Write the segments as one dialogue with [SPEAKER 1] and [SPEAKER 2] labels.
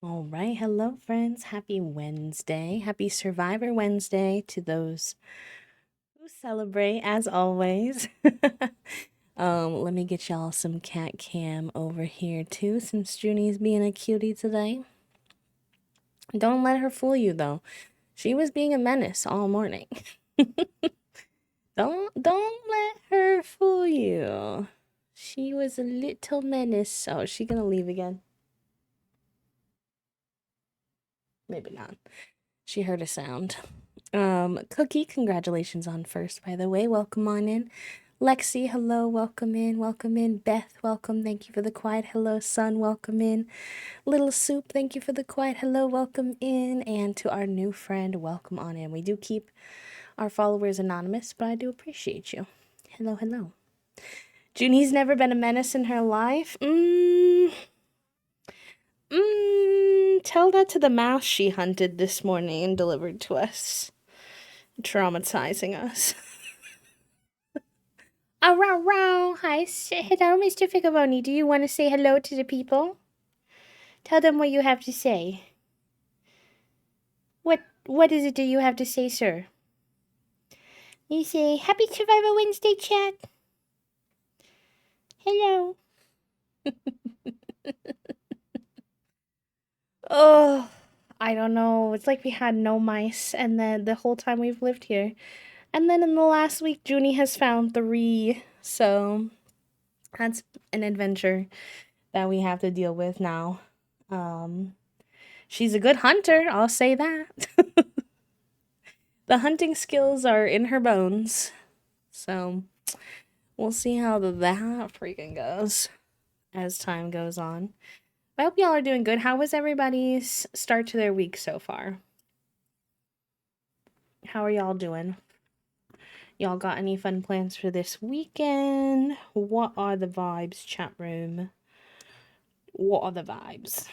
[SPEAKER 1] All right. Hello, friends. Happy Wednesday. Happy Survivor Wednesday to those who celebrate, as always. Let me get y'all some cat cam over here, too, since Junie's being a cutie today. Don't let her fool you, though. She was being a menace all morning. Don't let her fool you. She was a little menace. Oh, is she gonna leave again? Maybe not. She heard a sound. Cookie, congratulations on first, by the way. Welcome on in. Lexi, hello, welcome in, welcome in. Beth, welcome, thank you for the quiet hello. Sun, welcome in. Little Soup, thank you for the quiet hello, welcome in. And to our new friend, welcome on in. We do keep our followers anonymous, but I do appreciate you. Hello, hello. Junie's never been a menace in her life. Tell that to the mouse she hunted this morning and delivered to us. Traumatizing us. Hi, hello, Mr. Figavoni. Do you want to say hello to the people? Tell them what you have to say. What is it that you have to say, sir? You say, Happy Survivor Wednesday, chat. Hello. Oh, I don't know. It's like we had no mice, and then the whole time we've lived here. And then in the last week, Junie has found 3. So that's an adventure that we have to deal with now. She's a good hunter, I'll say that. The hunting skills are in her bones. So we'll see how that freaking goes as time goes on. I hope y'all are doing good. How was everybody's start to their week so far? How are y'all doing? Y'all got any fun plans for this weekend? What are the vibes, chat room? What are the vibes?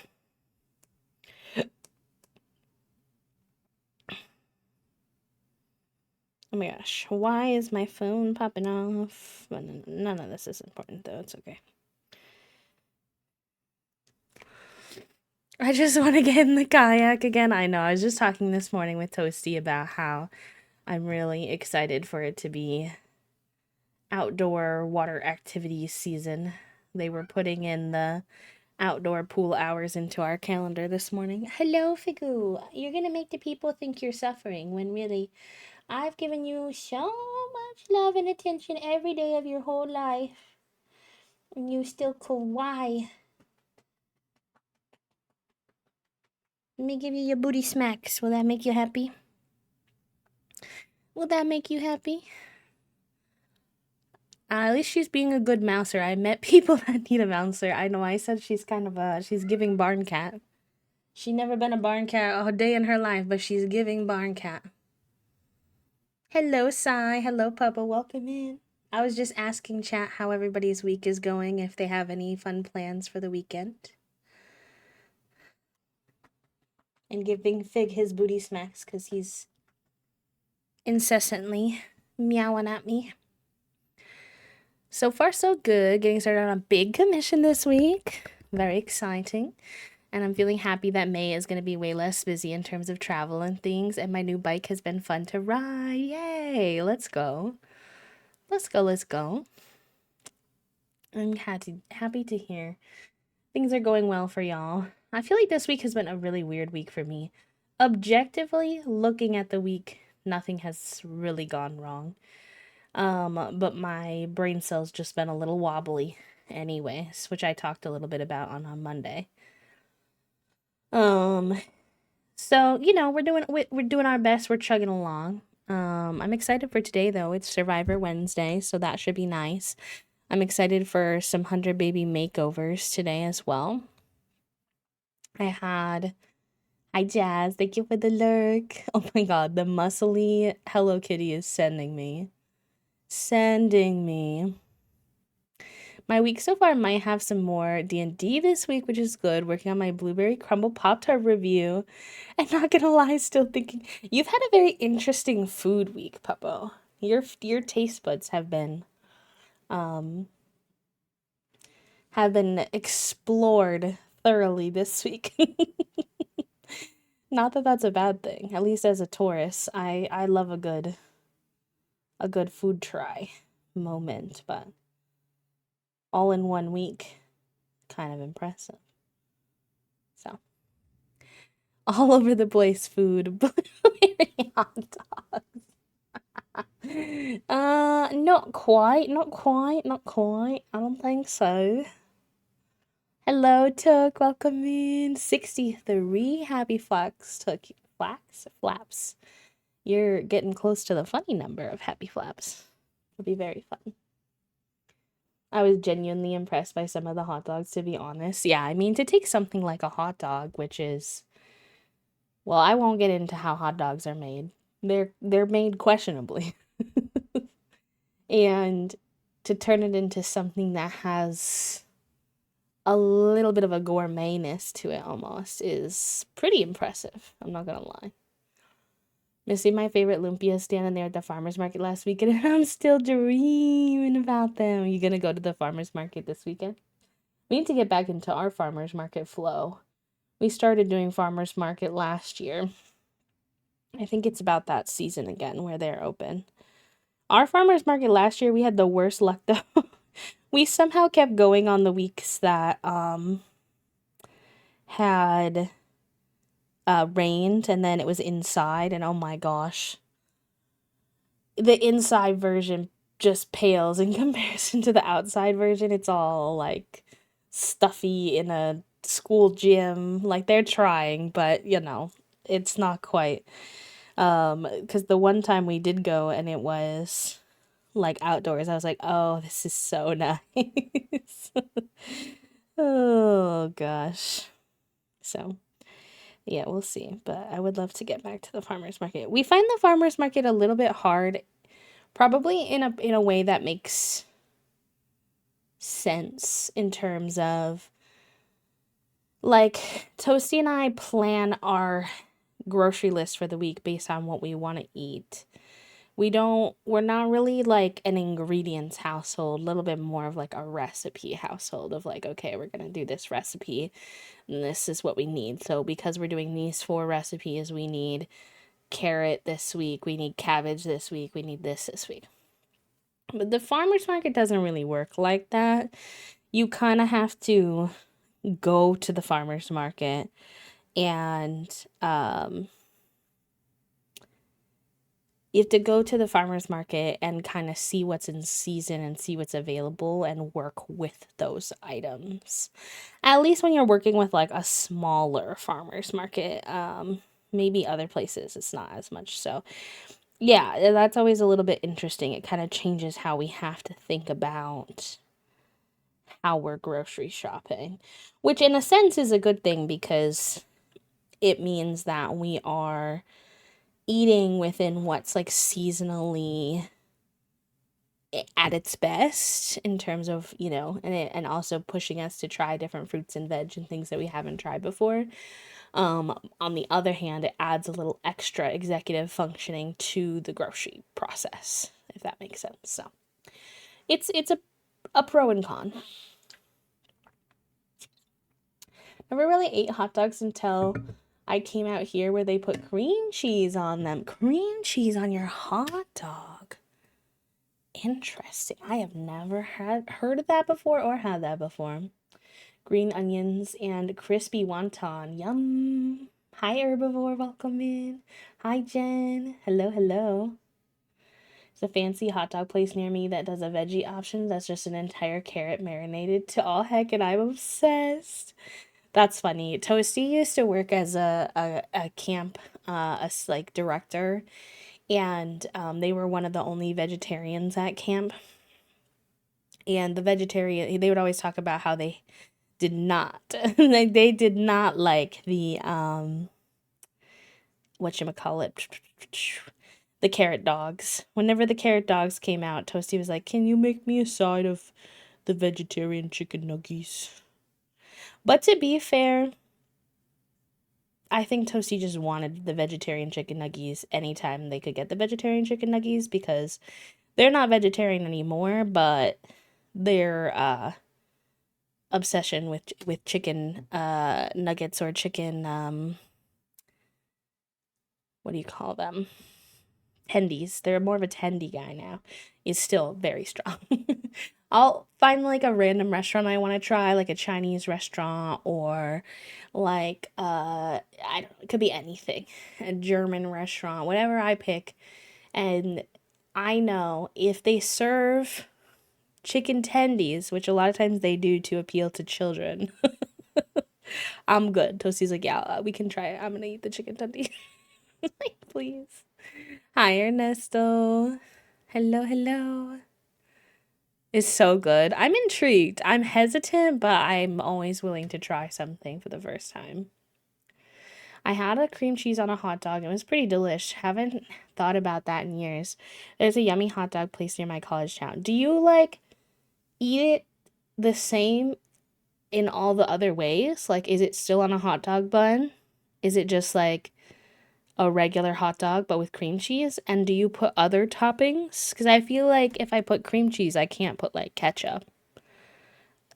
[SPEAKER 1] Oh my gosh, why is my phone popping off? None of this is important though, it's okay. I just want to get in the kayak again. I know, I was just talking this morning with Toasty about how I'm really excited for it to be outdoor water activities season. They were putting in the outdoor pool hours into our calendar this morning. Hello, Figu. You're gonna make the people think you're suffering when really I've given you so much love and attention every day of your whole life. And you still kawaii. Let me give you your booty smacks. Will that make you happy? Will that make you happy? At least she's being a good mouser. I met people that need a mouser. I know I said she's kind of she's giving barn cat. She never been a barn cat a day in her life, but she's giving barn cat. Hello, Sai. Hello, Papa. Welcome in. I was just asking chat how everybody's week is going, if they have any fun plans for the weekend. And giving Fig his booty smacks because he's incessantly meowing at me. So far, so good. Getting started on a big commission this week. Very exciting. And I'm feeling happy that May is going to be way less busy in terms of travel and things. And my new bike has been fun to ride. Yay! Let's go. Let's go, let's go. I'm happy to hear things are going well for y'all. I feel like this week has been a really weird week for me. Objectively, looking at the week, nothing has really gone wrong. But my brain cell's just been a little wobbly anyways, which I talked a little bit about on Monday. So, you know, we're doing our best. We're chugging along. I'm excited for today though. It's Survivor Wednesday, so that should be nice. I'm excited for some Hunter Baby makeovers today as well. Hi Jazz, thank you for the lurk. Oh my god, the muscly Hello Kitty is sending me. My week so far might have some more D&D this week, which is good. Working on my Blueberry Crumble Pop-Tart review. And not gonna lie, still thinking, you've had a very interesting food week, Puppo. Your taste buds have been explored thoroughly this week. Not that that's a bad thing. At least as a tourist, I love a good food try moment, but all in 1 week, kind of impressive. So, all over the place food, blueberry hot dogs. Not quite, not quite, not quite. I don't think so. Hello, Took. Welcome in. 63. Happy Flax, Took. Flaps. You're getting close to the funny number of happy flaps. It'll be very fun. I was genuinely impressed by some of the hot dogs, to be honest. Yeah, I mean, to take something like a hot dog, which is, well, I won't get into how hot dogs are made. They're made questionably. And to turn it into something that has a little bit of a gourmetness to it almost is pretty impressive. I'm not gonna lie. Missing my favorite lumpia standing there at the farmer's market last weekend, and I'm still dreaming about them. You gonna go to the farmer's market this weekend? We need to get back into our farmer's market flow. We started doing farmer's market last year. I think it's about that season again where they're open. Our farmer's market last year, we had the worst luck though. We somehow kept going on the weeks that had rained, and then it was inside, and oh my gosh, the inside version just pales in comparison to the outside version. It's all like stuffy in a school gym. Like, they're trying, but you know, it's not quite. Because the one time we did go and it was like outdoors, I was like, oh, this is so nice. Oh gosh. So yeah, we'll see. But I would love to get back to the farmer's market. We find the farmer's market a little bit hard, probably in a way that makes sense in terms of, like, Toasty and I plan our grocery list for the week based on what we want to eat. We're not really like an ingredients household, a little bit more of like a recipe household of like, okay, we're going to do this recipe and this is what we need. So because we're doing these 4 recipes, we need carrot this week, we need cabbage this week, we need this week. But the farmer's market doesn't really work like that. You kind of have to go to the farmer's market and you have to go to the farmer's market and kind of see what's in season and see what's available and work with those items. At least when you're working with like a smaller farmer's market, maybe other places it's not as much. So yeah, that's always a little bit interesting. It kind of changes how we have to think about how we're grocery shopping, which in a sense is a good thing because it means that we are eating within what's like seasonally at its best in terms of, you know, and also pushing us to try different fruits and veg and things that we haven't tried before. On the other hand, it adds a little extra executive functioning to the grocery process, if that makes sense. So it's a pro and con. Never really ate hot dogs until I came out here where they put cream cheese on them. Cream cheese on your hot dog. Interesting. I have never heard of that before or had that before. Green onions and crispy wonton. Yum. Hi, Herbivore. Welcome in. Hi, Jen. Hello. There's a fancy hot dog place near me that does a veggie option that's just an entire carrot marinated to all heck, and I'm obsessed. That's funny. Toasty used to work as a camp, like director, and they were one of the only vegetarians at camp. And they would always talk about how they did not, like they did not like the whatchamacallit, the carrot dogs. Whenever the carrot dogs came out, Toasty was like, "Can you make me a side of the vegetarian chicken nuggies?" But to be fair, I think Toasty just wanted the vegetarian chicken nuggies anytime they could get the vegetarian chicken nuggies because they're not vegetarian anymore, but they're obsession with chicken nuggets or chicken what do you call them? Tendies. They're more of a tendy guy now. Is still very strong. I'll find like a random restaurant I want to try, like a Chinese restaurant or like I don't know, it could be anything. A German restaurant, whatever I pick. And I know if they serve chicken tendies, which a lot of times they do to appeal to children, I'm good. Toasty's like, yeah, we can try it. I'm gonna eat the chicken tendy. Like, please. Hi, Ernesto. Hello, hello. It's so good. I'm intrigued. I'm hesitant, but I'm always willing to try something for the first time. I had a cream cheese on a hot dog. It was pretty delish. Haven't thought about that in years. There's a yummy hot dog place near my college town. Do you like eat it the same in all the other ways? Like, is it still on a hot dog bun? Is it just like a regular hot dog but with cream cheese? And do you put other toppings? Because I feel like if I put cream cheese, I can't put like ketchup.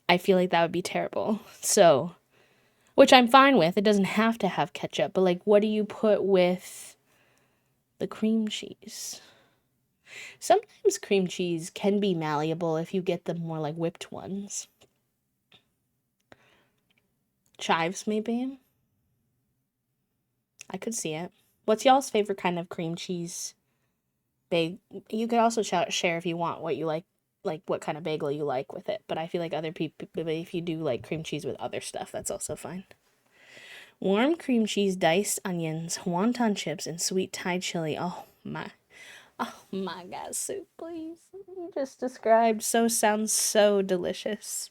[SPEAKER 1] I feel like that would be terrible. So, which I'm fine with. It doesn't have to have ketchup, but like, what do you put with the cream cheese? Sometimes cream cheese can be malleable if you get the more like whipped ones. Chives, maybe? I could see it. What's y'all's favorite kind of cream cheese bag? You could also share if you want what you like what kind of bagel you like with it. But I feel like other people, if you do like cream cheese with other stuff, that's also fine. Warm cream cheese, diced onions, wonton chips, and sweet Thai chili. Oh my God, soup, please. You just described sounds so delicious.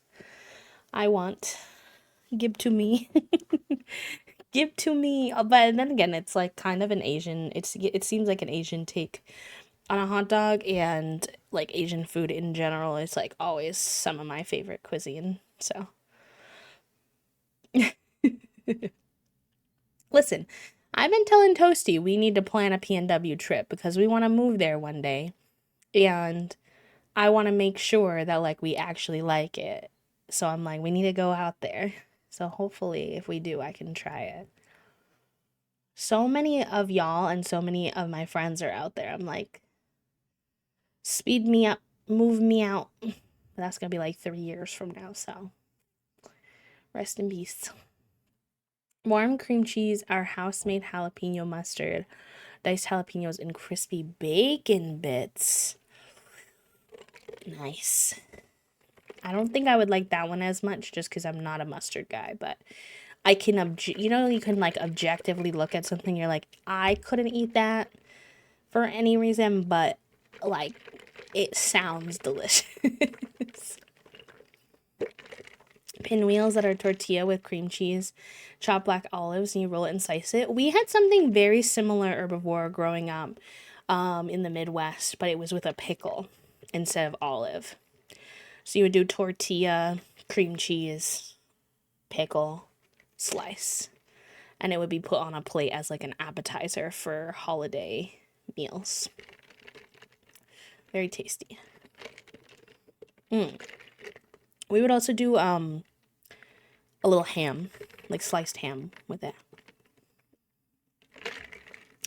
[SPEAKER 1] I want. Give to me. Give to me. But then again, it's like kind of an Asian. It seems like an Asian take on a hot dog, and like Asian food in general is like always some of my favorite cuisine. So listen, I've been telling Toasty we need to plan a PNW trip because we want to move there one day, and I want to make sure that like we actually like it. So I'm like, we need to go out there. So hopefully, if we do, I can try it. So many of y'all and so many of my friends are out there. I'm like, speed me up, move me out. But that's gonna be like 3 years from now, so rest in peace. Warm cream cheese, our house-made jalapeno mustard, diced jalapenos, and crispy bacon bits. Nice. I don't think I would like that one as much just because I'm not a mustard guy, but I can, you can like objectively look at something, you're like, I couldn't eat that for any reason, but like, it sounds delicious. Pinwheels that are tortilla with cream cheese, chopped black olives, and you roll it and slice it. We had something very similar herbivore growing up in the Midwest, but it was with a pickle instead of olive. So you would do tortilla, cream cheese, pickle, slice, and it would be put on a plate as like an appetizer for holiday meals. Very tasty. We would also do a little ham, like sliced ham with it.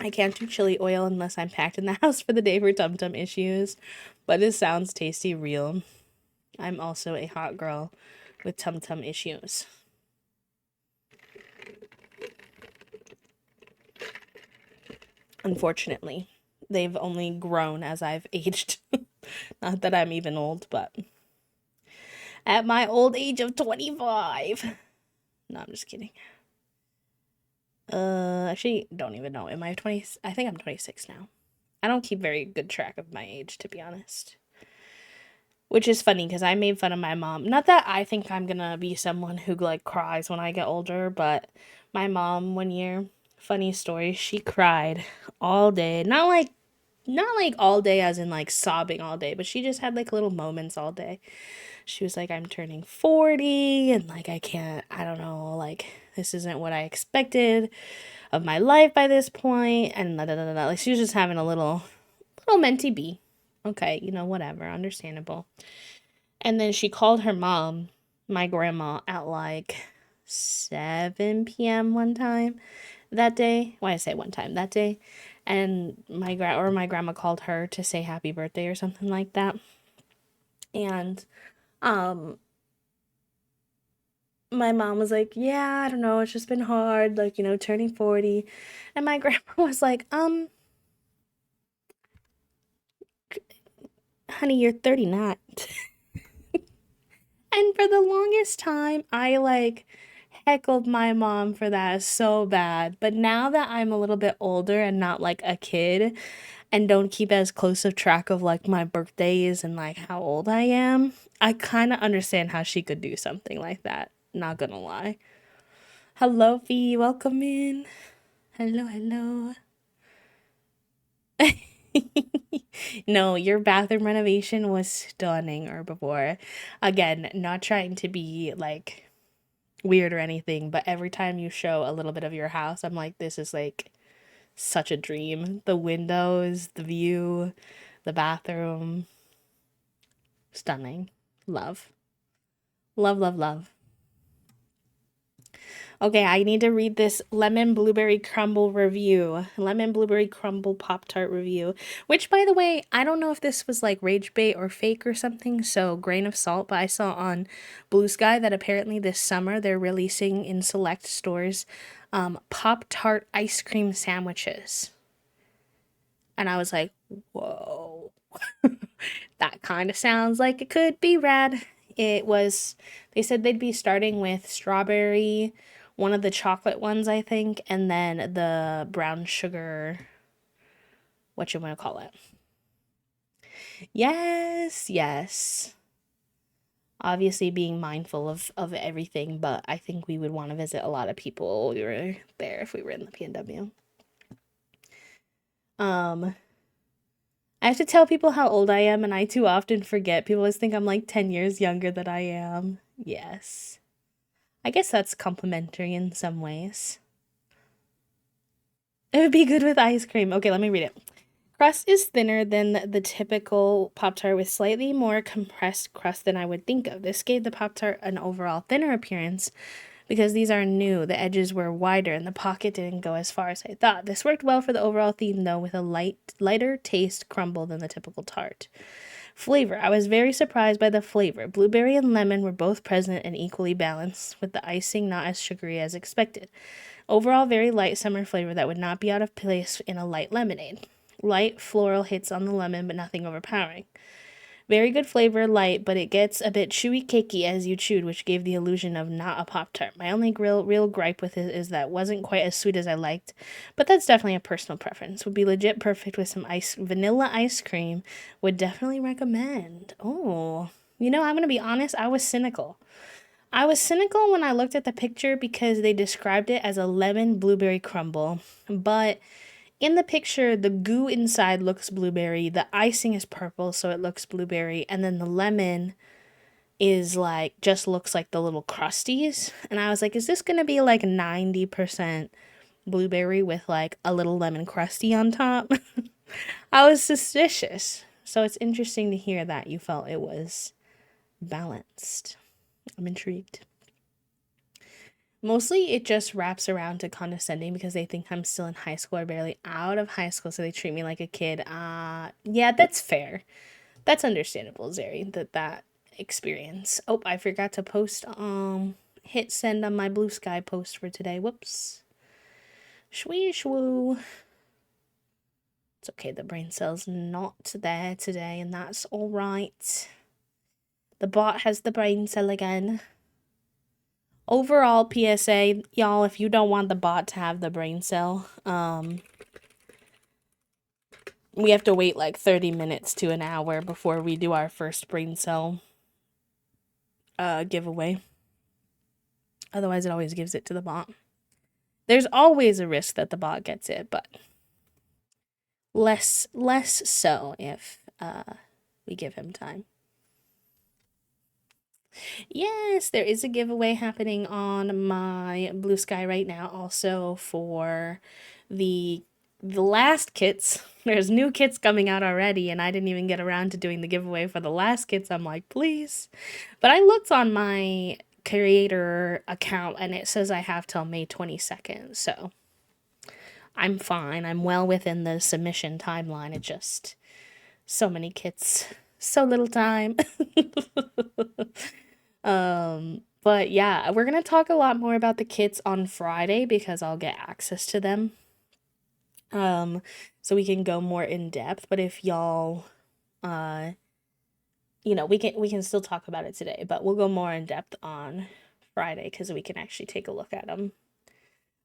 [SPEAKER 1] I can't do chili oil unless I'm packed in the house for the day for Tum Tum issues, but it sounds tasty real. I'm also a hot girl with Tum Tum issues. Unfortunately, they've only grown as I've aged. Not that I'm even old, but at my old age of 25. No, I'm just kidding. Actually, don't even know. Am I 20? I think I'm 26 now. I don't keep very good track of my age, to be honest. Which is funny because I made fun of my mom. Not that I think I'm gonna be someone who like cries when I get older, but my mom one year, funny story, she cried all day. Not like all day as in like sobbing all day, but she just had like little moments all day. She was like, I'm turning 40 and like I don't know, like this isn't what I expected of my life by this point, and da da da da. Like she was just having a little mentee bee. Okay, whatever, understandable. And then she called her mom my grandma at like 7 p.m. one time that day. Why I say one time that day, and my grandma called her to say happy birthday or something like that. And um my mom was like, "Yeah, I don't know, it's just been hard, like, turning 40." And my grandma was like, honey, you're 39." And for the longest time, I like heckled my mom for that so bad. But now that I'm a little bit older and not like a kid and don't keep as close of track of like my birthdays and like how old I am, I kind of understand how she could do something like that. Not gonna lie. Hello, Fee. Welcome in. Hello, hello. No, your bathroom renovation was stunning, Herbivore. Again, not trying to be like weird or anything, but every time you show a little bit of your house, I'm like, this is like such a dream. The windows, the view, the bathroom, stunning. Love. Love, love, love. Okay, I need to read this lemon blueberry crumble review. Lemon blueberry crumble Pop Tart review. Which, by the way, I don't know if this was like rage bait or fake or something, so grain of salt, but I saw on Blue Sky that apparently this summer they're releasing in select stores Pop Tart ice cream sandwiches. And I was like, whoa, that kind of sounds like it could be rad. They said they'd be starting with strawberry, one of the chocolate ones, I think, and then the brown sugar, what you want to call it. Yes, yes. Obviously being mindful of everything, but I think we would want to visit a lot of people we were there if we were in the PNW. Um, I have to tell people how old I am, and I too often forget. People always think I'm like 10 years younger than I am. Yes. I guess that's complimentary in some ways. It would be good with ice cream. Okay, let me read it. Crust is thinner than the typical Pop Tart with slightly more compressed crust than I would think of. This gave the Pop Tart an overall thinner appearance because these are new. The edges were wider and the pocket didn't go as far as I thought. This worked well for the overall theme though, with a lighter taste crumble than the typical tart. Flavor. I was very surprised by the flavor. Blueberry and lemon were both present and equally balanced, with the icing not as sugary as expected. Overall, very light summer flavor that would not be out of place in a light lemonade. Light floral hits on the lemon, but nothing overpowering. Very good flavor, light, but it gets a bit chewy cakey as you chewed, which gave the illusion of not a Pop Tart. My only real gripe with it is that it wasn't quite as sweet as I liked, but that's definitely a personal preference. Would be legit perfect with some vanilla ice cream. Would definitely recommend. Oh, I'm gonna be honest. I was cynical. I was cynical when I looked at the picture because they described it as a lemon blueberry crumble, but in the picture, the goo inside looks blueberry, the icing is purple, so it looks blueberry, and then the lemon is like just looks like the little crusties. And I was like, is this gonna be like 90% blueberry with like a little lemon crusty on top? I was suspicious. So it's interesting to hear that you felt it was balanced. I'm intrigued. Mostly it just wraps around to condescending because they think I'm still in high school or barely out of high school, so they treat me like a kid. Yeah, that's fair. That's understandable, Zeri, that experience. Oh, I forgot to post hit send on my Blue Sky post for today. Whoops. Shwee shwoo. It's okay, the brain cell's not there today, and that's alright. The bot has the brain cell again. Overall, PSA, y'all, if you don't want the bot to have the brain cell, we have to wait like 30 minutes to an hour before we do our first brain cell giveaway. Otherwise, it always gives it to the bot. There's always a risk that the bot gets it, but less so if we give him time. Yes, there is a giveaway happening on my Blue Sky right now, also for the the last kits, there's new kits coming out already, and I didn't even get around to doing the giveaway for the last kits. I'm like, please. But I looked on my creator account and it says I have till May 22nd, so I'm fine. I'm well within the submission timeline. It just so many kits, so little time. But yeah, we're gonna talk a lot more about the kits on Friday because I'll get access to them. So we can go more in depth. But if y'all, uh, we can still talk about it today, but we'll go more in depth on Friday because we can actually take a look at them.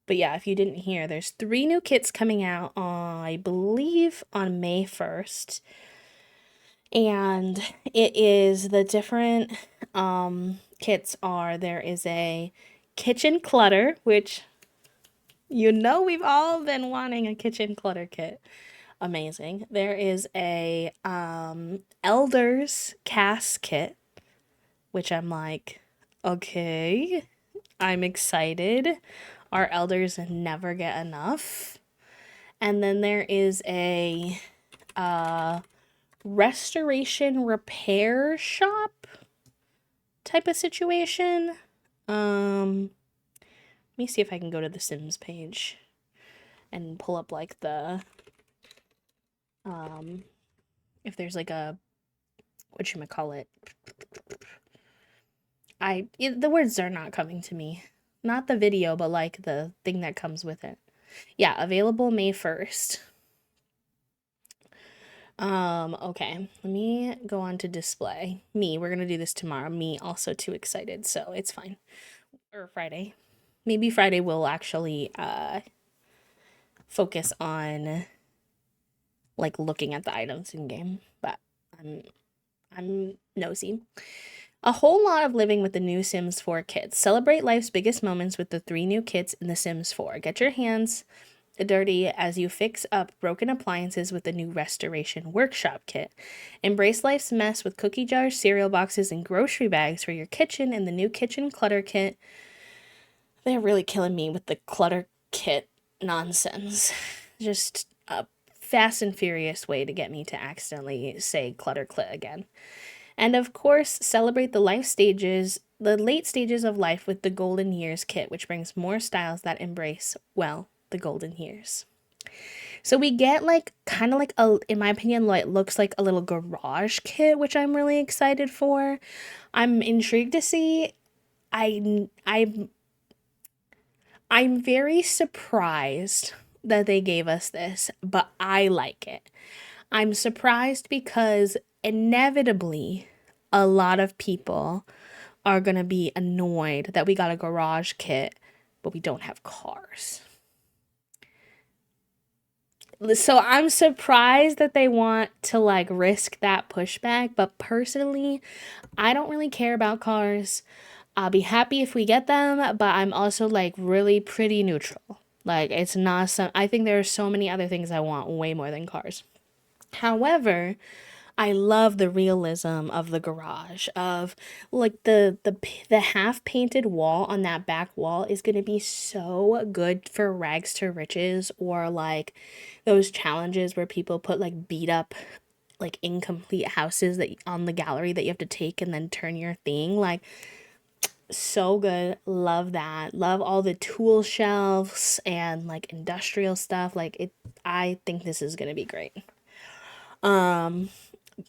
[SPEAKER 1] But yeah, if you didn't hear, there's 3 new kits coming out on, I believe, on May 1st. And it is the different kits are there is a kitchen clutter, which we've all been wanting a kitchen clutter kit. Amazing. There is a elders cast kit, which I'm like, okay, I'm excited. Our elders never get enough. And then there is a restoration repair shop type of situation. Let me see if I can go to the Sims page and pull up like the if there's like a whatchamacallit. The words are not coming to me. Not the video, but like the thing that comes with it. Yeah, available May 1st. Okay. Let me go on to display. We're gonna do this tomorrow. Me also too excited, so it's fine. Or Friday. Maybe Friday we'll actually focus on like looking at the items in game, but I'm nosy. A whole lot of living with the new Sims 4 kits. Celebrate life's biggest moments with the 3 new kits in The Sims 4. Get your hands dirty as you fix up broken appliances with the new Restoration Workshop kit. Embrace life's mess with cookie jars, cereal boxes, and grocery bags for your kitchen in the new Kitchen Clutter kit. They're really killing me with the clutter kit nonsense. Just a fast and furious way to get me to accidentally say clutter clit again. And of course, celebrate the late stages of life with the Golden Years kit, which brings more styles that embrace, well, the golden years. So we get like kind of like in my opinion, like looks like a little garage kit, which I'm really excited for. I'm intrigued to see. I'm very surprised that they gave us this, but I like it. I'm surprised because inevitably a lot of people are going to be annoyed that we got a garage kit, but we don't have cars. So I'm surprised that they want to like risk that pushback, but personally, I don't really care about cars. I'll be happy if we get them, but I'm also like really pretty neutral. Like it's not I think there are so many other things I want way more than cars. However, I love the realism of the garage of like the half painted wall on that back wall is going to be so good for rags to riches or like those challenges where people put like beat up like incomplete houses that on the gallery that you have to take and then turn your thing like so good. Love that. Love all the tool shelves and like industrial stuff. I think this is going to be great.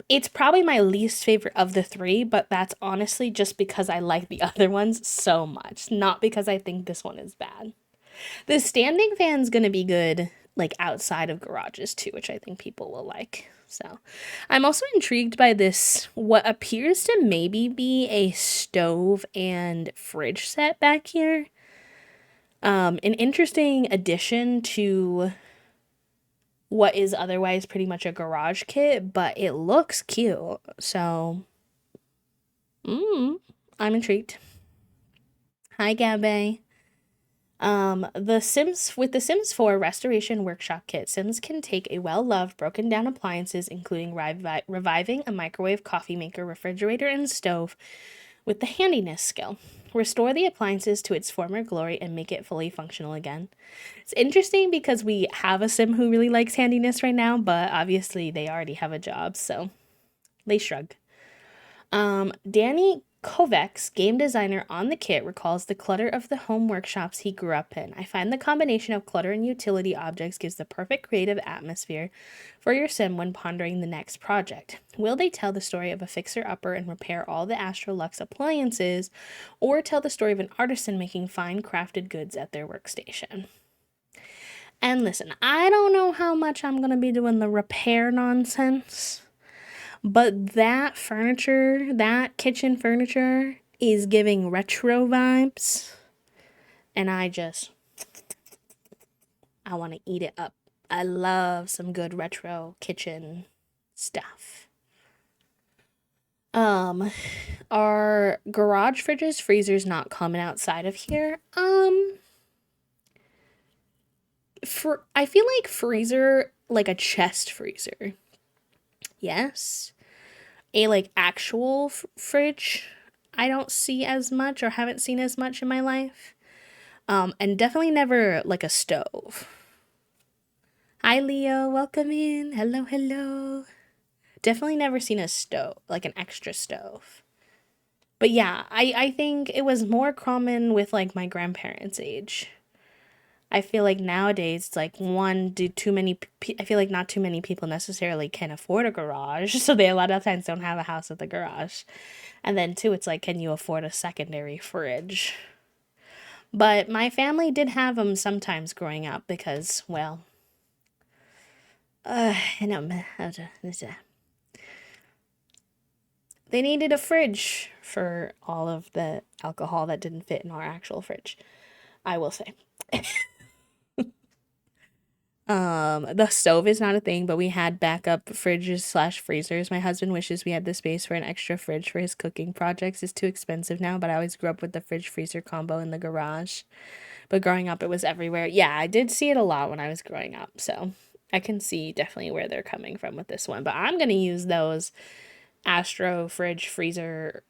[SPEAKER 1] It's probably my least favorite of the 3, but that's honestly just because I like the other ones so much, not because I think this one is bad. The standing fan's gonna be good, like outside of garages too, which I think people will like. So, I'm also intrigued by this, what appears to maybe be a stove and fridge set back here. An interesting addition to what is otherwise pretty much a garage kit, but it looks cute. So, I'm intrigued. Hi, Gabby. With the Sims 4 Restoration Workshop Kit, Sims can take a well-loved, broken-down appliances, including reviving a microwave, coffee maker, refrigerator, and stove, with the handiness skill. Restore the appliances to its former glory and make it fully functional again. It's interesting because we have a sim who really likes handiness right now, but obviously they already have a job, so they shrug. Danny Kovacs, game designer on the kit, recalls the clutter of the home workshops he grew up in. I find the combination of clutter and utility objects gives the perfect creative atmosphere for your sim when pondering the next project. Will they tell the story of a fixer-upper and repair all the Astrolux appliances, or tell the story of an artisan making fine crafted goods at their workstation? And listen, I don't know how much I'm going to be doing the repair nonsense, but that furniture, that kitchen furniture, is giving retro vibes. And I want to eat it up. I love some good retro kitchen stuff. Are garage fridges, freezers not common outside of here? I feel like freezer, like a chest freezer. Yes. A like actual fridge, I don't see as much or haven't seen as much in my life. And definitely never like a stove. Hi Leo, welcome in. Hello, hello. Definitely never seen a stove, like an extra stove. But yeah, I think it was more common with like my grandparents' age. I feel like nowadays it's like I feel like not too many people necessarily can afford a garage, so they a lot of times don't have a house with a garage. And then two, it's like, can you afford a secondary fridge? But my family did have them sometimes growing up because, well, you know, they needed a fridge for all of the alcohol that didn't fit in our actual fridge, I will say. The stove is not a thing, but we had backup fridges / freezers. My husband wishes we had the space for an extra fridge for his cooking projects. It's too expensive now, but I always grew up with the fridge freezer combo in the garage. But growing up, it was everywhere. Yeah, I did see it a lot when I was growing up, so I can see definitely where they're coming from with this one. But I'm gonna use those Astro fridge freezer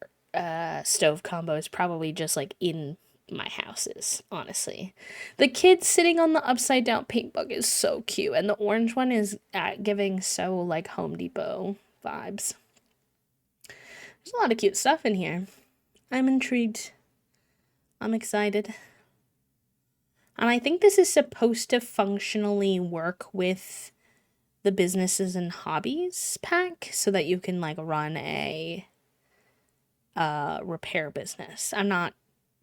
[SPEAKER 1] stove combos probably just like in my houses, honestly. The kid sitting on the upside down paint bug is so cute, and the orange one is giving so like Home Depot vibes. There's a lot of cute stuff in here. I'm intrigued. I'm excited. And I think this is supposed to functionally work with the businesses and hobbies pack so that you can like run a repair business. I'm not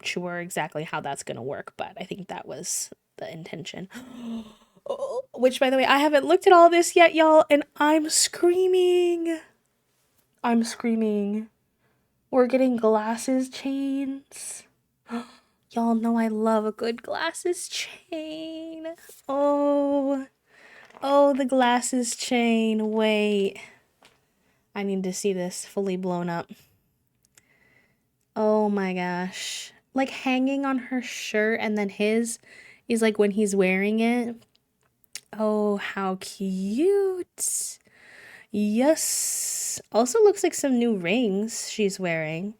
[SPEAKER 1] sure exactly how that's going to work, but I think that was the intention. Oh, which, by the way, I haven't looked at all this yet, y'all, and I'm screaming. I'm screaming. We're getting glasses chains. Y'all know I love a good glasses chain. Oh, the glasses chain. Wait. I need to see this fully blown up. Oh my gosh. Like hanging on her shirt, and then his is like when he's wearing it. Oh, how cute. Yes. Also looks like some new rings she's wearing.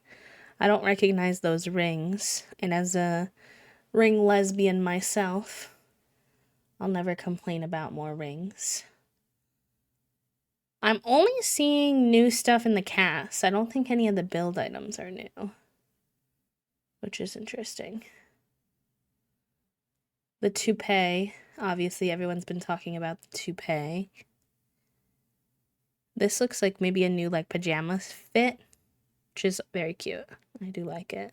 [SPEAKER 1] I don't recognize those rings. And as a ring lesbian myself, I'll never complain about more rings. I'm only seeing new stuff in the cast. I don't think any of the build items are new, which is interesting. The toupee. Obviously, everyone's been talking about the toupee. This looks like maybe a new like pajamas fit, which is very cute. I do like it.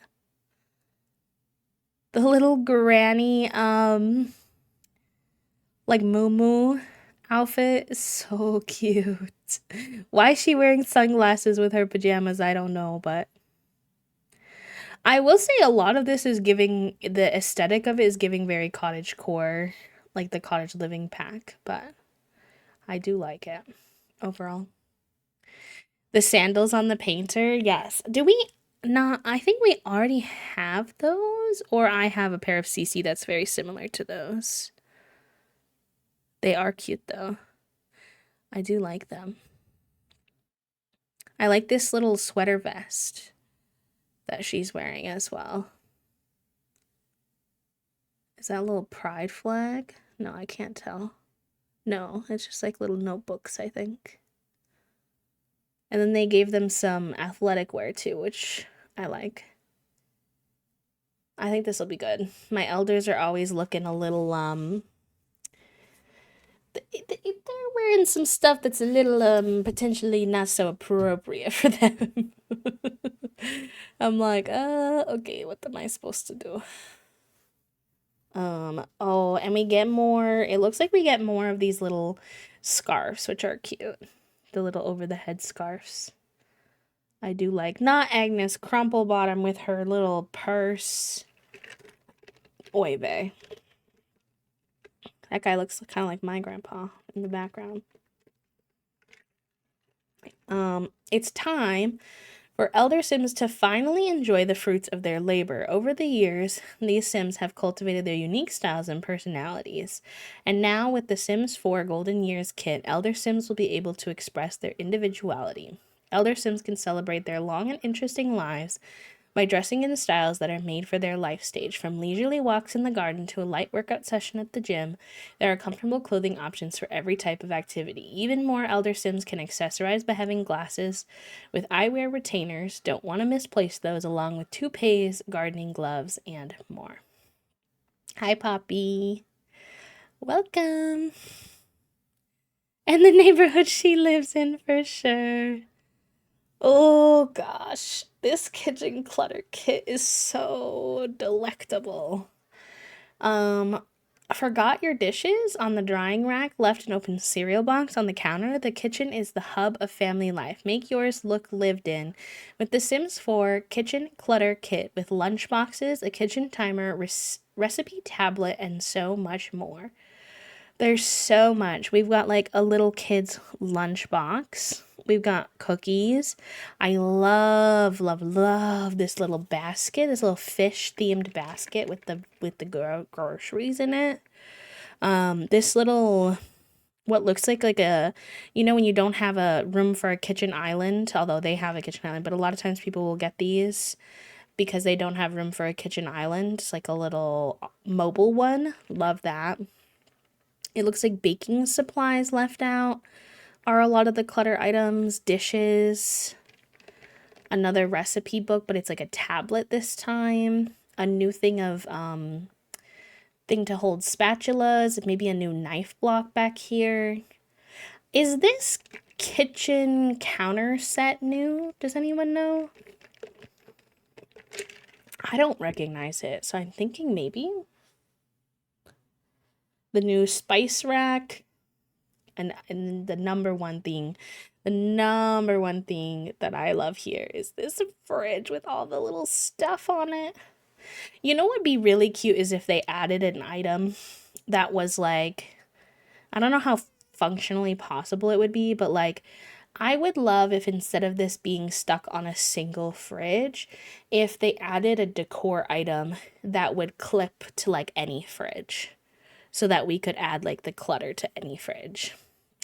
[SPEAKER 1] The little granny like moo outfit is so cute. Why is she wearing sunglasses with her pajamas? I don't know, but I will say a lot of this is giving, the aesthetic of it is giving very cottagecore, like the cottage living pack, but I do like it overall. The sandals on the painter, yes. Do we not? I think we already have those, or I have a pair of CC that's very similar to those. They are cute though. I do like them. I like this little sweater vest that she's wearing as well. Is that a little pride flag? No, I can't tell. No, it's just like little notebooks, I think. And then they gave them some athletic wear too, which I like. I think this will be good. My elders are always looking a little they're wearing some stuff that's a little potentially not so appropriate for them. I'm like, okay, what am I supposed to do? Oh, and we get more, it looks like we get more of these little scarves, which are cute. The little over the head scarves. I do like, not Agnes Crumplebottom with her little purse. Oy vey. That guy looks kind of like my grandpa in the background. It's time for Elder Sims to finally enjoy the fruits of their labor. Over the years, these Sims have cultivated their unique styles and personalities. And now, with the Sims 4 Golden Years kit, Elder Sims will be able to express their individuality. Elder Sims can celebrate their long and interesting lives by dressing in styles that are made for their life stage. From leisurely walks in the garden to a light workout session at the gym, there are comfortable clothing options for every type of activity. Even more, Elder Sims can accessorize by having glasses with eyewear retainers. Don't want to misplace those, along with toupees, gardening gloves, and more. Hi, Poppy. Welcome. And the neighborhood she lives in, for sure. Oh gosh, this kitchen clutter kit is so delectable. Forgot your dishes on the drying rack, left an open cereal box on the counter. The kitchen is the hub of family life. Make yours look lived in with the Sims 4 kitchen clutter kit with lunch boxes, a kitchen timer, recipe tablet, and so much more. There's so much. We've got like a little kid's lunch box. We've got cookies. I love, love, love this little basket, this little fish themed basket with the groceries in it. This little, what looks like a, you know, when you don't have a room for a kitchen island, although they have a kitchen island, but a lot of times people will get these because they don't have room for a kitchen island. It's like a little mobile one. Love that. It looks like baking supplies left out are a lot of the clutter items, dishes, another recipe book, but it's like a tablet this time, a new thing of thing to hold spatulas, maybe a new knife block back here. Is this kitchen counter set new? Does anyone know? I don't recognize it, so I'm thinking maybe the new spice rack. And the number one thing that I love here is this fridge with all the little stuff on it. You know what would be really cute is if they added an item that was like, I don't know how functionally possible it would be, but like, I would love if instead of this being stuck on a single fridge, if they added a decor item that would clip to like any fridge so that we could add like the clutter to any fridge.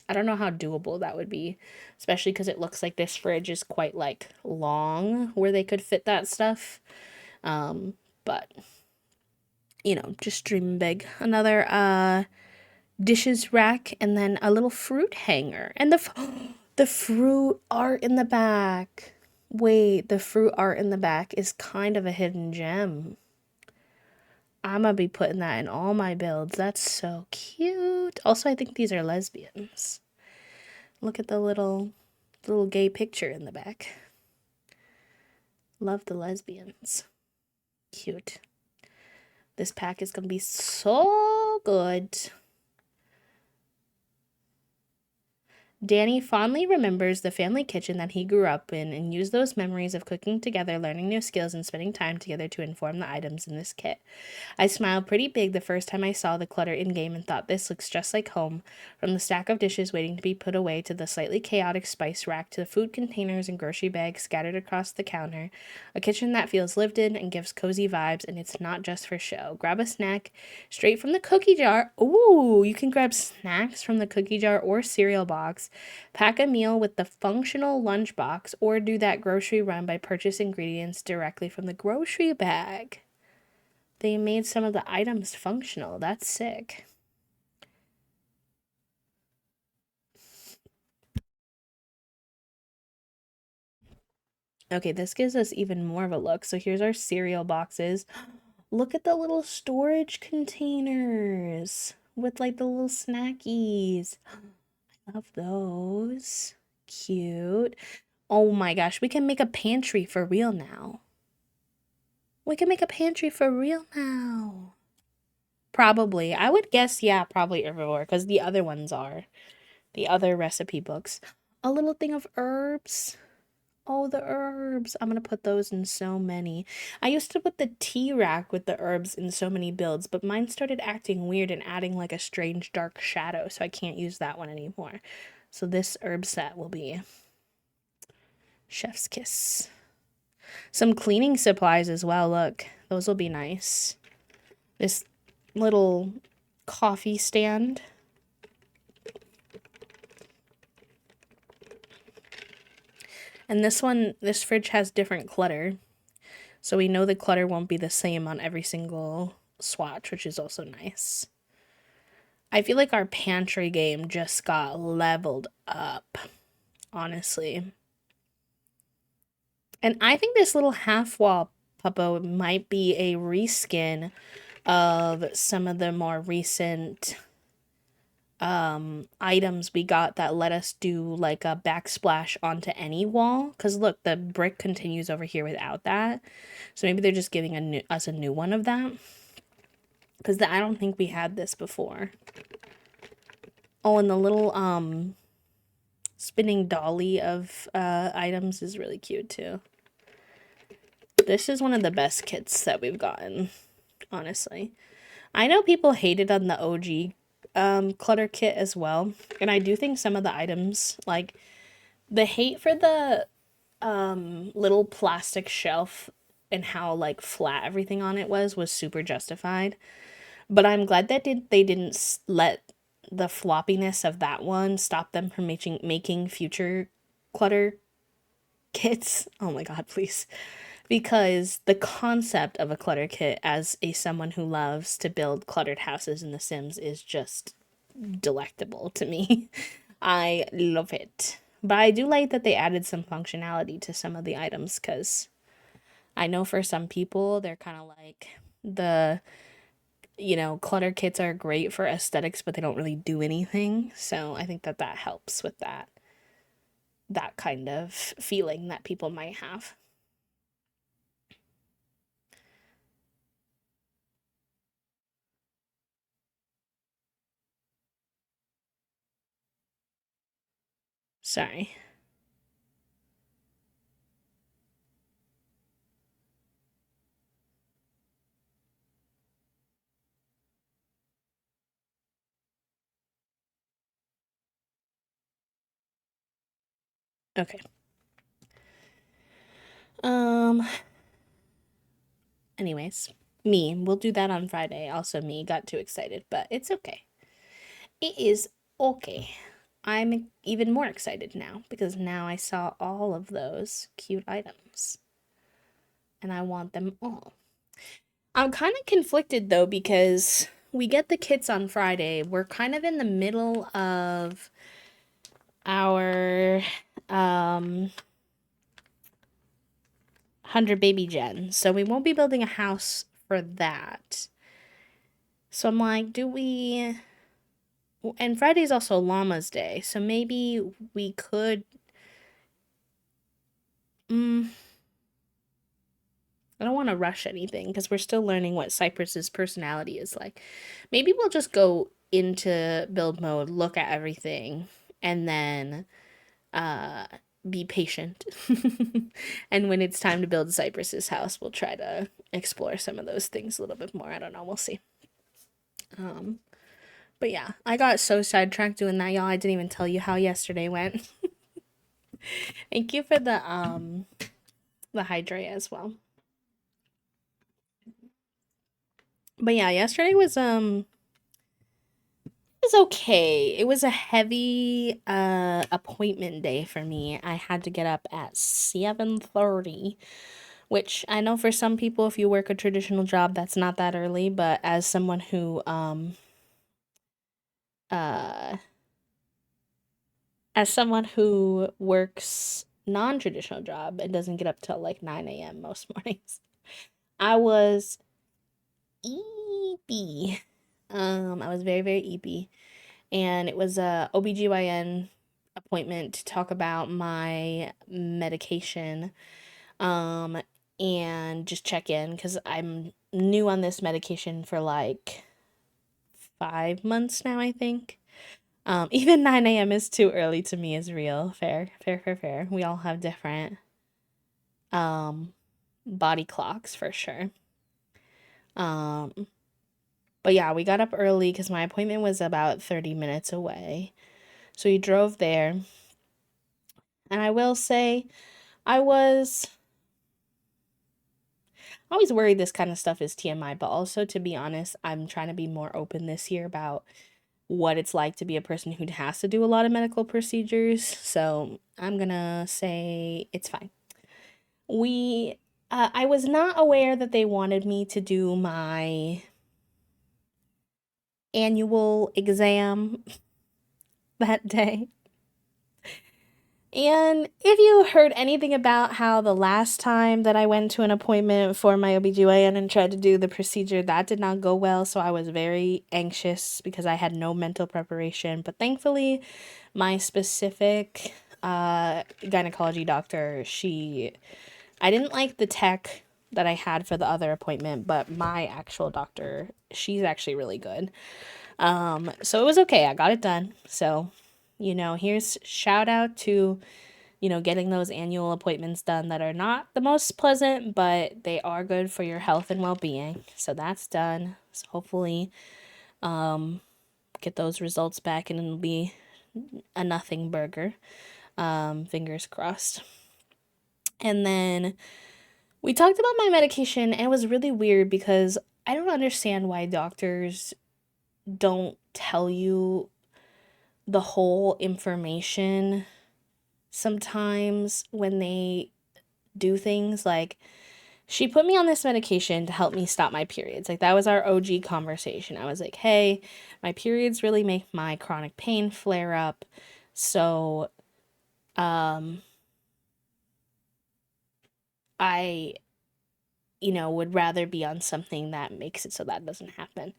[SPEAKER 1] I don't know how doable that would be, especially because it looks like this fridge is quite like long where they could fit that stuff. But you know, just dream big. Another dishes rack and then a little fruit hanger and the fruit art in the back. Wait, the fruit art in the back is kind of a hidden gem. I'm gonna be putting that in all my builds. That's so cute. Also, I think these are lesbians. Look at the little gay picture in the back. Love the lesbians. Cute. This pack is gonna be so good. Danny fondly remembers the family kitchen that he grew up in and used those memories of cooking together, learning new skills, and spending time together to inform the items in this kit. I smiled pretty big the first time I saw the clutter in-game and thought this looks just like home. From the stack of dishes waiting to be put away to the slightly chaotic spice rack to the food containers and grocery bags scattered across the counter. A kitchen that feels lived in and gives cozy vibes, and it's not just for show. Grab a snack straight from the cookie jar. Ooh, you can grab snacks from the cookie jar or cereal box. Pack a meal with the functional lunchbox, or do that grocery run by purchase ingredients directly from the grocery bag. They made some of the items functional. That's sick. Okay, this gives us even more of a look. So here's our cereal boxes. Look at the little storage containers with like the little snackies. I love those. Cute. Oh my gosh, we can make a pantry for real now. We can make a pantry for real now. Probably. I would guess, yeah, probably herbivore, because the other ones are. The other recipe books. A little thing of herbs. Oh, the herbs. I'm gonna put those in so many. I used to put the tea rack with the herbs in so many builds, but mine started acting weird and adding like a strange dark shadow, so I can't use that one anymore. So this herb set will be chef's kiss. Some cleaning supplies as well, look. Those will be nice. This little coffee stand. And this fridge has different clutter. So we know the clutter won't be the same on every single swatch, which is also nice. I feel like our pantry game just got leveled up, honestly. And I think this little half wall puppo might be a reskin of some of the more recent items we got that let us do like a backsplash onto any wall. Because look, the brick continues over here without that. So maybe they're just giving us a new one of that. Because I don't think we had this before. Oh, and the little spinning dolly of items is really cute too. This is one of the best kits that we've gotten, honestly. I know people hated on the OG clutter kit as well, and I do think some of the items, like the hate for the little plastic shelf and how like flat everything on it was super justified. But I'm glad that they didn't let the floppiness of that one stop them from making future clutter kits. Oh my god, please. Because the concept of a clutter kit as someone who loves to build cluttered houses in The Sims is just delectable to me. I love it. But I do like that they added some functionality to some of the items, because I know for some people they're kind of like clutter kits are great for aesthetics, but they don't really do anything. So I think that helps with that kind of feeling that people might have. Sorry. Okay. Anyways, we'll do that on Friday. Also, got too excited, but it's okay. It is okay. I'm even more excited now because now I saw all of those cute items and I want them all. I'm kind of conflicted though because we get the kits on Friday. We're kind of in the middle of our 100 baby gen, so we won't be building a house for that. So I'm like, do we... And Friday's also Llama's Day, so maybe we could... I don't want to rush anything because we're still learning what Cypress's personality is like. Maybe we'll just go into build mode, look at everything, and then be patient. And when it's time to build Cypress's house, we'll try to explore some of those things a little bit more. I don't know. We'll see. But yeah, I got so sidetracked doing that, y'all. I didn't even tell you how yesterday went. Thank you for the hydrate as well. But yeah, yesterday was okay. It was a heavy appointment day for me. I had to get up at 7:30, which I know for some people, if you work a traditional job, that's not that early, but uh, as someone who works non-traditional job and doesn't get up till like 9 a.m. most mornings, I was eepy. I was very, very eepy. And it was a OBGYN appointment to talk about my medication, um, and just check in because I'm new on this medication for like 5 months now, I think. Even 9 a.m. is too early to me is real. Fair, fair, fair, fair. We all have different um body clocks for sure. Um, but yeah, we got up early because my appointment was about 30 minutes away. So we drove there. And I will say, I was always worried this kind of stuff is TMI, but also to be honest, I'm trying to be more open this year about what it's like to be a person who has to do a lot of medical procedures. So I'm gonna say it's fine. I was not aware that they wanted me to do my annual exam that day. And if you heard anything about how the last time that I went to an appointment for my OBGYN and tried to do the procedure, that did not go well. So I was very anxious because I had no mental preparation. But thankfully, my specific gynecology doctor, I didn't like the tech that I had for the other appointment, but my actual doctor, she's actually really good. So it was okay. I got it done. So, here's shout out to, getting those annual appointments done that are not the most pleasant, but they are good for your health and well-being. So that's done. So hopefully, get those results back and it'll be a nothing burger. Fingers crossed. And then we talked about my medication, and it was really weird because I don't understand why doctors don't tell you the whole information sometimes when they do things. Like, she put me on this medication to help me stop my periods. Like, that was our OG conversation. I was like, hey, my periods really make my chronic pain flare up. So, I, would rather be on something that makes it so that doesn't happen.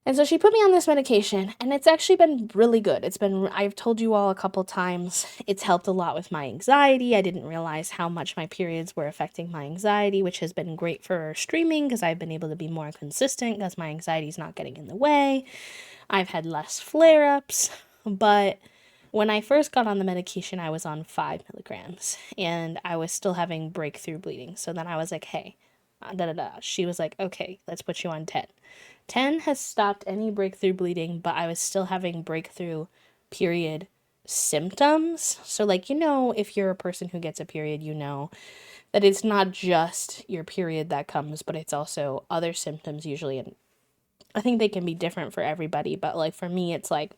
[SPEAKER 1] And so she put me on this medication, and it's actually been really good. I've told you all a couple times, it's helped a lot with my anxiety. I didn't realize how much my periods were affecting my anxiety, which has been great for streaming because I've been able to be more consistent because my anxiety is not getting in the way. I've had less flare ups, but when I first got on the medication, I was on 5 milligrams and I was still having breakthrough bleeding. So then I was like, hey, da da da. She was like, okay, let's put you on 10. 10 has stopped any breakthrough bleeding, but I was still having breakthrough period symptoms. So, like, if you're a person who gets a period, that it's not just your period that comes, but it's also other symptoms usually. And I think they can be different for everybody, but like for me, it's like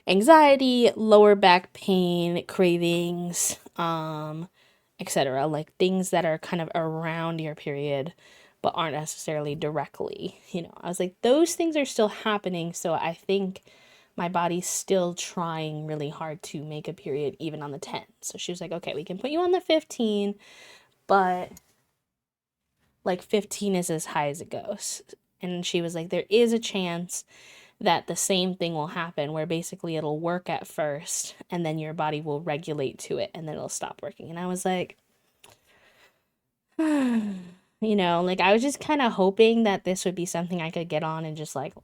[SPEAKER 1] anxiety, lower back pain, cravings, etc. Like things that are kind of around your period but aren't necessarily directly. I was like, those things are still happening, so I think my body's still trying really hard to make a period even on the 10. So she was like, okay, we can put you on the 15, but like 15 is as high as it goes. And she was like, there is a chance that the same thing will happen where basically it'll work at first and then your body will regulate to it and then it'll stop working. And I was like, like I was just kind of hoping that this would be something I could get on and just like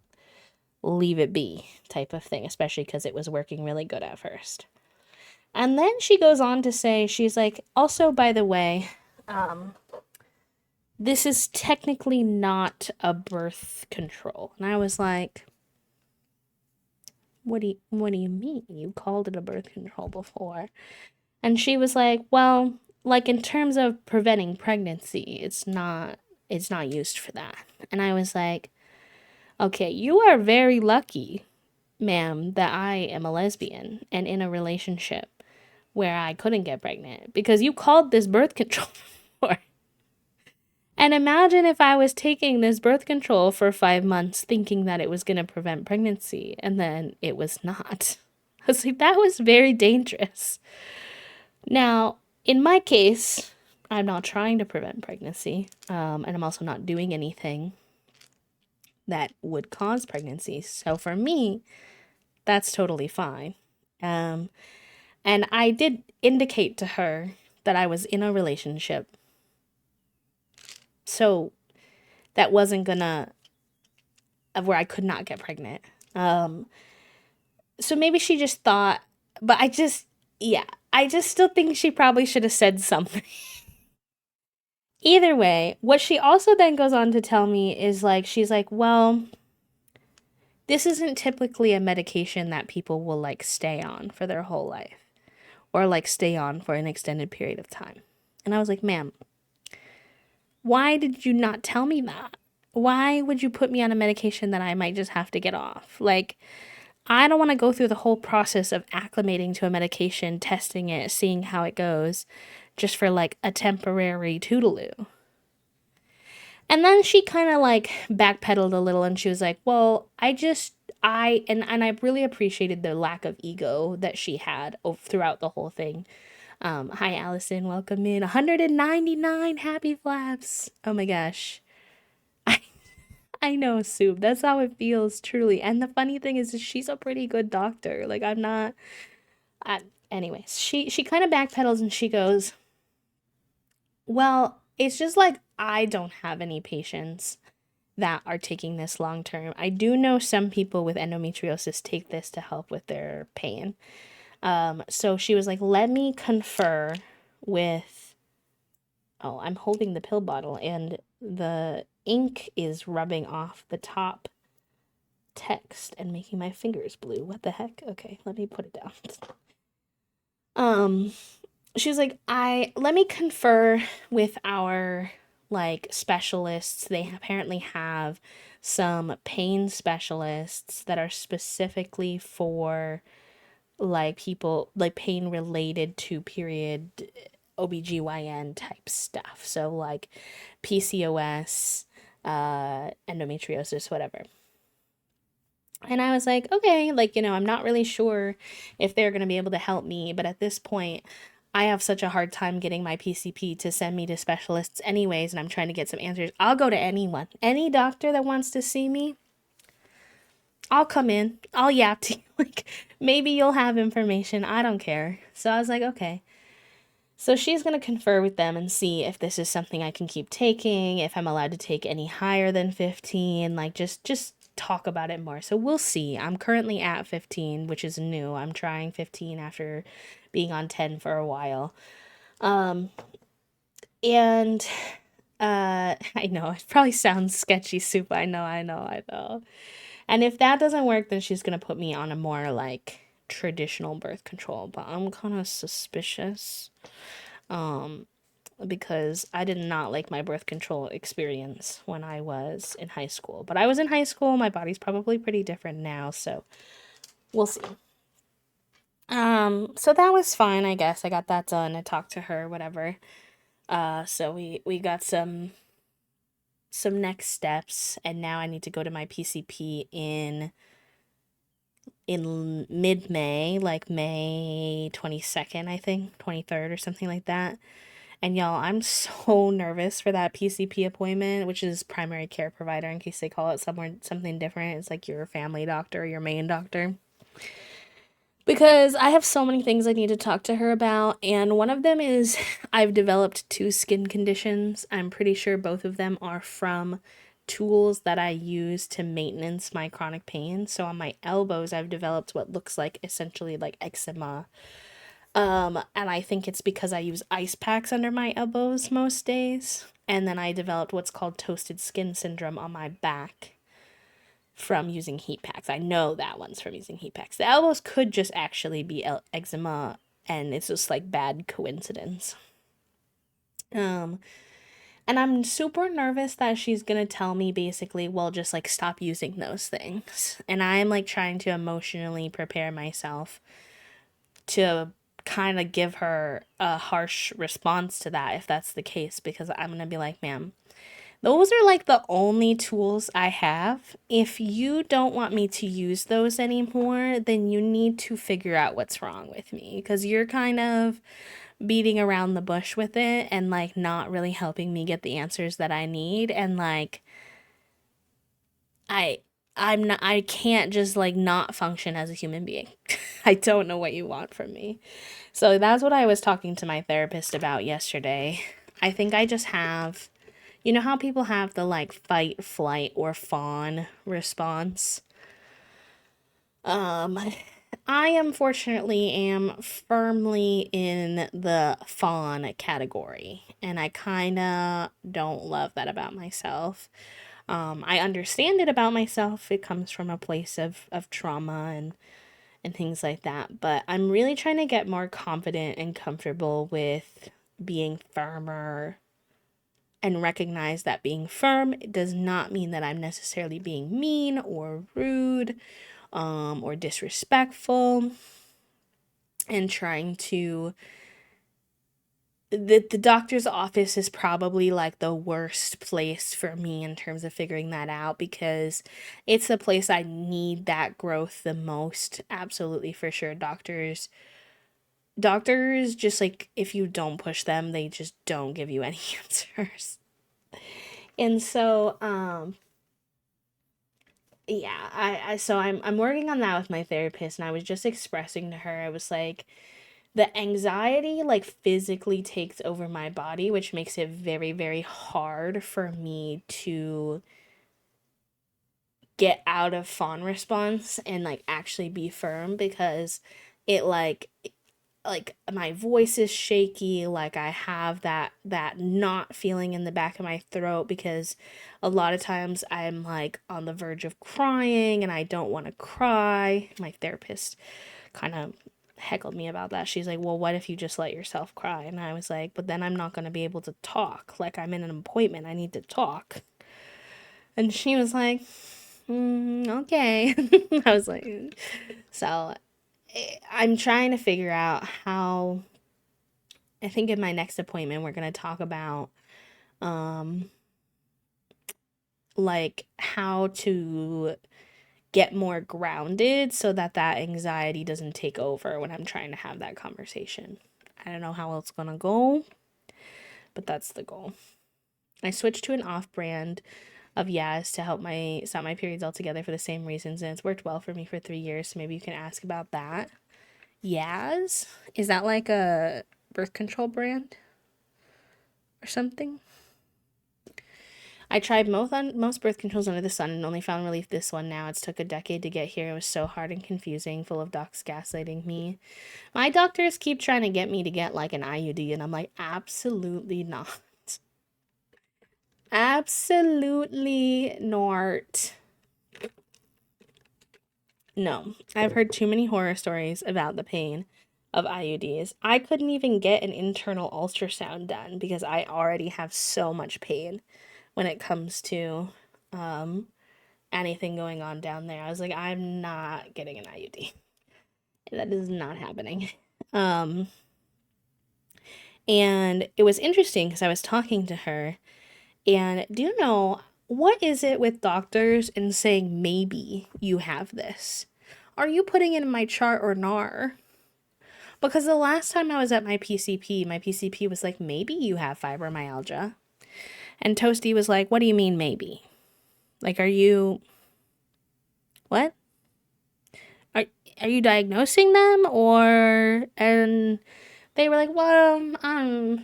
[SPEAKER 1] leave it be type of thing, especially because it was working really good at first. And then she goes on to say, she's like, also, by the way, this is technically not a birth control. And I was like, what do you mean? You called it a birth control before. And she was like, well, like in terms of preventing pregnancy, it's not used for that. And I was like, okay, you are very lucky, ma'am, that I am a lesbian and in a relationship where I couldn't get pregnant because you called this birth control before. And imagine if I was taking this birth control for 5 months thinking that it was going to prevent pregnancy and then it was not. I was like, that was very dangerous. Now, in my case, I'm not trying to prevent pregnancy, and I'm also not doing anything that would cause pregnancy. So for me, that's totally fine. Um, and I did indicate to her that I was in a relationship. So that wasn't gonna, where I could not get pregnant. So maybe she just thought, but I just still think she probably should have said something. Either way, what she also then goes on to tell me is like, she's like, well, this isn't typically a medication that people will like stay on for their whole life or like stay on for an extended period of time. And I was like, ma'am, why did you not tell me that? Why would you put me on a medication that I might just have to get off? Like, I don't want to go through the whole process of acclimating to a medication, testing it, seeing how it goes, just for like a temporary toodaloo. And then she kind of like backpedaled a little and she was like, well, I really appreciated the lack of ego that she had throughout the whole thing. Hi, Allison. Welcome in. 199 happy flaps. Oh my gosh. I know, Soup. That's how it feels, truly. And the funny thing is she's a pretty good doctor. Like, I'm not. Anyways, she kind of backpedals and she goes, well, it's just like I don't have any patients that are taking this long term. I do know some people with endometriosis take this to help with their pain. So she was like, let me confer with. Oh, I'm holding the pill bottle and the ink is rubbing off the top text and making my fingers blue. What the heck? Okay, let me put it down. She was like, let me confer with our like specialists. They apparently have some pain specialists that are specifically for like people like pain related to period OBGYN type stuff. So like PCOS, endometriosis, whatever. And I was like, okay, like, I'm not really sure if they're going to be able to help me. But at this point, I have such a hard time getting my PCP to send me to specialists anyways. And I'm trying to get some answers. I'll go to anyone, any doctor that wants to see me. I'll come in. I'll yap to you. Like, maybe you'll have information. I don't care. So I was like, okay. So she's going to confer with them and see if this is something I can keep taking, if I'm allowed to take any higher than 15, like just talk about it more. So we'll see. I'm currently at 15, which is new. I'm trying 15 after being on 10 for a while. And I know it probably sounds sketchy, Soup. I know. And if that doesn't work, then she's going to put me on a more like traditional birth control, but I'm kind of suspicious. Because I did not like my birth control experience when I was in high school. But I was in high school, my body's probably pretty different now, so we'll see. So that was fine, I guess. I got that done. I talked to her, whatever. So we got some next steps, and now I need to go to my PCP in mid-May, like May 22nd, I think, 23rd or something like that. And y'all, I'm so nervous for that PCP appointment, which is primary care provider in case they call it something different. It's like your family doctor, your main doctor. Because I have so many things I need to talk to her about, and one of them is I've developed 2 skin conditions. I'm pretty sure both of them are from tools that I use to maintenance my chronic pain. So on my elbows, I've developed what looks like essentially like eczema. And I think it's because I use ice packs under my elbows most days. And then I developed what's called toasted skin syndrome on my back from using heat packs. I know that one's from using heat packs. The elbows could just actually be eczema, and it's just like bad coincidence. And I'm super nervous that she's gonna tell me basically, well, just like stop using those things. And I'm like trying to emotionally prepare myself to kind of give her a harsh response to that if that's the case, because I'm going to be like, ma'am, those are like the only tools I have. If you don't want me to use those anymore, then you need to figure out what's wrong with me, because you're kind of beating around the bush with it and like not really helping me get the answers that I need. And like I I can't just like not function as a human being. I don't know what you want from me. So that's what I was talking to my therapist about yesterday. I think I just have, you know how people have the like fight, flight, or fawn response? Um, I unfortunately am firmly in the fawn category, and I kind of don't love that about myself. I understand it about myself. It comes from a place of trauma and things like that. But I'm really trying to get more confident and comfortable with being firmer and recognize that being firm does not mean that I'm necessarily being mean or rude, or disrespectful, and trying to the doctor's office is probably like the worst place for me in terms of figuring that out, because it's the place I need that growth the most. Absolutely, for sure. Doctors just like, if you don't push them, they just don't give you any answers. And so yeah, I'm working on that with my therapist, and I was just expressing to her, I was like, the anxiety like physically takes over my body, which makes it very, very hard for me to get out of fawn response and like actually be firm, because it like my voice is shaky, like I have that not feeling in the back of my throat, because a lot of times I'm like on the verge of crying and I don't want to cry. My therapist kind of heckled me about that. She's like, well, what if you just let yourself cry? And I was like, but then I'm not going to be able to talk. Like, I'm in an appointment, I need to talk. And she was like, okay. I was like, so I'm trying to figure out how. I think in my next appointment we're going to talk about um like how to get more grounded so that that anxiety doesn't take over when I'm trying to have that conversation. I don't know how it's going to go, but that's the goal. I switched to an off-brand of Yaz to help my stop my periods altogether for the same reasons, and it's worked well for me for 3 years, so maybe you can ask about that. Yaz? Is that like a birth control brand or something? I tried most birth controls under the sun and only found relief this one now. It's took a decade to get here. It was so hard and confusing, full of docs gaslighting me. My doctors keep trying to get me to get like an IUD, and I'm like, absolutely not. Absolutely not. No. I've heard too many horror stories about the pain of IUDs. I couldn't even get an internal ultrasound done because I already have so much pain when it comes to um anything going on down there. I was like, I'm not getting an IUD. That is not happening. Um, and it was interesting because I was talking to her, and do you know what is it with doctors and saying maybe you have this? Are you putting it in my chart or nar? Because the last time I was at my PCP was like, maybe you have fibromyalgia. And Toasty was like, what do you mean maybe? Like, are you what? Are are you diagnosing them, or and they were like, well,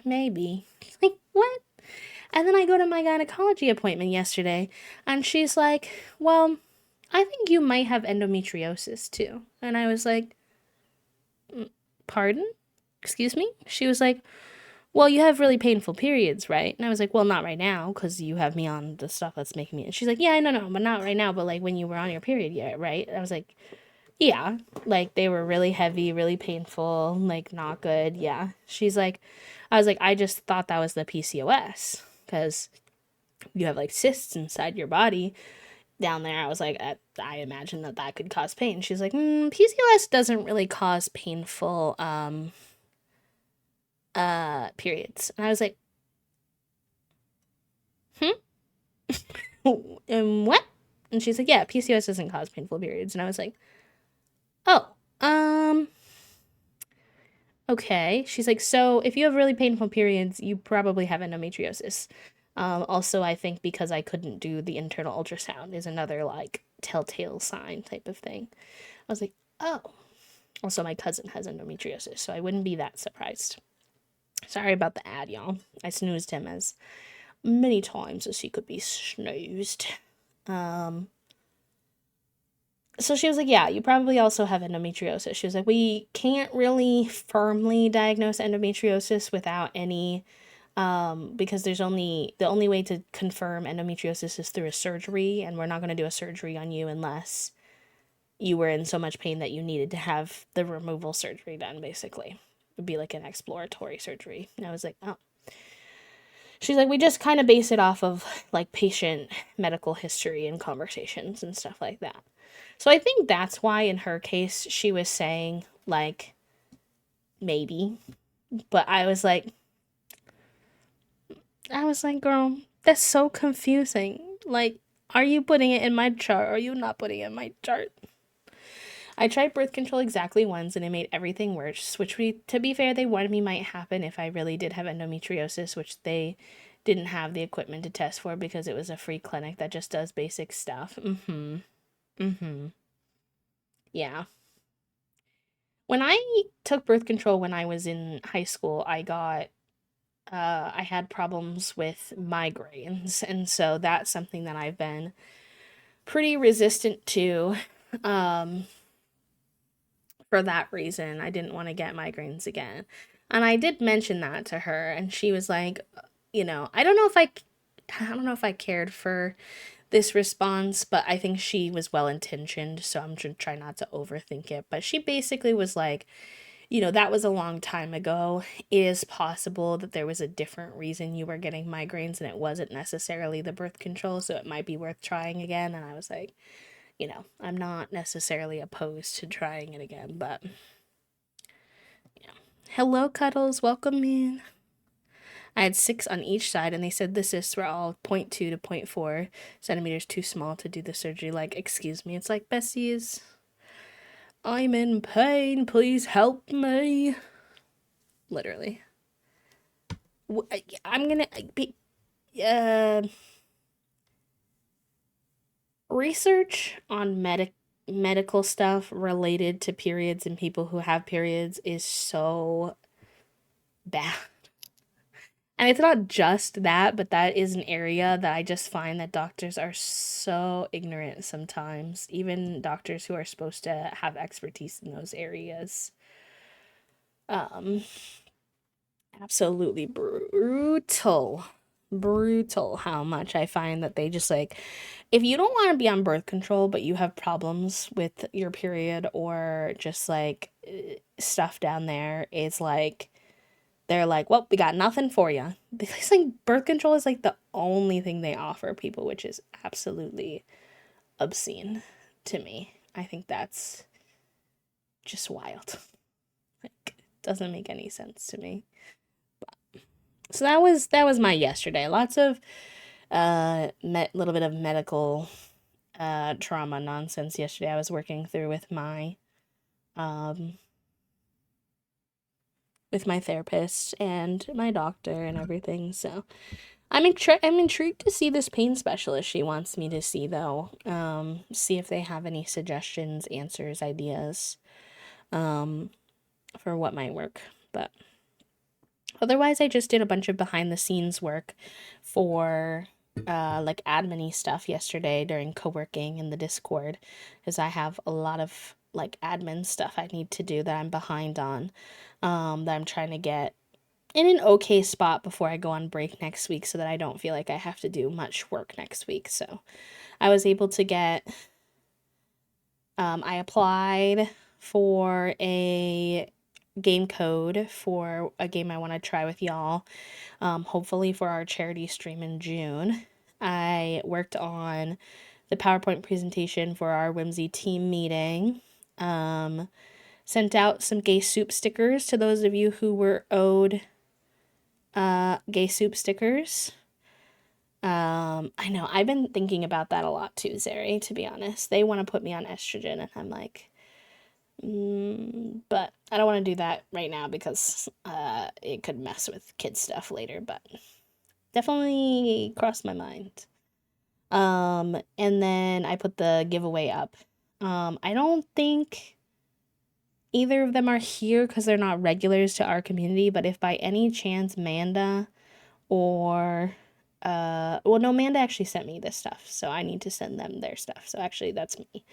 [SPEAKER 1] maybe. Like, what? And then I go to my gynecology appointment yesterday, and she's like, well, I think you might have endometriosis too. And I was like, pardon? Excuse me? She was like, well, you have really painful periods, right? And I was like, well, not right now, because you have me on the stuff that's making me. And she's like, yeah, I know, but not right now. But like when you were on your period, yeah, right? I was like, yeah, like they were really heavy, really painful, like not good. Yeah. She's like, I was like, I just thought that was the PCOS because you have like cysts inside your body down there. I was like, I imagine that that could cause pain. She's like, PCOS doesn't really cause painful periods. And I was like, what? And she's like, yeah, PCOS doesn't cause painful periods. And I was like, oh, okay. She's like, so if you have really painful periods, you probably have endometriosis. Also, I think because I couldn't do the internal ultrasound is another like telltale sign type of thing. I was like, oh. Also, my cousin has endometriosis, so I wouldn't be that surprised. Sorry about the ad, y'all. I snoozed him as many times as he could be snoozed. So she was like, yeah, you probably also have endometriosis. She was like, we can't really firmly diagnose endometriosis without any, because the only way to confirm endometriosis is through a surgery, and we're not going to do a surgery on you unless you were in so much pain that you needed to have the removal surgery done, basically. It would be like an exploratory surgery. And I was like, oh. She's like, we just kind of base it off of like patient medical history and conversations and stuff like that. So I think that's why in her case she was saying like maybe. But I was like, girl, that's so confusing. Like, are you putting it in my chart or are you not putting it in my chart? I tried birth control exactly once and it made everything worse, which to be fair, they warned me might happen if I really did have endometriosis, which they didn't have the equipment to test for because it was a free clinic that just does basic stuff. Yeah. When I took birth control when I was in high school, I had problems with migraines, and so that's something that I've been pretty resistant to. Um, for that reason, I didn't want to get migraines again. And I did mention that to her, and she was like, I don't know if I cared for this response, but I think she was well intentioned, so I'm trying to try not to overthink it. But she basically was like, that was a long time ago. It is possible that there was a different reason you were getting migraines and it wasn't necessarily the birth control, so it might be worth trying again. And I was like, I'm not necessarily opposed to trying it again, but hello, Cuddles, welcome in. I had 6 on each side, and they said the cysts were all 0.2 to 0.4 centimeters too small to do the surgery. Like, excuse me, it's like, Bessies, I'm in pain, please help me. Literally. I'm gonna be, research on medical stuff related to periods and people who have periods is so bad. And it's not just that, but that is an area that I just find that doctors are so ignorant sometimes, even doctors who are supposed to have expertise in those areas. Absolutely brutal. Brutal how much I find that they just like, if you don't want to be on birth control, but you have problems with your period or just like stuff down there, it's like, they're like, well, we got nothing for you. Because like birth control is like the only thing they offer people, which is absolutely obscene to me. I think that's just wild. Like, doesn't make any sense to me. So that was my yesterday. Lots of little bit of medical trauma nonsense yesterday I was working through with my therapist and my doctor and everything. So I'm intrigued to see this pain specialist she wants me to see though. See if they have any suggestions, answers, ideas for what might work. But otherwise, I just did a bunch of behind the scenes work for like admin-y stuff yesterday during co-working in the Discord, because I have a lot of like admin stuff I need to do that I'm behind on, that I'm trying to get in an okay spot before I go on break next week so that I don't feel like I have to do much work next week. So I was able to get, I applied for a game code for a game I want to try with y'all, hopefully for our charity stream in June. I worked on the PowerPoint presentation for our Whimsy team meeting. Sent out some gay soup stickers to those of you who were owed gay soup stickers. I know I've been thinking about that a lot too, Zeri, to be honest. They want to put me on estrogen, and I'm like, but I don't want to do that right now because it could mess with kid stuff later, but definitely crossed my mind. And then I put the giveaway up. I don't think either of them are here because they're not regulars to our community, but if by any chance Manda or well, no, Manda actually sent me this stuff, so I need to send them their stuff. So actually that's me.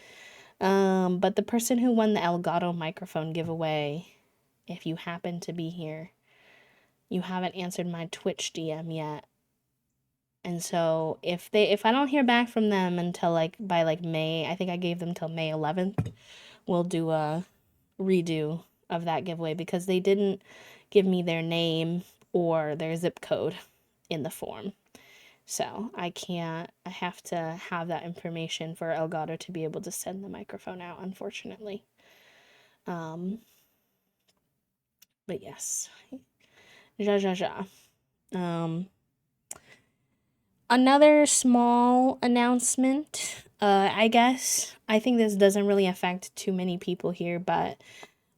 [SPEAKER 1] But the person who won the Elgato microphone giveaway, if you happen to be here, you haven't answered my Twitch DM yet. And so if I don't hear back from them until by May, I think I gave them till May 11th, we'll do a redo of that giveaway because they didn't give me their name or their zip code in the form. So I have to have that information for Elgato to be able to send the microphone out, unfortunately. But yes. Another small announcement, I guess. I think this doesn't really affect too many people here, but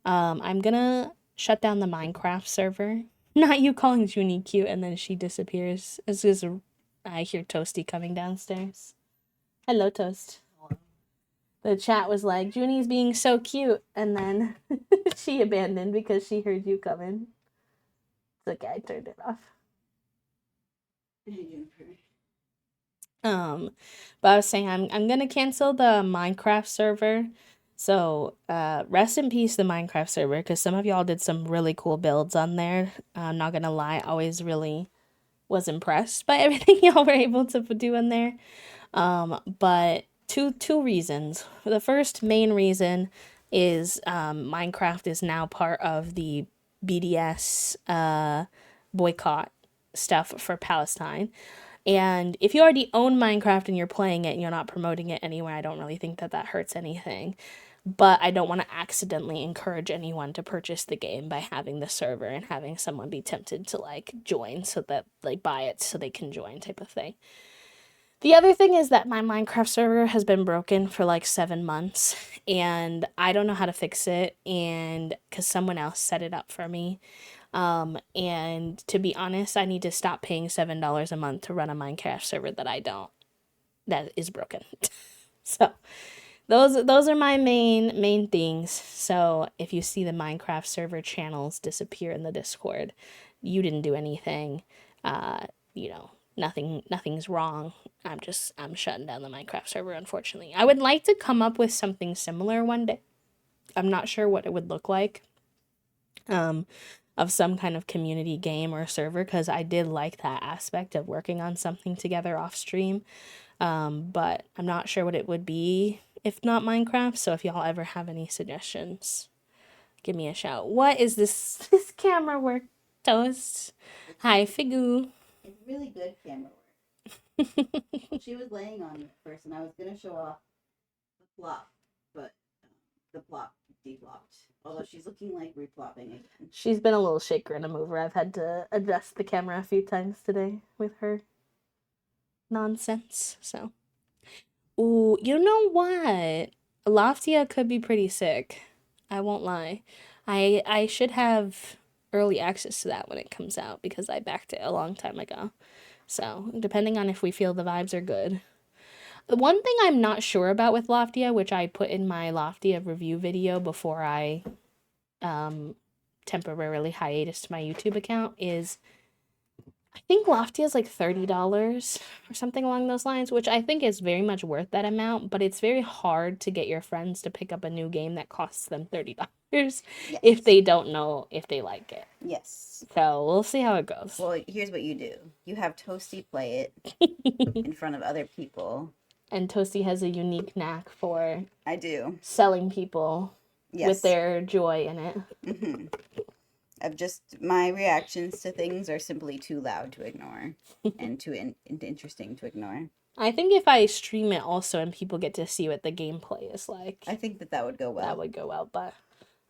[SPEAKER 1] I'm gonna shut down the Minecraft server. Not you calling Junie cute and then she disappears. As soon as I hear Toasty coming downstairs. Hello, Toast. Hello. The chat was like, Junie's being so cute, and then she abandoned because she heard you coming. It's okay, I turned it off. But I was saying I'm gonna cancel the Minecraft server. So rest in peace the Minecraft server, because some of y'all did some really cool builds on there. I'm not gonna lie, I always really was impressed by everything y'all were able to do in there. But two reasons. The first main reason is Minecraft is now part of the BDS boycott stuff for Palestine. And if you already own Minecraft and you're playing it and you're not promoting it anywhere, I don't really think that hurts anything. But I don't want to accidentally encourage anyone to purchase the game by having the server and having someone be tempted to join so that buy it so they can join type of thing. The other thing is that my Minecraft server has been broken for 7 months and I don't know how to fix it, and because someone else set it up for me. And to be honest, I need to stop paying $7 a month to run a Minecraft server that is broken. So those are my main things. So if you see the Minecraft server channels disappear in the Discord, you didn't do anything. Nothing's wrong. I'm shutting down the Minecraft server, unfortunately. I would like to come up with something similar one day. I'm not sure what it would look like. Of some kind of community game or server, because I did like that aspect of working on something together off stream. But I'm not sure what it would be if not Minecraft. So if y'all ever have any suggestions, give me a shout. What is this camera work, Toast? Hi, Figu.
[SPEAKER 2] It's really good camera work. She was laying on it first, and I was gonna show off the flop, but the plop deflopped. Although she's looking like replopping again.
[SPEAKER 1] She's been a little shaker and a mover. I've had to adjust the camera a few times today with her nonsense. So, ooh, you know what? Loftia could be pretty sick. I won't lie. I should have early access to that when it comes out because I backed it a long time ago. So, depending on if we feel the vibes are good. The one thing I'm not sure about with Loftia, which I put in my Loftia review video before I temporarily hiatus to my YouTube account, is I think Loftia is $30 or something along those lines, which I think is very much worth that amount, but it's very hard to get your friends to pick up a new game that costs them $30 if they don't know if they like it.
[SPEAKER 2] Yes.
[SPEAKER 1] So we'll see how it goes.
[SPEAKER 2] Well, here's what you do. You have Toasty play it in front of other people.
[SPEAKER 1] And Toasty has a unique knack for
[SPEAKER 2] I do
[SPEAKER 1] selling people with their joy in it.
[SPEAKER 2] Mm-hmm. My reactions to things are simply too loud to ignore and too interesting to ignore.
[SPEAKER 1] I think if I stream it also and people get to see what the gameplay is like,
[SPEAKER 2] I think that would go well.
[SPEAKER 1] That would go well, but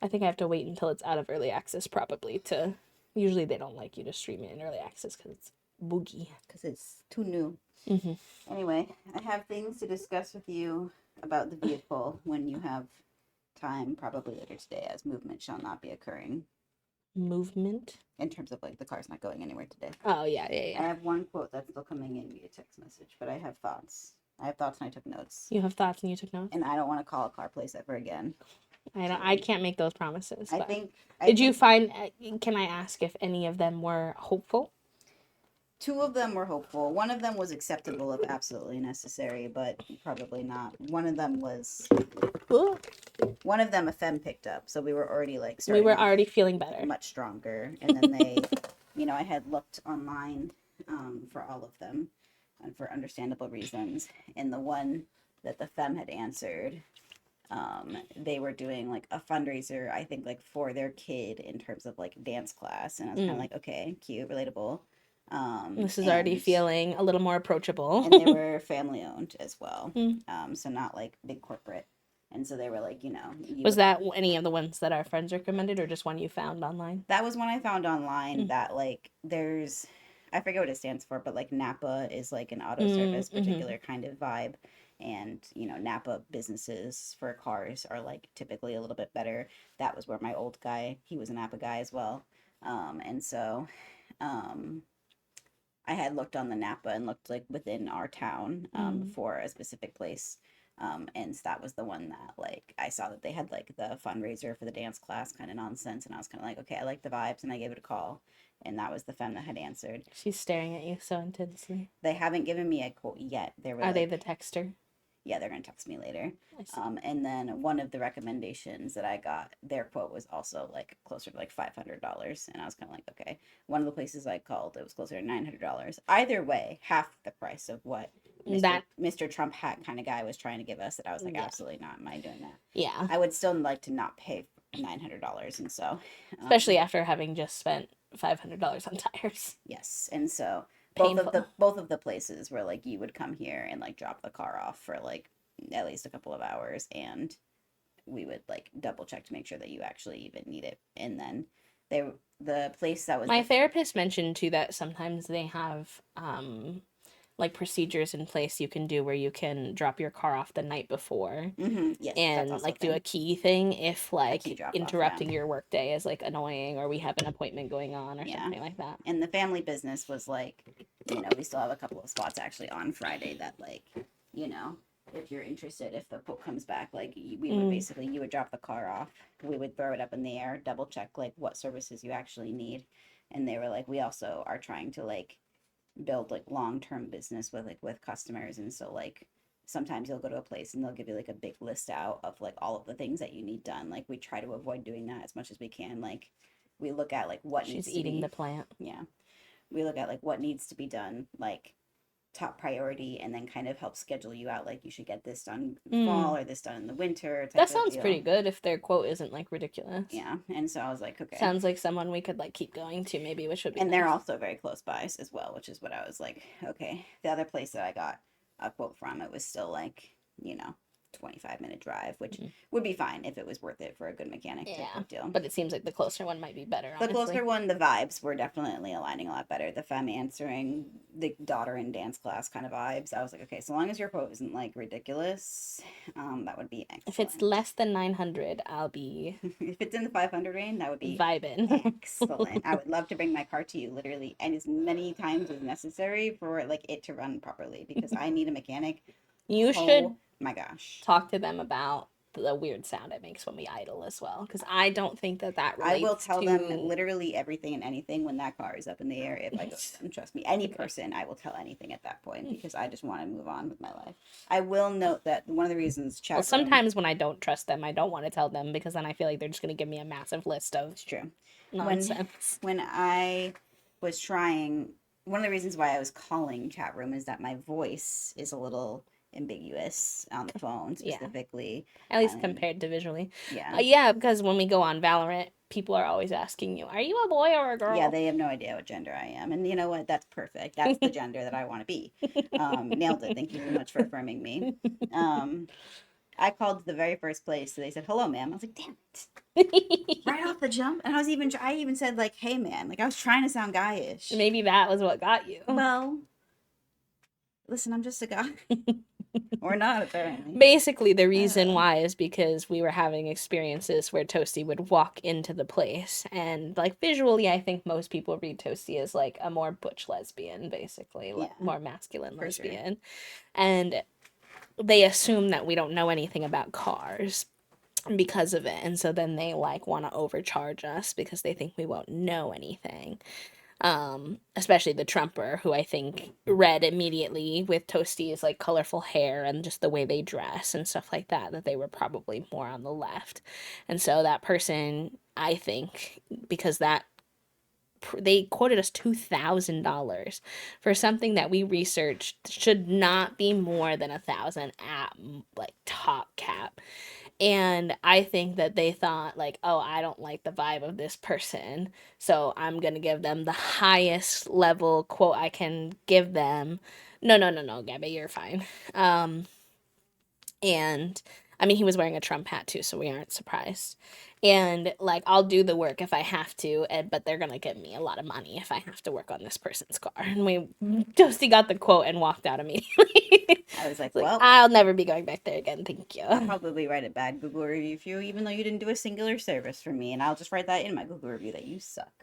[SPEAKER 1] I think I have to wait until it's out of early access probably to Usually they don't like you to stream it in early access because it's boogie.
[SPEAKER 2] Because it's too new.
[SPEAKER 1] Mm-hmm.
[SPEAKER 2] Anyway, I have things to discuss with you about the vehicle when you have time, probably later today, as movement shall not be occurring.
[SPEAKER 1] Movement?
[SPEAKER 2] In terms of like the car's not going anywhere today.
[SPEAKER 1] Oh, yeah.
[SPEAKER 2] I have one quote that's still coming in via text message, but I have thoughts. I have thoughts and I took notes.
[SPEAKER 1] You have thoughts and you took notes?
[SPEAKER 2] And I don't want to call a car place ever again.
[SPEAKER 1] I can't make those promises.
[SPEAKER 2] I
[SPEAKER 1] but
[SPEAKER 2] think.
[SPEAKER 1] Did you find? Can I ask if any of them were hopeful?
[SPEAKER 2] Two of them were hopeful. One of them was acceptable if absolutely necessary, but probably not. One of them was.
[SPEAKER 1] Ooh.
[SPEAKER 2] One of them a femme picked up, so we were already like
[SPEAKER 1] We were already feeling better.
[SPEAKER 2] much stronger. And then they, I had looked online for all of them, and for understandable reasons. And the one that the femme had answered, they were doing like a fundraiser, I think, like for their kid in terms of like dance class, and I was kind of like, okay, cute, relatable.
[SPEAKER 1] This is already feeling a little more approachable.
[SPEAKER 2] And they were family owned as well,
[SPEAKER 1] Mm.
[SPEAKER 2] so not like big corporate. And so they were like,
[SPEAKER 1] Was that any of the ones that our friends recommended, or just one you found online?
[SPEAKER 2] That was one I found online. That like there's, I forget what it stands for, but like Napa is like an auto service particular kind of vibe. And Napa businesses for cars are like typically a little bit better. That was where my old guy, he was a Napa guy as well. And so I had looked on the Napa and looked like within our town for a specific place. And so that was the one that like I saw that they had like the fundraiser for the dance class kind of nonsense, and I was kind of like, okay, I like the vibes, and I gave it a call, and that was the femme that had answered.
[SPEAKER 1] She's staring at you so intensely.
[SPEAKER 2] They haven't given me a quote yet.
[SPEAKER 1] Are they the texter?
[SPEAKER 2] Yeah, they're gonna text me later. And then one of the recommendations that I got, their quote was also like closer to like $500, and I was kind of like, okay. One of the places I called, it was closer to $900. Either way, half the price of what Mr. Trump hat kind of guy was trying to give us. That I was like, absolutely not. Am I doing that?
[SPEAKER 1] Yeah,
[SPEAKER 2] I would still like to not pay $900, and so
[SPEAKER 1] especially after having just spent $500 on tires.
[SPEAKER 2] Yes, and so
[SPEAKER 1] Painful.
[SPEAKER 2] both of the places where like you would come here and like drop the car off for like at least a couple of hours, and we would like double check to make sure that you actually even need it. And then the place that was
[SPEAKER 1] my therapist mentioned too that sometimes they have like procedures in place you can do where you can drop your car off the night before.
[SPEAKER 2] Yes,
[SPEAKER 1] and like do a key thing if like interrupting
[SPEAKER 2] off,
[SPEAKER 1] your workday is like annoying, or we have an appointment going on or something like that.
[SPEAKER 2] And the family business was like, we still have a couple of spots actually on Friday that like, if you're interested, if the quote comes back, like we would basically, you would drop the car off, we would throw it up in the air, double check like what services you actually need. And they were like, we also are trying to like build like long-term business with customers, and so like sometimes you'll go to a place and they'll give you like a big list out of like all of the things that you need done. Like we try to avoid doing that as much as we can. Like we look at like what
[SPEAKER 1] she's eating the plant.
[SPEAKER 2] Yeah, we look at like what needs to be done, like top priority, and then kind of help schedule you out, like you should get this done in fall or this done in the winter.
[SPEAKER 1] That sounds pretty good if their quote isn't like ridiculous.
[SPEAKER 2] Yeah, and so I was like, okay,
[SPEAKER 1] sounds like someone we could like keep going to maybe, which would be
[SPEAKER 2] and
[SPEAKER 1] nice.
[SPEAKER 2] They're also very close by as well, which is what I was like, okay. The other place that I got a quote from, it was still like 25-minute drive, which would be fine if it was worth it for a good mechanic type of deal.
[SPEAKER 1] But it seems like the closer one might be better, honestly.
[SPEAKER 2] The closer one, the vibes were definitely aligning a lot better. The femme answering, the daughter in dance class kind of vibes. I was like, okay, so long as your quote isn't like ridiculous, that would be excellent.
[SPEAKER 1] If it's less than 900, I'll be
[SPEAKER 2] if it's in the 500 range, that would be
[SPEAKER 1] vibing.
[SPEAKER 2] Excellent. I would love to bring my car to you literally and as many times as necessary for like it to run properly, because I need a mechanic.
[SPEAKER 1] You should
[SPEAKER 2] my gosh,
[SPEAKER 1] talk to them about the weird sound it makes when we idle as well, because I don't think that relates.
[SPEAKER 2] I will tell them literally everything and anything when that car is up in the air. If I go to them, trust me, any person, I will tell anything at that point, because I just want to move on with my life. I will note that one of the reasons
[SPEAKER 1] sometimes when I don't trust them, I don't want to tell them, because then I feel like they're just going to give me a massive list of nonsense.
[SPEAKER 2] When I was trying, one of the reasons why I was calling chat room is that my voice is a little ambiguous on the phone specifically.
[SPEAKER 1] At least compared to visually.
[SPEAKER 2] Yeah.
[SPEAKER 1] Because when we go on Valorant, people are always asking you, are you a boy or a girl?
[SPEAKER 2] Yeah, they have no idea what gender I am. And you know what? That's perfect. That's the gender that I want to be. Nailed it. Thank you so much for affirming me. I called the very first place, so they said, "Hello, ma'am." I was like, "Damn it!" Right off the jump, and I even said like, "Hey, man," like I was trying to sound guyish.
[SPEAKER 1] Maybe that was what got you.
[SPEAKER 2] Well, listen, I'm just a guy, or not apparently.
[SPEAKER 1] Basically, the reason
[SPEAKER 2] Uh,
[SPEAKER 1] why is because we were having experiences where Toasty would walk into the place, and like visually, I think most people read Toasty as like a more butch lesbian, basically,
[SPEAKER 2] yeah,
[SPEAKER 1] more masculine
[SPEAKER 2] for sure.
[SPEAKER 1] lesbian, and they assume that we don't know anything about cars because of it, and so then they like want to overcharge us because they think we won't know anything. Especially the Trumper, who I think read immediately with Toasty's like colorful hair and just the way they dress and stuff like that, that they were probably more on the left. And so that person, I think, because that they quoted us $2,000 for something that we researched should not be more than 1,000 at like top cap. And I think that they thought, like, oh, I don't like the vibe of this person. So I'm going to give them the highest level quote I can give them. No, no, no, no, Gabby, you're fine. Um, and I mean, he was wearing a Trump hat too, so we aren't surprised. And like, I'll do the work if I have to, but they're gonna give me a lot of money if I have to work on this person's car. And we Toasty got the quote and walked out immediately.
[SPEAKER 2] I was like,
[SPEAKER 1] Like,
[SPEAKER 2] well,
[SPEAKER 1] I'll never be going back there again. Thank
[SPEAKER 2] I'll
[SPEAKER 1] you.
[SPEAKER 2] probably write a bad Google review for you, even though you didn't do a singular service for me, and I'll just write that in my Google review that you suck.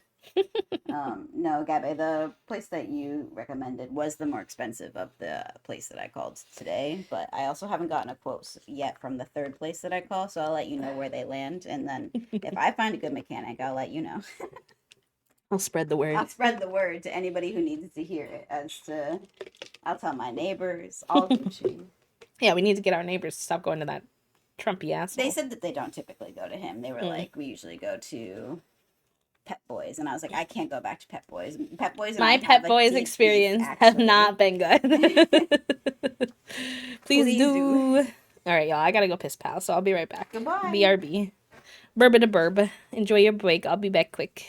[SPEAKER 2] No, Gabe, the place that you recommended was the more expensive of the place that I called today, but I also haven't gotten a quote yet from the third place that I call, so I'll let you know where they land, and then if I find a good mechanic, I'll let you know.
[SPEAKER 1] I'll spread the word.
[SPEAKER 2] I'll spread the word to anybody who needs to hear it. I'll tell my neighbors, all Gucci.
[SPEAKER 1] Yeah, we need to get our neighbors to stop going to that Trumpy asshole.
[SPEAKER 2] They said that they don't typically go to him. They were like, we usually go to Pet Boys, and I was like, I can't go back to Pet Boys. Pet Boys and
[SPEAKER 1] My
[SPEAKER 2] I
[SPEAKER 1] Pet
[SPEAKER 2] have a
[SPEAKER 1] Boys
[SPEAKER 2] deep
[SPEAKER 1] experience
[SPEAKER 2] beef,
[SPEAKER 1] have
[SPEAKER 2] actually.
[SPEAKER 1] not been good. Please,
[SPEAKER 2] Please
[SPEAKER 1] do. All right, y'all. I gotta go piss pal, so I'll be right back.
[SPEAKER 2] Goodbye.
[SPEAKER 1] BRB. Burba to burb. Enjoy your break. I'll be back quick.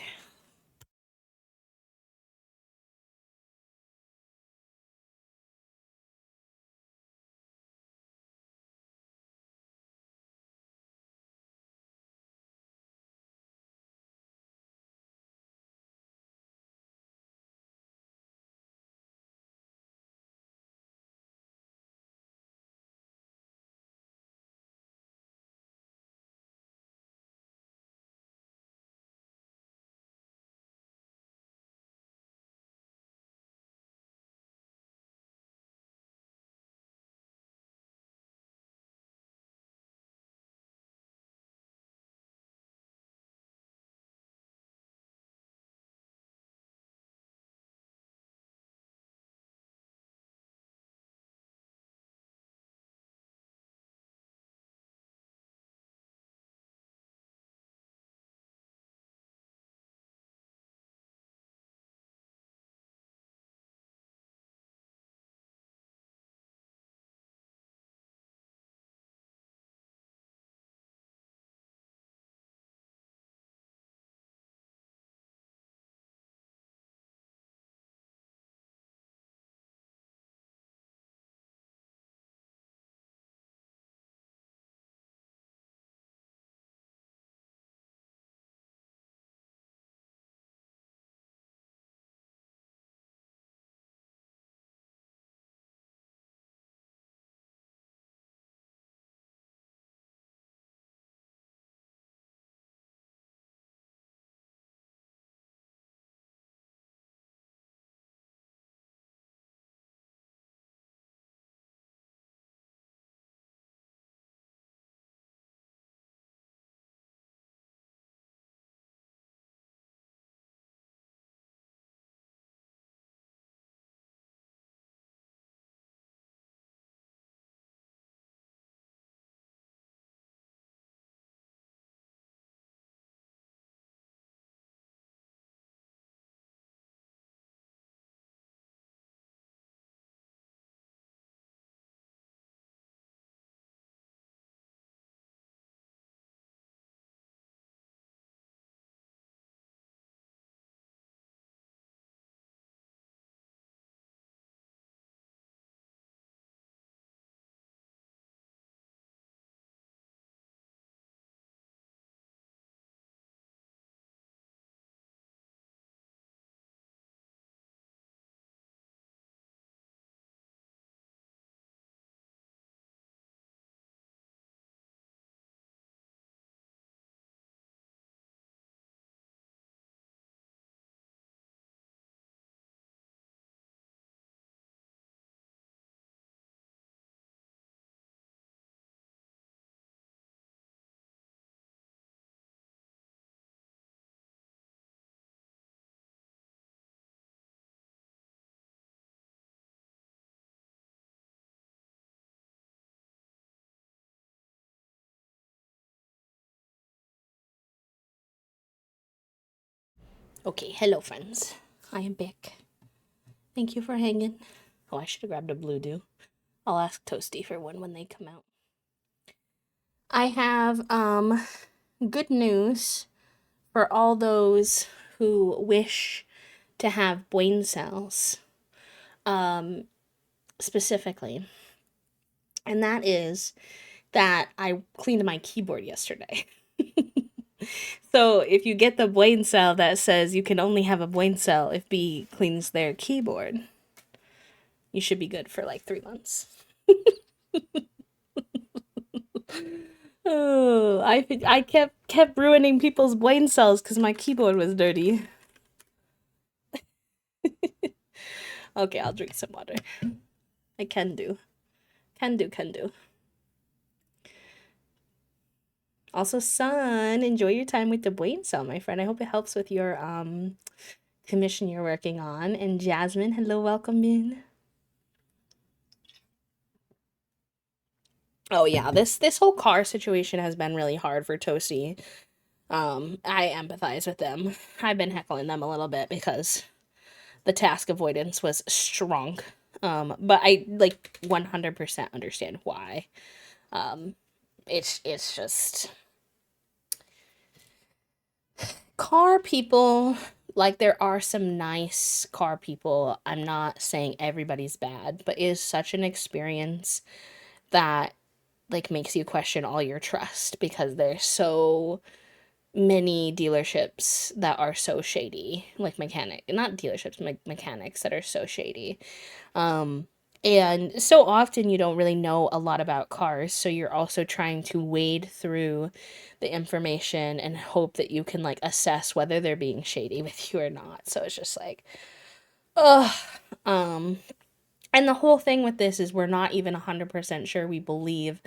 [SPEAKER 1] Okay, hello friends. I am back. Thank you for hanging. Oh, I should have grabbed a blue dew. I'll ask Toasty for one when they come out. I have good news for all those who wish to have brain cells specifically. And that is that I cleaned my keyboard yesterday. So if you get the brain cell that says you can only have a brain cell if B cleans their keyboard, you should be good for like 3 months. Oh, I kept ruining people's brain cells because my keyboard was dirty. Okay, I'll drink some water. I can do. Can do. Also, Sun, enjoy your time with the brain cell, my friend. I hope it helps with your commission you're working on. And Jasmine, hello, welcome in. Oh yeah, this whole car situation has been really hard for Toasty. I empathize with them. I've been heckling them a little bit because the task avoidance was strong. But I like 100% understand why. It's just car people, like there are some nice car people. I'm not saying everybody's bad, but it is such an experience that like makes you question all your trust because there's so many dealerships that are so shady, like not dealerships, mechanics that are so shady. Um, and so often you don't really know a lot about cars, so you're also trying to wade through the information and hope that you can like assess whether they're being shady with you or not. So it's just like, ugh. Um, and the whole thing with this is we're not even 100% sure we believe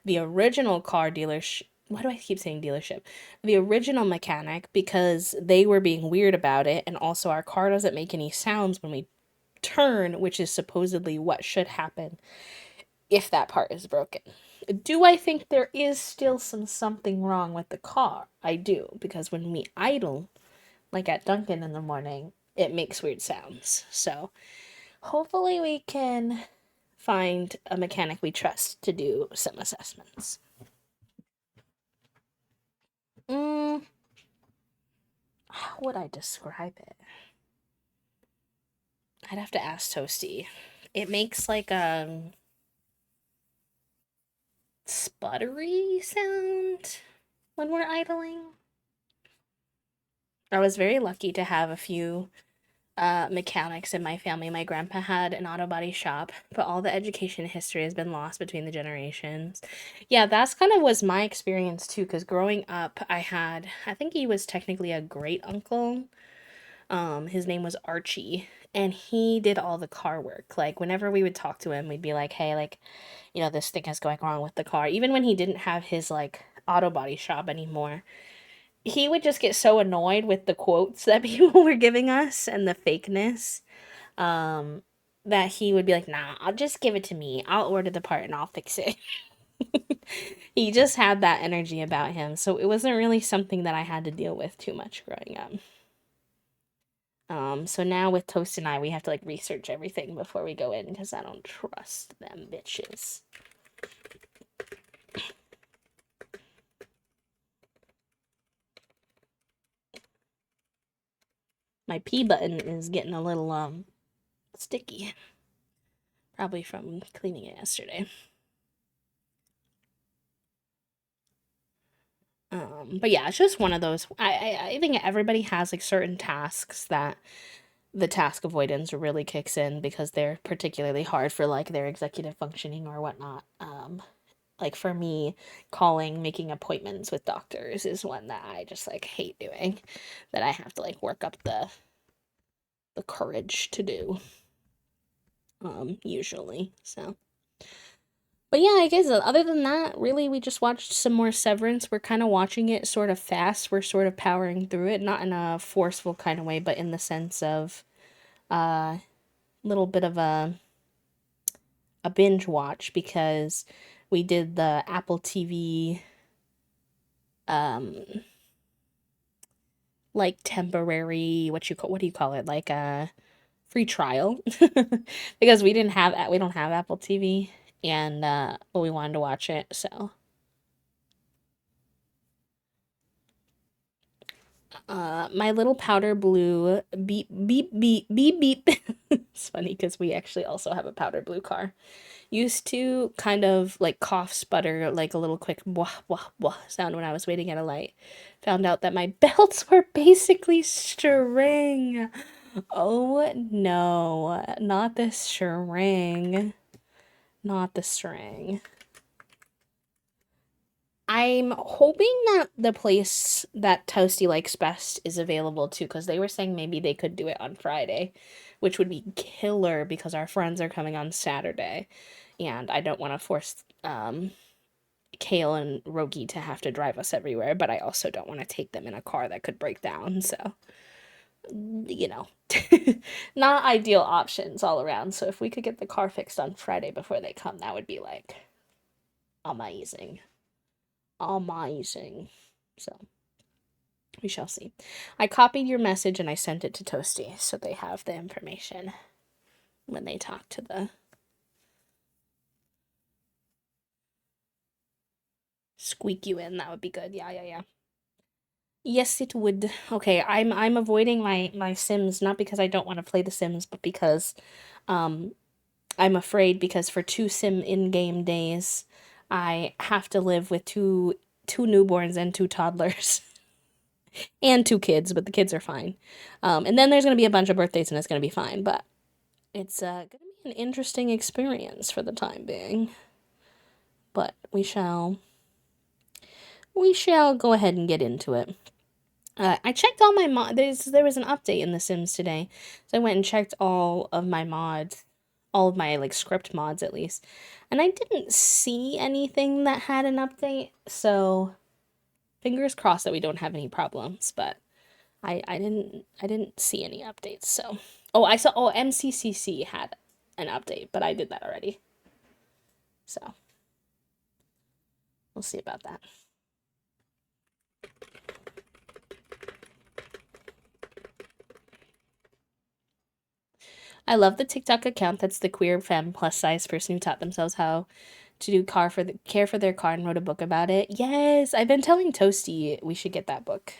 [SPEAKER 1] the original car dealership. Why do I keep saying dealership? The original mechanic, because they were being weird about it, and also our car doesn't make any sounds when we turn, which is supposedly what should happen if that part is broken. Do I think there is still something wrong with the car? I do, because when we idle, like at Dunkin' in the morning, it makes weird sounds. So hopefully we can find a mechanic we trust to do some assessments. How would I describe it? I'd have to ask Toasty. It makes like a sputtery sound when we're idling. I was very lucky to have a few mechanics in my family. My grandpa had an auto body shop, but all the education history has been lost between the generations. Yeah, that's kind of was my experience too, because growing up, I think he was technically a great uncle. His name was Archie, and he did all the car work. Like, whenever we would talk to him, we'd be like, hey, like, this thing is going wrong with the car. Even when he didn't have his, like, auto body shop anymore, he would just get so annoyed with the quotes that people were giving us and the fakeness um that he would be like, nah, I'll just give it to me, I'll order the part and I'll fix it. He just had that energy about him, so it wasn't really something that I had to deal with too much growing up. So now with Toast and I, we have to like research everything before we go in because I don't trust them bitches. My P button is getting a little sticky. Probably from cleaning it yesterday. But yeah, it's just one of those. I think everybody has like certain tasks that the task avoidance really kicks in because they're particularly hard for like their executive functioning or whatnot. Like for me, making appointments with doctors is one that I just like hate doing, that I have to like work up the courage to do. Usually. So but yeah, I guess other than that, really, we just watched some more Severance. We're kind of watching it sort of fast. We're sort of powering through it, not in a forceful kind of way, but in the sense of a little bit of a binge watch because we did the Apple TV like temporary, what do you call it? Like a free trial because we don't have Apple TV and but we wanted to watch it, so My Little Powder Blue beep beep beep beep beep. It's funny because we actually also have a powder blue car. Used to kind of like cough, sputter, like a little quick wah wah wah sound when I was waiting at a light. Found out that my belts were basically string. Oh no, not the string. Not the string. I'm hoping that the place that Toasty likes best is available too, because they were saying maybe they could do it on Friday, which would be killer because our friends are coming on Saturday, and I don't want to force Kale and Rogi to have to drive us everywhere, but I also don't want to take them in a car that could break down, so you know, not ideal options all around. So if we could get the car fixed on Friday before they come, that would be like amazing. Amazing. So we shall see. I copied your message and I sent it to Toasty so they have the information when they talk to the squeak you in. That would be good. Yeah. Yes, it would. Okay, I'm avoiding my Sims not because I don't want to play the Sims, but because um I'm afraid because for 2 Sim in-game days, I have to live with two newborns and 2 toddlers. And 2 kids, but the kids are fine. And then there's gonna be a bunch of birthdays and it's gonna be fine, but it's gonna be an interesting experience for the time being. But we shall go ahead and get into it. I checked all my there was an update in The Sims today, so I went and checked all of my mods, all of my like script mods at least, and I didn't see anything that had an update. So fingers crossed that we don't have any problems. But I didn't see any updates. So I saw MCCC had an update, but I did that already. So we'll see about that. I love the TikTok account that's the queer femme plus size person who taught themselves how to do care for their car and wrote a book about it. Yes, I've been telling Toasty we should get that book.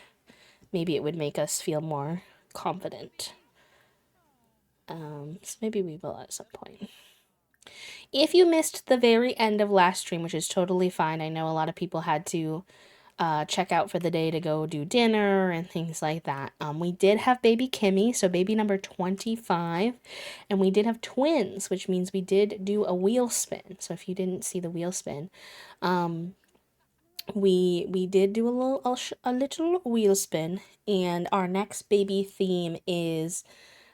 [SPEAKER 1] Maybe it would make us feel more confident. So maybe we will at some point. If you missed the very end of last stream, which is totally fine, I know a lot of people had to check out for the day to go do dinner and things like that. We did have baby Kimmy, so baby number 25, and we did have twins, which means we did do a wheel spin. So if you didn't see the wheel spin, we did do a little wheel spin, and our next baby theme is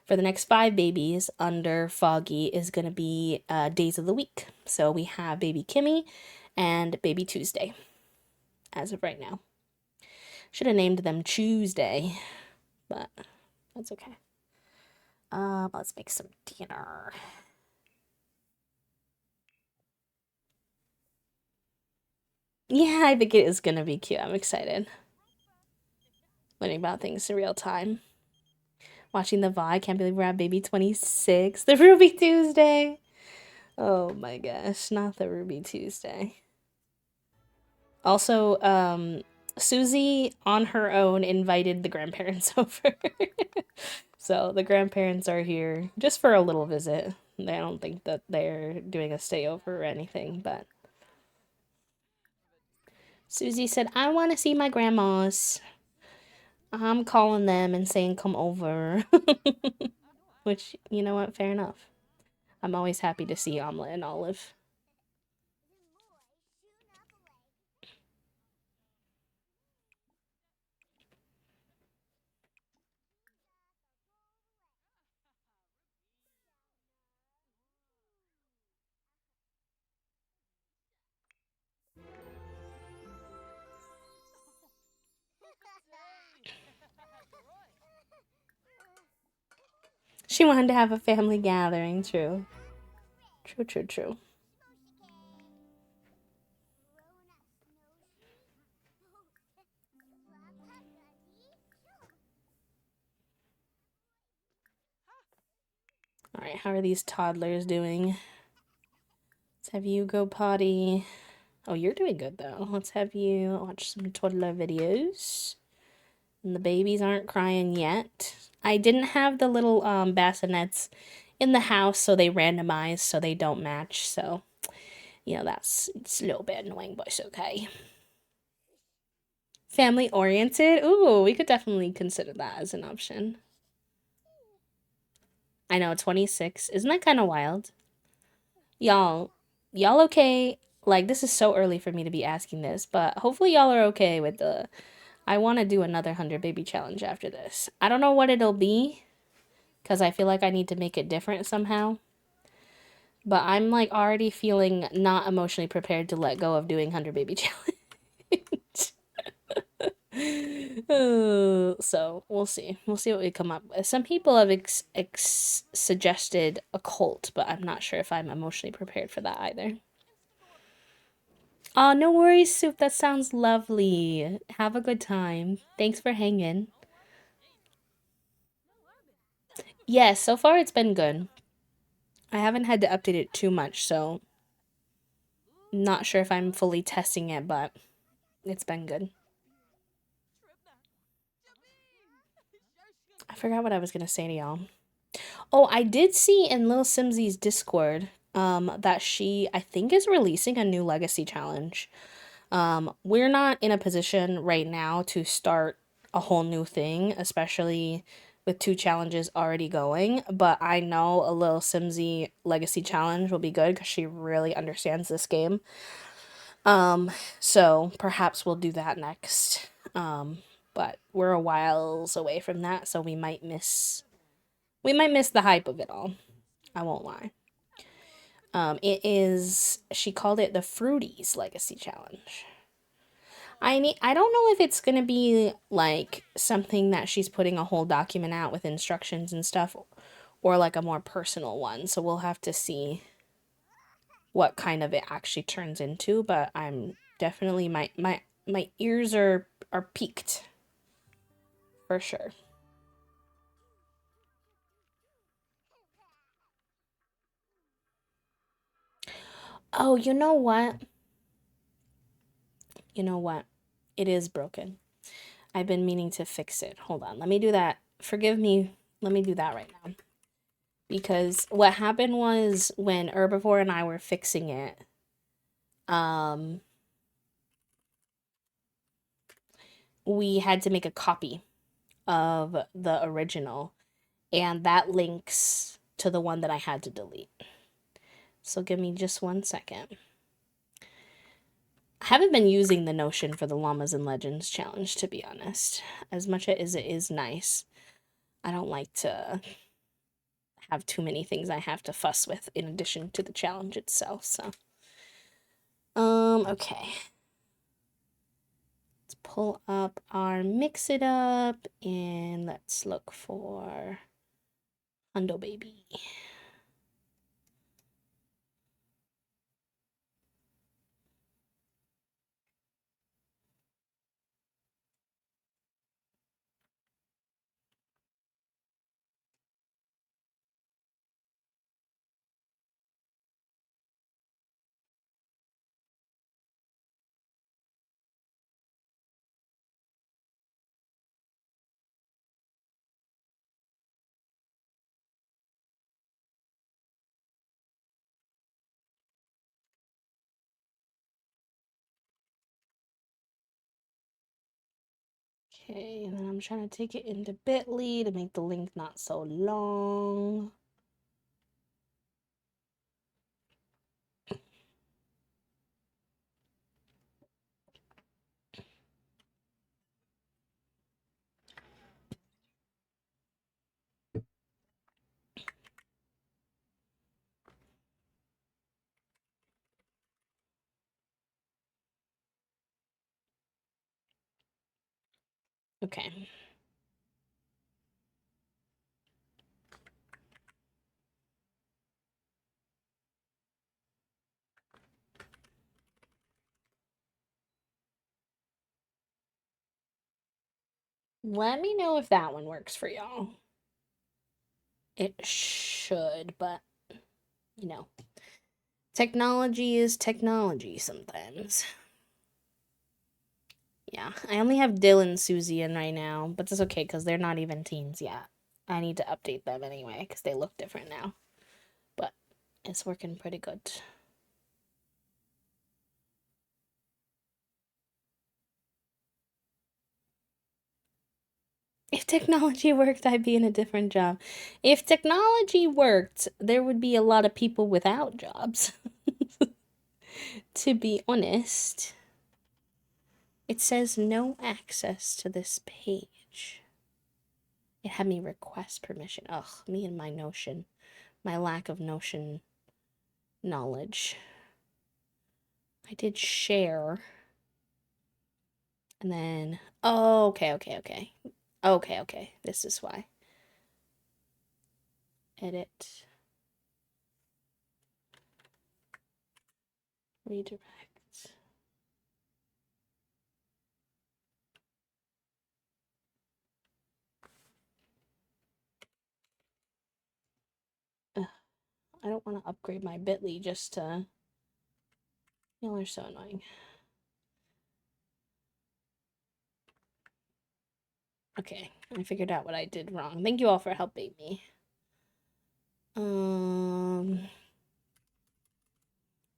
[SPEAKER 1] for the next 5 babies under Foggy is going to be days of the week. So we have baby Kimmy and baby Tuesday as of right now. Should have named them Tuesday, but that's okay. Let's make some dinner. Yeah, I think it is gonna be cute. I'm excited. Learning about things in real time. Watching the VOD. I can't believe we're at baby 26. The Ruby Tuesday. Oh my gosh, not the Ruby Tuesday. Also, Susie on her own invited the grandparents over. So the grandparents are here just for a little visit. I don't think that they're doing a stayover or anything, but Susie said, I want to see my grandmas. I'm calling them and saying, come over. Which, you know what? Fair enough. I'm always happy to see Omelet and Olive. She wanted to have a family gathering, true. True. All right, how are these toddlers doing? Let's have you go potty. Oh, you're doing good though. Let's have you watch some toddler videos. And the babies aren't crying yet. I didn't have the little bassinets in the house, so they randomized so they don't match. So, it's a little bit annoying, but it's okay. Family oriented? Ooh, we could definitely consider that as an option. I know, 26. Isn't that kind of wild? Y'all okay? Like, this is so early for me to be asking this, but hopefully y'all are okay with I want to do another 100 baby challenge after this. I don't know what it'll be, because I feel like I need to make it different somehow. But I'm, like, already feeling not emotionally prepared to let go of doing 100 baby challenge. So we'll see. We'll see what we come up with. Some people have suggested a cult, but I'm not sure if I'm emotionally prepared for that either. Oh, no worries, Soup. That sounds lovely. Have a good time. Thanks for hanging. Yes, so far it's been good. I haven't had to update it too much, so not sure if I'm fully testing it, but it's been good. I forgot what I was gonna say to y'all. Oh, I did see in Lil Simsy's Discord that she, I think, is releasing a new legacy challenge. We're not in a position right now to start a whole new thing, especially with 2 challenges already going, but I know a Lil Simsy legacy challenge will be good because she really understands this game. So perhaps we'll do that next. But we're a whiles away from that, so we might miss the hype of it all. I won't lie. She called it the Fruities Legacy Challenge. I don't know if it's gonna be like something that she's putting a whole document out with instructions and stuff, or like a more personal one. So we'll have to see what kind of it actually turns into. But I'm definitely my ears are peaked for sure. Oh, you know what? You know what? It is broken. I've been meaning to fix it. Hold on. Let me do that. Forgive me. Let me do that right now. Because what happened was when Herbivore and I were fixing it, um, we had to make a copy of the original, and that links to the one that I had to delete. So give me just 1 second. I haven't been using the Notion for the Llamas and Legends challenge, to be honest. As much as it is nice, I don't like to have too many things I have to fuss with in addition to the challenge itself, so. Okay. Let's pull up our Mix It Up, and let's look for Hundo Baby. Okay, and then I'm trying to take it into Bitly to make the link not so long. Okay. Let me know if that one works for y'all. It should, but you know, technology is technology sometimes. Yeah, I only have Dylan and Susie in right now, but that's okay because they're not even teens yet. I need to update them anyway because they look different now. But it's working pretty good. If technology worked, I'd be in a different job. If technology worked, there would be a lot of people without jobs. To be honest, it says no access to this page. It had me request permission. Ugh, me and my Notion. My lack of Notion knowledge. I did share. And then, oh, okay. Okay. This is why. Edit. Redirect. Ugh, I don't want to upgrade my Bitly just to... Y'all are so annoying. Okay, I figured out what I did wrong. Thank you all for helping me.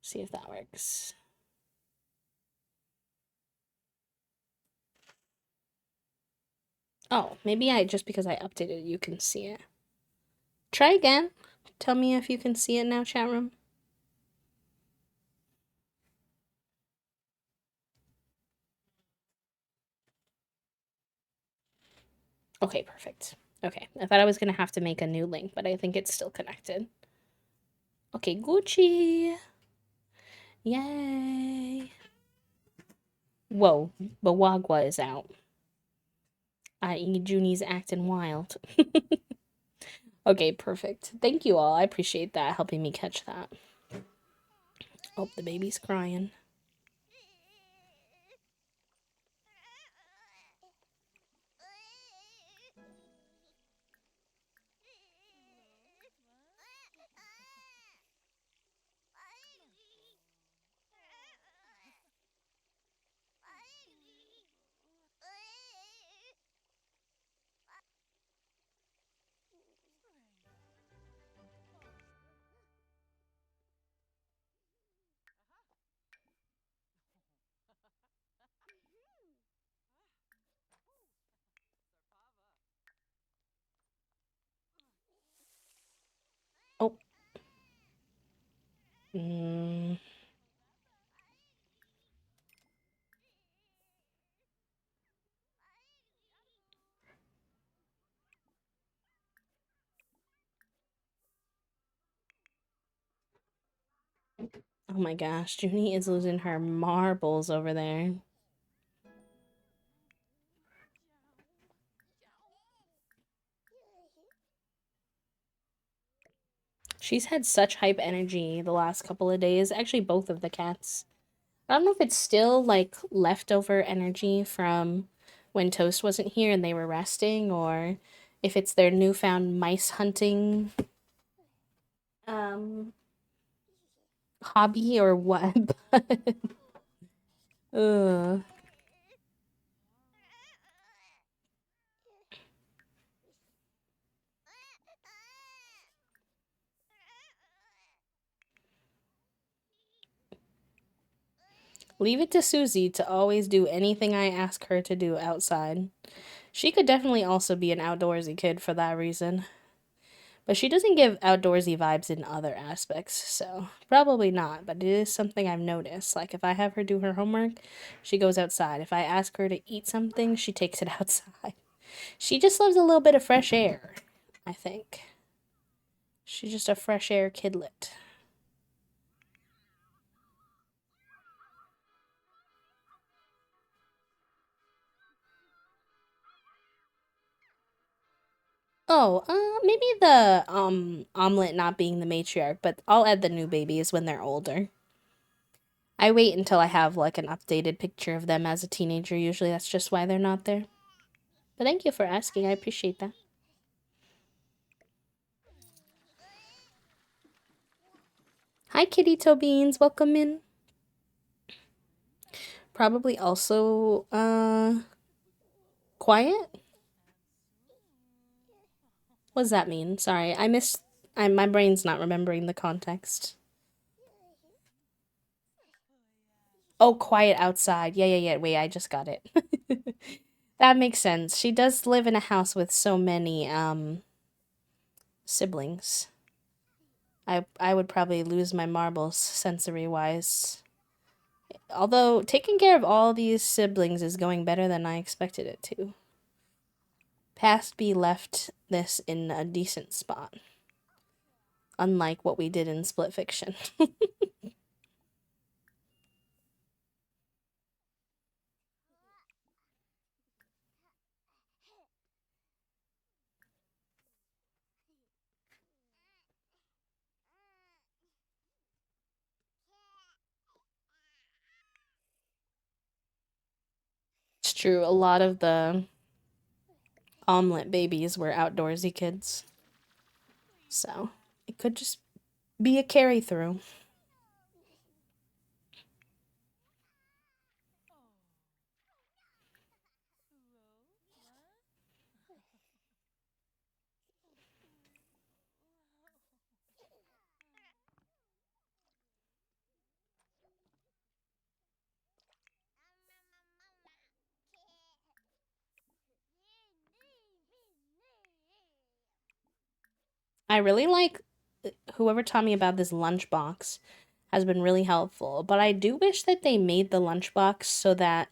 [SPEAKER 1] See if that works. Oh, maybe just because I updated, you can see it. Try again. Tell me if you can see it now, chat room. Okay, perfect. Okay, I thought I was gonna have to make a new link, but I think it's still connected. Okay, Gucci. Yay. Whoa, Bawagwa is out. I.e. Junie's acting wild. Okay, perfect. Thank you all. I appreciate that, helping me catch that. Oh, the baby's crying. Oh. Oh my gosh, Junie is losing her marbles over there. She's had such hype energy the last couple of days. Actually, both of the cats. I don't know if it's still like leftover energy from when Toast wasn't here and they were resting, or if it's their newfound mice hunting hobby or what. But ugh. Leave it to Susie to always do anything I ask her to do outside. She could definitely also be an outdoorsy kid for that reason. But she doesn't give outdoorsy vibes in other aspects, so probably not, but it is something I've noticed. Like, if I have her do her homework, she goes outside. If I ask her to eat something, she takes it outside. She just loves a little bit of fresh air, I think. She's just a fresh air kidlet. Oh, maybe the omelet not being the matriarch, but I'll add the new babies when they're older. I wait until I have like an updated picture of them as a teenager. Usually that's just why they're not there. But thank you for asking. I appreciate that. Hi, Kitty Toe Beans. Welcome in. Probably also, quiet? What does that mean? Sorry, I missed. My brain's not remembering the context. Oh, quiet outside. Yeah. Wait, I just got it. That makes sense. She does live in a house with so many, siblings. I would probably lose my marbles sensory wise. Although taking care of all these siblings is going better than I expected it to. Past B left this in a decent spot, unlike what we did in Split Fiction. It's true, a lot of the omelet babies were outdoorsy kids. So it could just be a carry through. I really like whoever taught me about this lunchbox has been really helpful, but I do wish that they made the lunchbox so that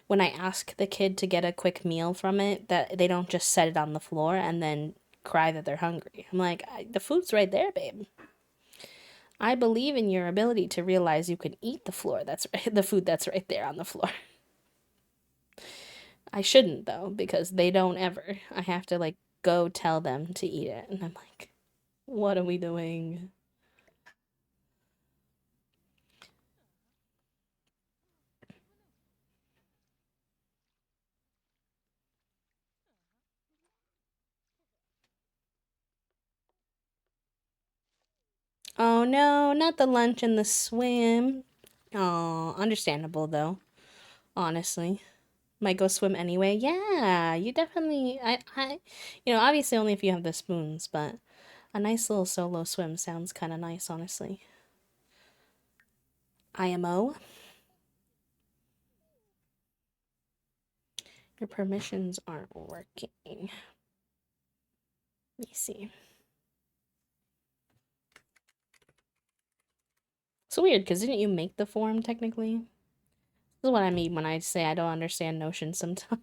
[SPEAKER 1] when I ask the kid to get a quick meal from it, that they don't just set it on the floor and then cry that they're hungry. I'm like, the food's right there, babe. I believe in your ability to realize you can eat the floor. That's the food that's right there on the floor. I shouldn't though, because they don't ever. I have to like go tell them to eat it, and I'm like, what are we doing? Oh no, not the lunch and the swim. Oh, understandable though. Honestly, might go swim anyway. Yeah, you definitely. Obviously only if you have the spoons, but a nice little solo swim sounds kind of nice, honestly. IMO. Your permissions aren't working. Let me see. It's weird because didn't you make the form technically? This is what I mean when I say I don't understand Notion sometimes.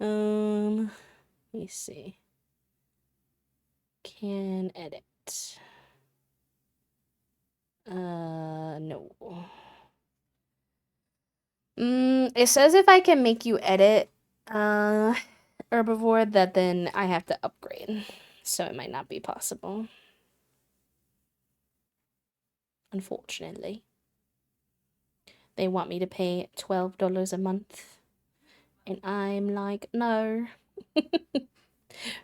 [SPEAKER 1] Let me see. Can edit. No. It says if I can make you edit, Herbivore, that then I have to upgrade. So it might not be possible. Unfortunately. They want me to pay $12 a month. And I'm like, no.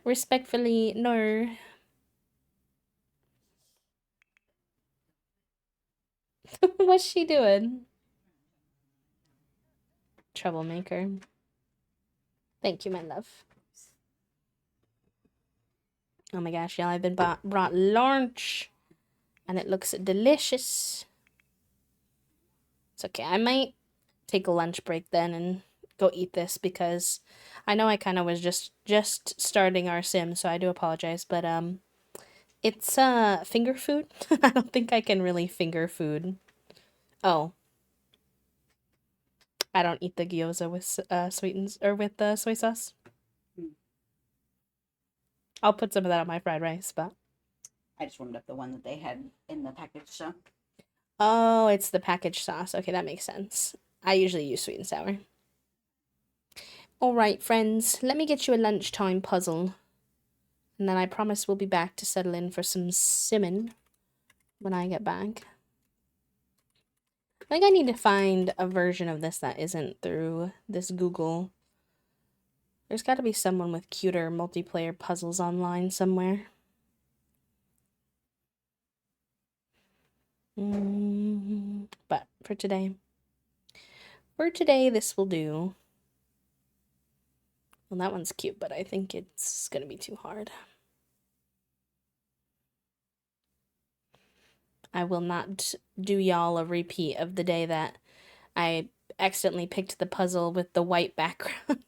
[SPEAKER 1] Respectfully, no. What's she doing? Troublemaker. Thank you, my love. Oh my gosh, y'all, I've been brought lunch. And it looks delicious. It's okay. I might take a lunch break then and go eat this because I know I kind of was just starting our sim, so I do apologize, but it's finger food. I don't think I can really finger food. Oh, I don't eat the gyoza with sweetens or with soy sauce. I'll put some of that on my fried rice, but
[SPEAKER 2] I just warmed up the one that they had in the package, so.
[SPEAKER 1] oh, it's the packaged sauce. Okay, that makes sense. I usually use sweet and sour. All right, friends, let me get you a lunchtime puzzle. And then I promise we'll be back to settle in for some simming when I get back. I think I need to find a version of this that isn't through this Google. There's got to be someone with cuter multiplayer puzzles online somewhere. But for today, this will do. Well, that one's cute, but I think it's gonna be too hard. I will not do y'all a repeat of the day that I accidentally picked the puzzle with the white background.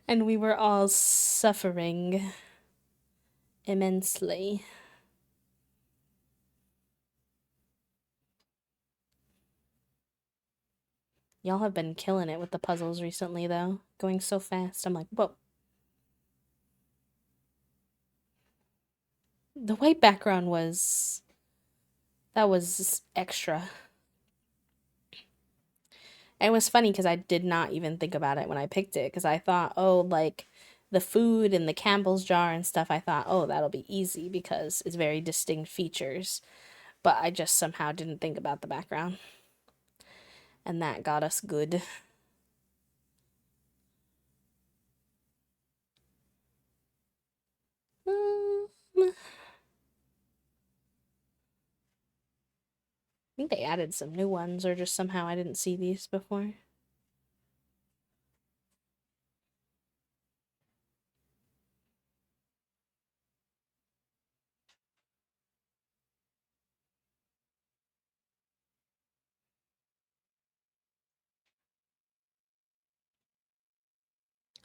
[SPEAKER 1] And we were all suffering immensely. Y'all have been killing it with the puzzles recently, though. Going so fast. I'm like, whoa. The white background was... that was extra. And it was funny because I did not even think about it when I picked it. Because I thought, oh, like, the food and the Campbell's jar and stuff, I thought, oh, that'll be easy because it's very distinct features. But I just somehow didn't think about the background. And that got us good. I think they added some new ones, or just somehow I didn't see these before.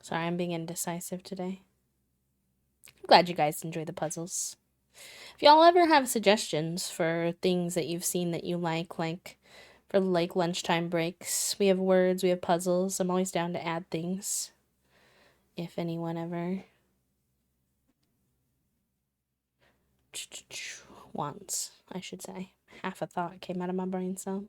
[SPEAKER 1] Sorry, I'm being indecisive today. I'm glad you guys enjoy the puzzles. If y'all ever have suggestions for things that you've seen that you like for like lunchtime breaks, we have words, we have puzzles. I'm always down to add things. If anyone ever wants, I should say. Half a thought came out of my brain, so.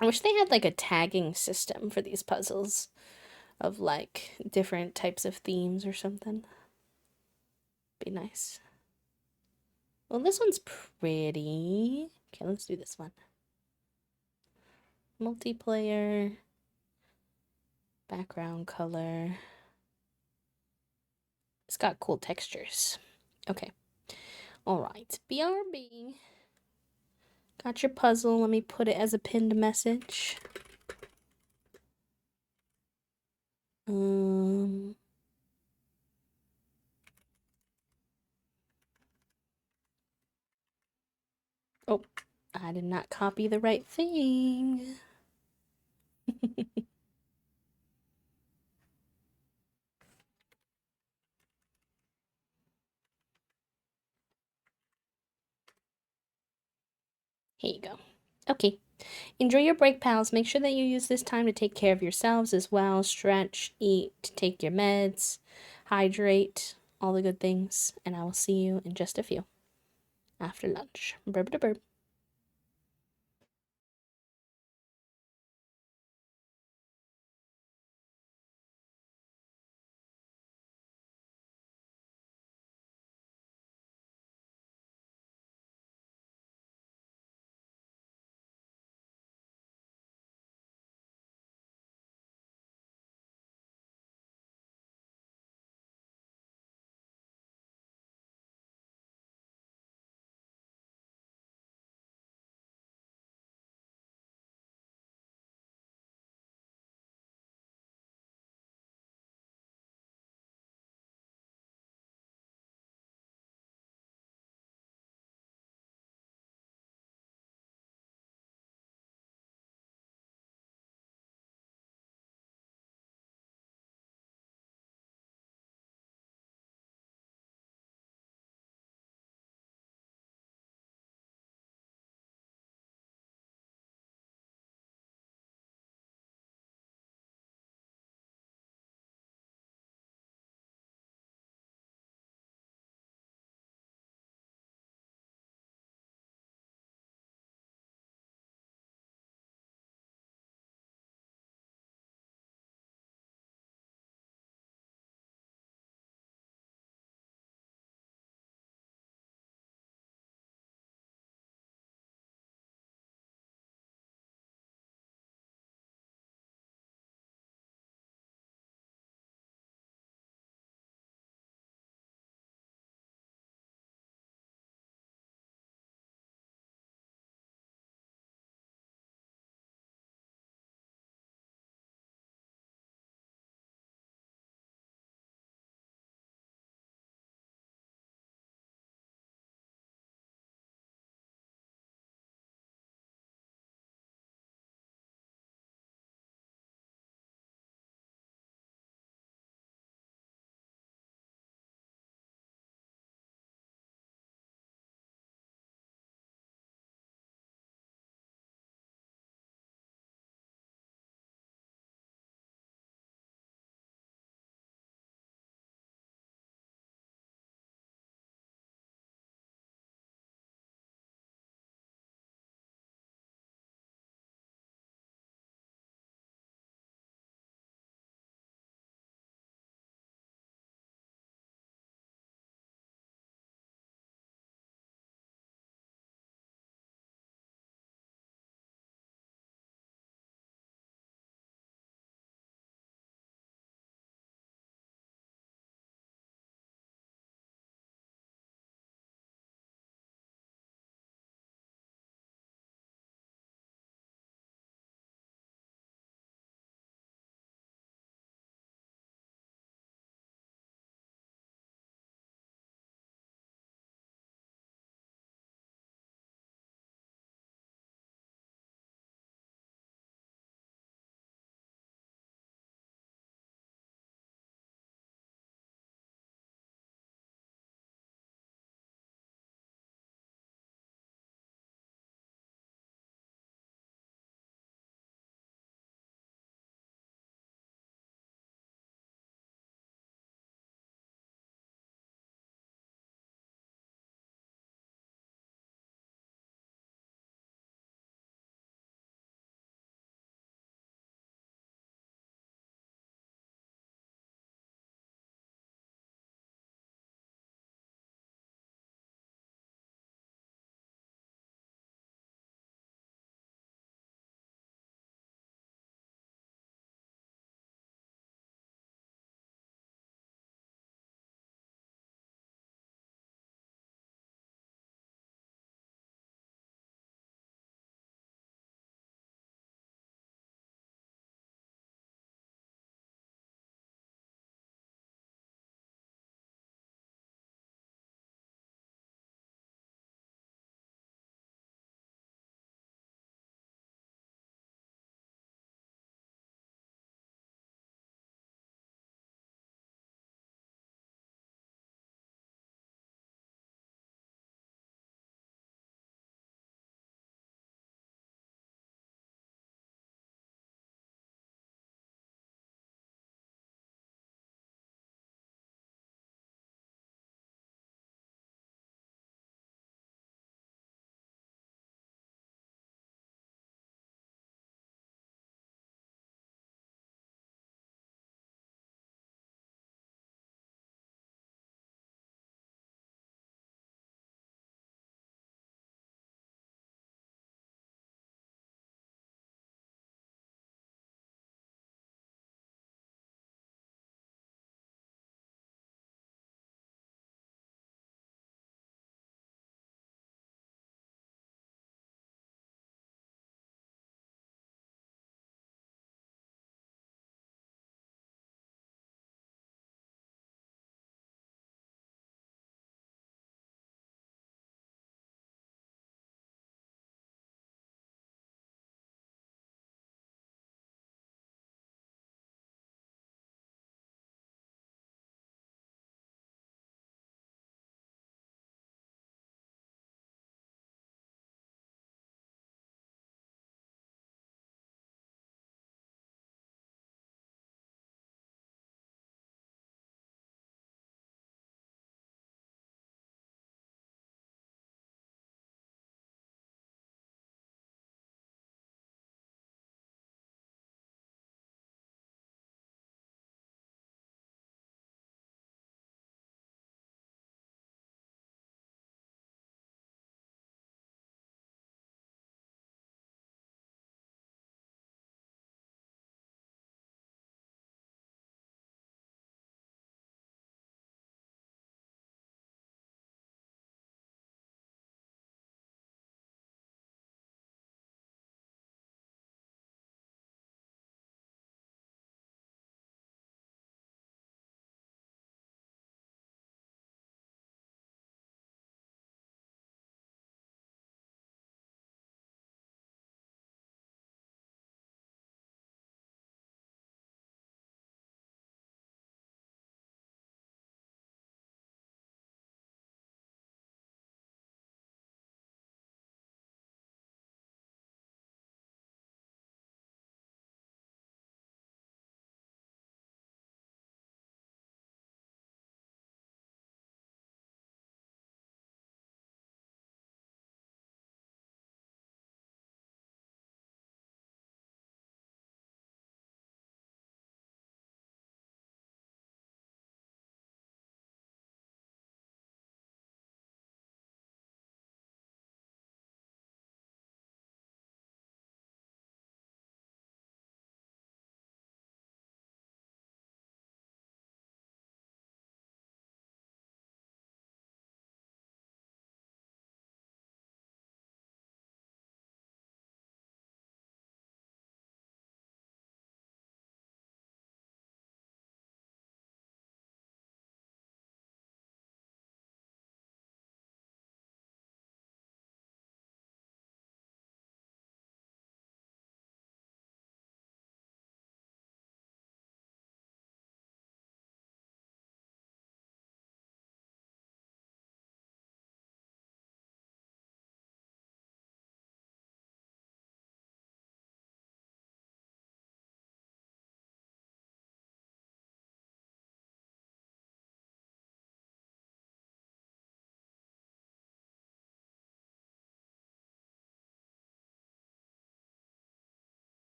[SPEAKER 1] I wish they had like a tagging system for these puzzles of like different types of themes or something. Be nice. Well, this one's pretty. Okay, let's do this one. Multiplayer. Background color. It's got cool textures. Okay. Alright. BRB. Got your puzzle. Let me put it as a pinned message. Oh, I did not copy the right thing. Here you go. Okay. Enjoy your break, pals. Make sure that you use this time to take care of yourselves as well. Stretch, eat, take your meds, hydrate, all the good things. And I will see you in just a few after lunch. Burb burb.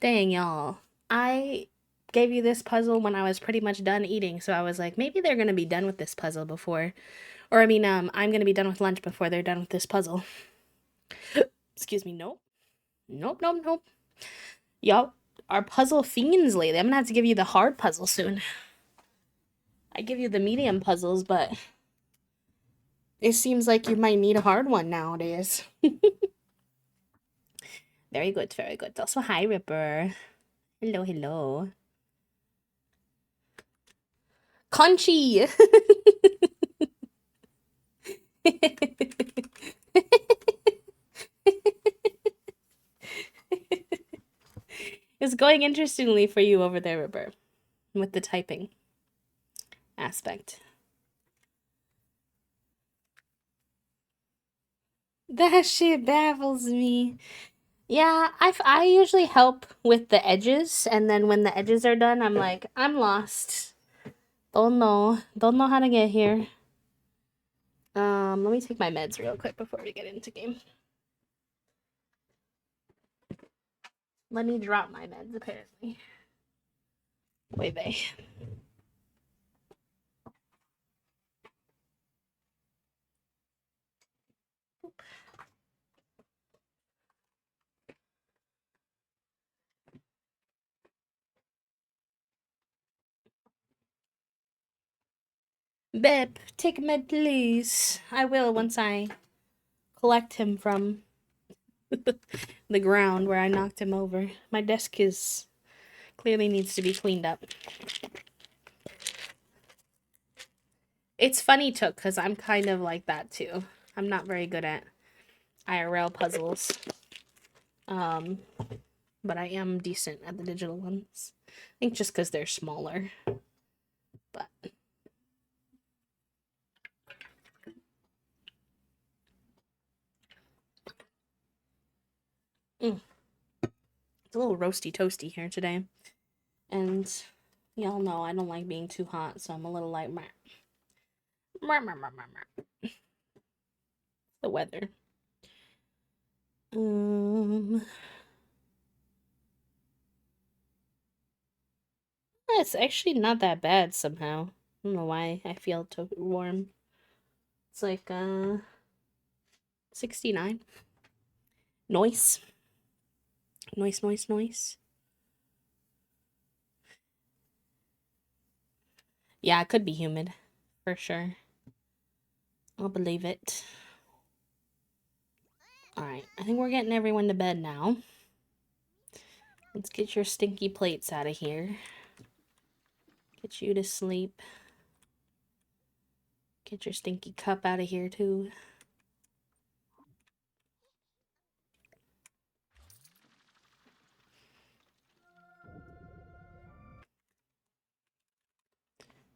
[SPEAKER 1] Dang, y'all. I gave you this puzzle when I was pretty much done eating, so I was like, maybe they're gonna be done with this puzzle before. Or, I mean, I'm gonna be done with lunch before they're done with this puzzle. Excuse me, nope. Nope, nope, nope. Y'all are puzzle fiends lately. I'm gonna have to give you the hard puzzle soon. I give you the medium puzzles, but it seems like you might need a hard one nowadays. Very good, very good. Also, hi, Ripper. Hello, hello. Conchi! It's going interestingly for you over there, Ripper, with the typing aspect. That shit baffles me. Yeah, I usually help with the edges, and then when the edges are done, I'm like, I'm lost. Don't know how to get here. Let me take my meds real quick before we get into game. Let me drop my meds, apparently. Wait, they. Bep, take a med, please. I will once I collect him from the ground where I knocked him over. My desk is clearly needs to be cleaned up. It's funny, Took, because I'm kind of like that too. I'm not very good at IRL puzzles. But I am decent at the digital ones. I think just because they're smaller. But it's a little roasty toasty here today. And y'all know I don't like being too hot, so I'm a little like the weather. It's actually not that bad somehow. I don't know why I feel warm. It's like 69. Noise. Noise. Yeah, it could be humid. For sure. I'll believe it. Alright, I think we're getting everyone to bed now. Let's get your stinky plates out of here. Get you to sleep. Get your stinky cup out of here, too.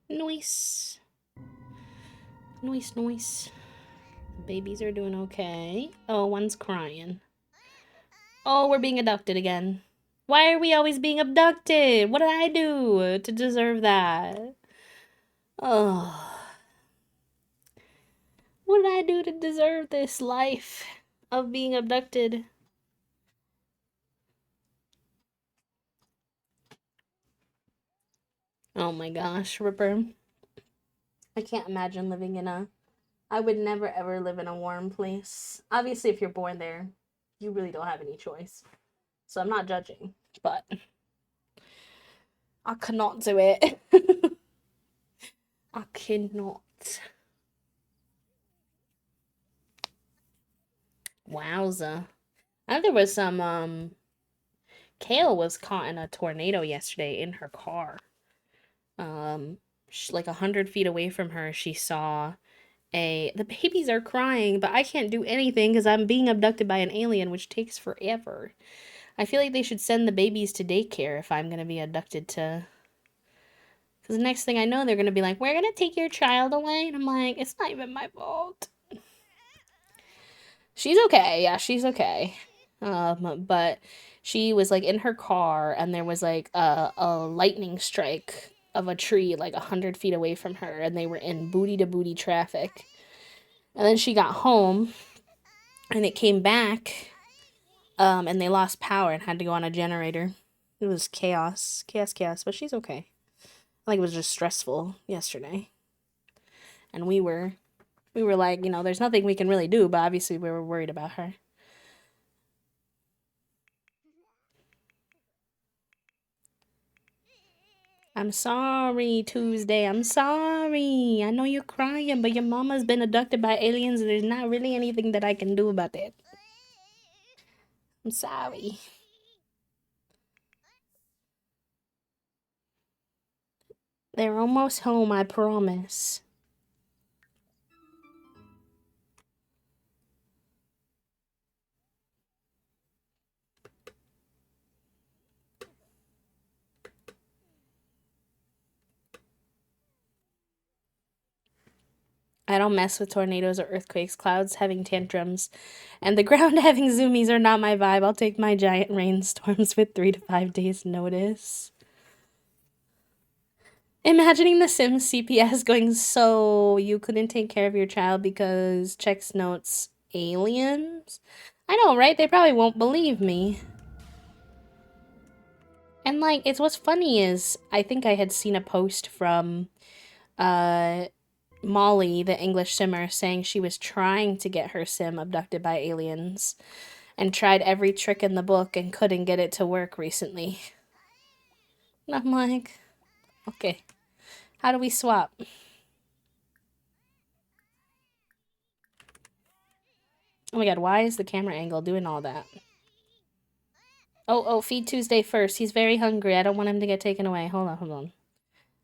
[SPEAKER 1] Noise. Noise. The babies are doing okay. Oh, one's crying. Oh, we're being abducted again. Why are we always being abducted? What did I do to deserve that? Oh. What did I do to deserve this life of being abducted? Oh my gosh, Ripper. I can't imagine living in a... I would never ever live in a warm place. Obviously, if you're born there, you really don't have any choice. So I'm not judging, but I cannot do it. I cannot. Wowza. I know there was some, Kale was caught in a tornado yesterday in her car. Like 100 feet away from her, she saw the babies are crying, but I can't do anything because I'm being abducted by an alien, which takes forever. I feel like they should send the babies to daycare if I'm going to be abducted to... Because the next thing I know, they're going to be like, we're going to take your child away. And I'm like, it's not even my fault. She's okay. Yeah, she's okay. But she was like in her car and there was like a lightning strike of a tree like 100 feet away from her, and they were in booty to booty traffic. And then she got home and it came back, and they lost power and had to go on a generator. It was chaos. Chaos, but she's okay. I think it was just stressful yesterday. And we were like, there's nothing we can really do, but obviously we were worried about her. I'm sorry, Tuesday. I'm sorry. I know you're crying, but your mama's been abducted by aliens, and there's not really anything that I can do about that. I'm sorry. They're almost home, I promise. I don't mess with tornadoes or earthquakes, clouds having tantrums, and the ground having zoomies are not my vibe. I'll take my giant rainstorms with 3 to 5 days notice. Imagining the Sims CPS going, so you couldn't take care of your child because checks notes aliens? I know, right? They probably won't believe me. And like, it's what's funny is I think I had seen a post from Molly, the English simmer, saying she was trying to get her sim abducted by aliens and tried every trick in the book and couldn't get it to work recently. And I'm like, okay, how do we swap? Oh my god, why is the camera angle doing all that? Oh, feed Tuesday first. He's very hungry. I don't want him to get taken away. Hold on.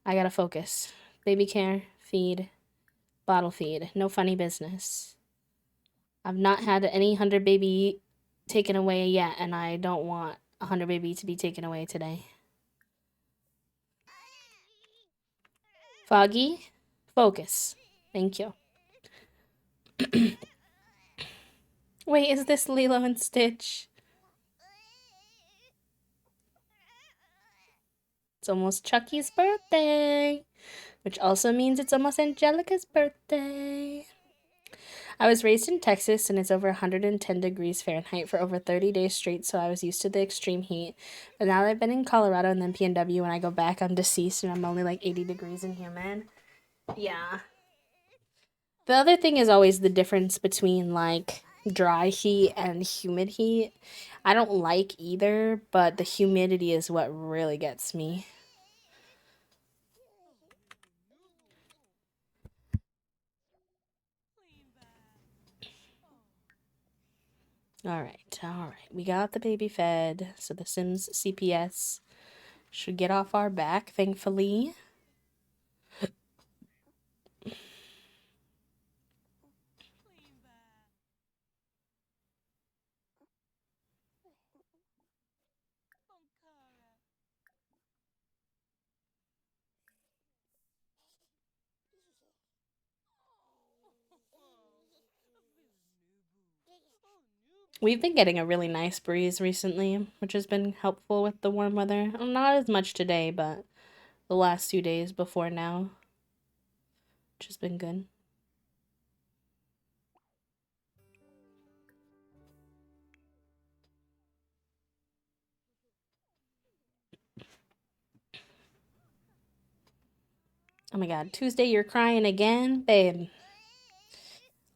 [SPEAKER 1] I gotta focus. Baby care, feed, bottle feed. No funny business. I've not had any 100 baby taken away yet, and I don't want 100 baby to be taken away today. Foggy, focus. Thank you. Wait, is this Lilo and Stitch? It's almost Chucky's birthday, which also means it's almost Angelica's birthday. I was raised in Texas and it's over 110 degrees Fahrenheit for over 30 days straight, so I was used to the extreme heat. But now that I've been in Colorado and then PNW, when I go back, I'm deceased and I'm only like 80 degrees and humid. Yeah. The other thing is always the difference between like dry heat and humid heat. I don't like either, but the humidity is what really gets me. All right. We got the baby fed, so the Sims CPS should get off our back, thankfully. We've been getting a really nice breeze recently, which has been helpful with the warm weather. Not as much today, but the last 2 days before now, which has been good. Oh my god, Tuesday, you're crying again? Babe,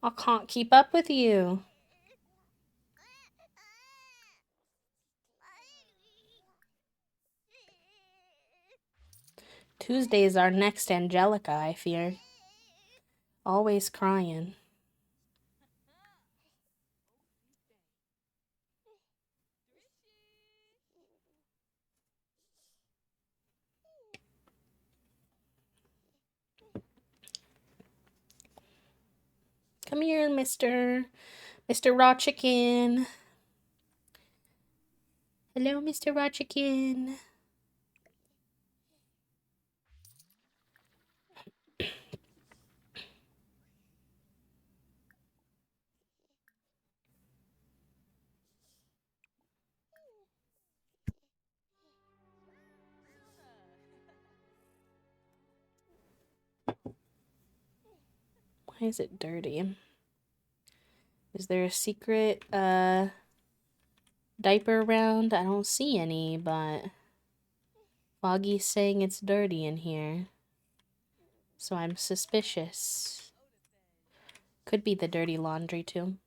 [SPEAKER 1] I can't keep up with you. Tuesday's our next Angelica, I fear. Always crying. Come here, Mr. Raw Chicken. Hello, Mr. Raw Chicken. Why is it dirty? Is there a secret diaper around? I don't see any, but Foggy's saying it's dirty in here, so I'm suspicious. Could be the dirty laundry, too.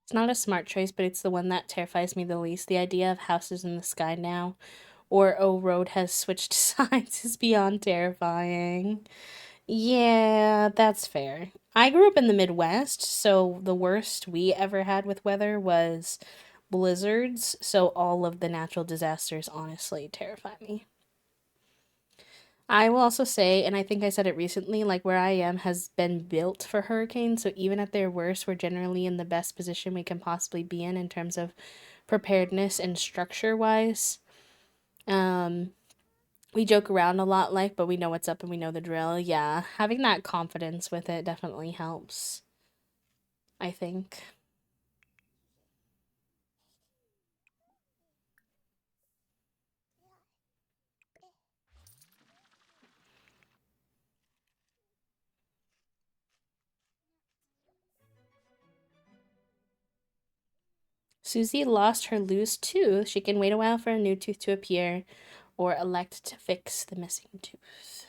[SPEAKER 1] It's not a smart choice, but it's the one that terrifies me the least. The idea of houses in the sky now, or road has switched sides, is beyond terrifying. Yeah, that's fair. I grew up in the Midwest, so the worst we ever had with weather was blizzards, so all of the natural disasters honestly terrify me. I will also say, and I think I said it recently, like where I am has been built for hurricanes, so even at their worst, we're generally in the best position we can possibly be in terms of preparedness and structure wise. Um, we joke around a lot, like, but we know what's up and we know the drill. Yeah, having that confidence with it definitely helps, I think. Susie lost her loose tooth. She can wait a while for a new tooth to appear or elect to fix the missing tooth.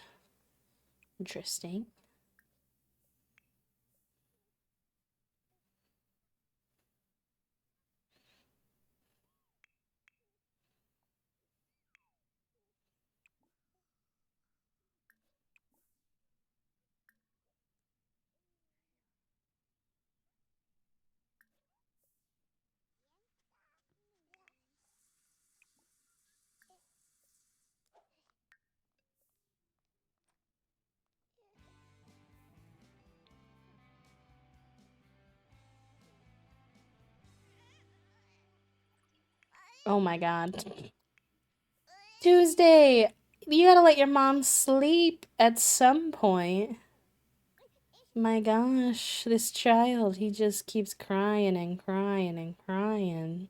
[SPEAKER 1] Interesting. Oh my god. Tuesday! You gotta let your mom sleep at some point. My gosh, this child, he just keeps crying and crying and crying.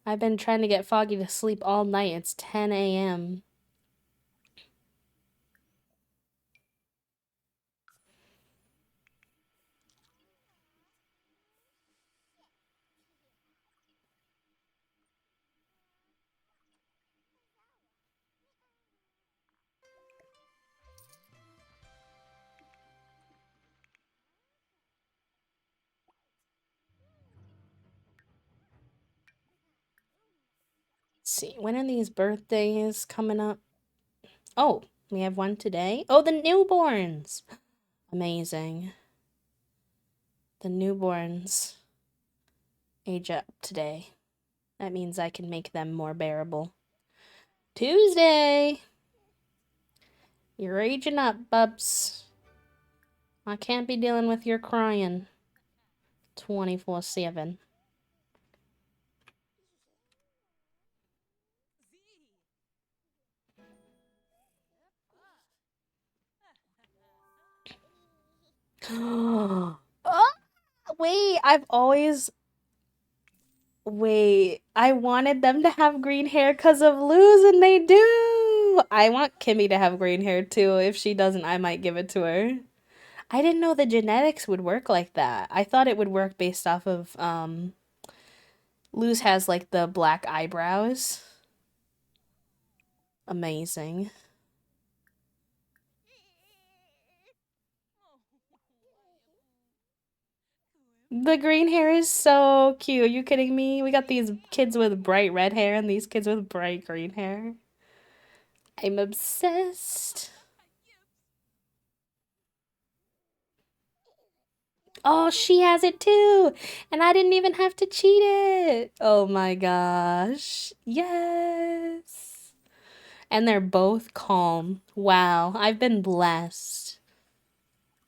[SPEAKER 1] I've been trying to get Foggy to sleep all night. It's 10 a.m. Let's see, when are these birthdays coming up? Oh, we have one today. Oh, the newborns! Amazing. The newborns age up today. That means I can make them more bearable. Tuesday! You're aging up, bubs. I can't be dealing with your crying 24/7. Oh, wait, I wanted them to have green hair because of Luz, and they do. I want Kimmy to have green hair too. If she doesn't, I might give it to her. I didn't know the genetics would work like that. I thought it would work based off of, Luz has like the black eyebrows. Amazing. The green hair is so cute. Are you kidding me? We got these kids with bright red hair and these kids with bright green hair. I'm obsessed. Oh, she has it too. And I didn't even have to cheat it. Oh my gosh. Yes. And they're both calm. Wow, I've been blessed.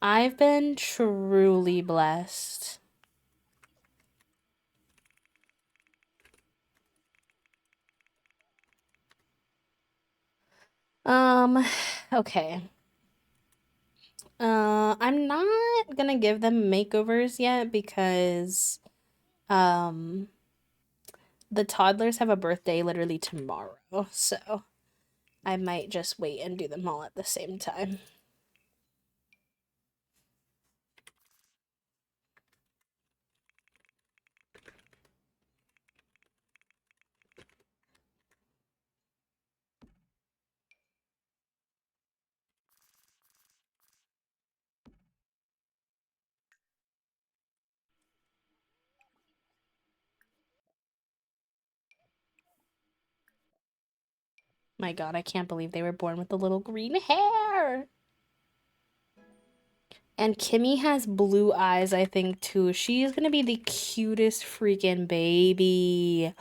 [SPEAKER 1] I've been truly blessed. Okay. I'm not gonna give them makeovers yet because, um, the toddlers have a birthday literally tomorrow, so I might just wait and do them all at the same time. My god, I can't believe they were born with the little green hair. And Kimmy has blue eyes, I think, too. She's gonna be the cutest freaking baby.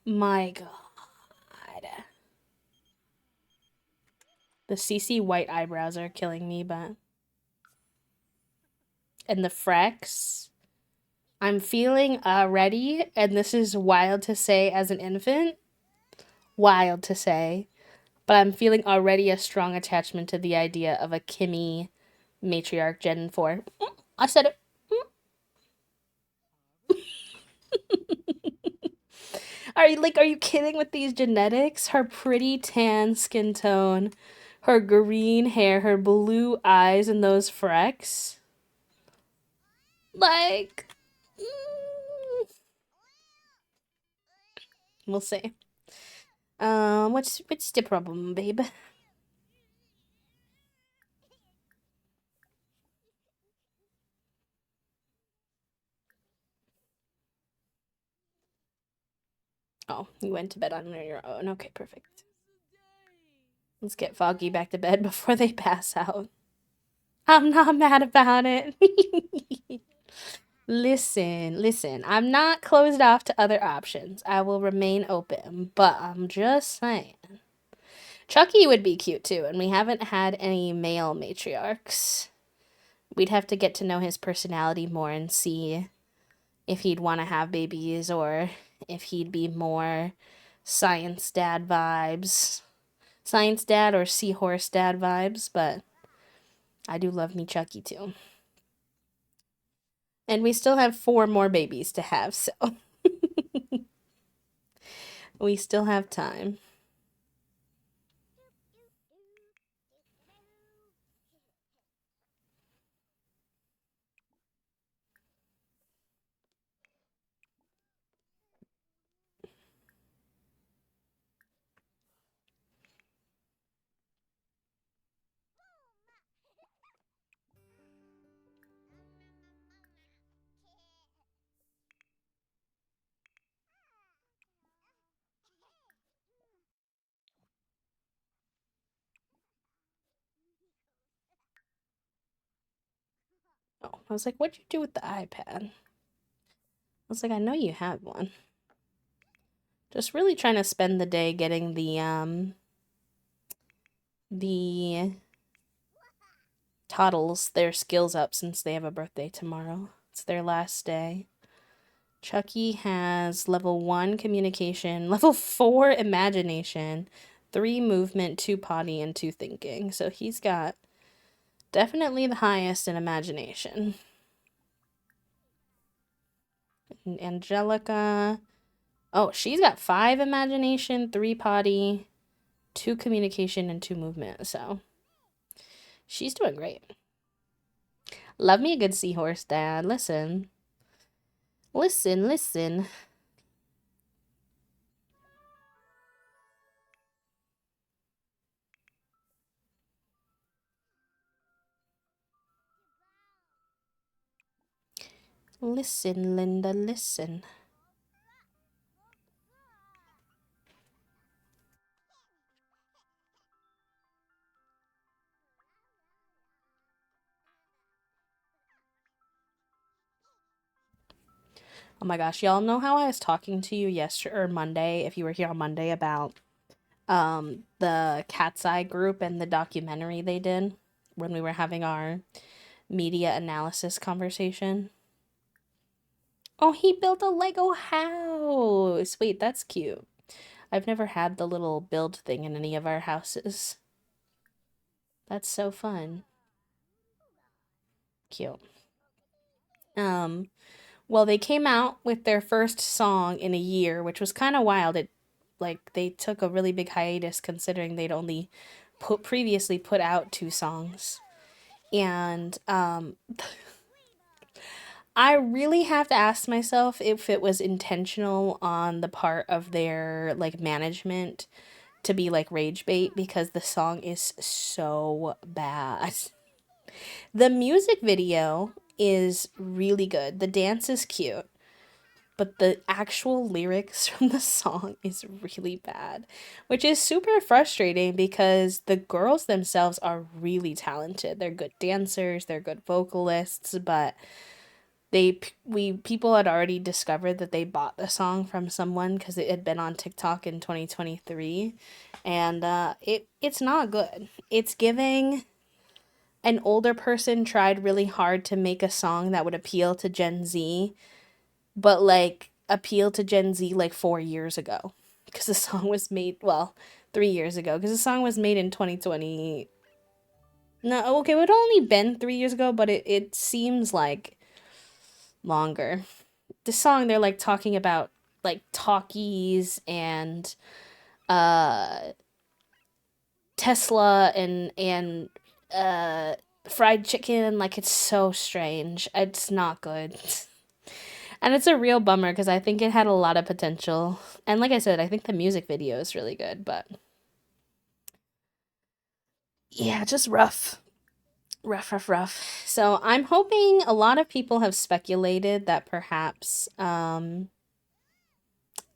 [SPEAKER 1] My god. The CC white eyebrows are killing me, but... And the frecks. I'm feeling ready, and this is wild to say as an infant. Wild to say. But I'm feeling already a strong attachment to the idea of a Kimmy matriarch Gen 4. I said it. Are you kidding with these genetics? Her pretty tan skin tone, her green hair, her blue eyes, and those frecks. Like, we'll see. What's the problem, babe? Oh, you went to bed on your own. Okay, perfect. Let's get Foggy back to bed before they pass out. I'm not mad about it. Listen, I'm not closed off to other options. I will remain open, but I'm just saying. Chucky would be cute too, and we haven't had any male matriarchs. We'd have to get to know his personality more and see if he'd want to have babies or if he'd be more science dad vibes. Science dad or seahorse dad vibes, but I do love me Chucky too. And we still have 4 more babies to have, so we still have time. Oh, I was like, what'd you do with the iPad? I was like, I know you have one. Just really trying to spend the day getting the Toddles their skills up since they have a birthday tomorrow. It's their last day. Chucky has level 1 communication, level 4 imagination, 3 movement, 2 potty, and 2 thinking. So he's got definitely the highest in imagination. And Angelica, oh, she's got 5 imagination, 3 potty, 2 communication, and 2 movement. So she's doing great. Love me a good seahorse, Dad. Listen. Listen. Listen, Linda, listen. Oh my gosh, y'all know how I was talking to you yesterday or Monday, if you were here on Monday, about the Cat's Eye group and the documentary they did when we were having our media analysis conversation. Oh, he built a Lego house. Wait, that's cute. I've never had the little build thing in any of our houses. That's so fun. Cute. Um, well, they came out with their first song in a year, which was kind of wild. It like they took a really big hiatus considering they'd only previously put out two songs. And I really have to ask myself if it was intentional on the part of their like management to be like rage bait because the song is so bad. The music video is really good. The dance is cute, but the actual lyrics from the song is really bad, which is super frustrating because the girls themselves are really talented. They're good dancers, they're good vocalists, but people had already discovered that they bought the song from someone because it had been on TikTok in 2023, and it's not good. It's giving an older person tried really hard to make a song that would appeal to Gen Z, but like appeal to Gen Z like 4 years ago because the song was made, well, 3 years ago because the song was made in 2020. No, okay, it would only been 3 years ago, but it seems like longer. This song they're like talking about like talkies and uh Tesla and uh fried chicken. Like it's so strange. It's not good. And it's a real bummer because I think it had a lot of potential. And like I said, I think the music video is really good, but yeah, just rough. Rough, rough, rough. So I'm hoping a lot of people have speculated that perhaps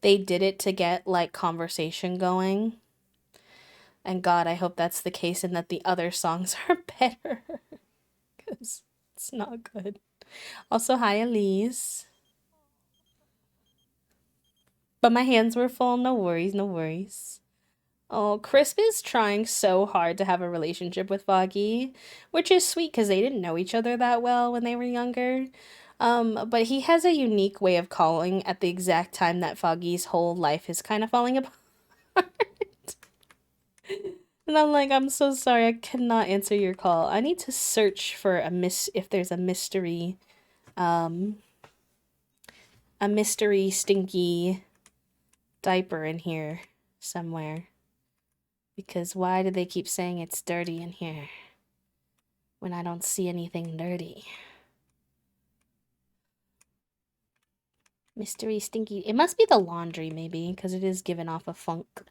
[SPEAKER 1] they did it to get like conversation going. And God, I hope that's the case and that the other songs are better because it's not good. Also, hi, Elise. But my hands were full. No worries, no worries. Oh, Crisp is trying so hard to have a relationship with Foggy, which is sweet because they didn't know each other that well when they were younger. But he has a unique way of calling at the exact time that Foggy's whole life is kind of falling apart. And I'm like, I'm so sorry, I cannot answer your call. I need to search for if there's um, a mystery stinky diaper in here somewhere. Because why do they keep saying it's dirty in here when I don't see anything dirty? Mystery stinky. It must be the laundry, maybe, because it is giving off a funk.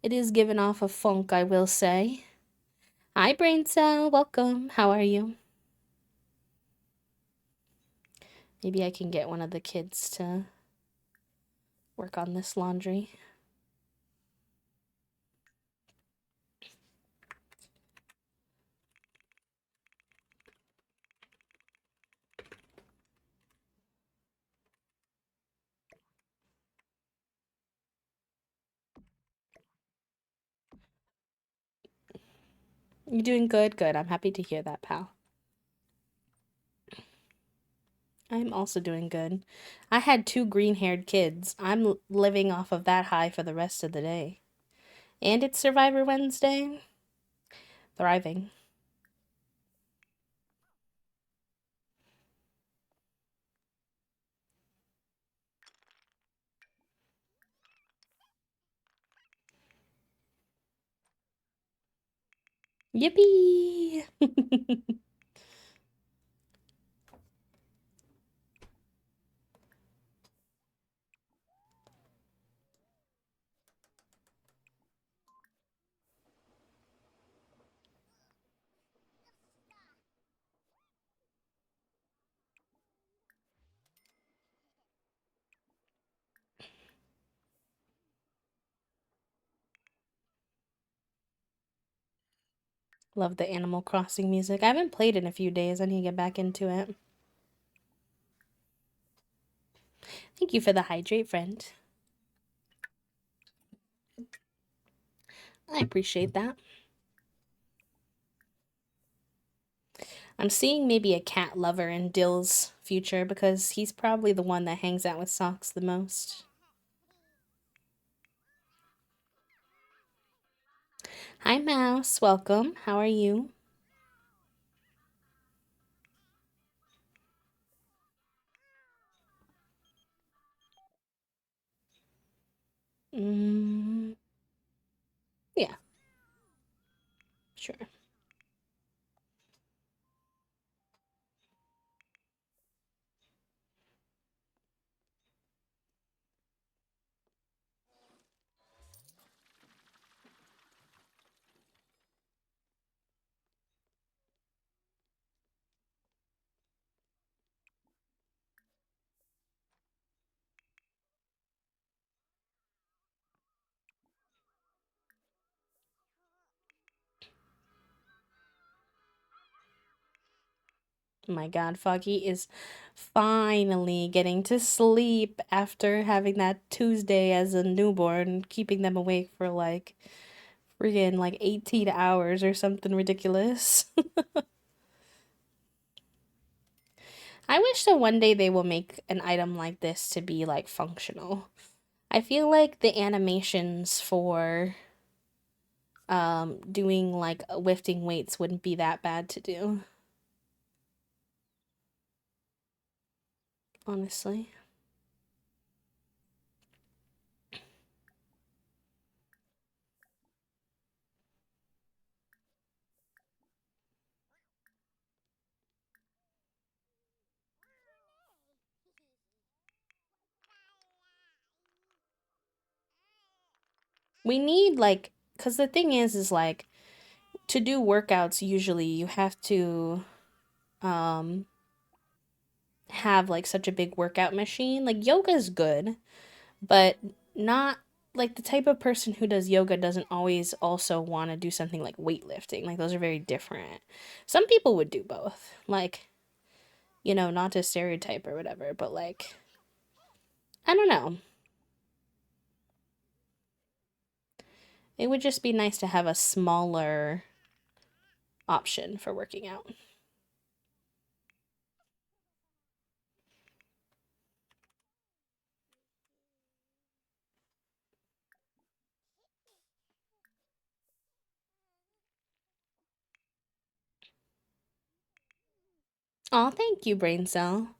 [SPEAKER 1] It is giving off a funk, I will say. Hi, Brain Cell. Welcome. How are you? Maybe I can get one of the kids to work on this laundry. You're doing good, good. I'm happy to hear that, pal. I'm also doing good. I had two green-haired kids. I'm living off of that high for the rest of the day. And it's Survivor Wednesday. Thriving. Yippee! Love the Animal Crossing music. I haven't played in a few days. I need to get back into it. Thank you for the hydrate, friend. I appreciate that. I'm seeing maybe a cat lover in Dill's future because he's probably the one that hangs out with Socks the most. Hi, Mouse. Welcome. How are you? Mm, yeah, sure. Oh my God, Foggy is finally getting to sleep after having that Tuesday as a newborn, keeping them awake for like friggin' like 18 hours or something ridiculous. I wish that one day they will make an item like this to be like functional. I feel like the animations for doing like lifting weights wouldn't be that bad to do, honestly. We need like cuz the thing is like to do workouts usually you have to um have like such a big workout machine. Like yoga's good, but not like the type of person who does yoga doesn't always also want to do something like weightlifting. Like those are very different. Some people would do both. Like, not to stereotype or whatever, but like I don't know. It would just be nice to have a smaller option for working out. Oh, thank you, Brain Cell.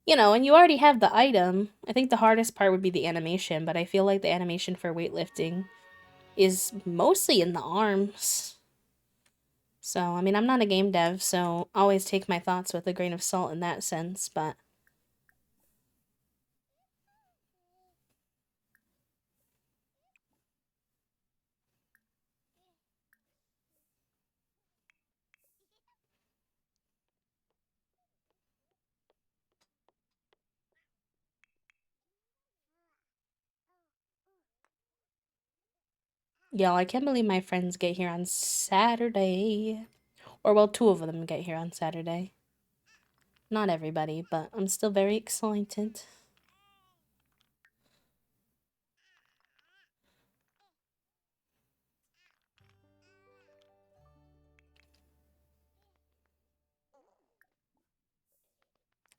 [SPEAKER 1] And you already have the item. I think the hardest part would be the animation, but I feel like the animation for weightlifting is mostly in the arms. So, I mean, I'm not a game dev, so always take my thoughts with a grain of salt in that sense, but y'all, I can't believe my friends get here on Saturday. Or, well, two of them get here on Saturday. Not everybody, but I'm still very excited.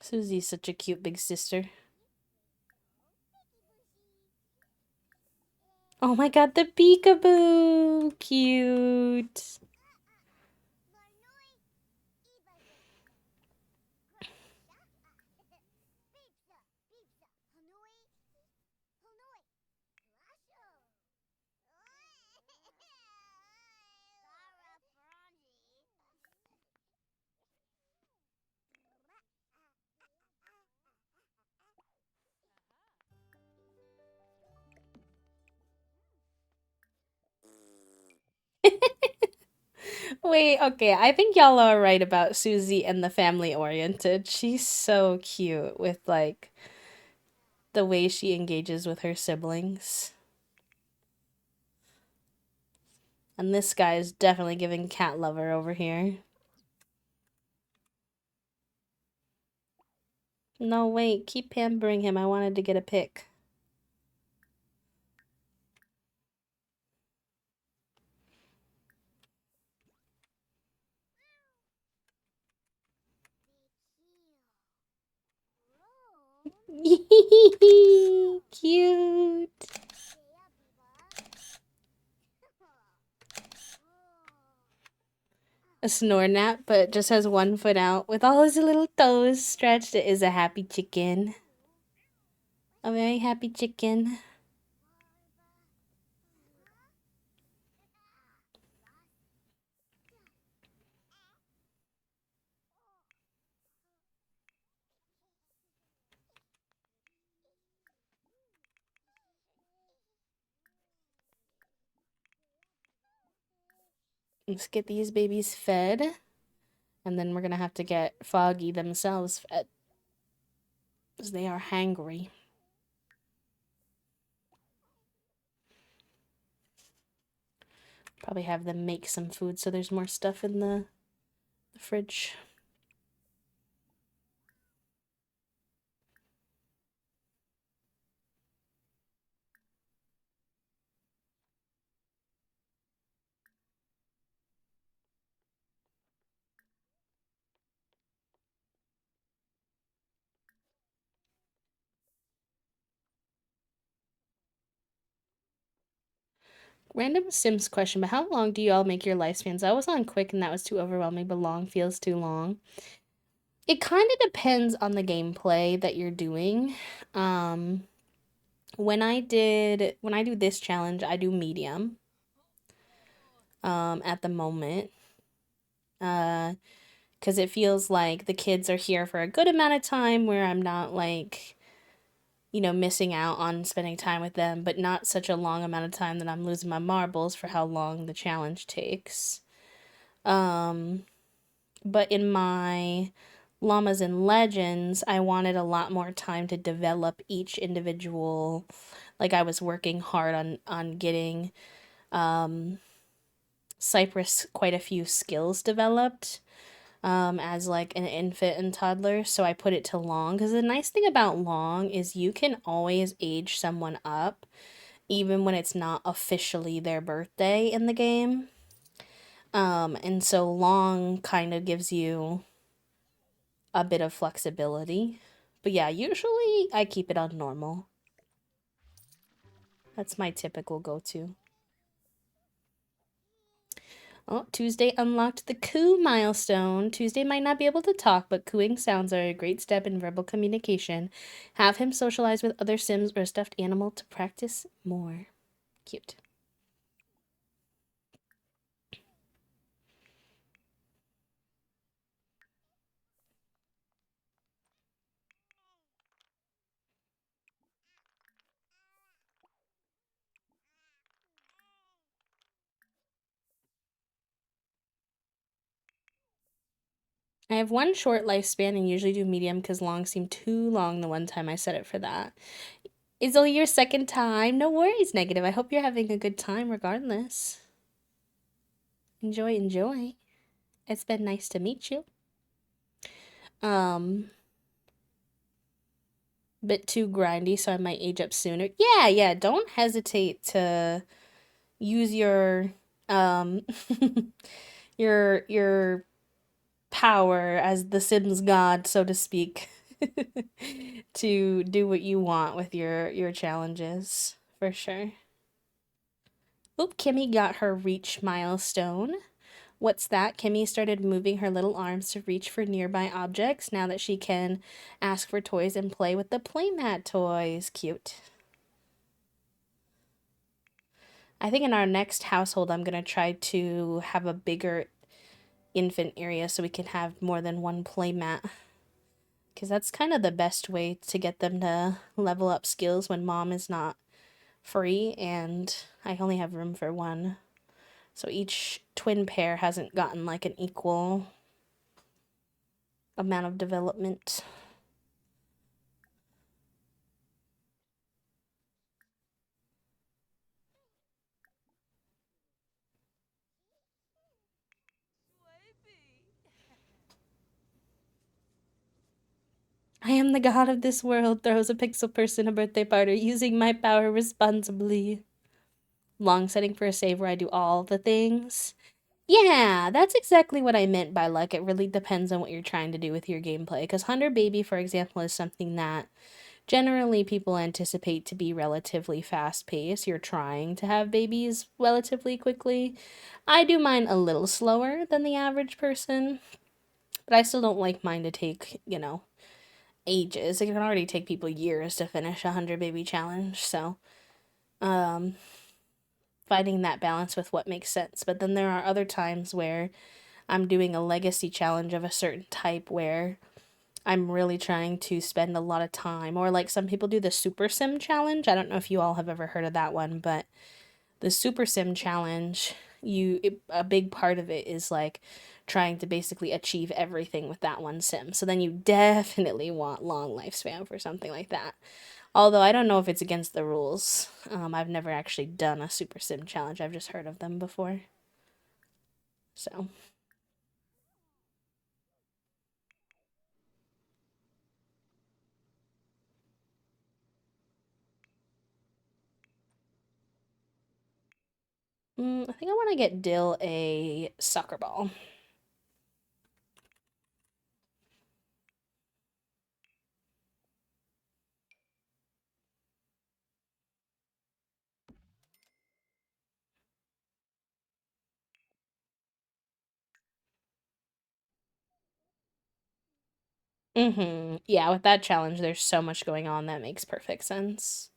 [SPEAKER 1] Susie's such a cute big sister. Oh my god, the peekaboo! Cute. Wait, okay, I think y'all are right about Susie and the family oriented. She's so cute with like the way she engages with her siblings. And this guy is definitely giving cat lover over here. No, wait, keep pampering him. I wanted to get a pic. Cute. A snore nap, but just has one foot out with all his little toes stretched. It is a happy chicken. A very happy chicken. Let's get these babies fed. And then we're gonna have to get Foggy themselves fed. Because they are hangry. Probably have them make some food so there's more stuff in the fridge. Random Sims question, but how long do you all make your lifespans? I was on quick and that was too overwhelming, but long feels too long. It kind of depends on the gameplay that you're doing. When I do this challenge, I do medium. At the moment. Because it feels like the kids are here for a good amount of time where I'm not like, missing out on spending time with them, but not such a long amount of time that I'm losing my marbles for how long the challenge takes. But in my Llamas and Legends, I wanted a lot more time to develop each individual. Like I was working hard on getting Cypress quite a few skills developed as like an infant and toddler, so I put it to long because the nice thing about long is you can always age someone up even when it's not officially their birthday in the game. And so long kind of gives you a bit of flexibility. But yeah, usually I keep it on normal. That's my typical go-to. Oh, Tuesday unlocked the coo milestone. Tuesday might not be able to talk, but cooing sounds are a great step in verbal communication. Have him socialize with other Sims or a stuffed animal to practice more. Cute. I have one short lifespan and usually do medium because long seemed too long the one time I set it for that. It's only your second time. No worries, Negative. I hope you're having a good time regardless. Enjoy, enjoy. It's been nice to meet you. Bit too grindy, so I might age up sooner. Yeah, don't hesitate to use your um your power as the Sims god, so to speak, to do what you want with your challenges, for sure. Oop, Kimmy got her reach milestone. What's that? Kimmy started moving her little arms to reach for nearby objects now that she can ask for toys and play with the playmat toys. Cute. I think in our next household, I'm going to try to have a bigger infant area so we can have more than one playmat. Because that's kind of the best way to get them to level up skills when mom is not free and I only have room for one. So each twin pair hasn't gotten like an equal amount of development. I am the god of this world, throws a pixel person a birthday party, using my power responsibly. Long setting for a save where I do all the things. Yeah, that's exactly what I meant by like it really depends on what you're trying to do with your gameplay. Because Hunter Baby, for example, is something that generally people anticipate to be relatively fast paced. You're trying to have babies relatively quickly. I do mine a little slower than the average person, but I still don't like mine to take, ages. It can already take people years to finish a 100 baby challenge. So, um, finding that balance with what makes sense. But then there are other times where I'm doing a legacy challenge of a certain type where I'm really trying to spend a lot of time. Or like some people do the Super Sim challenge. I don't know if you all have ever heard of that one, but the Super Sim challenge, a big part of it is like trying to basically achieve everything with that one sim. So then you definitely want long lifespan for something like that. Although I don't know if it's against the rules. I've never actually done a Super Sim challenge. I've just heard of them before. So, I think I want to get Dill a soccer ball. Yeah, with that challenge, there's so much going on that makes perfect sense.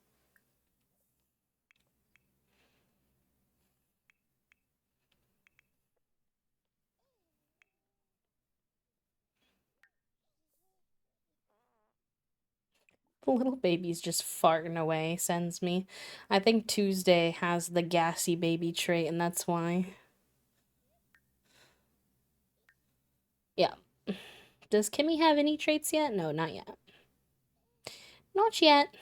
[SPEAKER 1] The little baby's just farting away, sends me. I think Tuesday has the gassy baby trait, and that's why. Yeah. Does Kimmy have any traits yet? No, not yet. Not yet.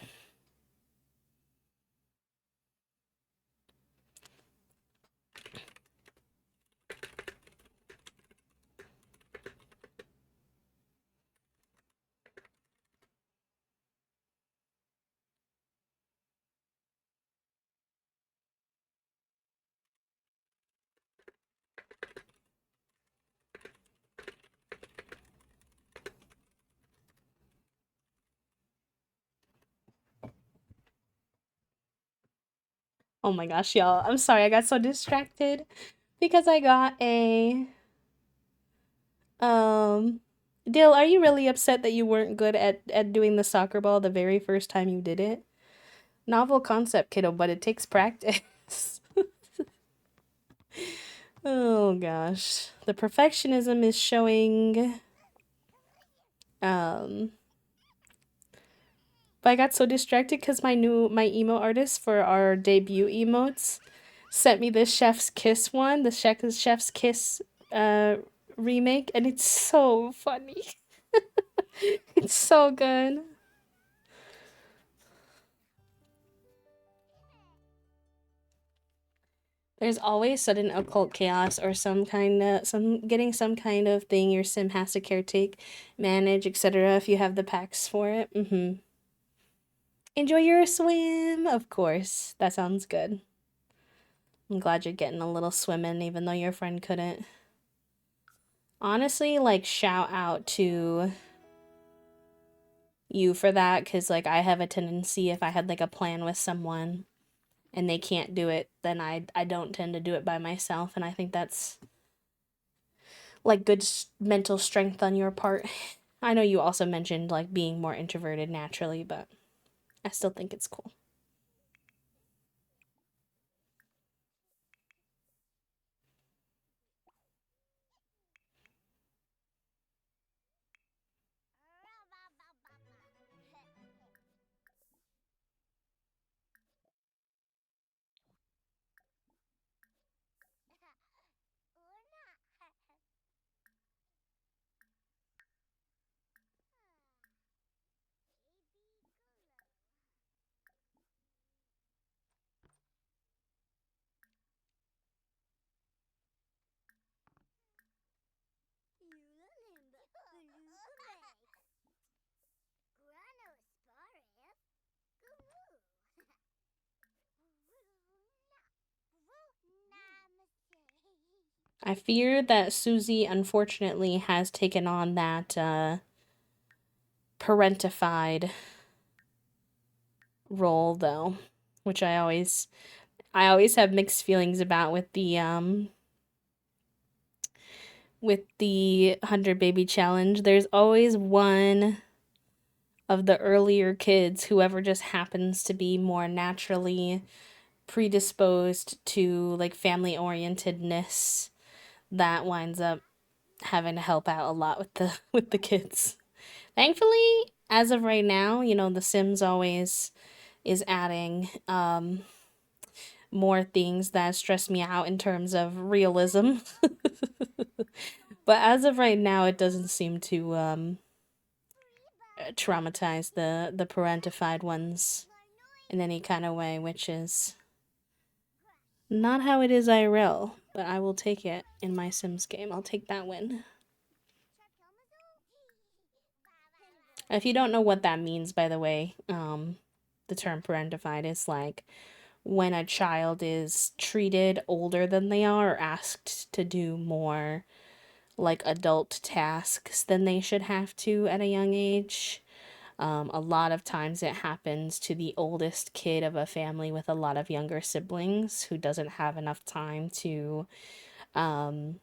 [SPEAKER 1] Oh my gosh, y'all. I'm sorry, I got so distracted because I got a Dill, are you really upset that you weren't good at doing the soccer ball the very first time you did it? Novel concept, kiddo, but it takes practice. Oh gosh. The perfectionism is showing. Um, but I got so distracted because my emo artist for our debut emotes sent me the Chef's Kiss one, the Chef's Kiss uh remake, and it's so funny. It's so good. There's always sudden occult chaos or some kind of thing your sim has to caretake, manage, etc. if you have the packs for it. Enjoy your swim, of course. That sounds good. I'm glad you're getting a little swim in, even though your friend couldn't. Honestly, like, shout out to you for that, because, like, I have a tendency, if I had, like, a plan with someone and they can't do it, then I don't tend to do it by myself, and I think that's, like, good mental strength on your part. I know you also mentioned, like, being more introverted naturally, but I still think it's cool. I fear that Susie unfortunately has taken on that parentified role though, which I always have mixed feelings about with the 100 baby challenge. There's always one of the earlier kids, whoever just happens to be more naturally predisposed to like family orientedness, that winds up having to help out a lot with the with the kids. Thankfully, as of right now, The Sims always is adding more things that stress me out in terms of realism. But as of right now, it doesn't seem to traumatize the parentified ones in any kind of way, which is not how it is IRL, but I will take it in my Sims game. I'll take that win. If you don't know what that means, by the way, the term parentified is like when a child is treated older than they are or asked to do more like adult tasks than they should have to at a young age. A lot of times it happens to the oldest kid of a family with a lot of younger siblings who doesn't have enough time to, um,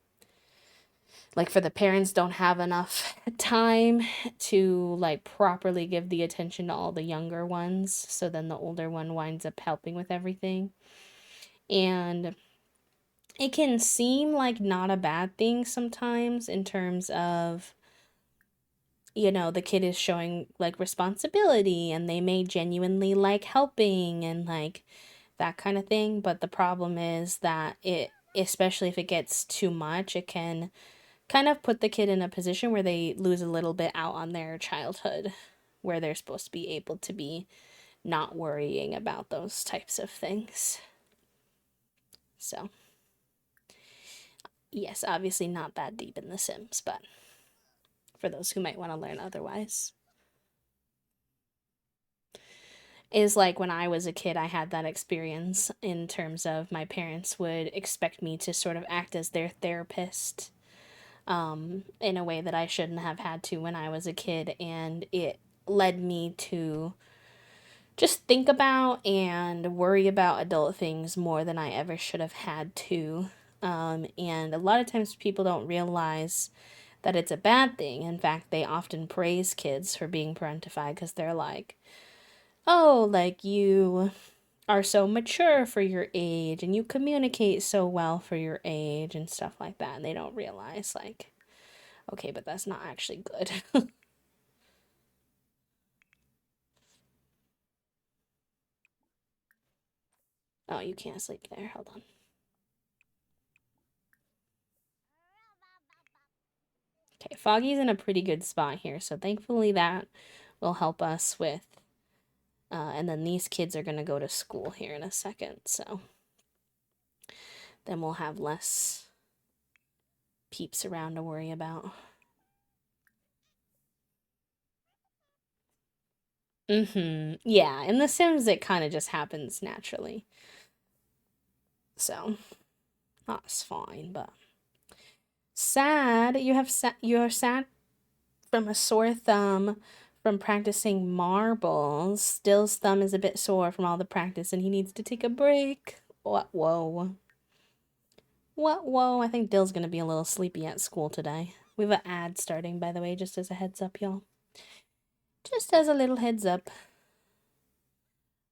[SPEAKER 1] like, for the parents don't have enough time to, like, properly give the attention to all the younger ones. So then the older one winds up helping with everything. And it can seem like not a bad thing sometimes in terms of the kid is showing like responsibility and they may genuinely like helping and like that kind of thing. But the problem is that especially if it gets too much, it can kind of put the kid in a position where they lose a little bit out on their childhood, where they're supposed to be able to be not worrying about those types of things. So, yes, obviously not that deep in The Sims, but for those who might want to learn otherwise. Is like when I was a kid, I had that experience in terms of my parents would expect me to sort of act as their therapist in a way that I shouldn't have had to when I was a kid. And it led me to just think about and worry about adult things more than I ever should have had to. And a lot of times people don't realize that it's a bad thing. In fact, they often praise kids for being parentified because they're like, oh, like you are so mature for your age and you communicate so well for your age and stuff like that. And they don't realize, like, okay, but that's not actually good. Oh, you can't sleep there. Hold on. Okay, Foggy's in a pretty good spot here, so thankfully that will help us with. And then these kids are going to go to school here in a second, so then we'll have less peeps around to worry about. Yeah, in The Sims it kind of just happens naturally. So, that's fine, but sad. You're sad from a sore thumb from practicing marbles. Dill's thumb is a bit sore from all the practice and he needs to take a break. What whoa. What whoa, I think Dill's gonna be a little sleepy at school today. We have an ad starting, by the way, just as a heads up, y'all. Just as a little heads up.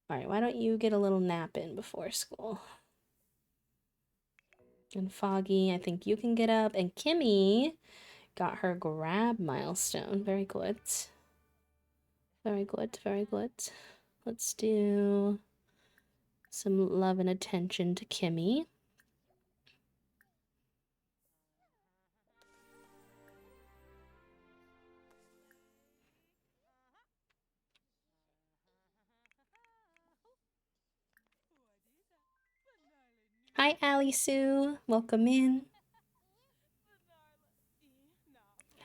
[SPEAKER 1] Alright, why don't you get a little nap in before school? And Foggy, I think you can get up. And Kimmy got her grab milestone. Very good. Very good, very good. Let's do some love and attention to Kimmy. Hi, Allie Sue. Welcome in.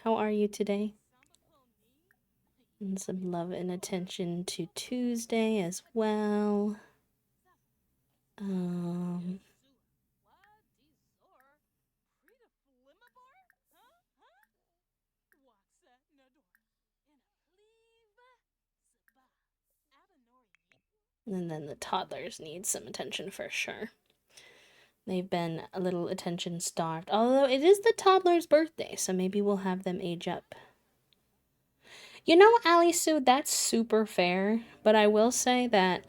[SPEAKER 1] How are you today? And some love and attention to Tuesday as well. And then the toddlers need some attention for sure. They've been a little attention starved. Although it is the toddler's birthday, so maybe we'll have them age up. You know, Ali Sue, that's super fair. But I will say that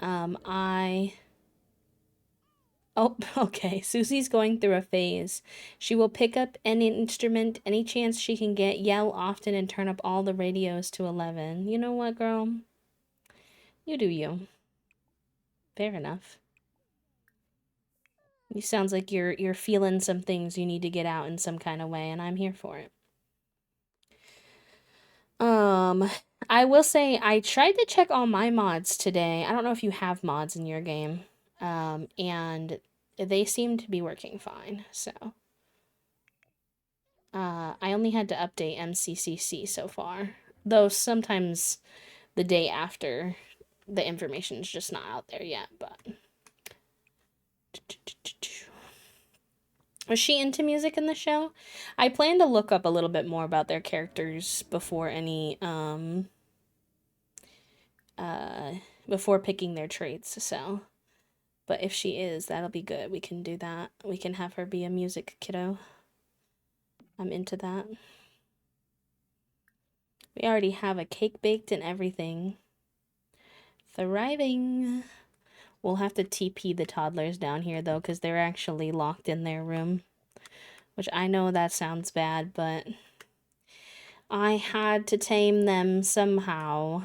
[SPEAKER 1] Oh, okay. Susie's going through a phase. She will pick up any instrument, any chance she can get, yell often, and turn up all the radios to 11. You know what, girl? You do you. Fair enough. You sounds like you're feeling some things you need to get out in some kind of way, and I'm here for it. I will say I tried to check all my mods today. I don't know if you have mods in your game. And they seem to be working fine, so. I only had to update MCCC so far. Though sometimes the day after, the information's just not out there yet, but. Was she into music in the show? I plan to look up a little bit more about their characters before any, before picking their traits, so. But if she is, that'll be good. We can do that. We can have her be a music kiddo. I'm into that. We already have a cake baked and everything. Thriving. We'll have to TP the toddlers down here, though, because they're actually locked in their room. Which I know that sounds bad, but I had to tame them somehow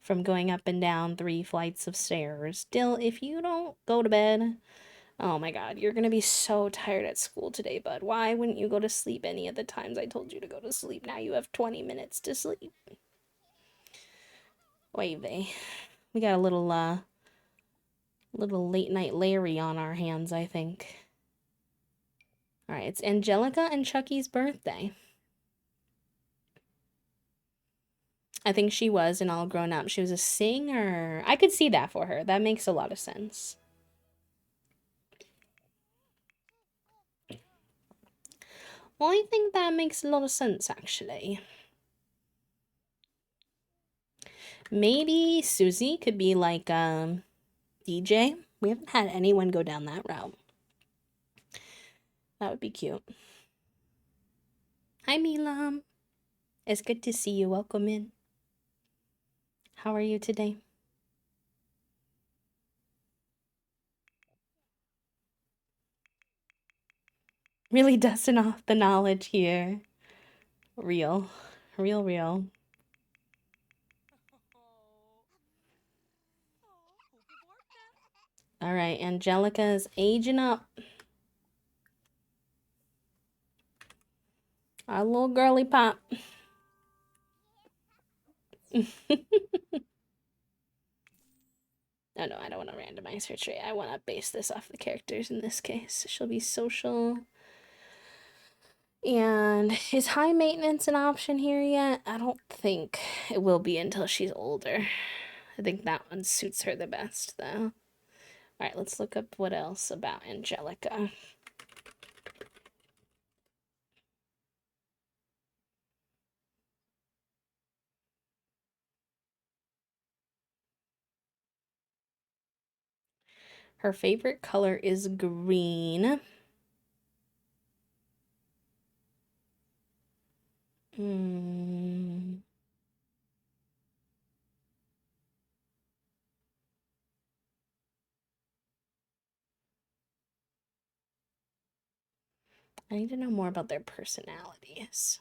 [SPEAKER 1] from going up and down 3 flights of stairs. Still, if you don't go to bed, oh my god, you're gonna be so tired at school today, bud. Why wouldn't you go to sleep any of the times I told you to go to sleep? Now you have 20 minutes to sleep. Oy vey. We got a little late night Larry on our hands, I think. Alright, it's Angelica and Chucky's birthday. I think she was and all grown up. She was a singer. I could see that for her. That makes a lot of sense. Well, I think that makes a lot of sense, actually. Maybe Susie could be like, DJ. We haven't had anyone go down that route. That would be cute. Hi, Milam. It's good to see you. Welcome in. How are you today? Really dusting off the knowledge here. Real. Real. Alright, Angelica's aging up. Our little girly pop. Oh no, I don't want to randomize her trait. I want to base this off the characters in this case. She'll be social. And is high maintenance an option here yet? I don't think it will be until she's older. I think that one suits her the best, though. Alright, let's look up what else about Angelica. Her favorite color is green. I need to know more about their personalities.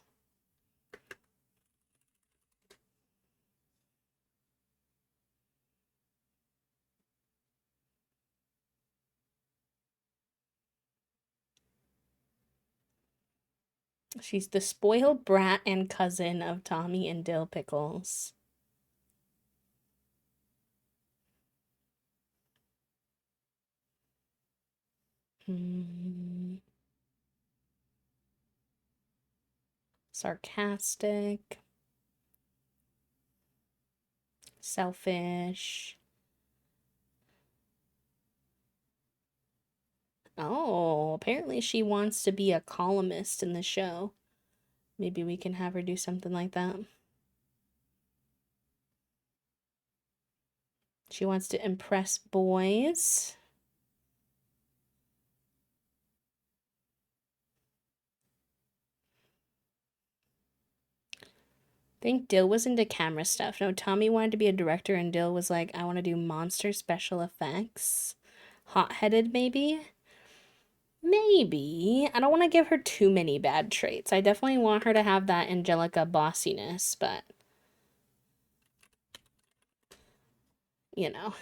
[SPEAKER 1] She's the spoiled brat and cousin of Tommy and Dill Pickles. Sarcastic. Selfish. Oh, apparently she wants to be a columnist in the show. Maybe we can have her do something like that. She wants to impress boys. I think Dill was into camera stuff. No, Tommy wanted to be a director, and Dill was like, I want to do monster special effects. Hot-headed, maybe? Maybe. I don't want to give her too many bad traits. I definitely want her to have that Angelica bossiness, but... you know.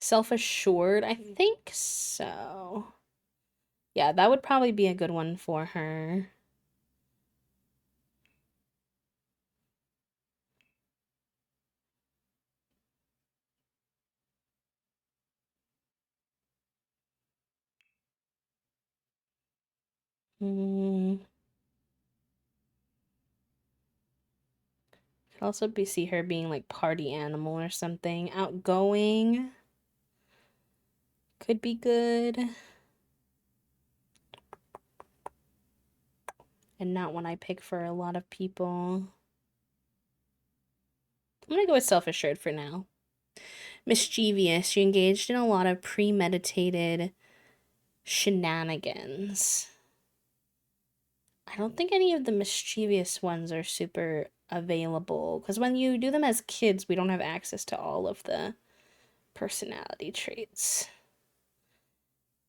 [SPEAKER 1] Self-assured? I think so. Yeah, that would probably be a good one for her. Hmm. Could also see her being like party animal or something. Outgoing. Could be good. And not one I pick for a lot of people. I'm gonna go with self-assured for now. Mischievous. She engaged in a lot of premeditated shenanigans. I don't think any of the mischievous ones are super available, because when you do them as kids, we don't have access to all of the personality traits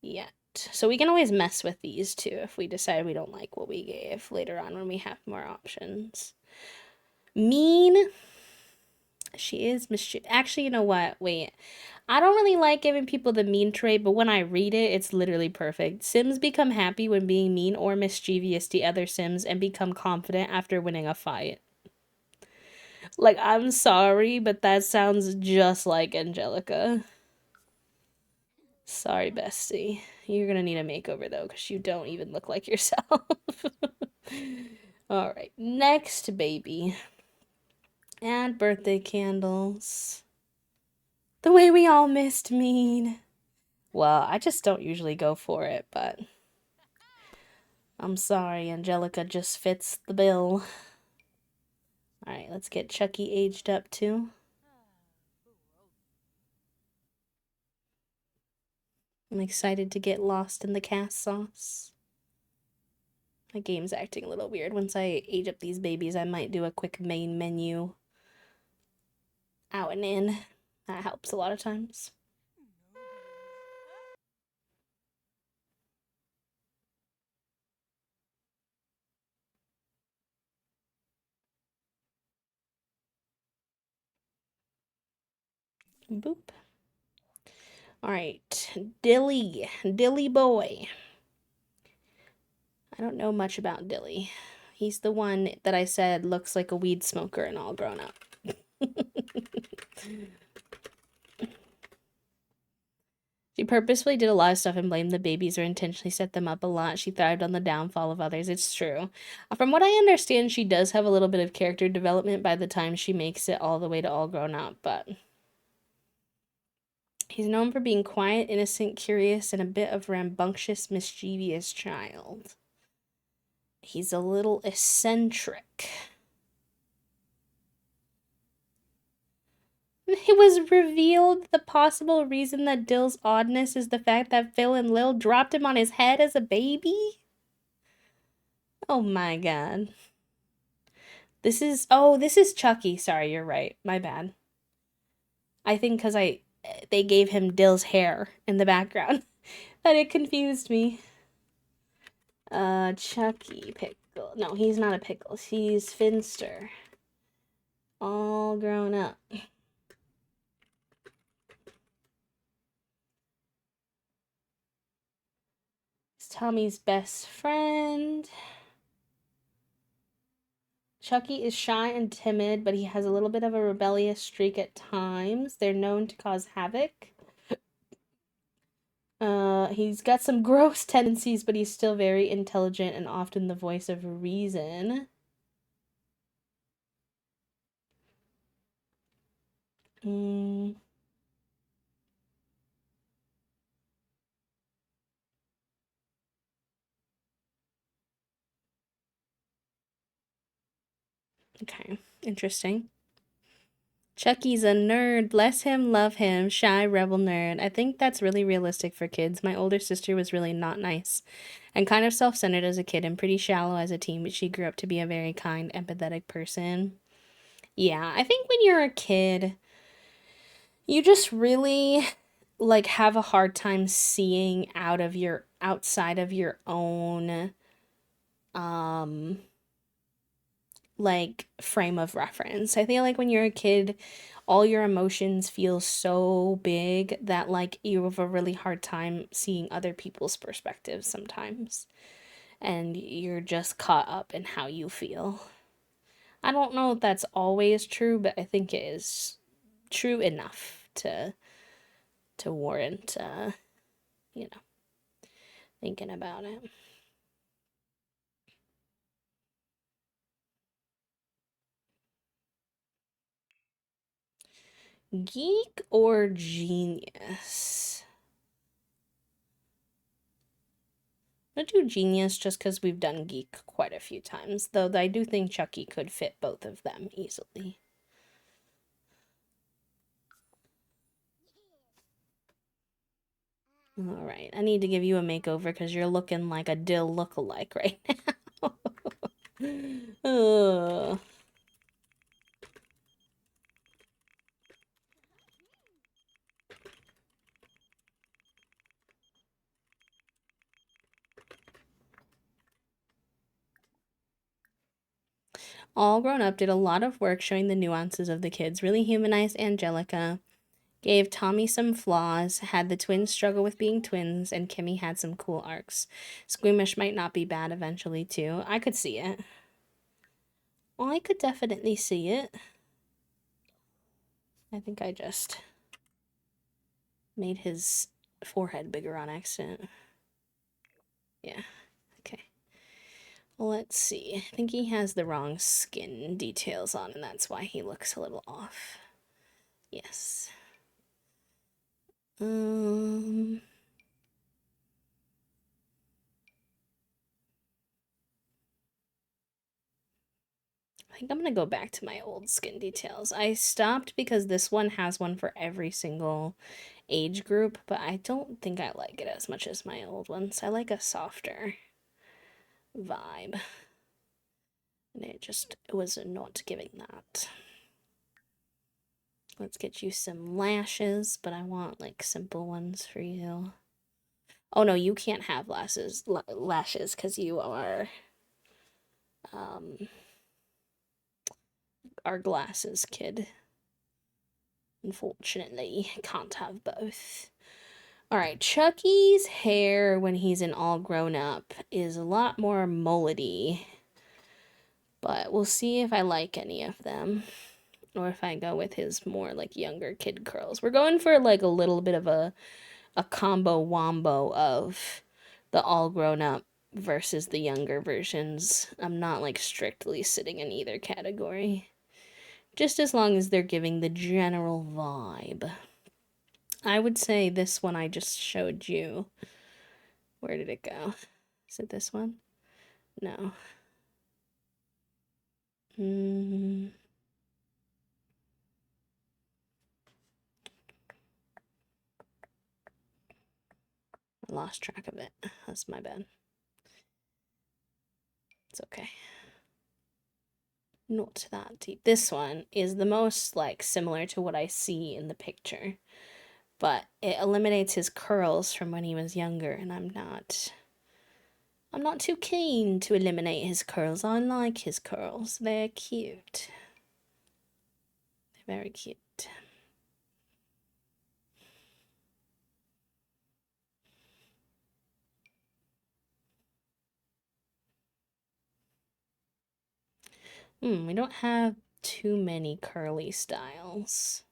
[SPEAKER 1] yet. So we can always mess with these too if we decide we don't like what we gave later on when we have more options. Mean. She is mischievous. Actually, you know what? Wait. I don't really like giving people the mean trait, but when I read it, it's literally perfect. Sims become happy when being mean or mischievous to other Sims and become confident after winning a fight. Like, I'm sorry, but that sounds just like Angelica. Sorry, bestie. You're gonna need a makeover, though, because you don't even look like yourself. Alright, next baby. Add birthday candles. The way we all missed Mean. Well, I just don't usually go for it, but... I'm sorry, Angelica just fits the bill. Alright, let's get Chucky aged up, too. I'm excited to get lost in the cast sauce. My game's acting a little weird. Once I age up these babies, I might do a quick main menu out and in. That helps a lot of times. Boop. Alright, Dilly boy. I don't know much about Dilly. He's the one that I said looks like a weed smoker and all grown up. She purposefully did a lot of stuff and blamed the babies or intentionally set them up a lot. She thrived on the downfall of others. It's true. From what I understand, she does have a little bit of character development by the time she makes it all the way to all grown up, but... he's known for being quiet, innocent, curious, and a bit of rambunctious, mischievous child. He's a little eccentric. It was revealed the possible reason that Dill's oddness is the fact that Phil and Lil dropped him on his head as a baby? Oh my god. This is Chucky. Sorry, you're right. My bad. I think because they gave him Dill's hair in the background that it confused me. Chucky Pickle. No, he's not a pickle. He's Finster. All grown up. He's Tommy's best friend. Chucky is shy and timid, but he has a little bit of a rebellious streak at times. They're known to cause havoc. He's got some gross tendencies, but he's still very intelligent and often the voice of reason. Okay, interesting. Chucky's a nerd. Bless him, love him. Shy, rebel nerd. I think that's really realistic for kids. My older sister was really not nice and kind of self centered as a kid and pretty shallow as a teen, but she grew up to be a very kind, empathetic person. Yeah, I think when you're a kid, you just really like have a hard time seeing outside of your own um like frame of reference. I feel like when you're a kid, all your emotions feel so big that like you have a really hard time seeing other people's perspectives sometimes. And you're just caught up in how you feel. I don't know if that's always true, but I think it is true enough to warrant you know, thinking about it. Geek or genius? I'm gonna do genius just because we've done geek quite a few times, though I do think Chucky could fit both of them easily. All right, I need to give you a makeover because you're looking like a Dill lookalike right now. Ugh. All Grown Up did a lot of work showing the nuances of the kids, really humanized Angelica, gave Tommy some flaws, had the twins struggle with being twins, and Kimmy had some cool arcs. Squeamish might not be bad eventually, too. I could see it. Well, I could definitely see it. I think I just made his forehead bigger on accident. Yeah, okay. Let's see. I think he has the wrong skin details on, and that's why he looks a little off. Yes. Um... I think I'm gonna go back to my old skin details. I stopped because this one has one for every single age group, but I don't think I like it as much as my old ones. I like a softer vibe. And it was not giving that. Let's get you some lashes, but I want like simple ones for you. Oh no, you can't have lashes because you are our glasses kid. Unfortunately, can't have both. Alright, Chucky's hair when he's an all grown up is a lot more mullety. But we'll see if I like any of them. Or if I go with his more like younger kid curls. We're going for like a little bit of a combo wombo of the all grown up versus the younger versions. I'm not like strictly sitting in either category. Just as long as they're giving the general vibe. I would say this one I just showed you. Where did it go? Is it this one? No. I lost track of it. That's my bad. It's okay. Not that deep. This one is the most like similar to what I see in the picture, but it eliminates his curls from when he was younger, and I'm not too keen to eliminate his curls. I like his curls. They're cute. They're very cute. We don't have too many curly styles.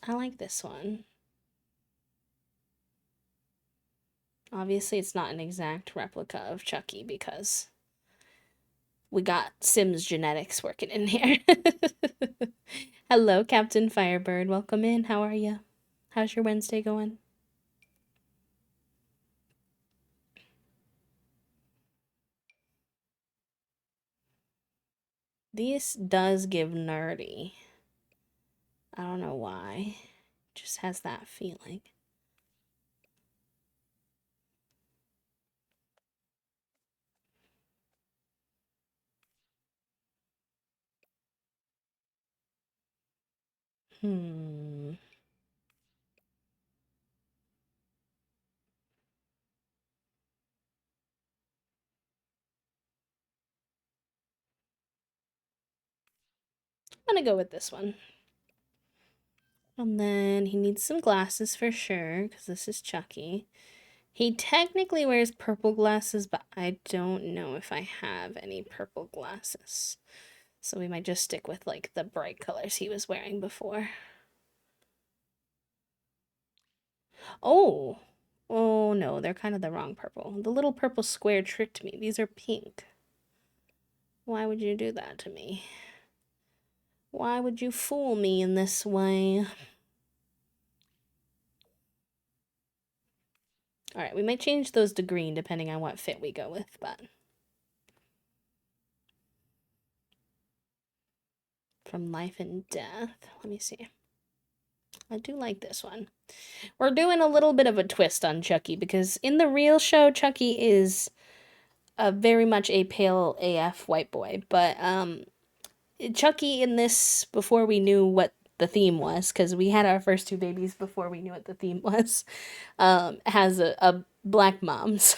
[SPEAKER 1] I like this one. Obviously, it's not an exact replica of Chucky because we got Sims genetics working in here. Hello, Captain Firebird. Welcome in. How are you? How's your Wednesday going? This does give nerdy. I don't know why. Just has that feeling. Hmm. I'm gonna go with this one. And then he needs some glasses for sure, because this is Chucky. He technically wears purple glasses, but I don't know if I have any purple glasses. So we might just stick with like the bright colors he was wearing before. Oh, oh no, they're kind of the wrong purple. The little purple square tricked me. These are pink. Why would you do that to me? Why would you fool me in this way? All right, we might change those to green depending on what fit we go with, but from Life and Death. Let me see. I do like this one. We're doing a little bit of a twist on Chucky because in the real show, Chucky is very much a pale AF white boy, but Chucky in this, before we knew what the theme was, because we had our first two babies before we knew what the theme was, has a black mom. So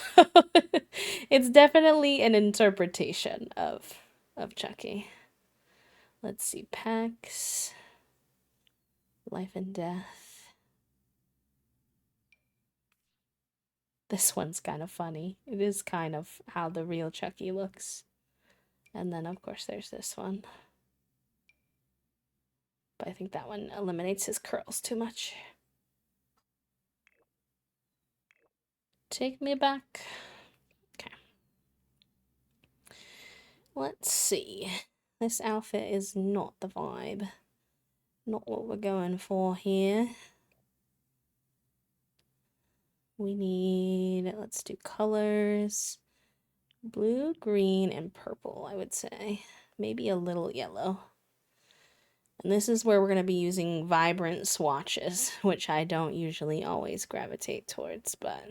[SPEAKER 1] it's definitely an interpretation of Chucky. Let's see, Pax, Life and Death. This one's kind of funny. It is kind of how the real Chucky looks. And then, of course, there's this one. But I think that one eliminates his curls too much. Take me back. Okay. Let's see. This outfit is not the vibe. Not what we're going for here. We need, let's do colors. Blue, green, and purple, I would say. Maybe a little yellow. And this is where we're going to be using vibrant swatches, which I don't usually always gravitate towards, but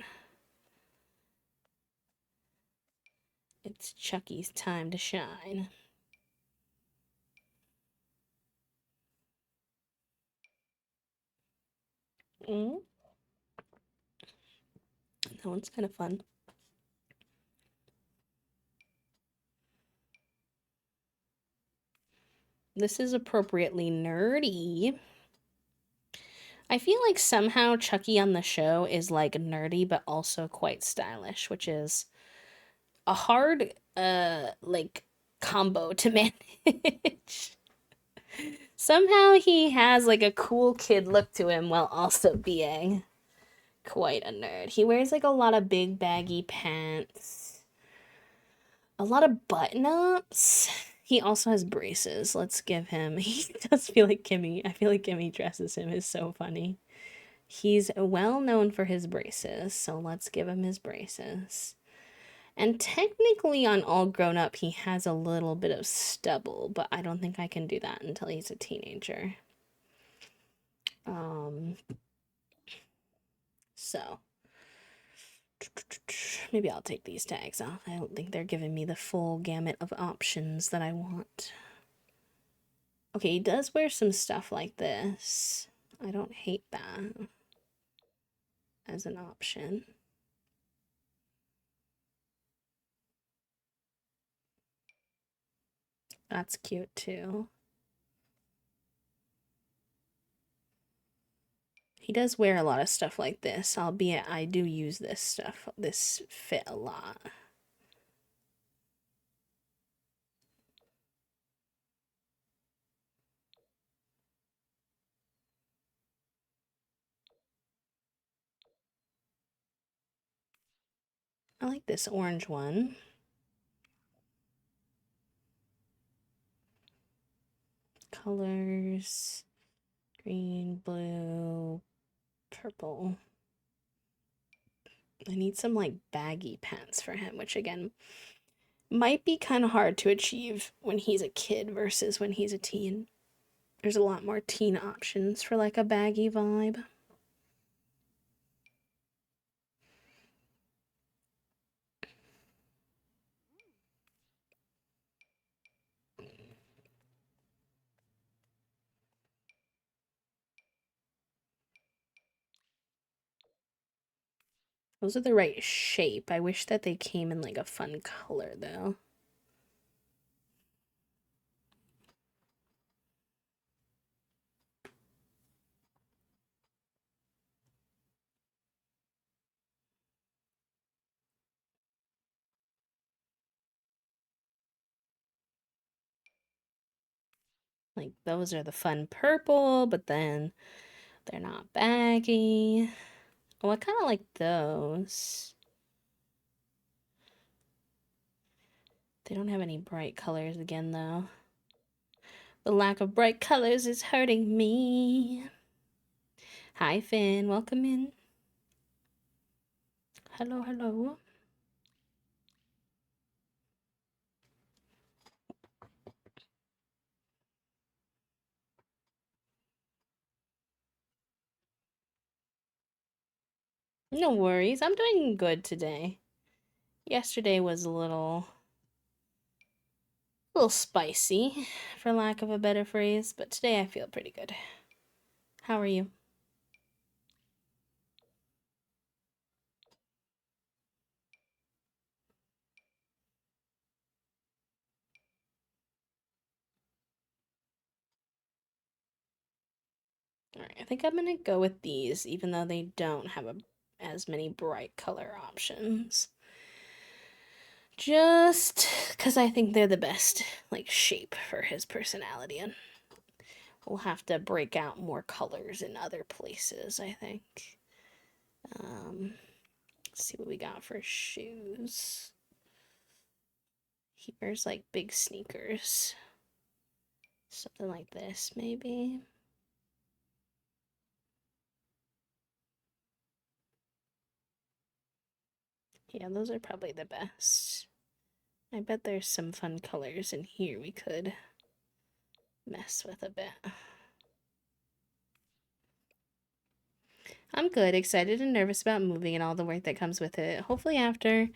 [SPEAKER 1] it's Chucky's time to shine. Mm. That one's kind of fun. This is appropriately nerdy. I feel like somehow Chucky on the show is like nerdy but also quite stylish, which is a hard like combo to manage. Somehow he has like a cool kid look to him while also being quite a nerd. He wears like a lot of big baggy pants, a lot of button ups. He also has braces. Let's give him. He does feel like Kimmy. I feel like Kimmy dresses him is so funny. He's well known for his braces, so let's give him his braces. And technically on All Grown Up, he has a little bit of stubble, but I don't think I can do that until he's a teenager. So maybe I'll take these tags off. I don't think they're giving me the full gamut of options that I want. Okay, he does wear some stuff like this. I don't hate that as an option. That's cute too. He does wear a lot of stuff like this, albeit I do use this stuff, this fit a lot. I like this orange one. Colors, green, blue, purple. I need some like baggy pants for him, which again, Might be kind of hard to achieve when he's a kid versus when he's a teen. There's a lot more teen options for like a baggy vibe. Those are the right shape. I wish that they came in like a fun color though. Like those are the fun purple, but then they're not baggy. Oh, I kind of like those. They don't have any bright colors again though. The lack of bright colors is hurting me. Hi Finn, welcome in. Hello, hello. No worries, I'm doing good today. Yesterday was a little spicy, for lack of a better phrase, but today I feel pretty good. How are you? Alright, I think I'm gonna go with these, even though they don't have as many bright color options. Just because I think they're the best, like, shape for his personality, and we'll have to break out more colors in other places, I think. Let's see what we got for shoes. He wears, like, big sneakers. Something like this, maybe. Yeah, those are probably the best. I bet there's some fun colors in here we could mess with a bit. I'm good, excited and nervous about moving and all the work that comes with it. Hopefully after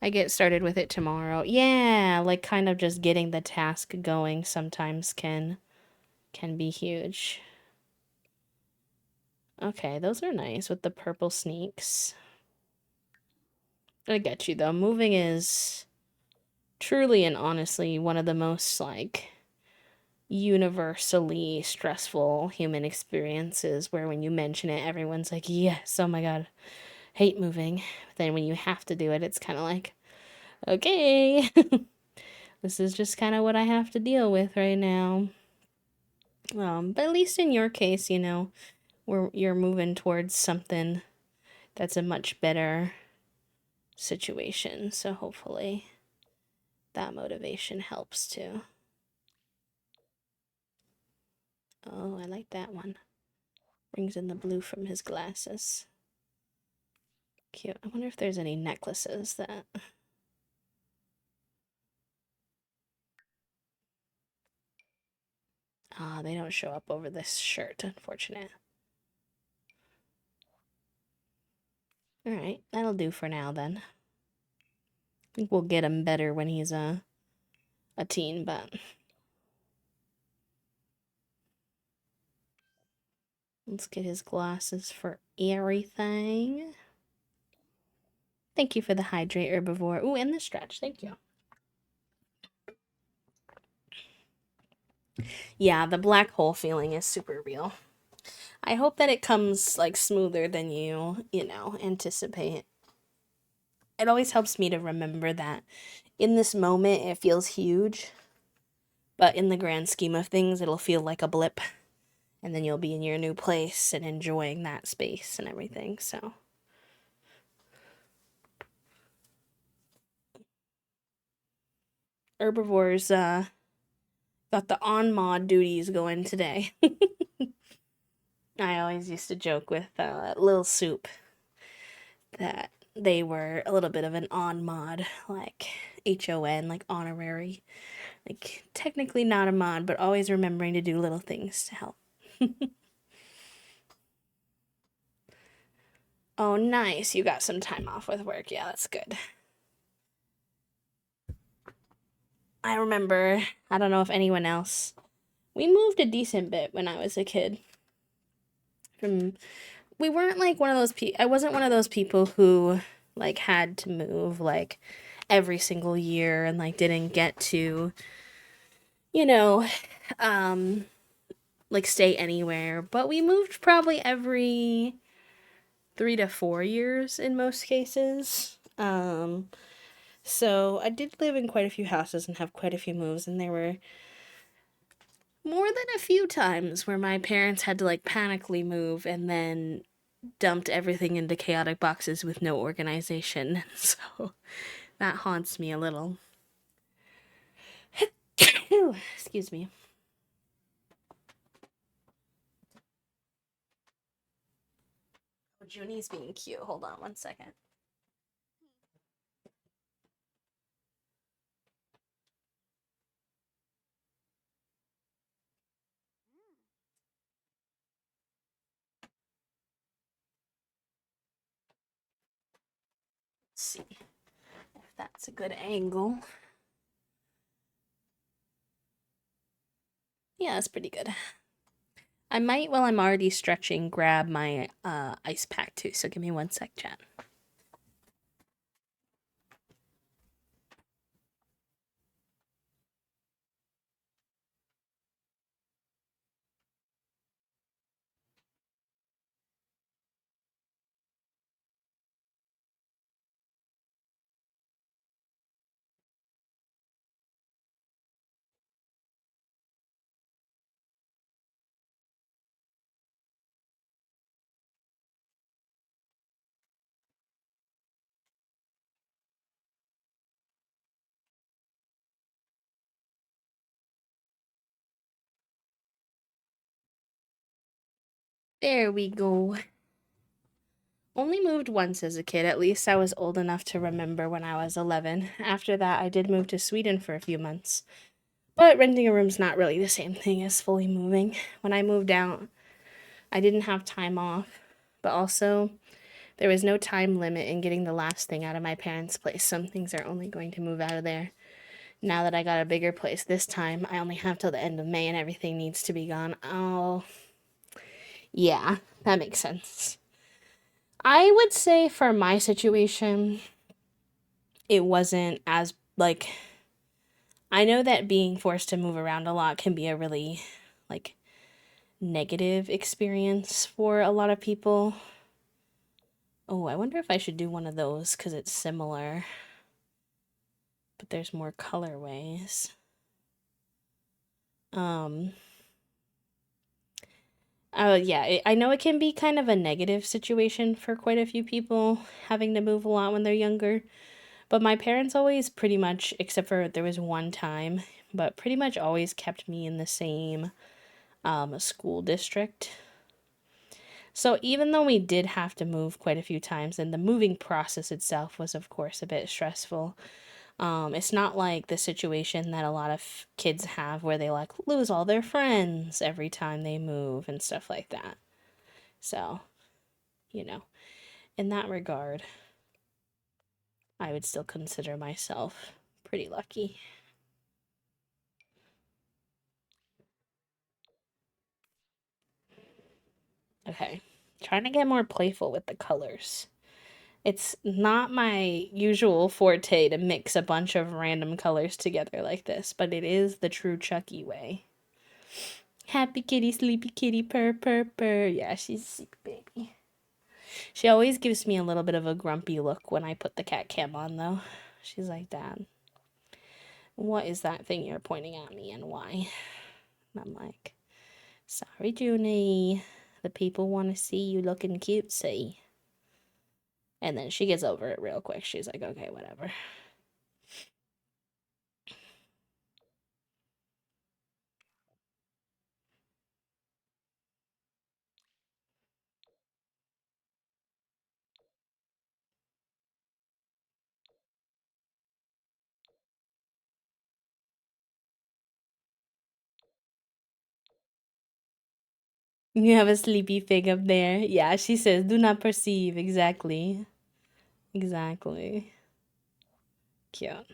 [SPEAKER 1] I get started with it tomorrow. Yeah, like kind of just getting the task going sometimes can be huge. Okay, those are nice with the purple sneaks. I get you though. Moving is truly and honestly one of the most like universally stressful human experiences where when you mention it everyone's like, "Yes, oh my god, hate moving." But then when you have to do it, it's kind of like, "Okay." This is just kind of what I have to deal with right now. But at least in your case, you know, you're moving towards something that's a much better situation. So hopefully that motivation helps too. Oh, I like that one. Brings in the blue from his glasses. Cute. I wonder if there's any necklaces that... Ah, they don't show up over this shirt, unfortunate. Alright, that'll do for now then. I think we'll get him better when he's a teen, but... Let's get his glasses for everything. Thank you for the hydrate, herbivore. Ooh, and the stretch. Thank you. Yeah, the black hole feeling is super real. I hope that it comes like smoother than you know, anticipate. It always helps me to remember that in this moment it feels huge, but in the grand scheme of things it'll feel like a blip, and then you'll be in your new place and enjoying that space and everything. So Herbivore's got the on mod duties going today. I always used to joke with Lil Soup that they were a little bit of an on mod, like HON, like honorary. Like technically not a mod, but always remembering to do little things to help. Oh, nice. You got some time off with work. Yeah, that's good. I remember, I don't know if anyone else, we moved a decent bit when I was a kid. From we weren't like one of those I wasn't one of those people who like had to move like every single year and like didn't get to, you know, um like stay anywhere, but we moved probably every 3 to 4 years in most cases. So I did live in quite a few houses and have quite a few moves, and there were more than a few times where my parents had to like panically move and then dumped everything into chaotic boxes with no organization. So that haunts me a little. Excuse me. Oh, Junie's being cute. Hold on one second. Let's see if that's a good angle. Yeah, that's pretty good. I might, while I'm already stretching, grab my ice pack too. So give me one sec, chat. There we go. Only moved once as a kid. At least I was old enough to remember when I was 11. After that, I did move to Sweden for a few months. But renting a room's not really the same thing as fully moving. When I moved out, I didn't have time off, but also there was no time limit in getting the last thing out of my parents' place. Some things are only going to move out of there. Now that I got a bigger place this time, I only have till the end of May and everything needs to be gone. Oh, yeah, that makes sense. I would say for my situation, it wasn't as like I know that being forced to move around a lot can be a really like negative experience for a lot of people. Oh, I wonder if I should do one of those because it's similar, but there's more colorways. Um, yeah, I know it can be kind of a negative situation for quite a few people having to move a lot when they're younger. But my parents always pretty much, except for there was one time, but pretty much always kept me in the same school district. So even though we did have to move quite a few times, and the moving process itself was, of course, a bit stressful, it's not like the situation that a lot of kids have where they like lose all their friends every time they move and stuff like that. So, you know, in that regard, I would still consider myself pretty lucky. Okay, trying to get more playful with the colors. It's not my usual forte to mix a bunch of random colors together like this, but it is the true Chucky way. Happy kitty, sleepy kitty, purr, purr, purr. Yeah, she's a sleepy baby. She always gives me a little bit of a grumpy look when I put the cat cam on, though. She's like, Dad, what is that thing you're pointing at me and why? And I'm like, sorry, Junie. The people want to see you looking cutesy. And then she gets over it real quick. She's like, okay, whatever. You have a sleepy fig up there. Yeah, she says, do not perceive. Exactly. Exactly. Cute.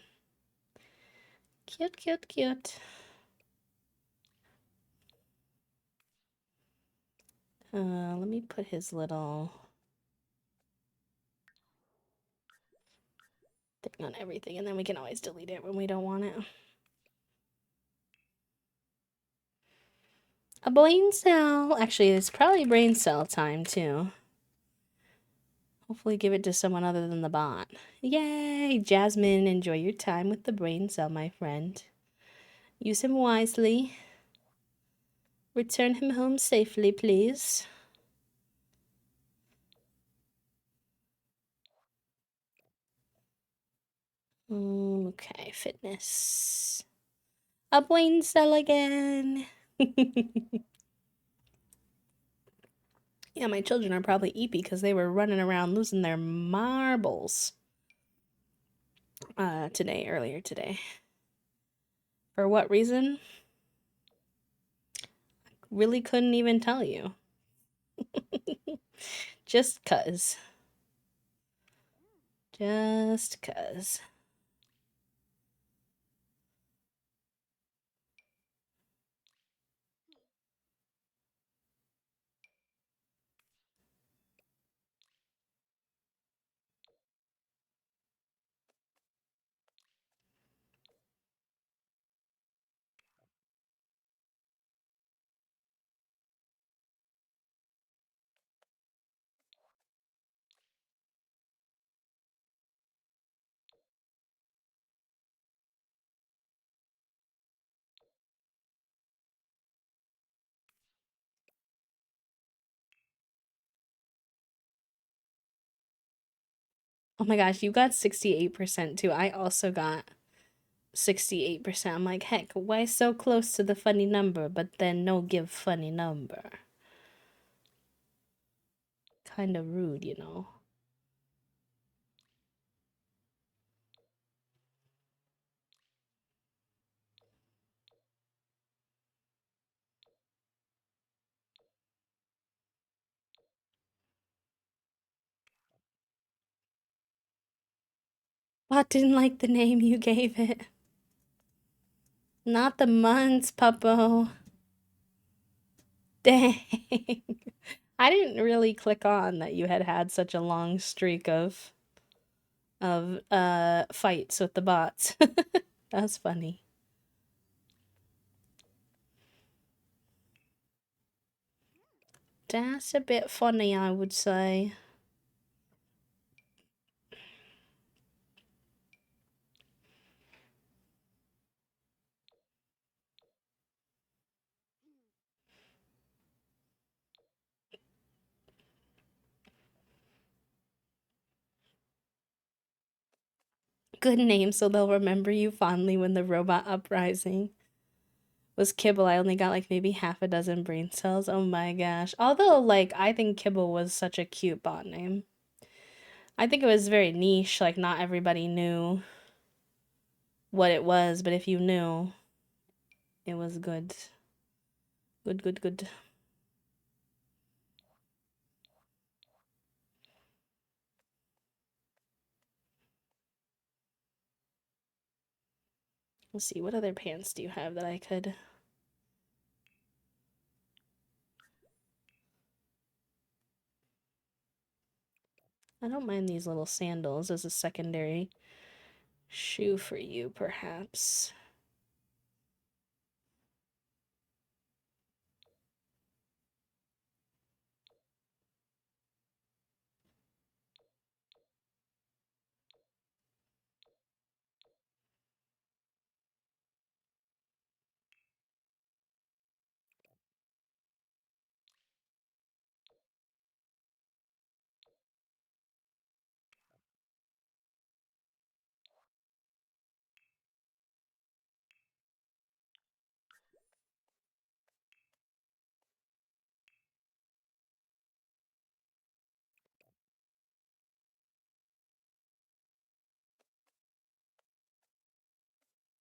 [SPEAKER 1] Cute, cute, cute. Let me put his little thing on everything, and then we can always delete it when we don't want it. A brain cell. Actually, it's probably brain cell time, too. Hopefully give it to someone other than the bot. Yay! Jasmine, enjoy your time with the brain cell, my friend. Use him wisely. Return him home safely, please. Okay, fitness. A brain cell again. Yeah, my children are probably eepy because they were running around losing their marbles earlier today. For what reason? Really couldn't even tell you. Just cuz. Just cuz. Oh my gosh, you got 68% too. I also got 68%. I'm like, heck, why so close to the funny number, but then no give funny number? Kind of rude, you know. Bot didn't like the name you gave it. Not the months, Puppo. Dang. I didn't really click on that you had had such a long streak of fights with the bots. That was funny. That's a bit funny, I would say. Good name, so they'll remember you fondly when the robot uprising was Kibble. I only got like maybe half a dozen brain cells. Oh my gosh. Although, like, I think Kibble was such a cute bot name. I think it was very niche, like, not everybody knew what it was, but if you knew, it was good. Good, good, good. Let's see, what other pants do you have that I could... I don't mind these little sandals as a secondary shoe for you, perhaps.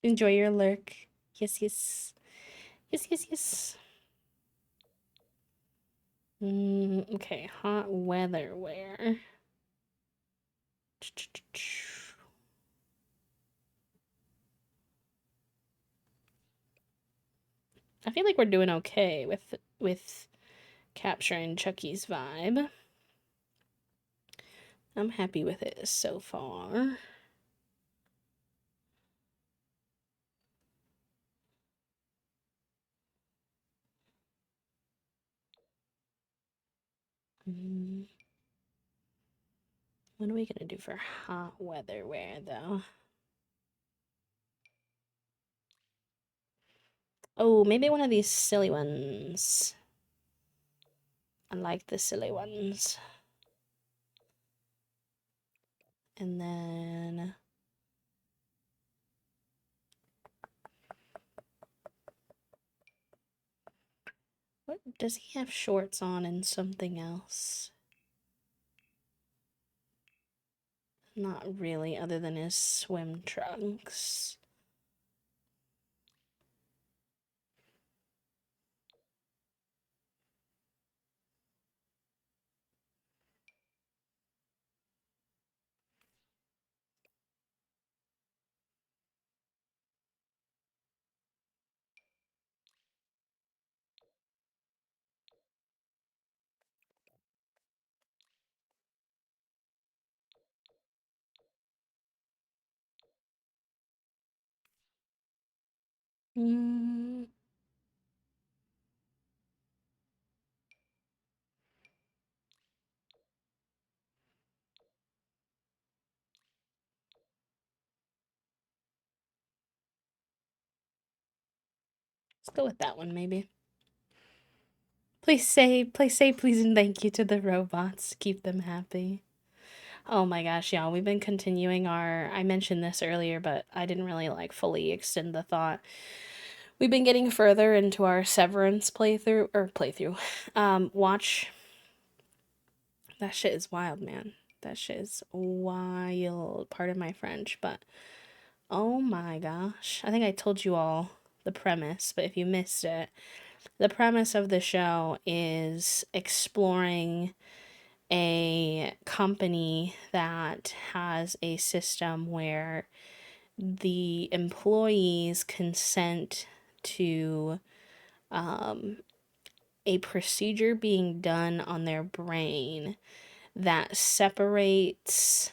[SPEAKER 1] Enjoy your lurk. Yes, yes. Yes, yes, yes. Okay, hot weather wear. I feel like we're doing okay with capturing Chucky's vibe. I'm happy with it so far. What are we gonna do for hot weather wear though? Oh, maybe one of these silly ones. I like the silly ones. And then what does he have shorts on and something else? Not really, other than his swim trunks. Mm, let's go with that one, maybe. Please say, please, and thank you to the robots. Keep them happy. Oh my gosh, y'all, we've been continuing our. I mentioned this earlier, but I didn't really like fully extend the thought. We've been getting further into our Severance playthrough. Watch. That shit is wild, man. That shit is wild. Pardon my French, but oh my gosh. I think I told you all the premise, but if you missed it, the premise of the show is exploring a company that has a system where the employees consent to a procedure being done on their brain that separates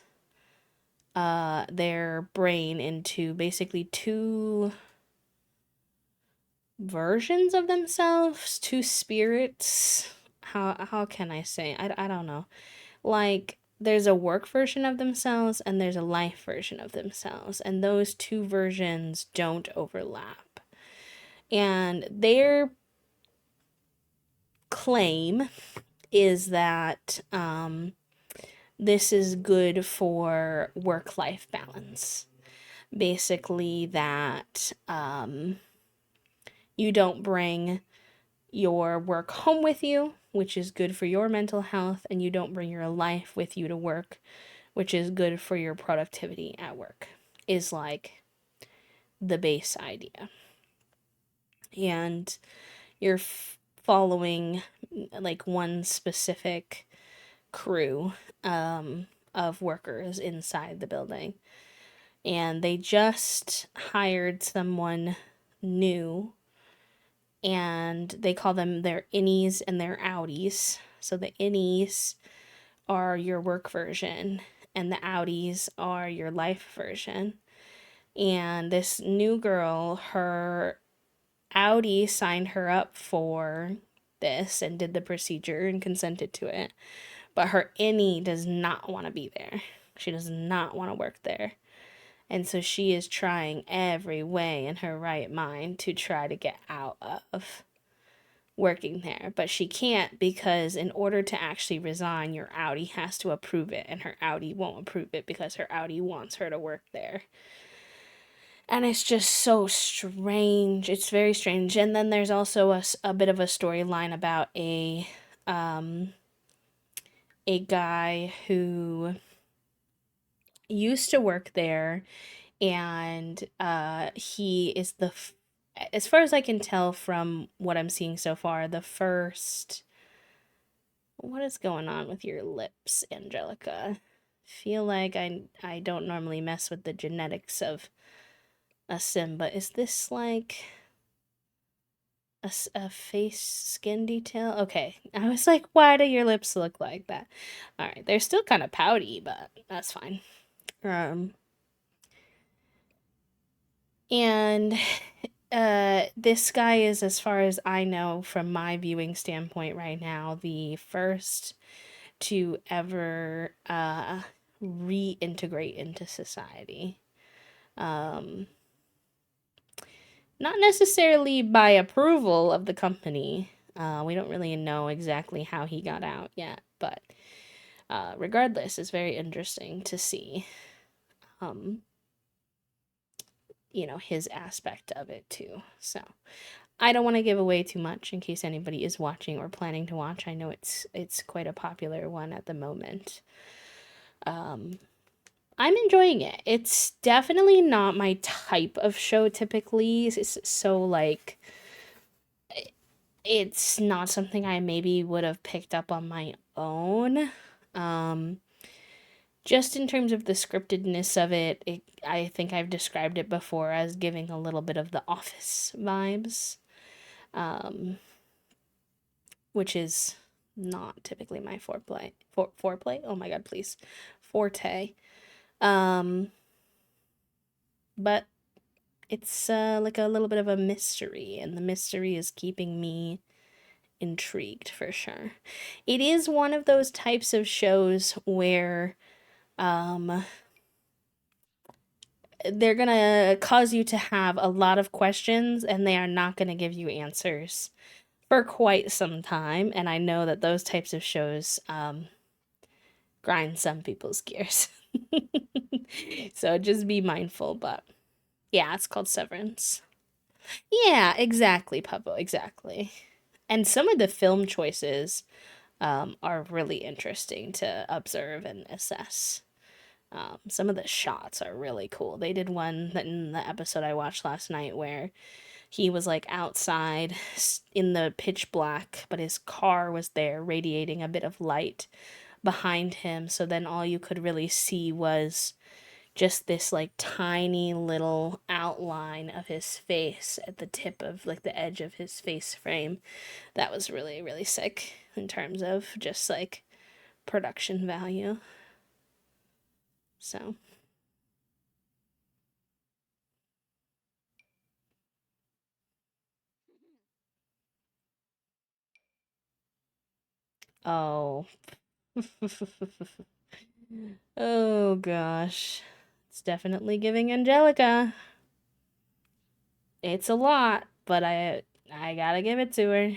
[SPEAKER 1] their brain into basically two versions of themselves, two spirits. How can I say? I don't know. Like there's a work version of themselves and there's a life version of themselves, and those two versions don't overlap. And their claim is that this is good for work life balance. Basically, that you don't bring your work home with you, which is good for your mental health, and you don't bring your life with you to work, which is good for your productivity at work, is like the base idea. And you're following like one specific crew of workers inside the building. And they just hired someone new, and they call them their innies and their outies. So the innies are your work version, and the outies are your life version. And this new girl, her outie signed her up for this and did the procedure and consented to it. But her innie does not want to be there. She does not want to work there. And so she is trying every way in her right mind to try to get out of working there. But she can't, because in order to actually resign, your outie has to approve it. And her outie won't approve it because her outie wants her to work there. And it's just so strange. It's very strange. And then there's also a bit of a storyline about a guy who used to work there, and he is as far as I can tell from what I'm seeing so far, the first What is going on with your lips, Angelica? Feel like I don't normally mess with the genetics of a sim, but is this like a face skin detail? Okay, I was like, why do your lips look like that? All right, they're still kind of pouty, but that's fine. And this guy is, as far as I know from my viewing standpoint right now, the first to ever reintegrate into society. Um, Not necessarily by approval of the company. We don't really know exactly how he got out yet, but regardless, it's very interesting to see, um, his aspect of it too. So I don't want to give away too much in case anybody is watching or planning to watch. I know it's quite a popular one at the moment. Um, I'm enjoying it. It's definitely not my type of show typically. It's so like it's not something I maybe would have picked up on my own. Um, just in terms of the scriptedness of it, I think I've described it before as giving a little bit of the Office vibes, um, which is not typically my foreplay. Oh my god, please, forte. Um, but it's like a little bit of a mystery, and the mystery is keeping me intrigued for sure. It is one of those types of shows where um they're gonna cause you to have a lot of questions and they are not gonna give you answers for quite some time. And I know that those types of shows grind some people's gears. So just be mindful. But yeah, it's called Severance. Yeah, exactly, Puppo, exactly. And some of the film choices are really interesting to observe and assess. Some of the shots are really cool. They did one that in the episode I watched last night where he was like outside in the pitch black, but his car was there radiating a bit of light behind him. So then all you could really see was just this like tiny little outline of his face at the tip of like the edge of his face frame. That was really, really sick in terms of just like production value. So, oh. Oh gosh. It's definitely giving Angelica. It's a lot, but I gotta give it to her.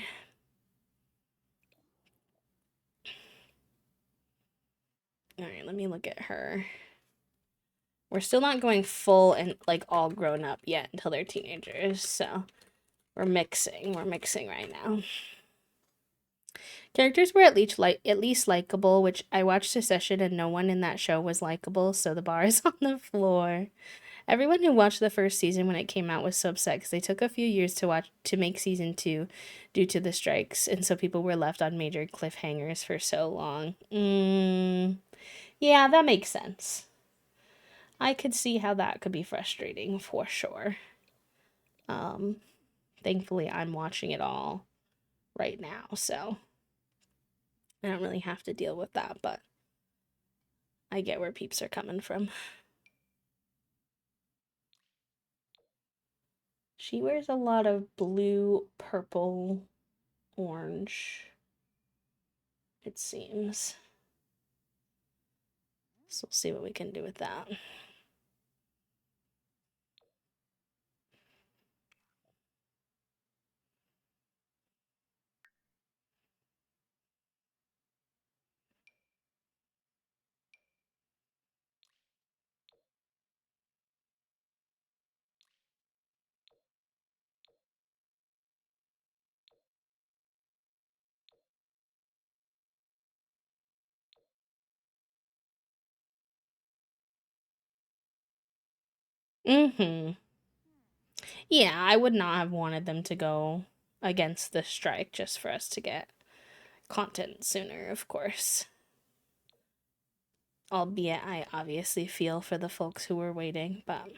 [SPEAKER 1] All right, let me look at her. We're still not going full and like all grown up yet until they're teenagers, so we're mixing. We're mixing right now. Characters were at least likable, which I watched Succession and no one in that show was likable, so the bar is on the floor. Everyone who watched the first season when it came out was so upset because they took a few years to make season 2 due to the strikes, and so people were left on major cliffhangers for so long. Yeah, that makes sense. I could see how that could be frustrating for sure. Um, Thankfully, I'm watching it all right now, so I don't really have to deal with that, but I get where peeps are coming from. She wears a lot of blue, purple, orange, it seems. So we'll see what we can do with that. Mm-hmm. Yeah, I would not have wanted them to go against the strike just for us to get content sooner, of course. Albeit I obviously feel for the folks who were waiting, but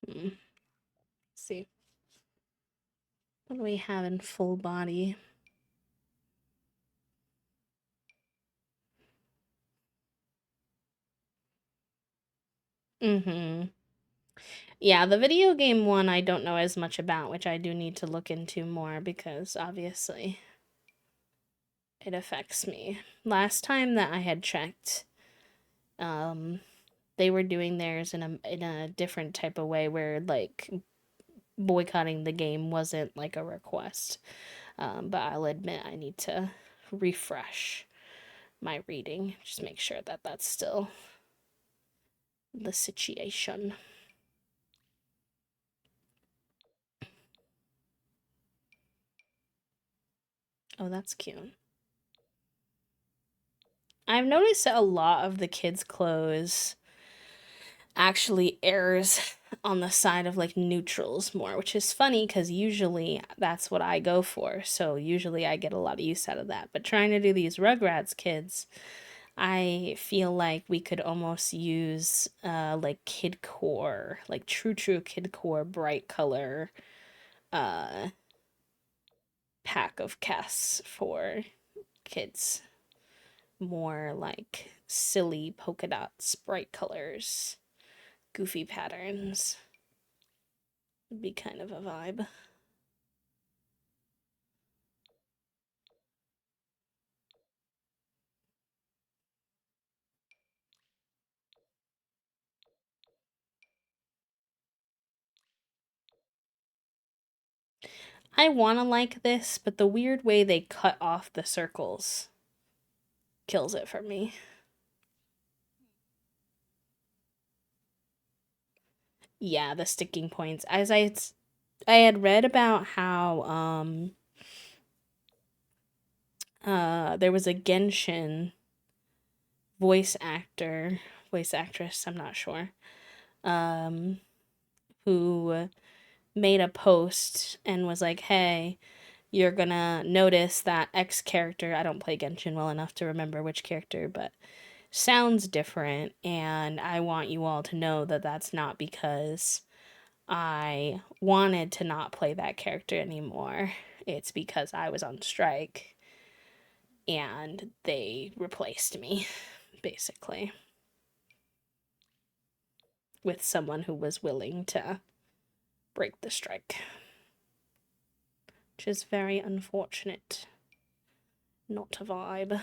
[SPEAKER 1] let's see. What do we have in full body? Mm-hmm. Yeah, the video game one I don't know as much about, which I do need to look into more because obviously it affects me. Last time that I had checked, they were doing theirs in a different type of way where like boycotting the game wasn't like a request. But I'll admit I need to refresh my reading, just make sure that that's still the situation. Oh, that's cute. I've noticed that a lot of the kids' clothes actually errs on the side of like neutrals more, which is funny because usually that's what I go for. So usually I get a lot of use out of that. But trying to do these Rugrats kids, I feel like we could almost use like kid core, like true kid core bright color uh pack of casts for kids. More like silly polka dots, bright colors, goofy patterns. Would be kind of a vibe. I want to like this, but the weird way they cut off the circles kills it for me. Yeah, the sticking points. As I had read about how there was a Genshin voice actress, I'm not sure, who made a post and was like, "Hey, you're gonna notice that X character, I don't play Genshin well enough to remember which character, but sounds different, and I want you all to know that that's not because I wanted to not play that character anymore. It's because I was on strike and they replaced me, basically, with someone who was willing to break the strike, which is very unfortunate. Not a vibe.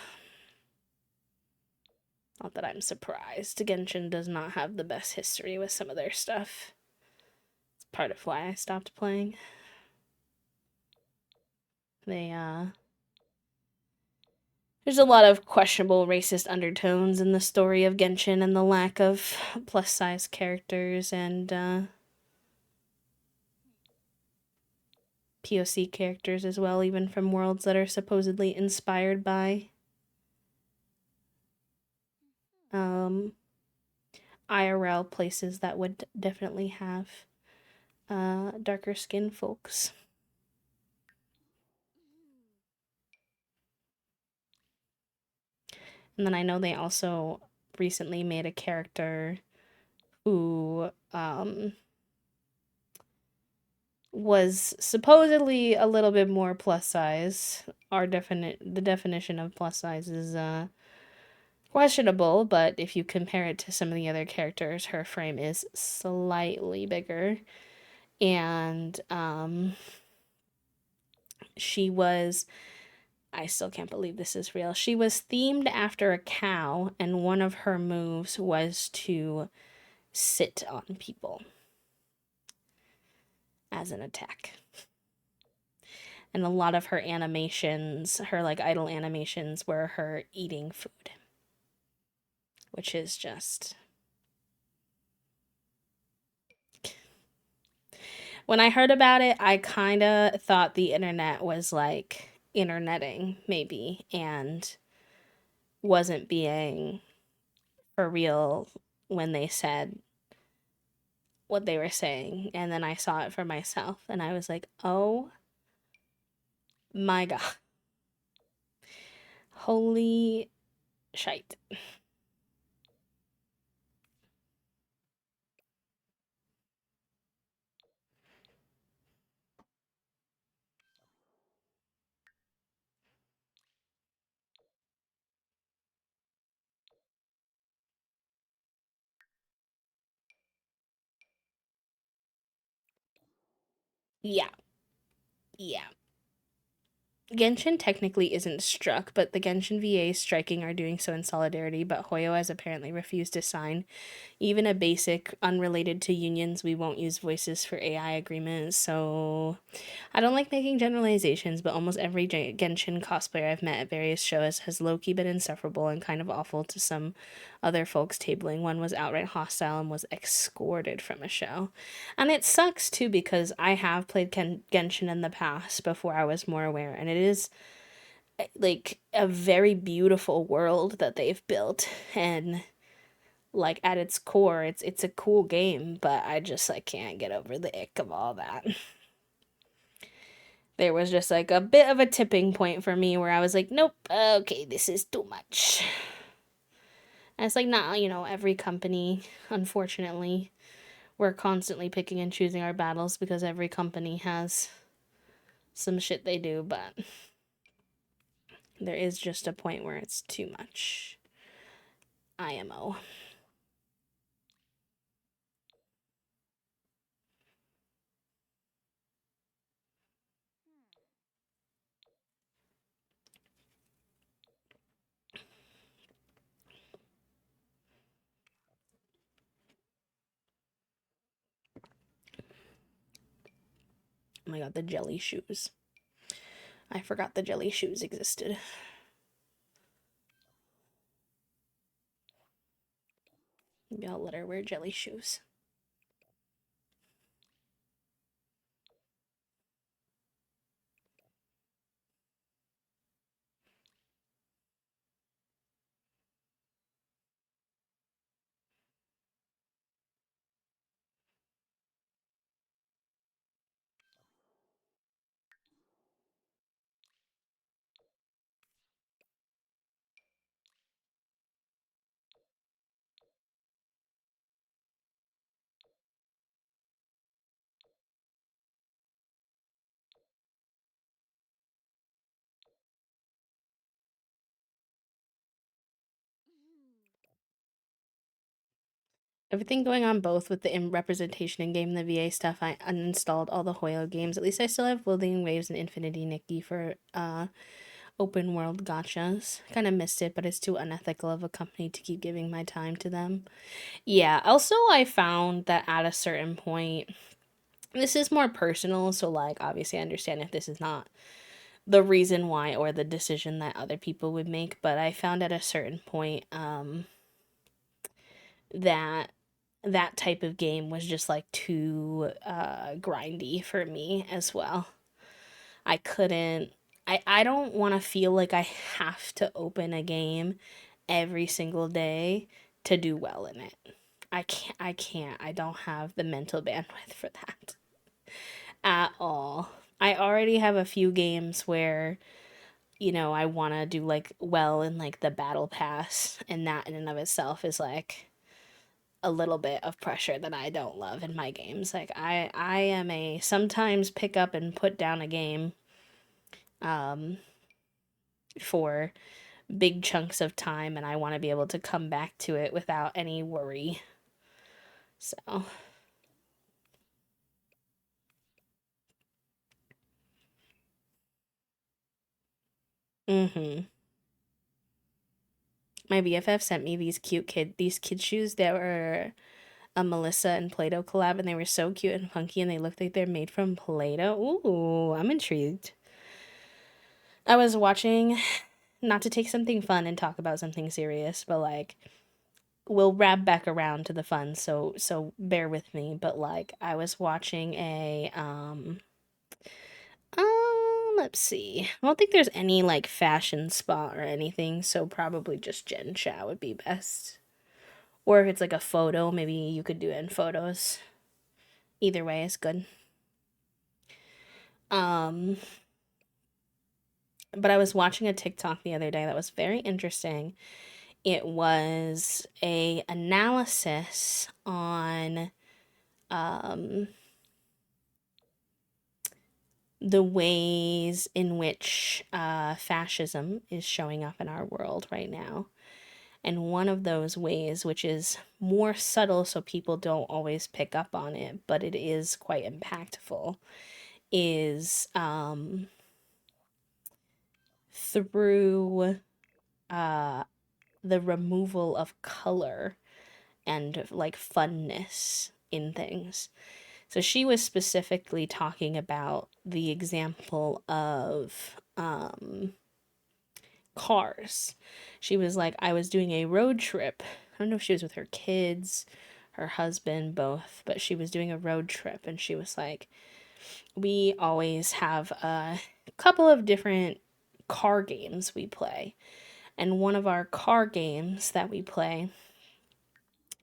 [SPEAKER 1] Not that I'm surprised. Genshin does not have the best history with some of their stuff. It's part of why I stopped playing. There's a lot of questionable racist undertones in the story of Genshin and the lack of plus size characters and POC characters as well, even from worlds that are supposedly inspired by IRL places that would definitely have darker skinned folks. And then I know they also recently made a character who was supposedly a little bit more plus size. The definition of plus size is questionable, but if you compare it to some of the other characters, her frame is slightly bigger. And she was, I still can't believe this is real. She was themed after a cow, and one of her moves was to sit on people as an attack. And a lot of her animations, her like idle animations, were her eating food, which is just. When I heard about it, I kind of thought the internet was like interneting, maybe, and wasn't being for real when they said what they were saying. And then I saw it for myself, and I was like, oh my God. Holy shite. Yeah, yeah. Genshin technically isn't struck, but the Genshin VAs striking are doing so in solidarity, but Hoyo has apparently refused to sign even a basic unrelated to unions. We won't use voices for AI agreements. So I don't like making generalizations, but almost every Genshin cosplayer I've met at various shows has low-key been insufferable and kind of awful to some other folks tabling. One was outright hostile and was escorted from a show. And it sucks too because I have played Genshin in the past before I was more aware, and it is like a very beautiful world that they've built, and like at its core it's a cool game, but I just like can't get over the ick of all that. There was just like a bit of a tipping point for me where I was like, nope, okay, this is too much. And it's like, not, every company, unfortunately, we're constantly picking and choosing our battles because every company has some shit they do, but there is just a point where it's too much. IMO. Oh my god, the jelly shoes. I forgot the jelly shoes existed. Maybe I'll let her wear jelly shoes. Everything going on both with the representation in game and the VA stuff. I uninstalled all the Hoyo games. At least I still have Wilding Waves and Infinity Nikki for open world gachas. Kind of missed it, but it's too unethical of a company to keep giving my time to them. Yeah, also I found that at a certain point, this is more personal, so like obviously I understand if this is not the reason why or the decision that other people would make, but I found at a certain point that that type of game was just like too grindy for me as well. I couldn't I don't want to feel like I have to open a game every single day to do well in it. I can't. I don't have the mental bandwidth for that at all. I already have a few games where I want to do like well in like the battle pass, and that in and of itself is like a little bit of pressure that I don't love in my games. Like I am a sometimes pick up and put down a game um for big chunks of time, and I want to be able to come back to it without any worry. So, mhm. My BFF sent me these kid shoes that were a Melissa and Play-Doh collab, and they were so cute and funky, and they looked like they're made from Play-Doh. Ooh, I'm intrigued. I was watching, not to take something fun and talk about something serious, but like we'll wrap back around to the fun, so bear with me. But like, I was watching let's see. I don't think there's any like fashion spot or anything, so probably just Jen Shao would be best. Or if it's like a photo, maybe you could do it in photos. Either way is good. Um, but I was watching a TikTok the other day that was very interesting. It was a analysis on um the ways in which fascism is showing up in our world right now. And one of those ways, which is more subtle so people don't always pick up on it, but it is quite impactful, is through uh, the removal of color and like funness in things. So she was specifically talking about the example of cars. She was like, I was doing a road trip. I don't know if she was with her kids, her husband, both, but she was doing a road trip and she was like, we always have a couple of different car games we play. And one of our car games that we play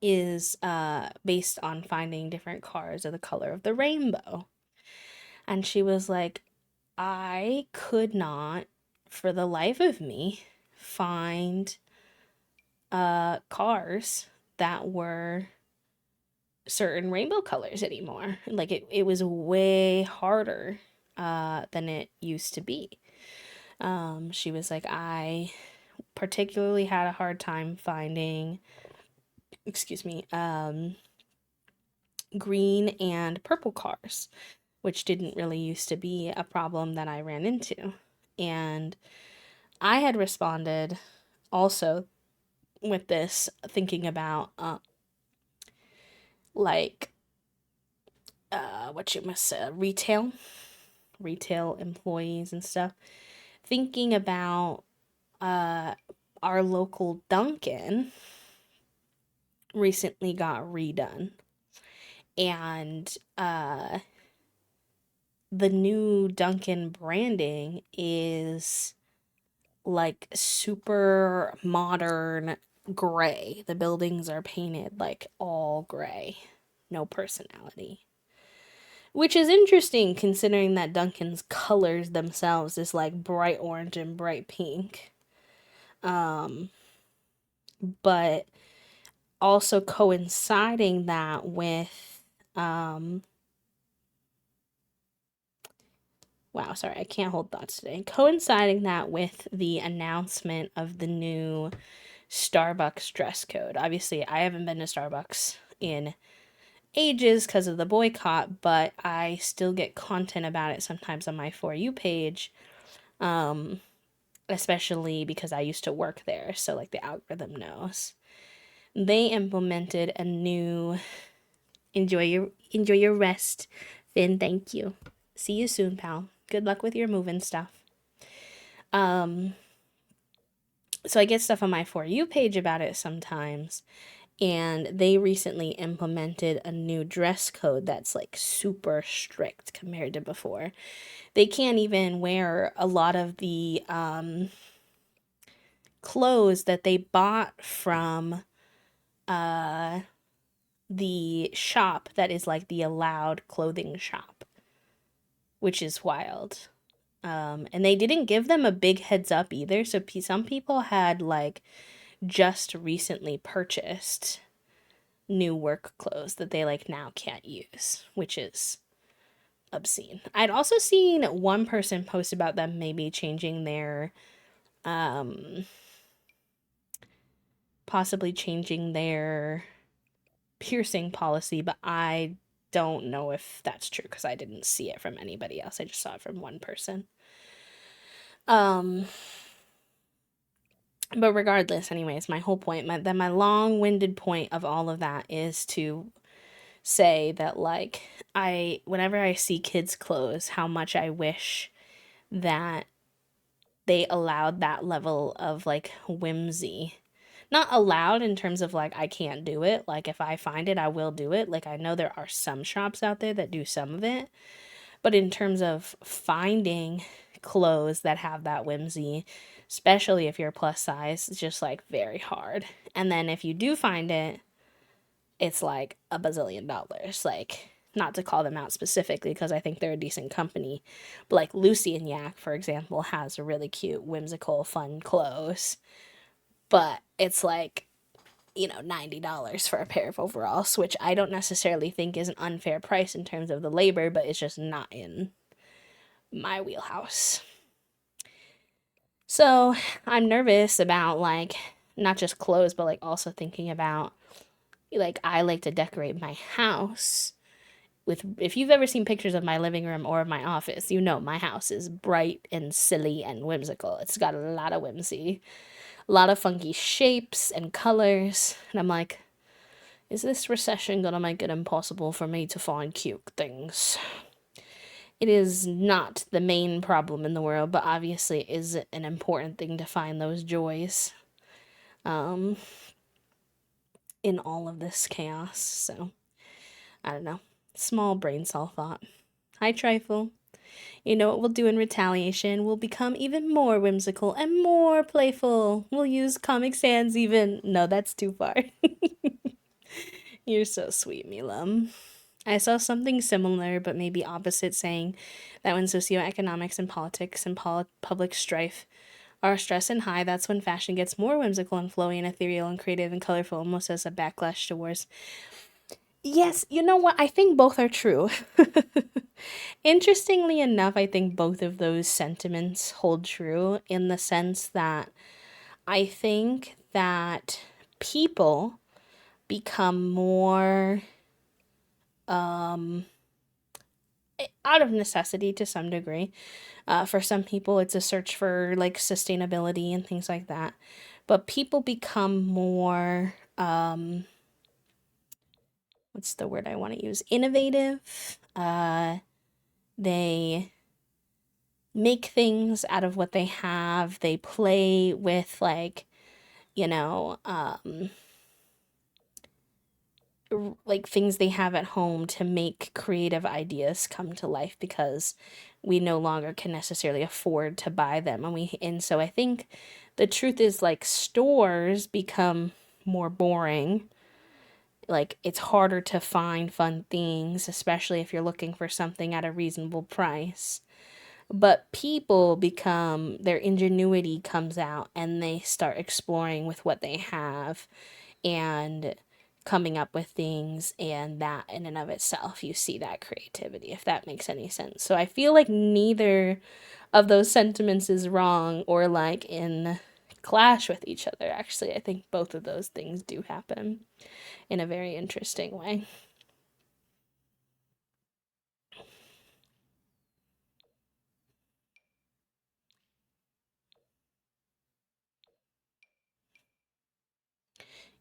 [SPEAKER 1] is based on finding different cars of the color of the rainbow. And she was like, I could not, for the life of me, find cars that were certain rainbow colors anymore. Like it was way harder than it used to be. She was like, I particularly had a hard time finding, excuse me, green and purple cars, which didn't really used to be a problem that I ran into. And I had responded also with this, thinking about like what you must say, retail employees and stuff, thinking about our local Dunkin' recently got redone, and the new Dunkin' branding is like super modern gray. The buildings are painted like all gray, no personality. Which is interesting considering that Dunkin's colors themselves is like bright orange and bright pink. Um, but also coinciding that with wow, sorry, I can't hold thoughts today. Coinciding that with the announcement of the new Starbucks dress code. Obviously, I haven't been to Starbucks in ages because of the boycott, but I still get content about it sometimes on my For You page, especially because I used to work there, so like the algorithm knows. They implemented a new enjoy your rest, Finn. Thank you. See you soon, pal. Good luck with your moving stuff. So I get stuff on my For You page about it sometimes, and they recently implemented a new dress code that's like super strict compared to before. They can't even wear a lot of the clothes that they bought from the shop that is like the allowed clothing shop, which is wild. And they didn't give them a big heads up either, so some people had like just recently purchased new work clothes that they like now can't use, which is obscene. I'd also seen one person post about them maybe changing their possibly changing their piercing policy, but I don't know if that's true because I didn't see it from anybody else. I just saw it from one person. But regardless, anyways, my whole point, my long-winded point of all of that is to say that like whenever I see kids' clothes, how much I wish that they allowed that level of like whimsy. not allowed in terms of like I can't do it. Like if I find it, I will do it. Like I know there are some shops out there that do some of it, but in terms of finding clothes that have that whimsy, especially if you're plus size, it's just like very hard. And then if you do find it, it's like a bazillion dollars. Like, not to call them out specifically because I think they're a decent company, but like Lucy and Yak, for example, has really cute, whimsical, fun clothes. But it's like, $90 for a pair of overalls, which I don't necessarily think is an unfair price in terms of the labor, but it's just not in my wheelhouse. So I'm nervous about like not just clothes, but like also thinking about like I like to decorate my house with if you've ever seen pictures of my living room or of my office, my house is bright and silly and whimsical. It's got a lot of whimsy, a lot of funky shapes and colors. And I'm like, is this recession gonna make it impossible for me to find cute things? It is not the main problem in the world, but obviously it is an important thing to find those joys um, in all of this chaos. So, I don't know. Small brain cell thought. Hi, Trifle. You know what we'll do in retaliation? We'll become even more whimsical and more playful. We'll use Comic Sans even. No, that's too far. You're so sweet, Milam. I saw something similar, but maybe opposite, saying that when socioeconomics and politics and public strife are stress and high, that's when fashion gets more whimsical and flowy and ethereal and creative and colorful, almost as a backlash towards. Yes, you know what? I think both are true. Interestingly enough, I think both of those sentiments hold true in the sense that I think that people become more um out of necessity to some degree. For some people, it's a search for like sustainability and things like that. But people become more, what's the word I want to use? Innovative. They make things out of what they have. They play with like, you know, like things they have at home to make creative ideas come to life because we no longer can necessarily afford to buy them, and so I think the truth is like stores become more boring. Like it's harder to find fun things, especially if you're looking for something at a reasonable price. But people become, their ingenuity comes out and they start exploring with what they have and coming up with things, and that in and of itself you see that creativity, if that makes any sense. So I feel like neither of those sentiments is wrong or like in clash with each other. Actually, I think both of those things do happen in a very interesting way.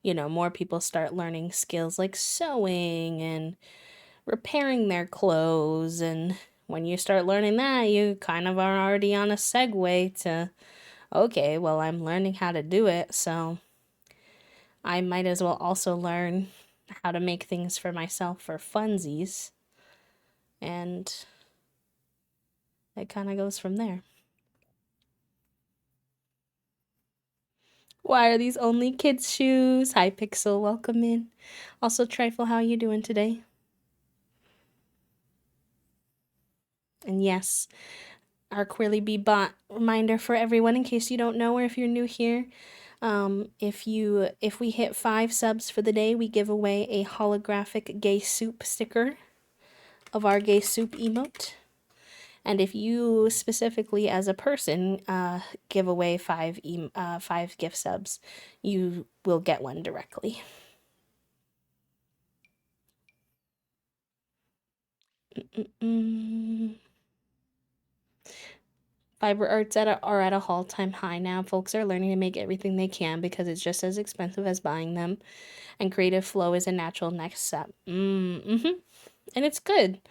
[SPEAKER 1] More people start learning skills like sewing and repairing their clothes, and when you start learning that, you kind of are already on a segue to, okay, well, I'm learning how to do it, so I might as well also learn how to make things for myself for funsies. And it kind of goes from there. Why are these only kids' shoes? Hi, Pixel. Welcome in. Also, Trifle, how are you doing today? And yes, our Queerly Bee bot reminder for everyone in case you don't know or if you're new here. If we hit 5 subs for the day, we give away a holographic gay soup sticker of our gay soup emote. And if you specifically as a person give away 5 gift subs, you will get one directly. Fiber arts are at a all-time high now. Folks are learning to make everything they can because it's just as expensive as buying them. And creative flow is a natural next step. And it's good.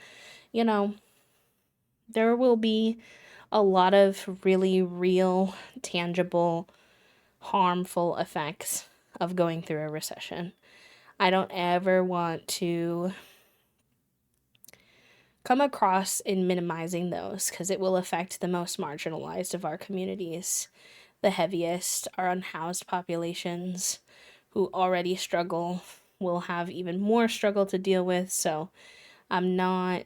[SPEAKER 1] There will be a lot of really real, tangible, harmful effects of going through a recession. I don't ever want to come across in minimizing those because it will affect the most marginalized of our communities. The heaviest are unhoused populations who already struggle, will have even more struggle to deal with. So I'm not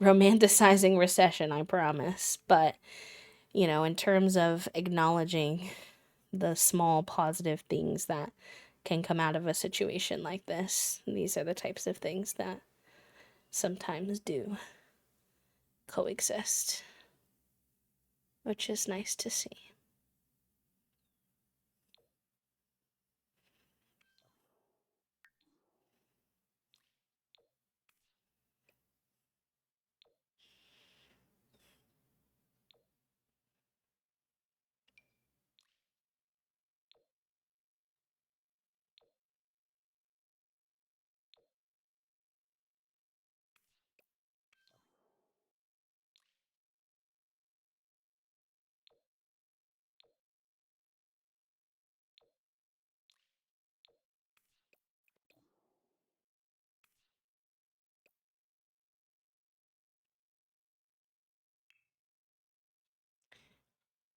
[SPEAKER 1] romanticizing recession, I promise. But, in terms of acknowledging the small positive things that can come out of a situation like this, these are the types of things that sometimes do coexist, which is nice to see.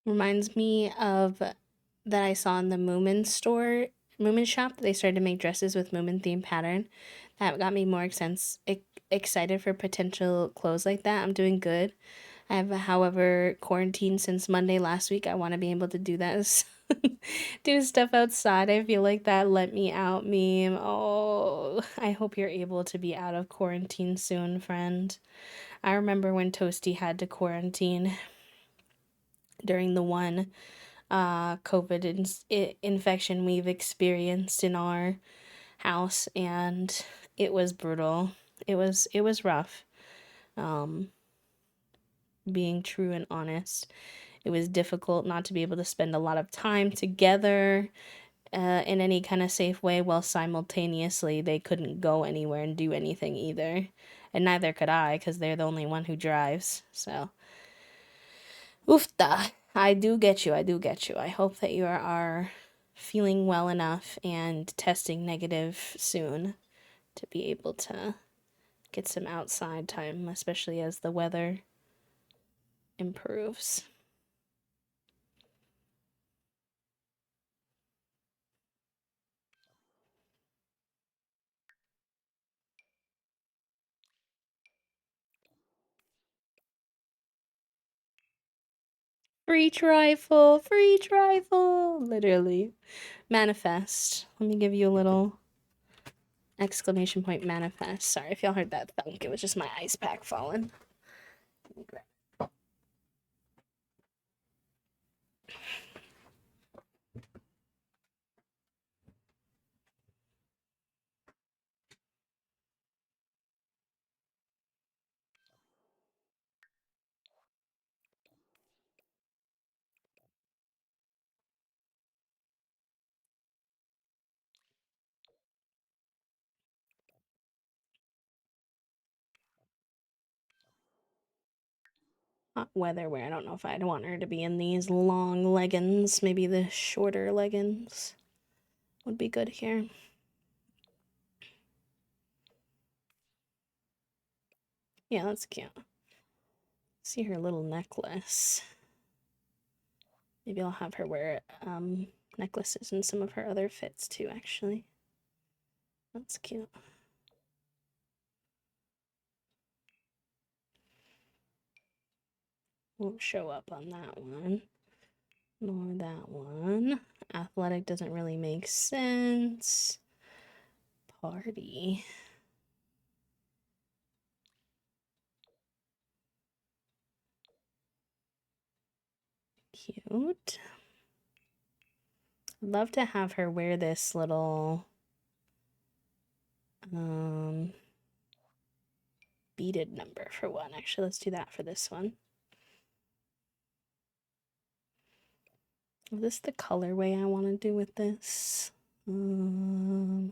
[SPEAKER 1] Reminds me of that I saw in the Moomin shop. They started to make dresses with Moomin themed pattern. That got me more excited for potential clothes like that. I'm doing good. I have, however, quarantined since Monday last week. I want to be able to do that. Do stuff outside. I feel like that let me out meme. Oh, I hope you're able to be out of quarantine soon, friend. I remember when Toasty had to quarantine during the one COVID infection we've experienced in our house, and it was brutal. It was rough. Um, being true and honest, it was difficult not to be able to spend a lot of time together in any kind of safe way, while simultaneously they couldn't go anywhere and do anything either, and neither could I because they're the only one who drives. So oofta. I do get you. I do get you. I hope that you are feeling well enough and testing negative soon to be able to get some outside time, especially as the weather improves. Free trifle, literally. Manifest. Let me give you a little exclamation point manifest. Sorry if y'all heard that thunk. It was just my ice pack falling. Hot weather where I don't know if I'd want her to be in these long leggings. Maybe the shorter leggings would be good here. Yeah, that's cute. See her little necklace. Maybe I'll have her wear necklaces in some of her other fits too, actually. That's cute. Won't show up on that one. Nor that one. Athletic doesn't really make sense. Party. Cute. I'd love to have her wear this little beaded number for one. Actually, let's do that for this one. Is this the colorway I want to do with this? Oh,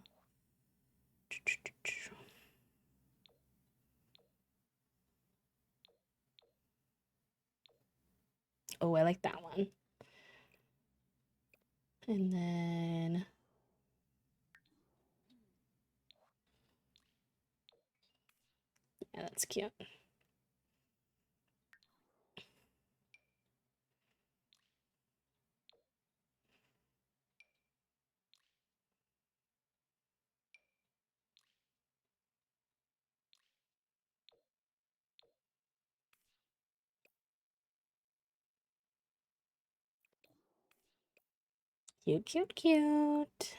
[SPEAKER 1] I like that one. And then yeah, that's cute. Cute, cute, cute.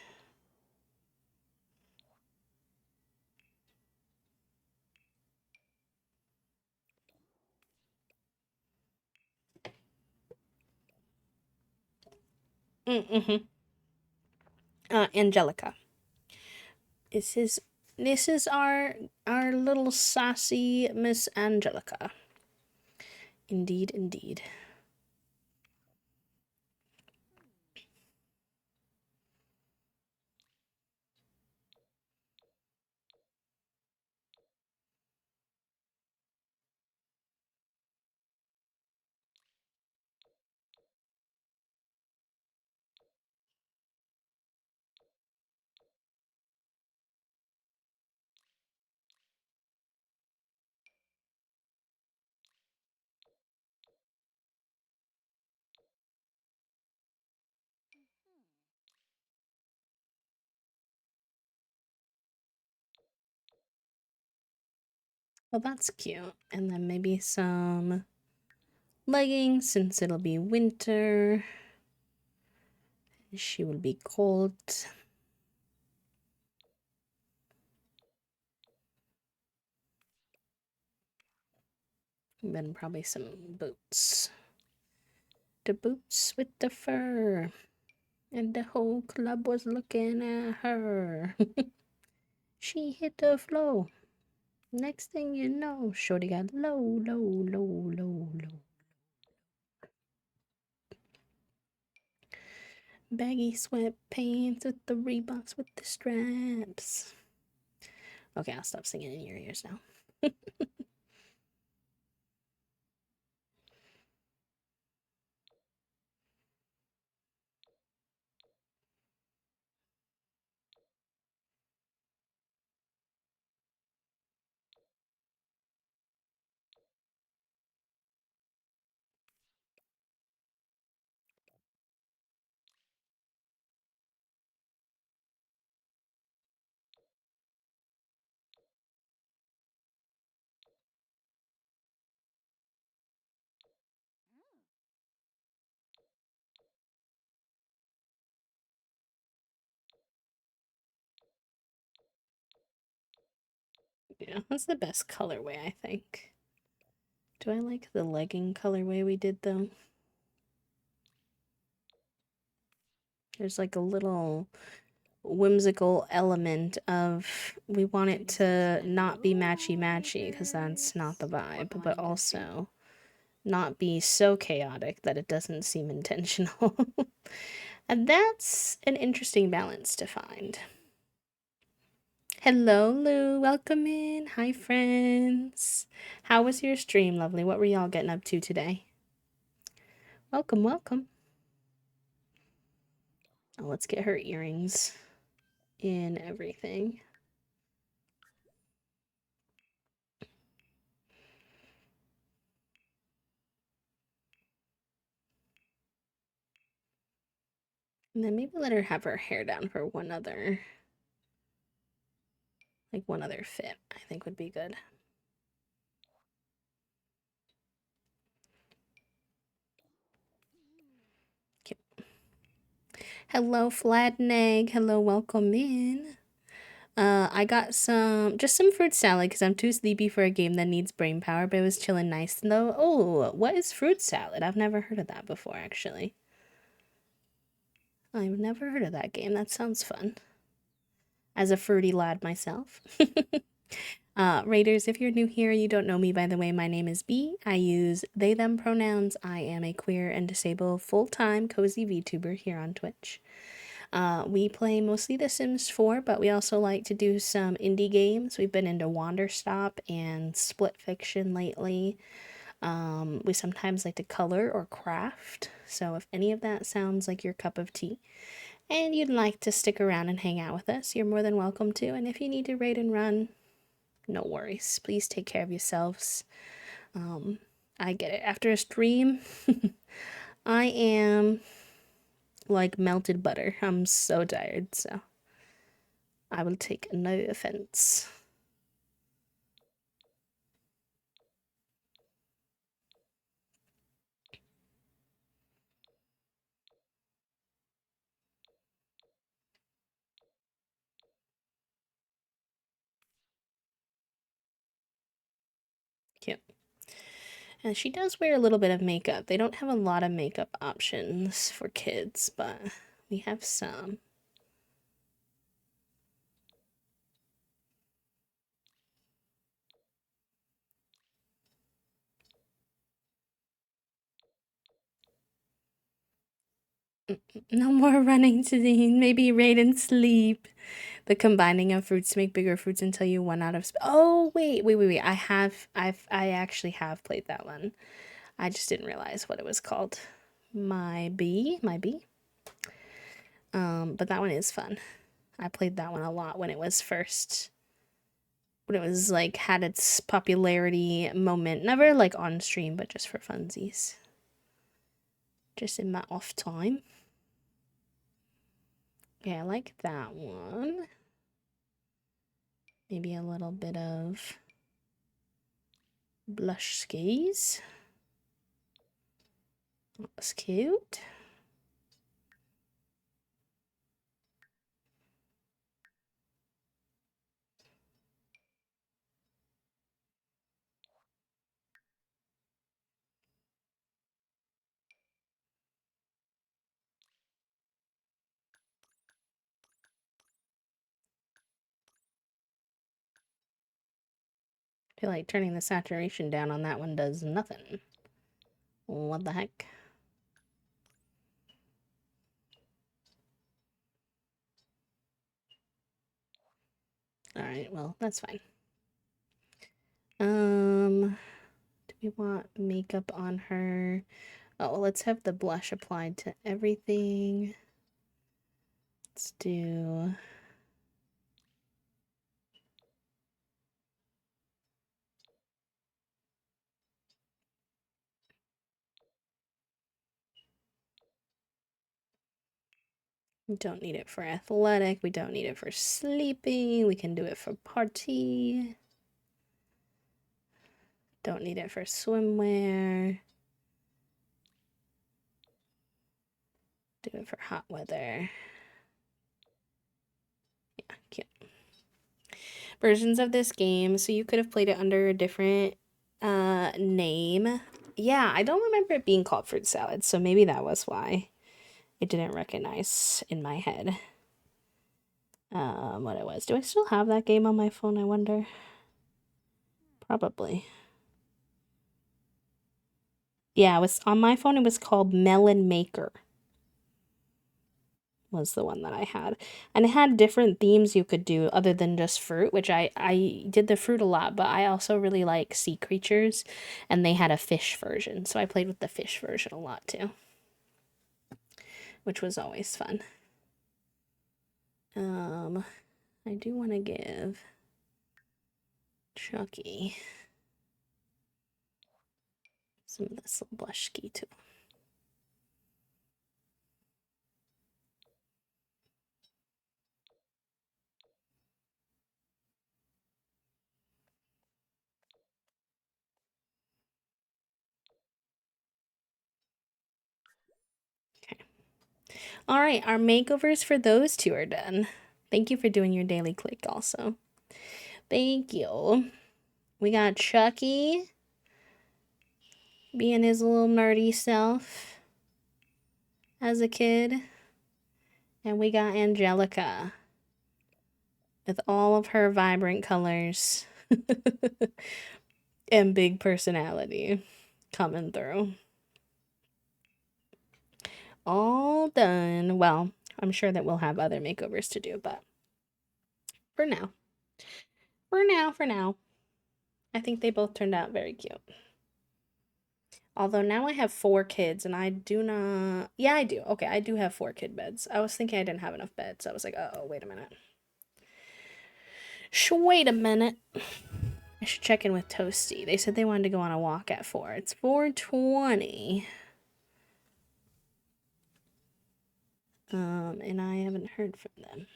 [SPEAKER 1] Mm-hmm. Angelica. This is our little sassy Miss Angelica. Indeed, indeed. Well, that's cute. And then maybe some leggings since it'll be winter. She will be cold. And then probably some boots. The boots with the fur. And the whole club was looking at her. She hit the floor. Next thing you know, Shorty got low, low, low, low, low. Baggy sweatpants with the Reeboks with the straps. Okay, I'll stop singing in your ears now. Yeah, that's the best colorway, I think. Do I like the legging colorway we did though? There's like a little whimsical element of we want it to not be matchy matchy because that's not the vibe, but also not be so chaotic that it doesn't seem intentional. And that's an interesting balance to find. Hello, Lou. Welcome in. Hi, friends. How was your stream, lovely? What were y'all getting up to today? Welcome, welcome. Oh, let's get her earrings in everything. And then maybe let her have her hair down for one other fit, I think would be good. Cute. Hello, Flattened Egg. Hello, welcome in. I got just some fruit salad because I'm too sleepy for a game that needs brain power, but it was chilling nice though. Oh, what is fruit salad? I've never heard of that before, actually. I've never heard of that game. That sounds fun. As a fruity lad myself. Raiders, if you're new here, you don't know me, by the way, my name is B. I use they, them pronouns. I am a queer and disabled full-time cozy VTuber here on Twitch. We play mostly The Sims 4, but we also like to do some indie games. We've been into Wanderstop and Split Fiction lately. We sometimes like to color or craft. So if any of that sounds like your cup of tea and you'd like to stick around and hang out with us, you're more than welcome to. And if you need to raid and run, no worries. Please take care of yourselves. I get it. After a stream, I am like melted butter. I'm so tired, so I will take no offense. Cute. And she does wear a little bit of makeup. They don't have a lot of makeup options for kids, but we have some. No more running, Janine. Maybe raid and sleep. The combining of fruits to make bigger fruits until you run out of oh, wait. I actually have played that one. I just didn't realize what it was called. My bee. But that one is fun. I played that one a lot when it was like had its popularity moment. Never like on stream, but just for funsies. Just in my off time. Yeah, I like that one. Maybe a little bit of blush skis. That's cute. I feel like turning the saturation down on that one does nothing. What the heck? Alright, well, that's fine. Do we want makeup on her? Oh, well, let's have the blush applied to everything. Let's do... We don't need it for athletic. We don't need it for sleeping. We can do it for party. Don't need it for swimwear. Do it for hot weather. Yeah, cute. Versions of this game. So you could have played it under a different name. Yeah, I don't remember it being called fruit salad. So maybe that was why it didn't recognize in my head what it was. Do I still have that game on my phone, I wonder? Probably. Yeah, it was on my phone. It was called Melon Maker. Was the one that I had. And it had different themes you could do other than just fruit, which I did the fruit a lot, but I also really like sea creatures, and they had a fish version. So I played with the fish version a lot too, which was always fun. I do want to give Chucky some of this little blush ski too. Okay. All right, our makeovers for those two are done. Thank you for doing your daily click also. Thank you. We got Chucky being his little nerdy self as a kid. And we got Angelica with all of her vibrant colors and big personality coming through. All done. Well, I'm sure that we'll have other makeovers to do, but for now, I think they both turned out very cute. Although now I have 4 kids and I do not. Yeah, I do. Okay, I do have 4 kid beds. I was thinking I didn't have enough beds. I was like, oh, wait a minute. Wait a minute. I should check in with Toasty. They said they wanted to go on a walk at 4. It's 4:20. And I haven't heard from them.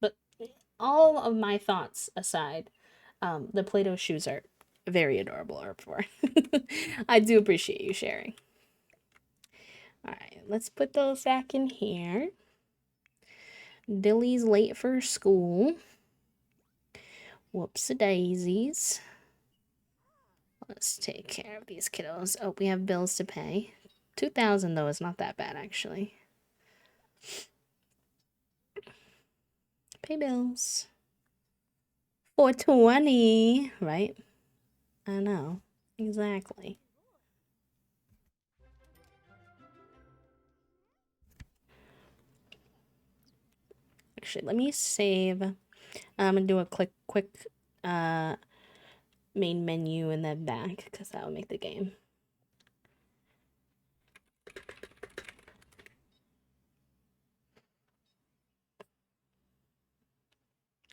[SPEAKER 1] But all of my thoughts aside, the Play-Doh shoes are very adorable, Arpfor. I do appreciate you sharing. All right, let's put those back in here. Dilly's late for school. Whoops-a-daisies. Let's take care of these kiddos. Oh, we have bills to pay. 2,000 though is not that bad actually. Pay bills. 420, right? I know. Exactly. Actually, let me save. I'm gonna do a quick main menu and then back because that will make the game.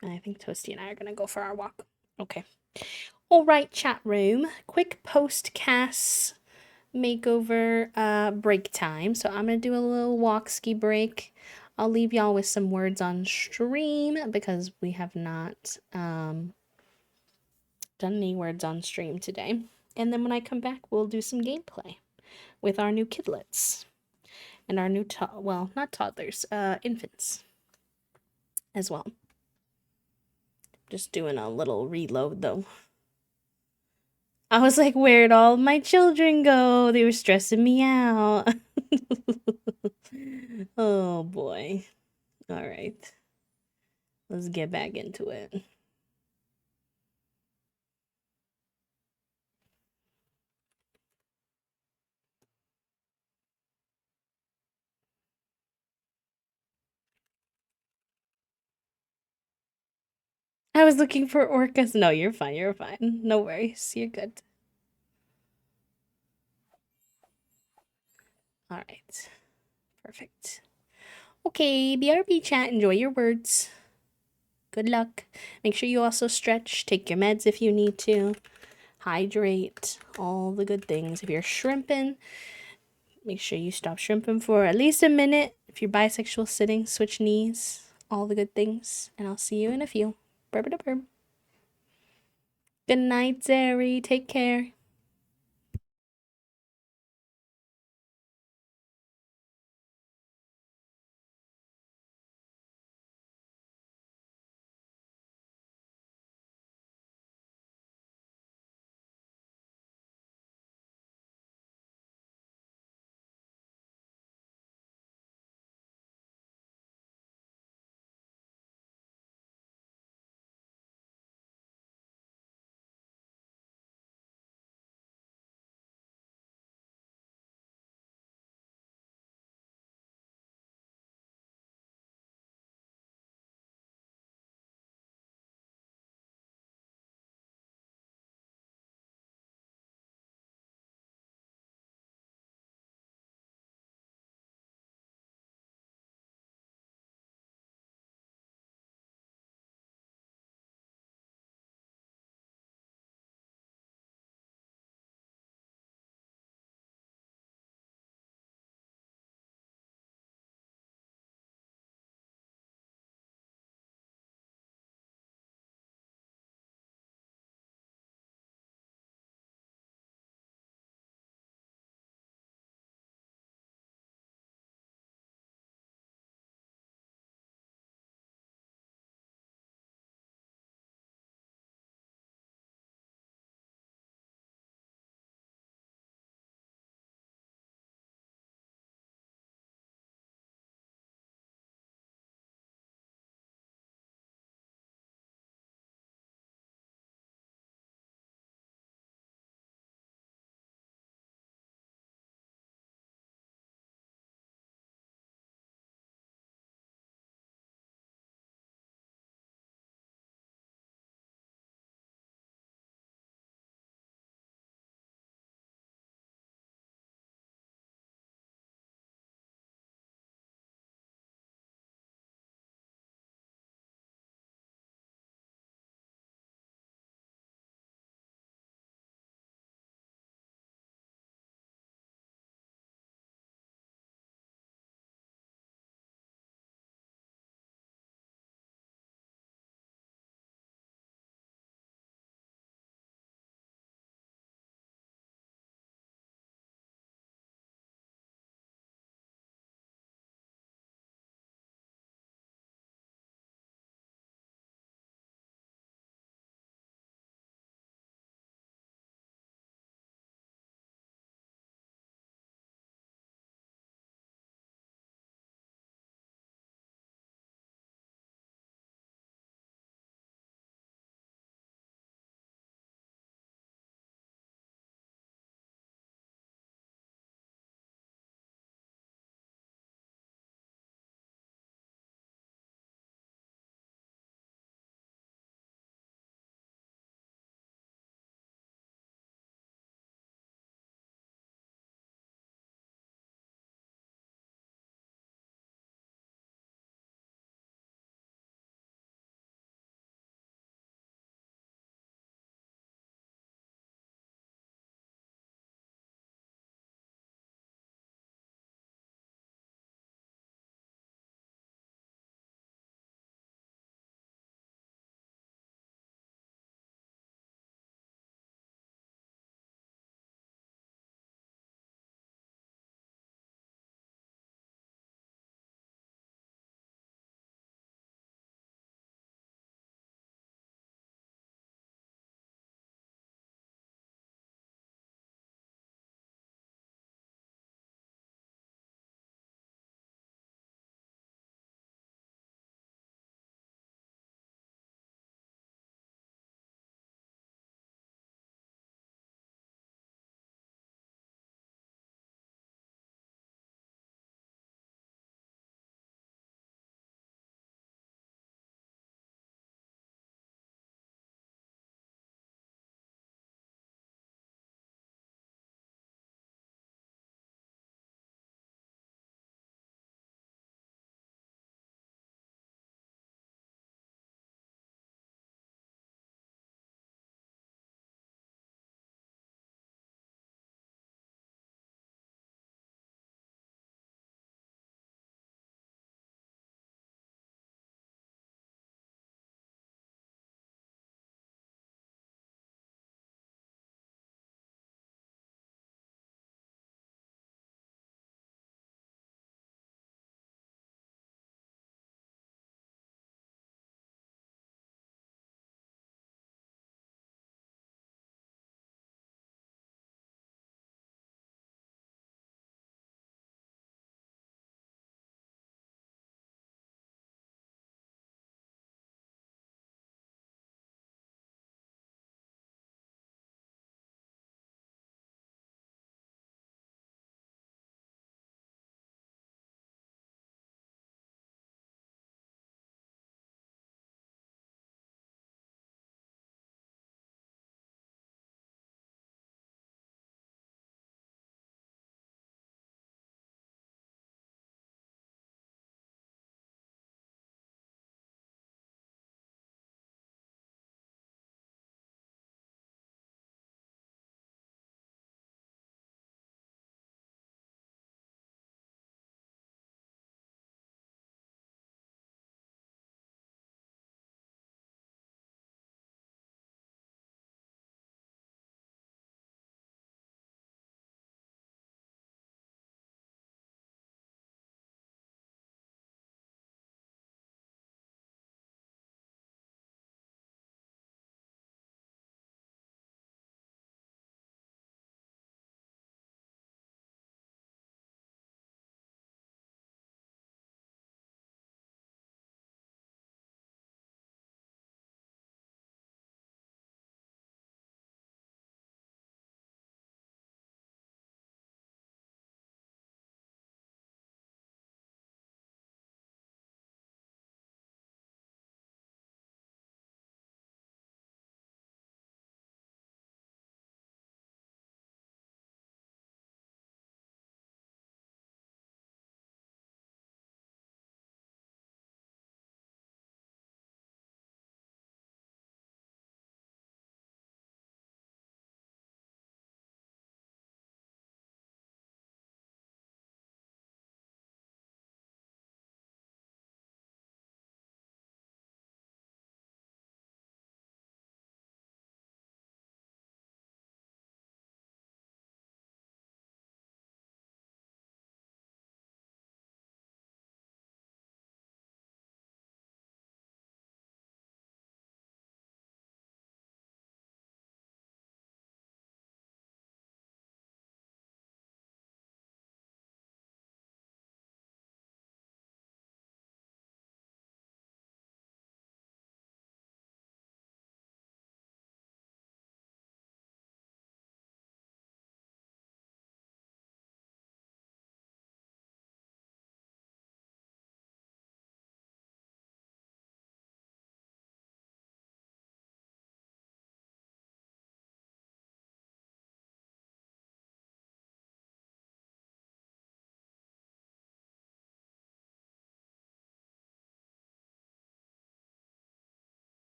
[SPEAKER 1] And I think Toasty and I are gonna go for our walk. Okay. All right, chat room. Quick post-cast makeover break time. So I'm gonna do a little walk ski break. I'll leave y'all with some words on stream because we have not done any words on stream today. And then when I come back, we'll do some gameplay with our new kidlets and our new well, not toddlers, infants as well. Just doing a little reload though. I was like, where'd all my children go? They were stressing me out. Oh boy. All right. Let's get back into it. I was looking for orcas. No, you're fine. You're fine. No worries. You're good. All right. Perfect. Okay, BRB chat. Enjoy your words. Good luck. Make sure you also stretch. Take your meds if you need to. Hydrate. All the good things. If you're shrimping, make sure you stop shrimping for at least a minute. If you're bisexual sitting, switch knees. All the good things. And I'll see you in a few. Burb. Good night, Zeri. Take care.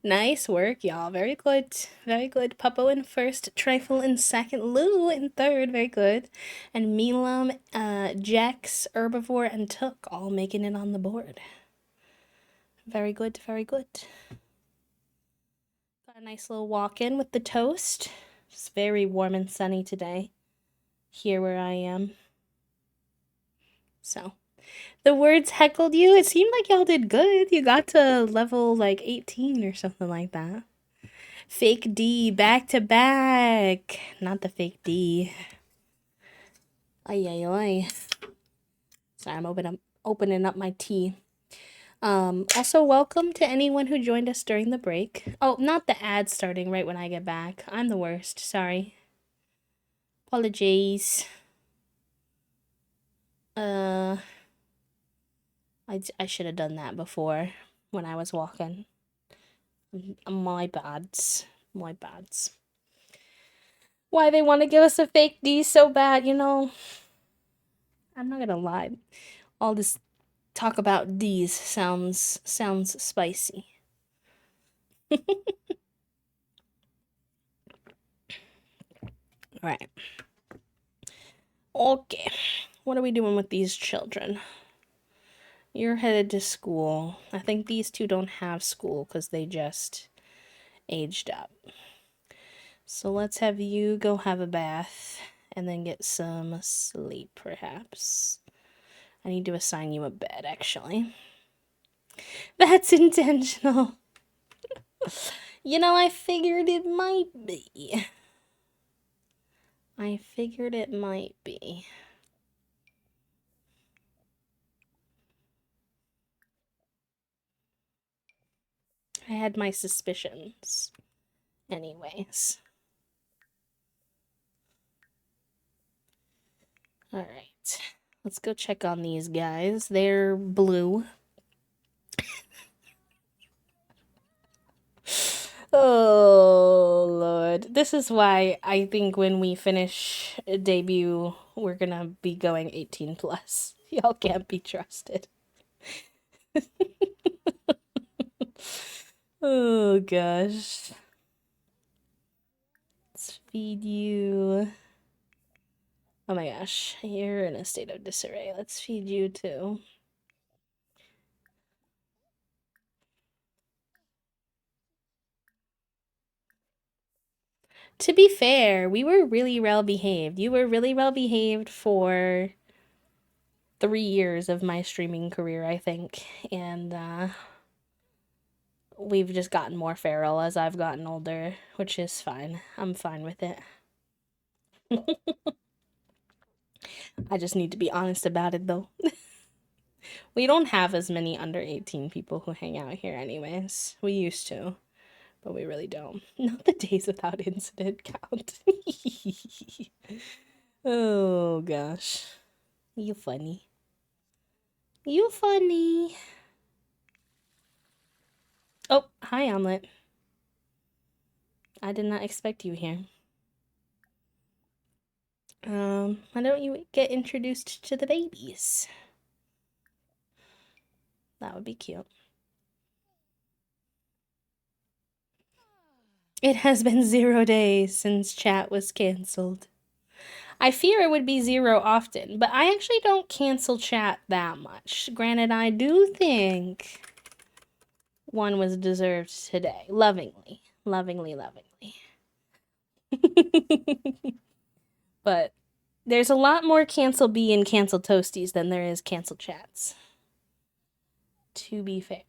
[SPEAKER 1] Nice work, y'all. Very good. Very good. Puppo in first, Trifle in second, Lou in third. Very good. And Milam, Jax, Herbivore, and Took all making it on the board. Very good. Very good. Got a nice little walk in with the toast. It's very warm and sunny today here where I am. So, the words heckled you. It seemed like y'all did good. You got to level like 18 or something like that. Fake D back to back. Not the fake D. Ay ay ay. Sorry, I'm opening up my tea. Also welcome to anyone who joined us during the break. Oh, not the ad starting right when I get back. I'm the worst. Sorry. Apologies. I should have done that before when I was walking. My bads. My bads. Why they want to give us a fake D so bad, you know? I'm not gonna lie. All this talk about D's sounds spicy. Alright. Okay. What are we doing with these children? You're headed to school. I think these two don't have school because they just aged up. So let's have you go have a bath and then get some sleep, perhaps. I need to assign you a bed, actually. That's intentional. You know, I figured it might be. I had my suspicions. Anyways. Alright. Let's go check on these guys. They're blue. Oh, Lord. This is why I think when we finish debut, we're gonna be going 18 plus. Y'all can't be trusted. Oh, gosh. Let's feed you. Oh my gosh, you're in a state of disarray. Let's feed you too. To be fair, we were really well behaved. You were really well behaved for 3 years of my streaming career, I think. And we've just gotten more feral as I've gotten older, which is fine. I'm fine with it. I just need to be honest about it though. We don't have as many under 18 people who hang out here anyways. We used to, but we really don't. Not the days without incident count. Oh gosh. You funny. You funny. Oh, hi Omelet. I did not expect you here. Why don't you get introduced to the babies? That would be cute. It has been 0 days since chat was cancelled. I fear it would be 0 often, but I actually don't cancel chat that much. Granted, I do think one was deserved today. Lovingly. Lovingly. But there's a lot more cancel B and cancel toasties than there is cancel chats. To be fair.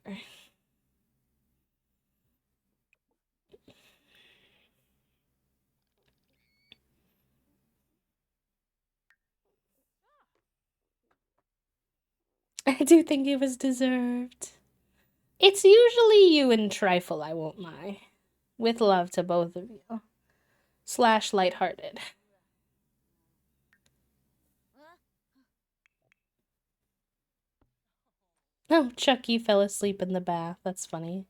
[SPEAKER 1] I do think it was deserved. It's usually you and Trifle, I won't lie. With love to both of you. / lighthearted. Oh, Chucky fell asleep in the bath. That's funny.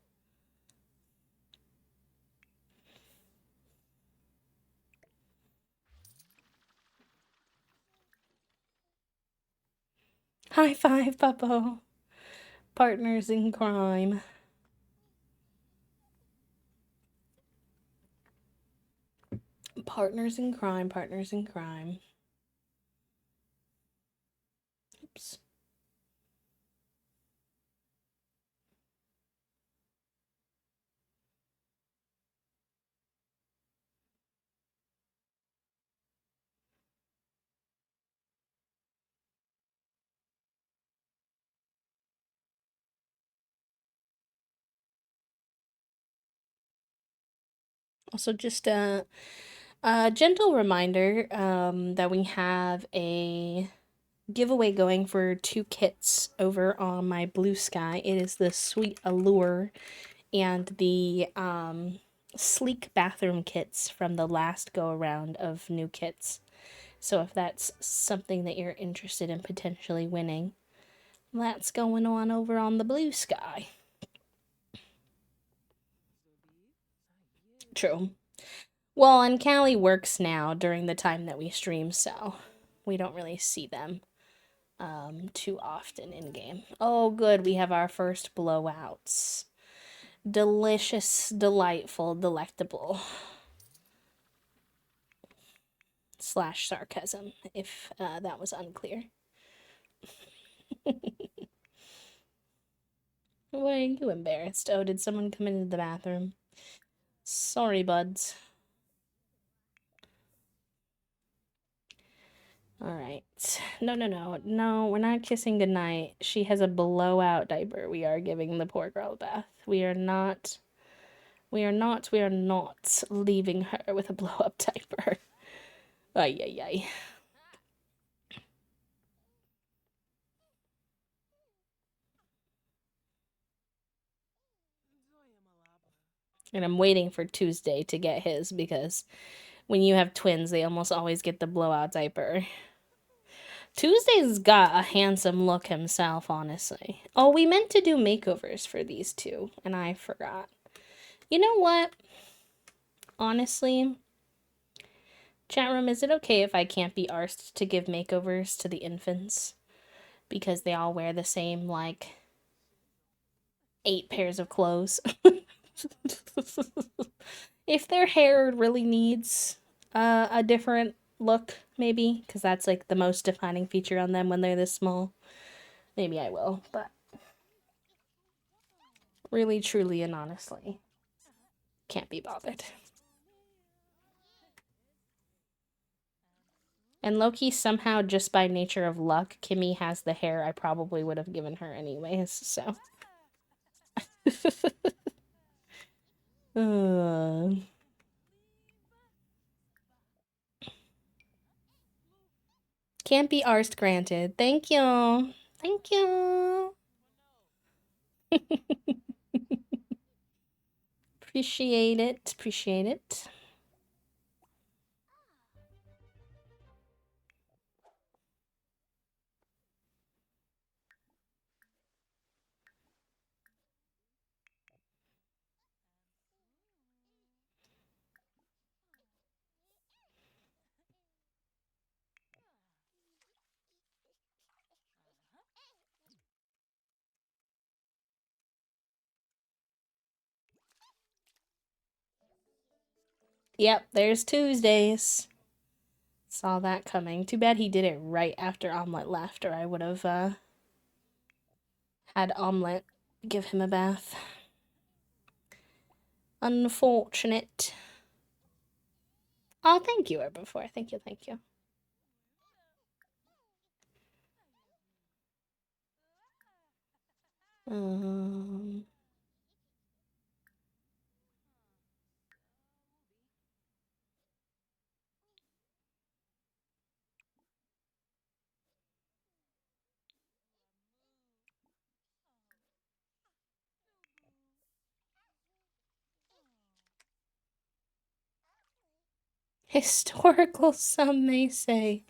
[SPEAKER 1] High five, Puppo. Partners in crime. Partners in crime, partners in crime. Oops. Also, just a gentle reminder that we have a giveaway going for 2 kits over on my Blue Sky. It is the Sweet Allure and the sleek bathroom kits from the last go around of new kits. So if that's something that you're interested in potentially winning, that's going on over on the Blue Sky. True. Well, and Callie works now during the time that we stream, so we don't really see them too often in game. Oh, good, we have our first blowouts. Delicious, delightful, delectable. Slash sarcasm, if that was unclear. Why are you embarrassed? Oh, did someone come into the bathroom? Sorry, buds. Alright. No, no, no. No, we're not kissing goodnight. She has a blowout diaper. We are giving the poor girl a bath. We are not leaving her with a blow up diaper. Ay, ay, ay. And I'm waiting for Tuesday to get his because when you have twins, they almost always get the blowout diaper. Tuesday's got a handsome look himself, honestly. Oh, we meant to do makeovers for these two, and I forgot. You know what? Honestly, chat room, is it okay if I can't be arsed to give makeovers to the infants? Because they all wear the same, like, 8 pairs of clothes. If their hair really needs a different look, maybe, because that's like the most defining feature on them when they're this small, maybe I will, but really, truly, and honestly, can't be bothered. And Loki, somehow, just by nature of luck, Kimmy has the hair I probably would have given her anyways, so. Can't be arsed granted. Thank you. Thank you. Appreciate it. Appreciate it. Yep, there's Tuesdays. Saw that coming. Too bad he did it right after Omelette left, or I would have had Omelette give him a bath. Unfortunate. Oh, thank you, Herbivore. Thank you, thank you. Um, historical, some may say.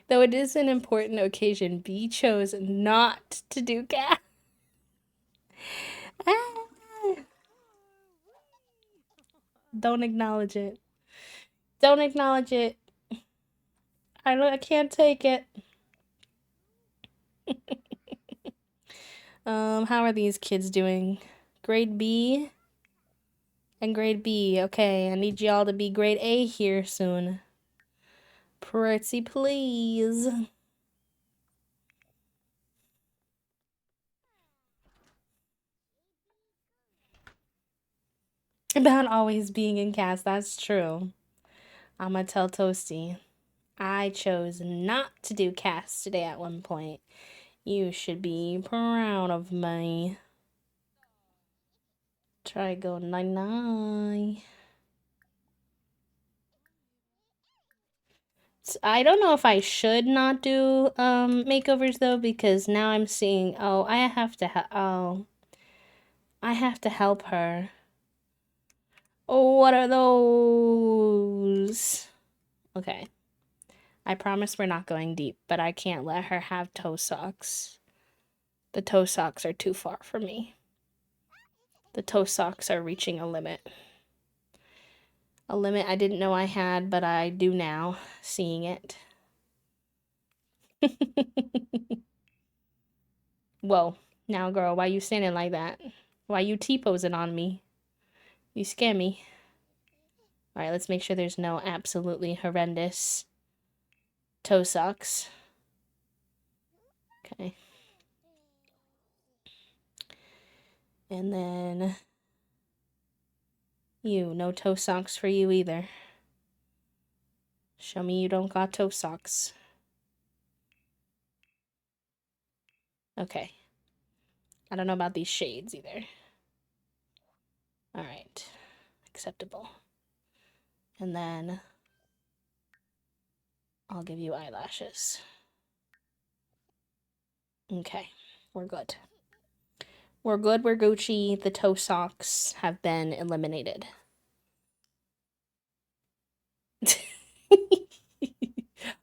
[SPEAKER 1] Though it is an important occasion, B chose not to do cat. Don't acknowledge it. Don't acknowledge it. I can't take it. How are these kids doing? Grade B? And grade B. Okay, I need y'all to be grade A here soon. Pretty please. About always being in cast, that's true. I'ma tell Toasty. I chose not to do cast today at one point. You should be proud of me. Try go 99. I don't know if I should not do makeovers though, because now I'm seeing, oh, I have to help her. Oh, what are those? Okay. I promise we're not going deep, but I can't let her have toe socks. The toe socks are too far for me. The toe socks are reaching a limit. A limit I didn't know I had, but I do now, seeing it. Whoa. Now, girl, why you standing like that? Why you T-posing on me? You scare me. Alright, let's make sure there's no absolutely horrendous toe socks. Okay. And then you, no toe socks for you either. Show me you don't got toe socks. Okay. I don't know about these shades either. Alright. Acceptable. And then I'll give you eyelashes. Okay. We're good. We're good, we're Gucci. The toe socks have been eliminated.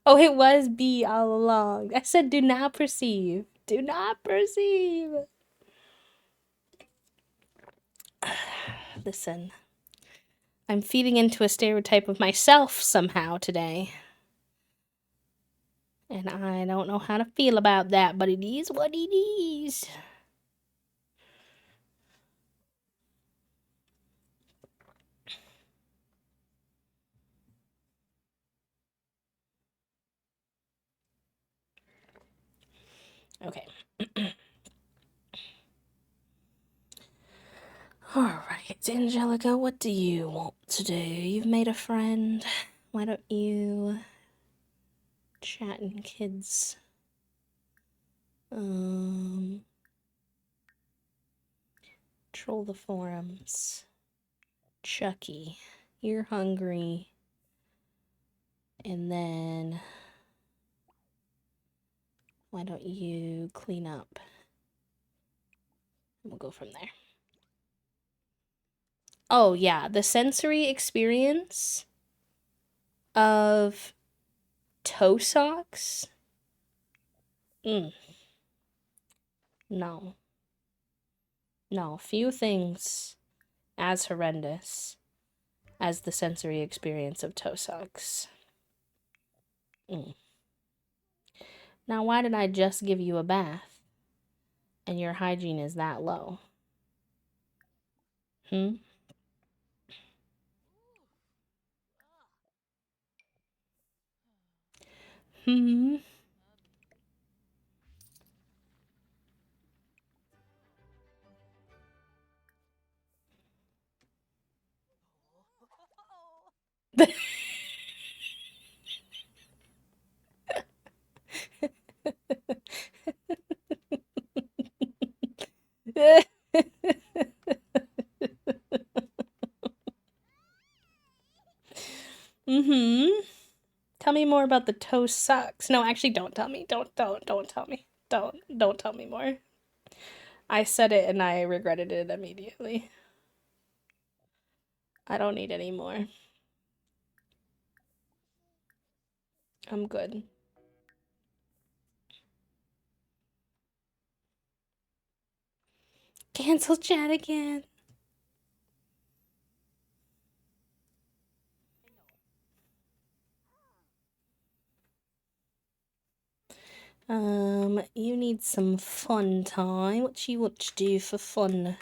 [SPEAKER 1] Oh, it was B all along. I said do not perceive. Do not perceive. Listen. I'm feeding into a stereotype of myself somehow today. And I don't know how to feel about that, but it is what it is. Okay. Alright, Angelica, what do you want to do? You've made a friend. Why don't you chat and kids? Troll the forums. Chucky, you're hungry. And then why don't you clean up? And we'll go from there. Oh, yeah, the sensory experience of toe socks? No. No, few things as horrendous as the sensory experience of toe socks. Now, why did I just give you a bath and your hygiene is that low? Hmm? Hmm? Tell me more about the toe socks. No, actually, don't tell me. Don't tell me. Don't tell me more. I said it and I regretted it immediately. I don't need any more. I'm good. Cancel chat again. You need some fun time. What you want to do for fun?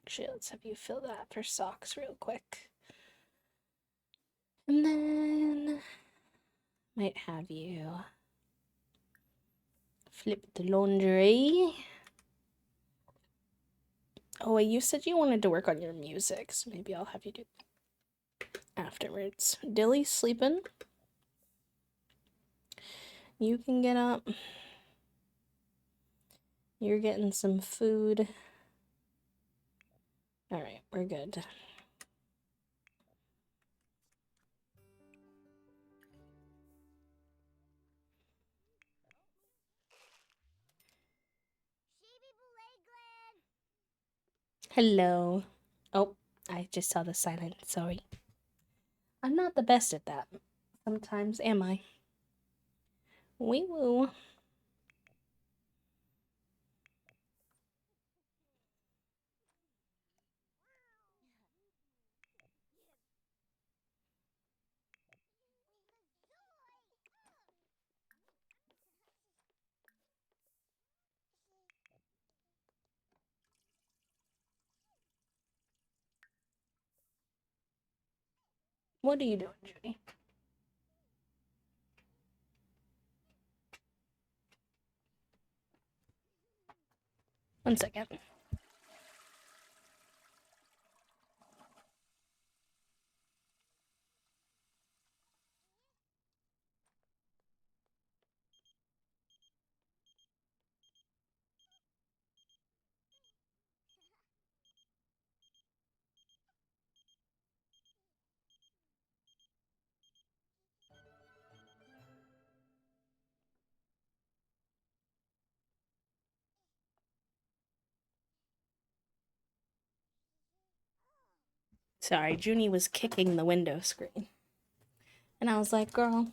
[SPEAKER 1] Actually, let's have you fill that for socks real quick. And then might have you flip the laundry. Oh, wait, you said you wanted to work on your music, so maybe I'll have you do that afterwards. Dilly's sleeping. You can get up. You're getting some food. Alright, we're good. Hello. Oh, I just saw the silent. Sorry. I'm not the best at that. Sometimes, am I? Wee woo. What are you doing, Judy? One second. Sorry, Junie was kicking the window screen. And I was like, girl,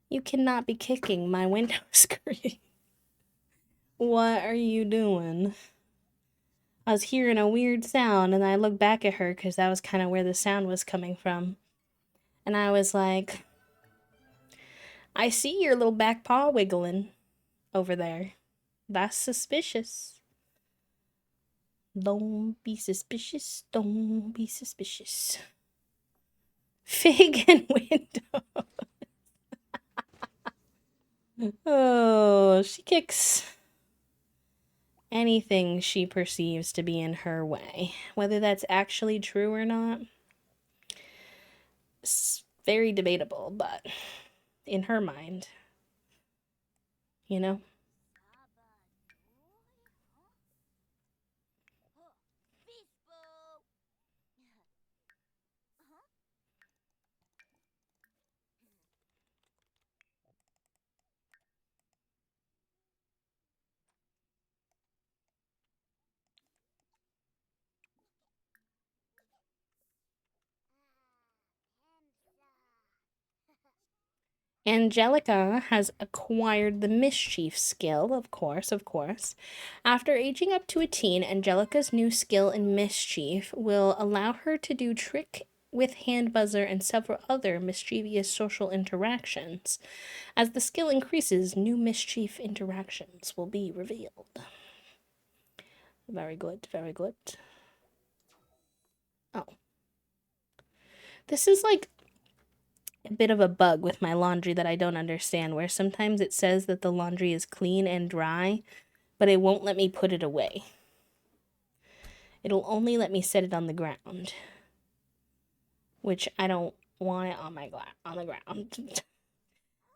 [SPEAKER 1] you cannot be kicking my window screen. What are you doing? I was hearing a weird sound, and I looked back at her because that was kind of where the sound was coming from. And I was like, I see your little back paw wiggling over there. That's suspicious. Don't be suspicious. Don't be suspicious. Fig and window. Oh, she kicks anything she perceives to be in her way. Whether that's actually true or not, it's very debatable, but in her mind, you know? Angelica has acquired the mischief skill, of course. After aging up to a teen, Angelica's new skill in mischief will allow her to do trick with hand buzzer and several other mischievous social interactions. As the skill increases, new mischief interactions will be revealed. Very good, very good. Oh. This is like a bit of a bug with my laundry that I don't understand, where sometimes it says that the laundry is clean and dry, but it won't let me put it away. It'll only let me set it on the ground, which I don't want it on the ground.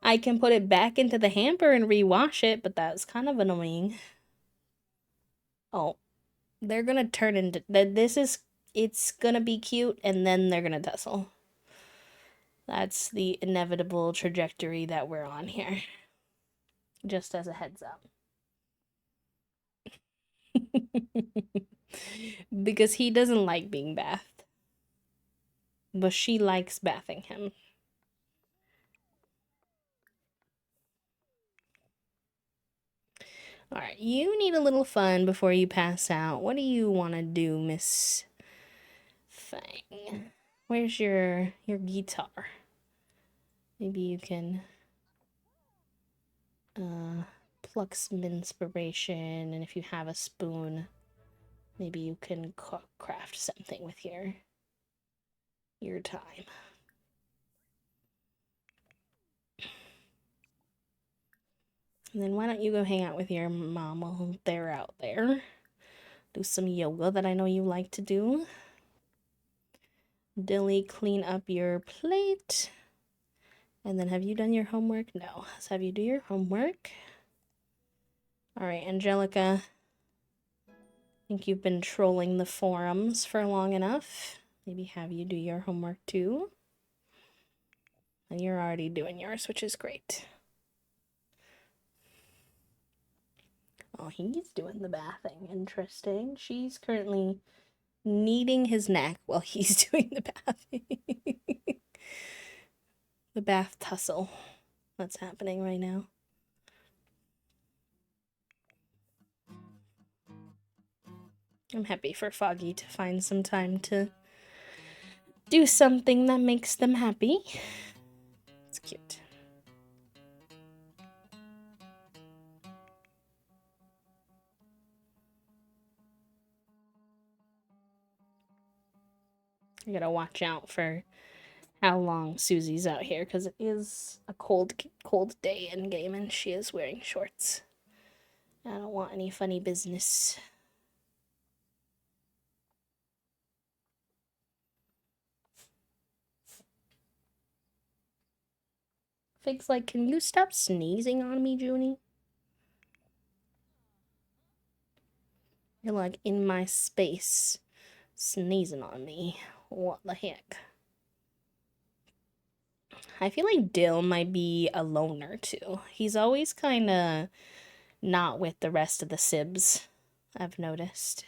[SPEAKER 1] I can put it back into the hamper and rewash it, but that's kind of annoying. Oh, they're gonna turn into it's gonna be cute, and then they're gonna tussle. That's the inevitable trajectory that we're on here. Just as a heads up. Because he doesn't like being bathed. But she likes bathing him. Alright, you need a little fun before you pass out. What do you want to do, Miss Fang? Where's your guitar? Maybe you can pluck some inspiration, and if you have a spoon, maybe you can craft something with your time. And then why don't you go hang out with your mom while they're out there? Do some yoga that I know you like to do. Dilly, clean up your plate. And then have you done your homework? No. Let's have you do your homework. All right, Angelica. I think you've been trolling the forums for long enough. Maybe have you do your homework too. And you're already doing yours, which is great. Oh, he's doing the bathing. Interesting. She's currently kneading his neck while he's doing the bathing. The bath tussle that's happening right now. I'm happy for Foggy to find some time to do something that makes them happy. It's cute. I gotta watch out for how long Susie's out here because it is a cold day in game and she is wearing shorts. I don't want any funny business. Fig's like, can you stop sneezing on me, Junie? You're like in my space, sneezing on me. What the heck? I feel like Dill might be a loner too. He's always kind of not with the rest of the Sibs, I've noticed.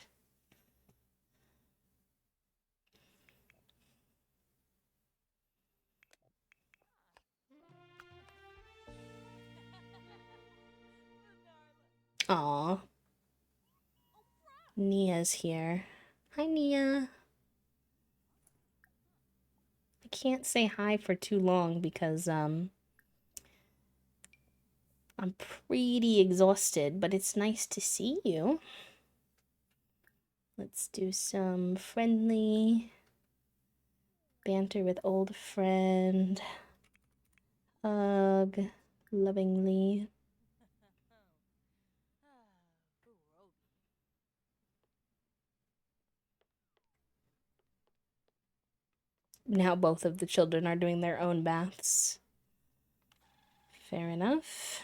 [SPEAKER 1] Aw. Nia's here. Hi, Nia. I can't say hi for too long because, I'm pretty exhausted, but it's nice to see you. Let's do some friendly banter with old friend. Hug lovingly. Now both of the children are doing their own baths. Fair enough.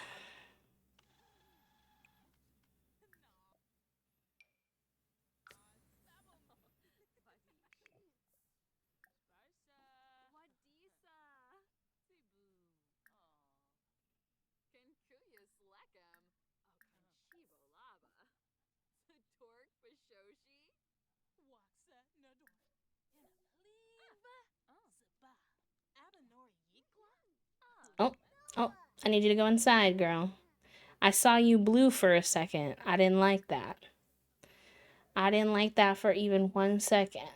[SPEAKER 1] Oh, I need you to go inside, girl. I saw you blue for a second. I didn't like that. I didn't like that for even 1 second.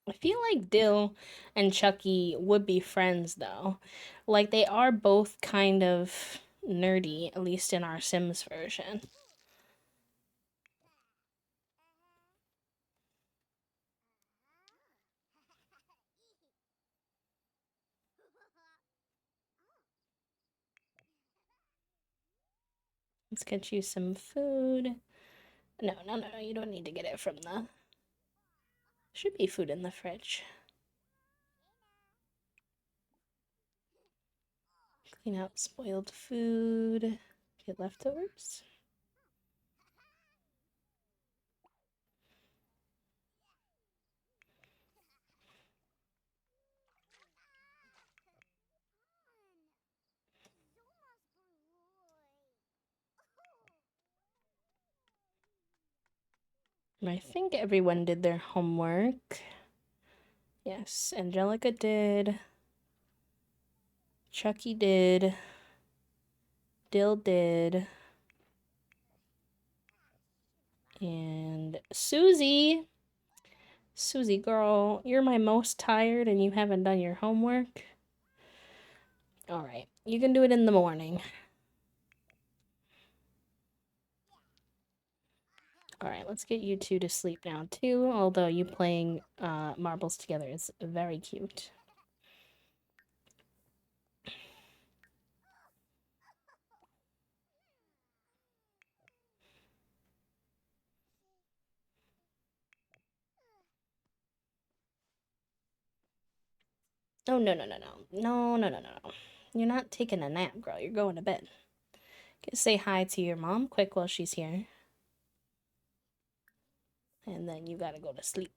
[SPEAKER 1] I feel like Dill and Chucky would be friends though. Like they are both kind of nerdy, at least in our Sims version. Let's get you some food. No, no, no, no, you don't need to get it from the... Should be food in the fridge. Clean out spoiled food. Get leftovers. I think everyone did their homework. Yes, Angelica did. Chucky did. Dill did. And Susie. Susie, girl, you're my most tired and you haven't done your homework. Alright, you can do it in the morning. Alright, let's get you two to sleep now too, although you playing marbles together is very cute. Oh, no, no, no, no. No, no, no, no, no. You're not taking a nap, girl. You're going to bed. Get say hi to your mom quick while she's here. And then you gotta go to sleep.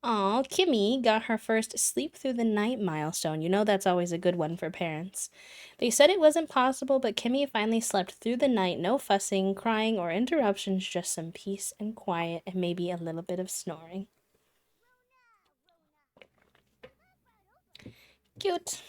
[SPEAKER 1] Aw, Kimmy got her first sleep through the night milestone. You know that's always a good one for parents. They said it wasn't possible, but Kimmy finally slept through the night. No fussing, crying, or interruptions, just some peace and quiet and maybe a little bit of snoring. Cute.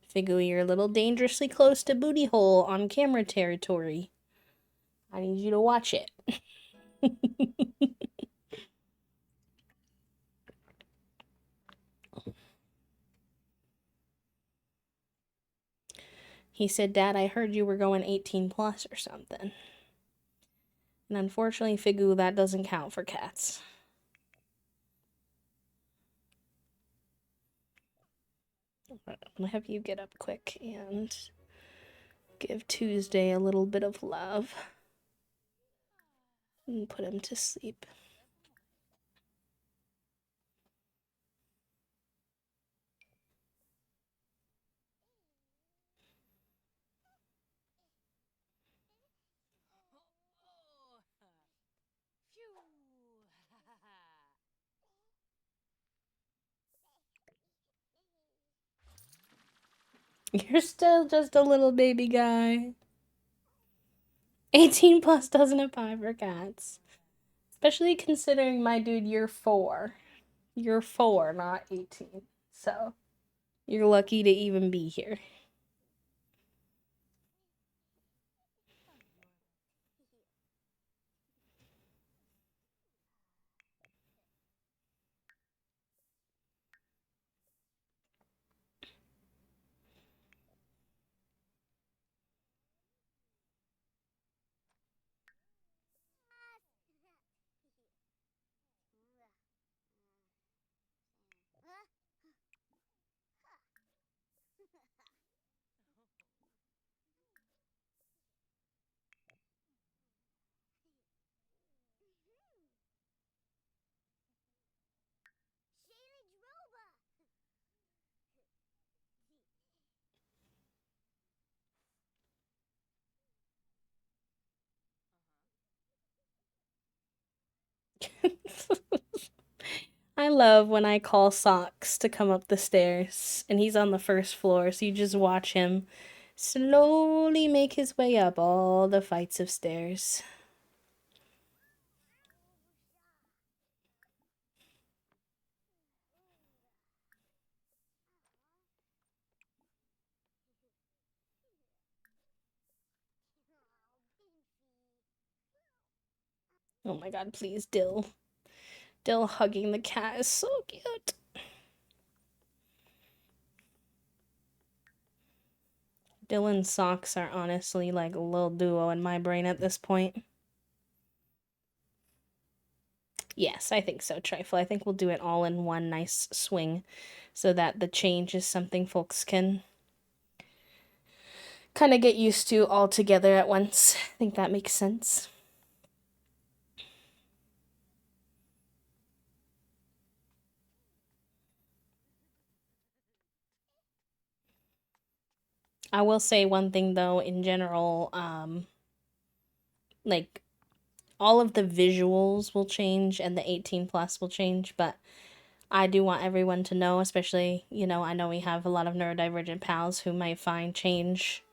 [SPEAKER 1] Figure you're a little dangerously close to booty hole on camera territory. I need you to watch it. He said, Dad, I heard you were going 18 plus or something. And unfortunately, Figu, that doesn't count for cats. I'm gonna have you get up quick and give Tuesday a little bit of love. And put him to sleep. You're still just a little baby guy. 18 plus doesn't apply for cats. Especially considering, my dude, you're 4. You're 4, not 18. So, you're lucky to even be here. I love when I call Socks to come up the stairs and he's on the first floor, so you just watch him slowly make his way up all the flights of stairs. Oh my god, please, Dill. Dill hugging the cat is so cute. Dylan's socks are honestly like a little duo in my brain at this point. Yes, I think so, Trifle. I think we'll do it all in one nice swing so that the change is something folks can kind of get used to all together at once. I think that makes sense. I will say one thing though, in general, like all of the visuals will change and the 18 plus will change, but I do want everyone to know, especially, I know we have a lot of neurodivergent pals who might find change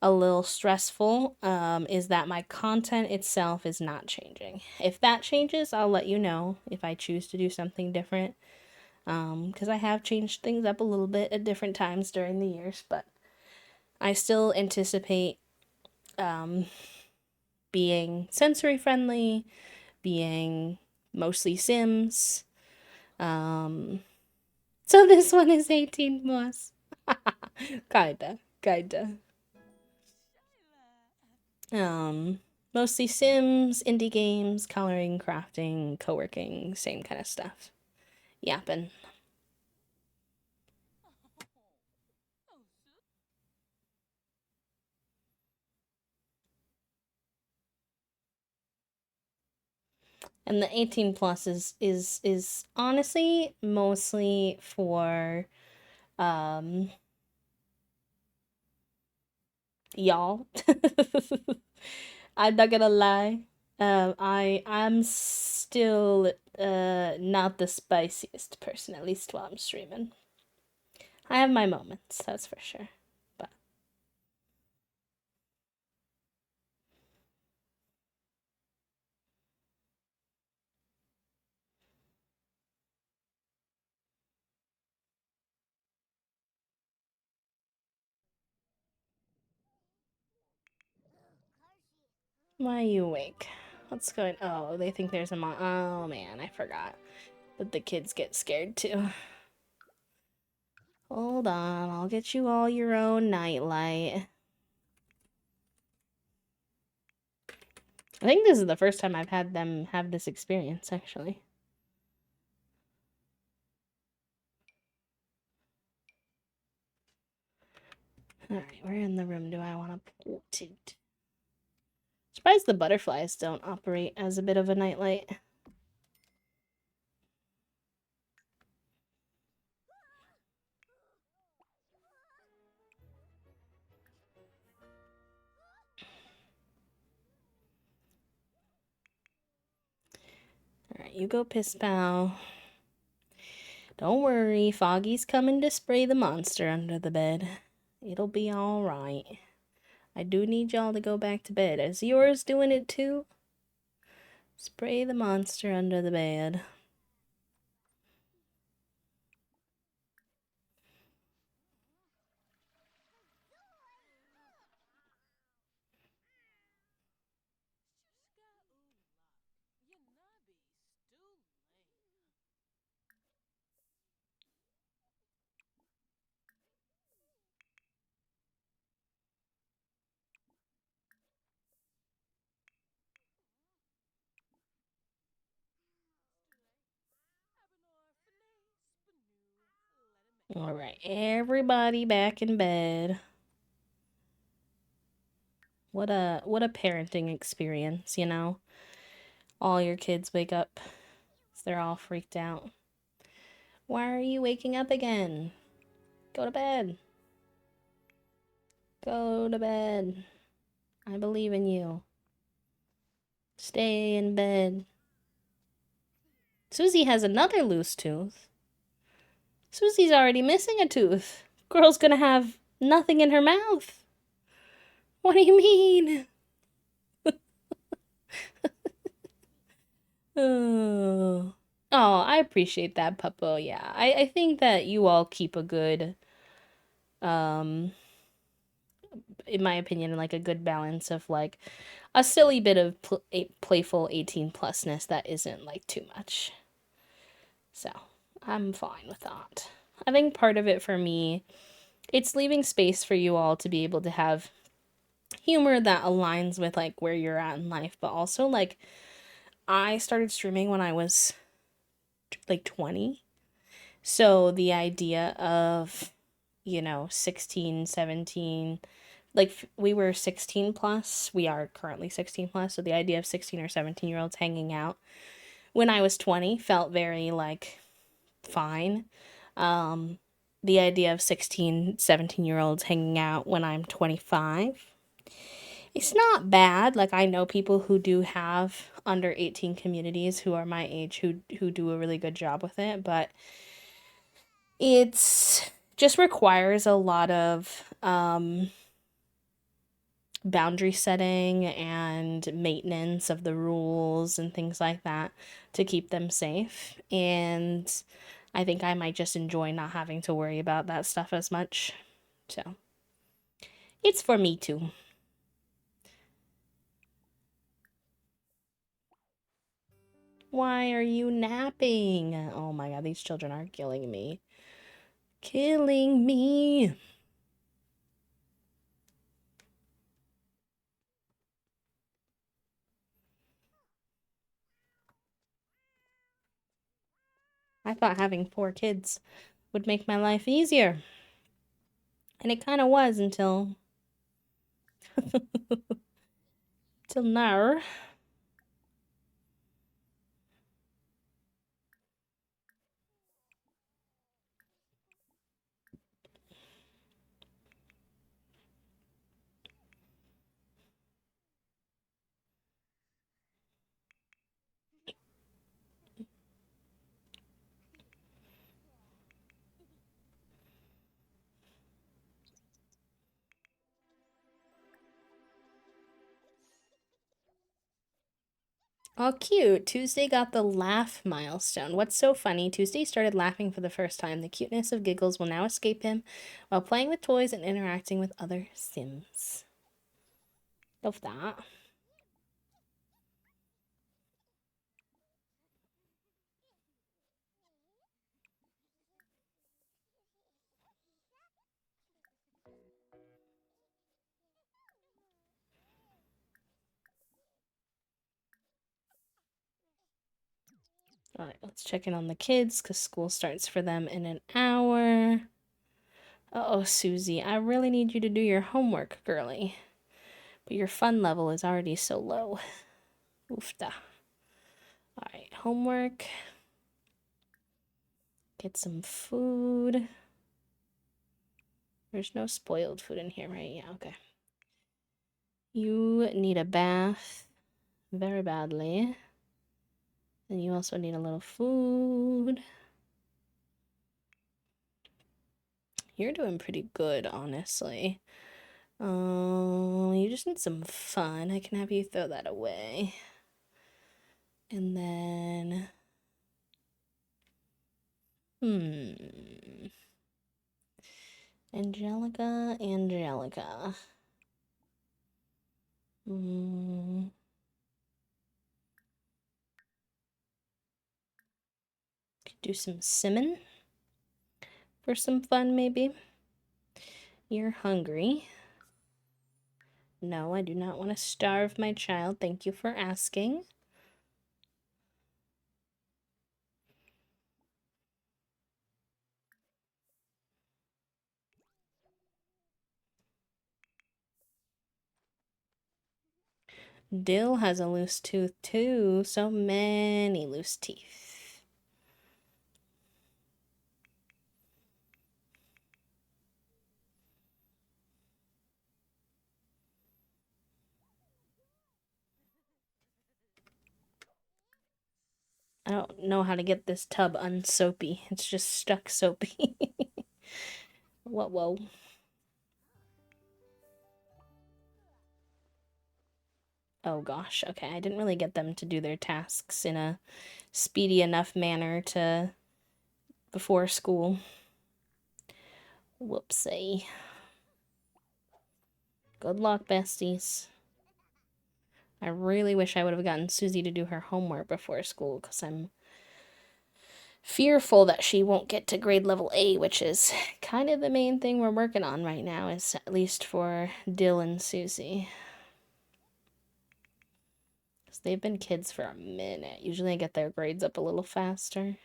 [SPEAKER 1] a little stressful, is that my content itself is not changing. If that changes, I'll let you know if I choose to do something different. Because I have changed things up a little bit at different times during the years, but I still anticipate being sensory friendly, being mostly Sims. So this one is 18 plus. Kinda. Mostly Sims, indie games, coloring, crafting, co-working, same kind of stuff. Yapping. And the 18 plus is honestly mostly for y'all. I'm not gonna lie. I'm still not the spiciest person, at least while I'm streaming. I have my moments, that's for sure. But why are you awake? What's going? Oh, they think there's a oh man, I forgot that the kids get scared too. Hold on, I'll get you all your own nightlight. I think this is the first time I've had them have this experience, actually. Alright, where in the room do I want to put it? Surprised the butterflies don't operate as a bit of a nightlight. Alright, you go piss pal. Don't worry, Foggy's coming to spray the monster under the bed. It'll be alright. I do need y'all to go back to bed. Is yours doing it too? Spray the monster under the bed. Alright, everybody back in bed. What a parenting experience, you know? All your kids wake up. They're all freaked out. Why are you waking up again? Go to bed. Go to bed. I believe in you. Stay in bed. Susie has another loose tooth. Susie's already missing a tooth. Girl's gonna have nothing in her mouth. What do you mean? Oh. Oh, I appreciate that, Puppo. Yeah, I think that you all keep a good, in my opinion, like a good balance of like a silly bit of playful 18 plusness that isn't like too much. So I'm fine with that. I think part of it for me it's leaving space for you all to be able to have humor that aligns with like where you're at in life, but also like I started streaming when I was like 20. So the idea of, 16, 17, like we were 16 plus, we are currently 16 plus. So the idea of 16 or 17-year-olds hanging out when I was 20 felt very like fine. Um, the idea of 16, 17-year-olds hanging out when I'm 25, it's not bad. Like I know people who do have under 18 communities who are my age who do a really good job with it, but it's just requires a lot of boundary setting and maintenance of the rules and things like that to keep them safe. And I think I might just enjoy not having to worry about that stuff as much. So it's for me too. Why are you napping? Oh my god, these children are killing me. Killing me. I thought having 4 kids would make my life easier. And it kind of was until till now. Oh, cute. Tuesday got the laugh milestone. What's so funny? Tuesday started laughing for the first time. The cuteness of giggles will now escape him while playing with toys and interacting with other Sims. Love that. All right, let's check in on the kids because school starts for them in an hour. Uh-oh, Susie, I really need you to do your homework, girly. But your fun level is already so low. Oofda. All right, homework. Get some food. There's no spoiled food in here, right? Yeah, okay. You need a bath very badly. And you also need a little food. You're doing pretty good, honestly. You just need some fun. I can have you throw that away. And then... Angelica, Angelica. Could do some Simon for some fun, maybe. You're hungry. No, I do not want to starve my child. Thank you for asking. Dill has a loose tooth too. So many loose teeth. I don't know how to get this tub unsoapy. It's just stuck soapy. Whoa. Oh gosh, okay. I didn't really get them to do their tasks in a speedy enough manner to before school. Whoopsie. Good luck, besties. I really wish I would have gotten Susie to do her homework before school because I'm fearful that she won't get to grade level A, which is kind of the main thing we're working on right now, is at least for Dill and Susie. Because they've been kids for a minute. Usually I get their grades up a little faster.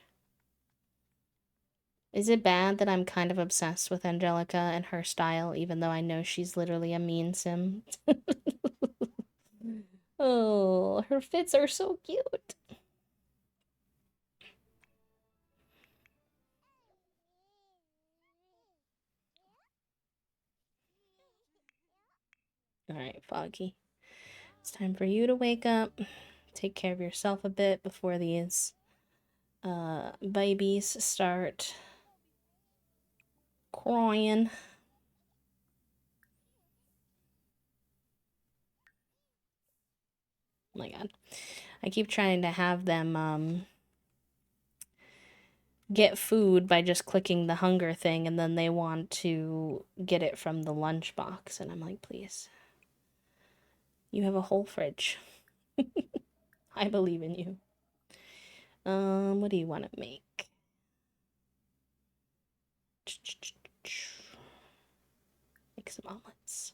[SPEAKER 1] Is it bad that I'm kind of obsessed with Angelica and her style, even though I know she's literally a mean sim? Oh, her fits are so cute. All right, Foggy. It's time for you to wake up. Take care of yourself a bit before these babies start crying. Oh my god. I keep trying to have them get food by just clicking the hunger thing, and then they want to get it from the lunchbox, and I'm like, please. You have a whole fridge. I believe in you. What do you want to make? Make some omelets.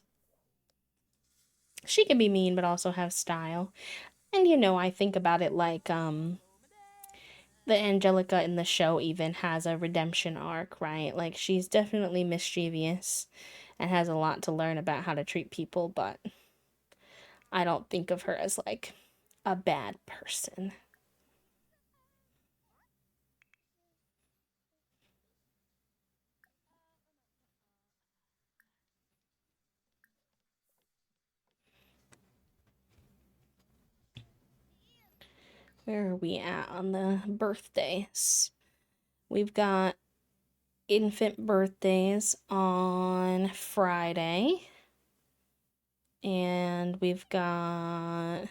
[SPEAKER 1] She can be mean, but also have style. And you know, I think about it like, the Angelica in the show even has a redemption arc, right? Like, she's definitely mischievous and has a lot to learn about how to treat people, but I don't think of her as, like, a bad person. Where are we at on the birthdays? We've got infant birthdays on Friday. And we've got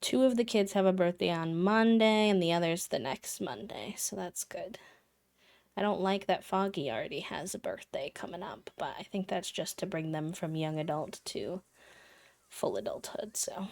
[SPEAKER 1] two of the kids have a birthday on Monday and the others the next Monday, so that's good. I don't like that Foggy already has a birthday coming up, but I think that's just to bring them from young adult to full adulthood, so.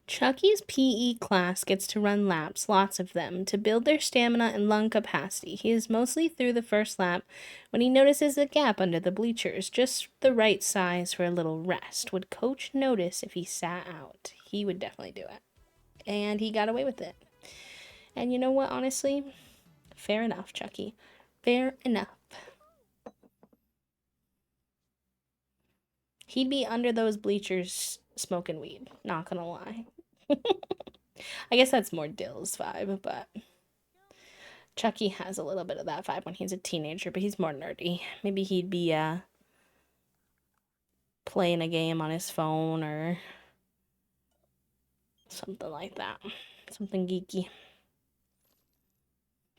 [SPEAKER 1] Chucky's PE class gets to run laps, lots of them, to build their stamina and lung capacity. He is mostly through the first lap when he notices a gap under the bleachers, just the right size for a little rest. Would Coach notice if he sat out? He would definitely do it. And he got away with it. And you know what, honestly? Fair enough, Chucky. Fair enough. He'd be under those bleachers smoking weed, not gonna lie. I guess that's more Dill's vibe, but Chucky has a little bit of that vibe when he's a teenager, but he's more nerdy. Maybe he'd be playing a game on his phone or something like that. Something geeky.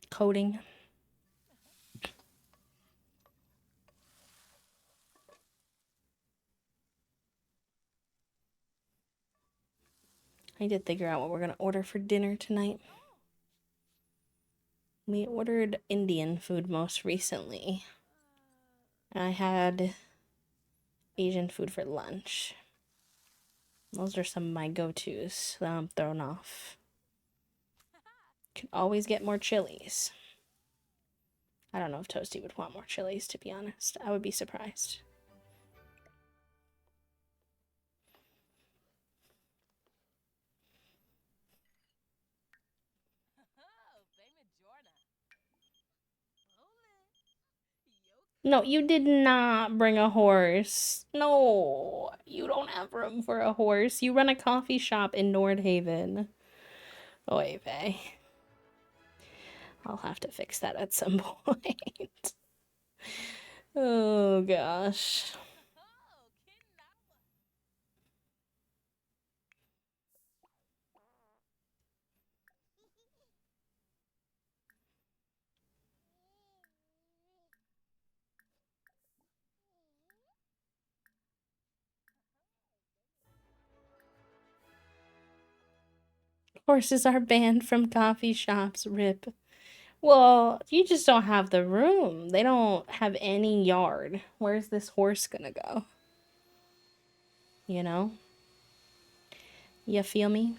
[SPEAKER 1] Coding. I need to figure out what we're gonna order for dinner tonight. We ordered Indian food most recently. I had Asian food for lunch. Those are some of my go-tos that I'm thrown off. Could always get more chilies. I don't know if Toasty would want more chilies, to be honest. I would be surprised. No, you did not bring a horse. No, you don't have room for a horse. You run a coffee shop in Nordhaven. Oy vey. I'll have to fix that at some point. Oh gosh. Horses are banned from coffee shops, rip. Well, you just don't have the room. They don't have any yard. Where's this horse gonna go? You know? You feel me?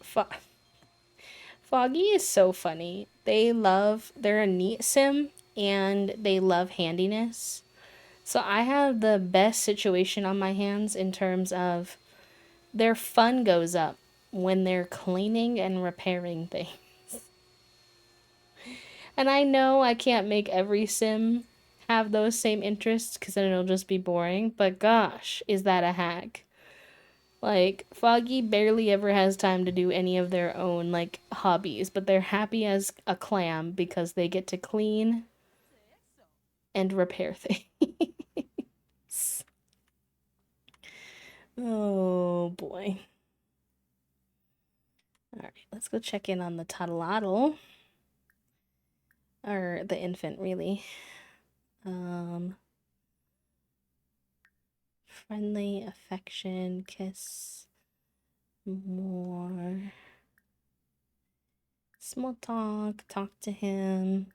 [SPEAKER 1] Fo- Foggy is so funny. They're a neat sim and they love handiness. So I have the best situation on my hands in terms of their fun goes up when they're cleaning and repairing things. And I know I can't make every sim have those same interests because then it'll just be boring, but gosh, is that a hack? Like, Foggy barely ever has time to do any of their own, like, hobbies, but they're happy as a clam because they get to clean and repair things. Oh boy. Alright, let's go check in on the toddle. Or the infant, really. Friendly, affection, kiss, more. Small talk to him.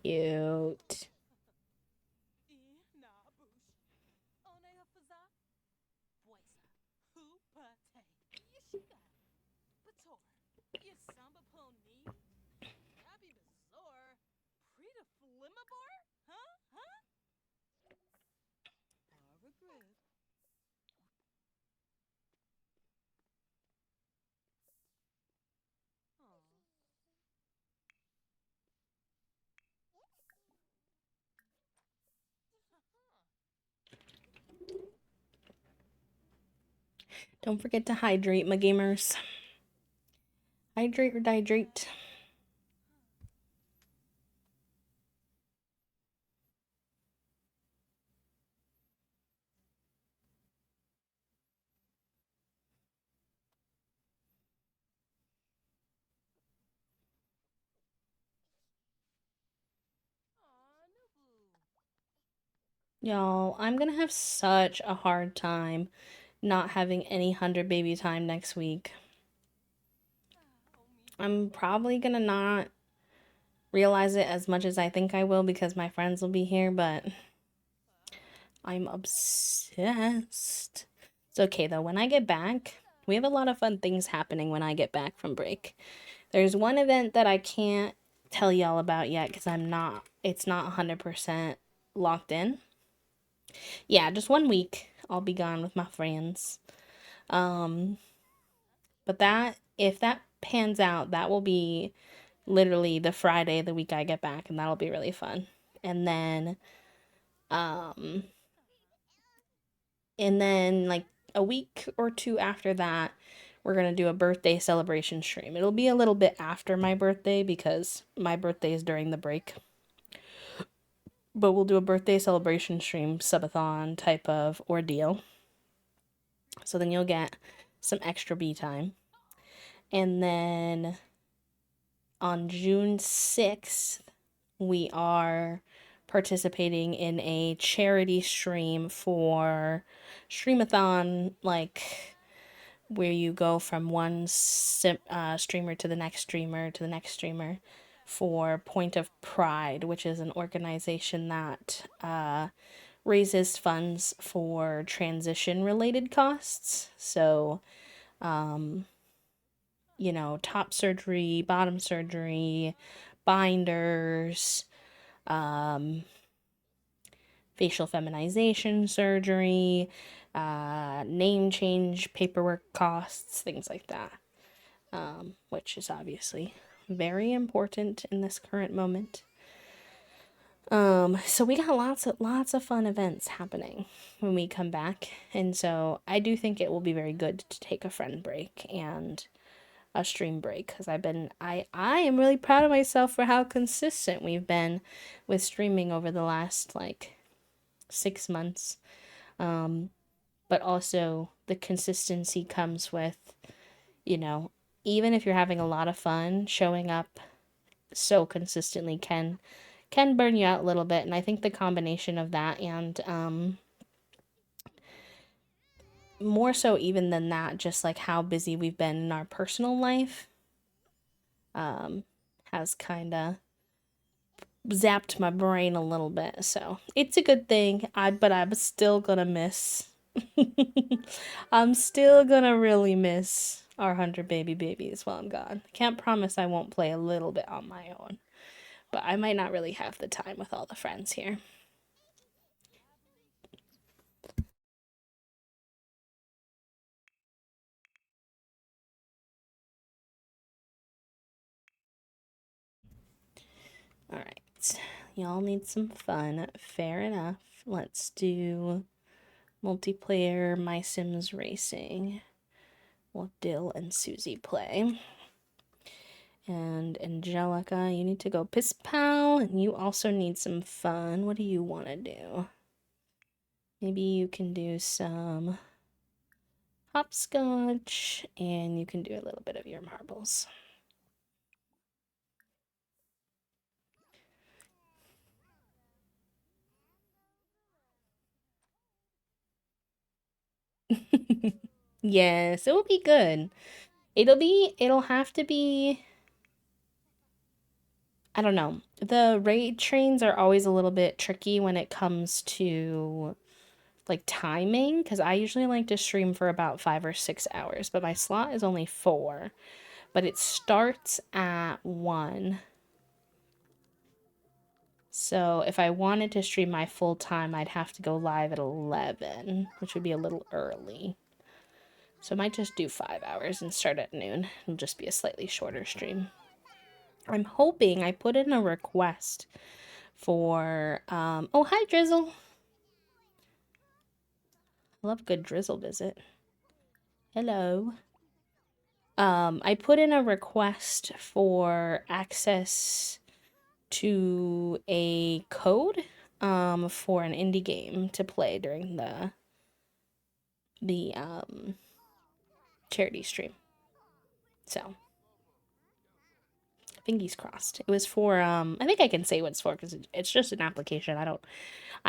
[SPEAKER 1] Cute. Don't forget to hydrate, my gamers. Hydrate or dihydrate. Y'all, I'm gonna have such a hard time not having any 100 baby time next week. I'm probably gonna not realize it as much as I think I will because my friends will be here, but I'm obsessed. It's okay though. When I get back, we have a lot of fun things happening when I get back from break. There's one event that I can't tell y'all about yet because it's not 100% locked in. Yeah, just 1 week. I'll be gone with my friends. Um, but if that pans out, that will be literally the Friday the week I get back, and that'll be really fun. And then, um, like a week or two after that, we're gonna do a birthday celebration stream. It'll be a little bit after my birthday because my birthday is during the break. But we'll do a birthday celebration stream, subathon type of ordeal. So then you'll get some extra B time. And then on June 6th, we are participating in a charity stream for Streamathon, like where you go from one streamer to the next streamer to the next streamer for Point of Pride, which is an organization that raises funds for transition related costs. So, top surgery, bottom surgery, binders, facial feminization surgery, name change, paperwork costs, things like that, which is obviously very important in this current moment. So we got lots of fun events happening when we come back, and so I do think it will be very good to take a friend break and a stream break because I am really proud of myself for how consistent we've been with streaming over the last like 6 months. but also the consistency comes with, you know, even if you're having a lot of fun, showing up so consistently can burn you out a little bit. And I think the combination of that and more so even than that, just like how busy we've been in our personal life, has kind of zapped my brain a little bit. So it's a good thing. But I'm still gonna miss. I'm still gonna really miss our 100 babies while I'm gone. Can't promise I won't play a little bit on my own, but I might not really have the time with all the friends here. All right, y'all need some fun. Fair enough. Let's do multiplayer My Sims Racing. Will Dill and Susie play? And Angelica, you need to go piss pow, and you also need some fun. What do you want to do? Maybe you can do some hopscotch, and you can do a little bit of your marbles. Yes, it will be good. It'll have to be, I don't know. The raid trains are always a little bit tricky when it comes to like timing, because I usually like to stream for about 5 or 6 hours, but my slot is only 4. But it starts at 1. So if I wanted to stream my full time, I'd have to go live at 11, which would be a little early. So I might just do 5 hours and start at noon. It'll just be a slightly shorter stream. I'm hoping I put in a request for, oh, hi, Drizzle. I love a good Drizzle visit. Hello. I put in a request for access to a code for an indie game to play during the charity stream. So fingers crossed. It was for I think I can say what it's for because it's just an application. I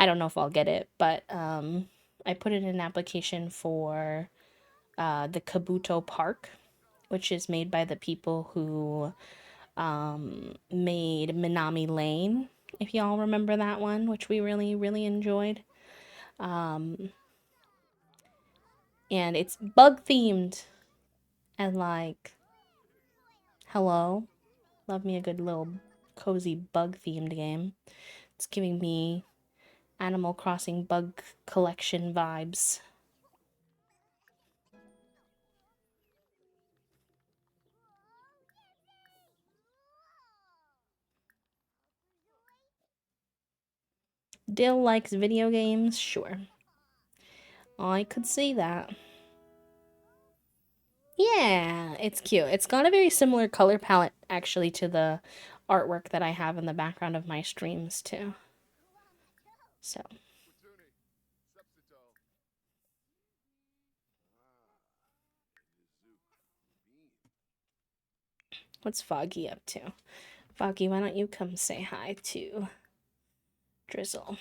[SPEAKER 1] don't know if I'll get it, but I put in an application for the Kabuto Park, which is made by the people who made Minami Lane, if y'all remember that one, which we really enjoyed. And it's bug themed, and like, hello, love me a good little cozy bug themed game. It's giving me Animal Crossing bug collection vibes. Dill likes video games, sure. I could see that. Yeah, it's cute. It's got a very similar color palette actually to the artwork that I have in the background of my streams too. So, what's Foggy up to? Foggy, why don't you come say hi to Drizzle?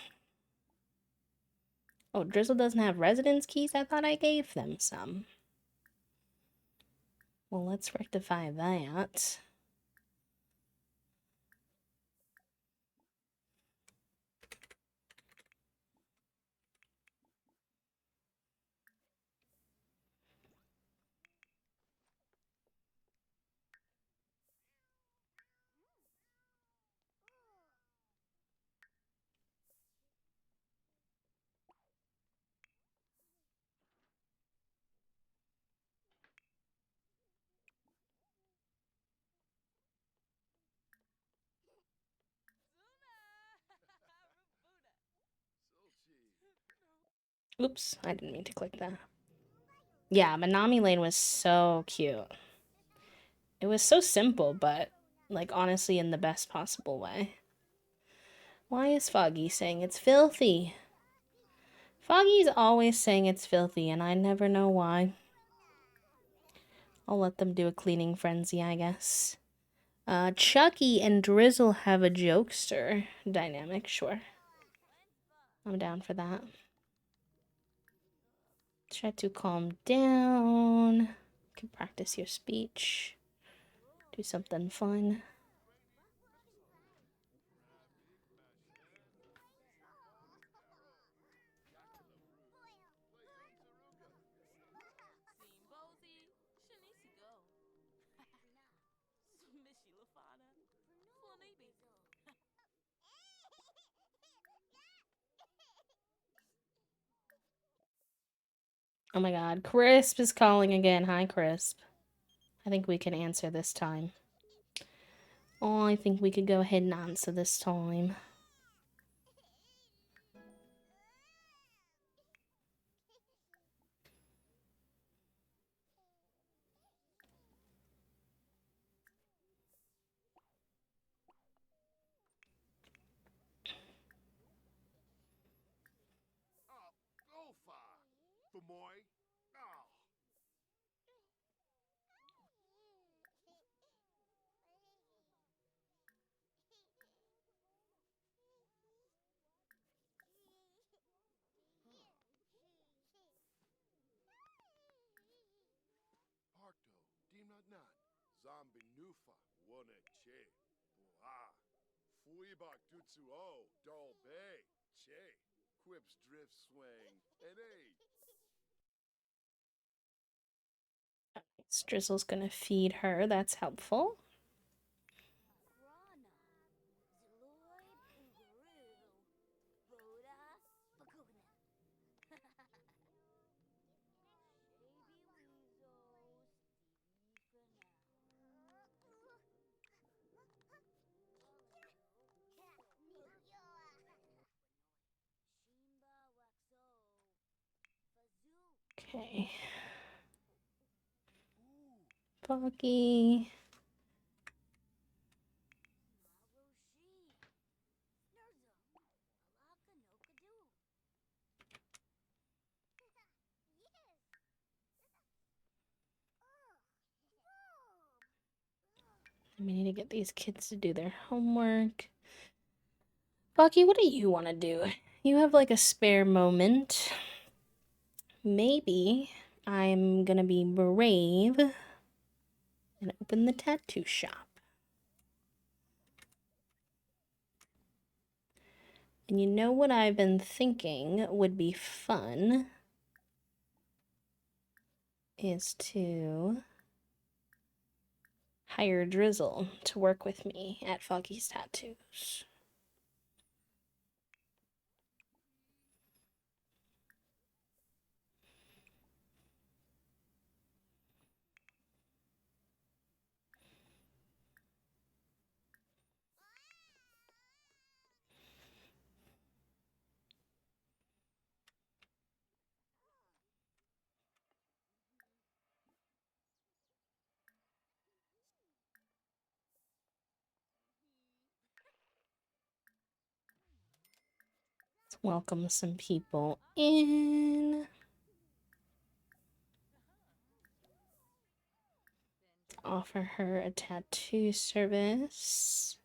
[SPEAKER 1] Oh, Drizzle doesn't have residence keys? I thought I gave them some. Well, let's rectify that. Oops, I didn't mean to click that. Yeah, Minami Lane was so cute. It was so simple, but, like, honestly in the best possible way. Why is Foggy saying it's filthy? Foggy's always saying it's filthy, and I never know why. I'll let them do a cleaning frenzy, I guess. Chucky and Drizzle have a jokester dynamic, sure. I'm down for that. Try to calm down. You can practice your speech. Do something fun. Oh my god, Crisp is calling again. Hi, Crisp. I think we can answer this time. Oh, I think we could go ahead and answer this time. Drizzle's gonna feed her. That's helpful. Okay. Foggy. We need to get these kids to do their homework. Foggy, what do you want to do? You have like a spare moment. Maybe I'm gonna be brave and open the tattoo shop. And you know what I've been thinking would be fun is to hire Drizzle to work with me at Foggy's Tattoos. Let's welcome some people in. Offer her a tattoo service.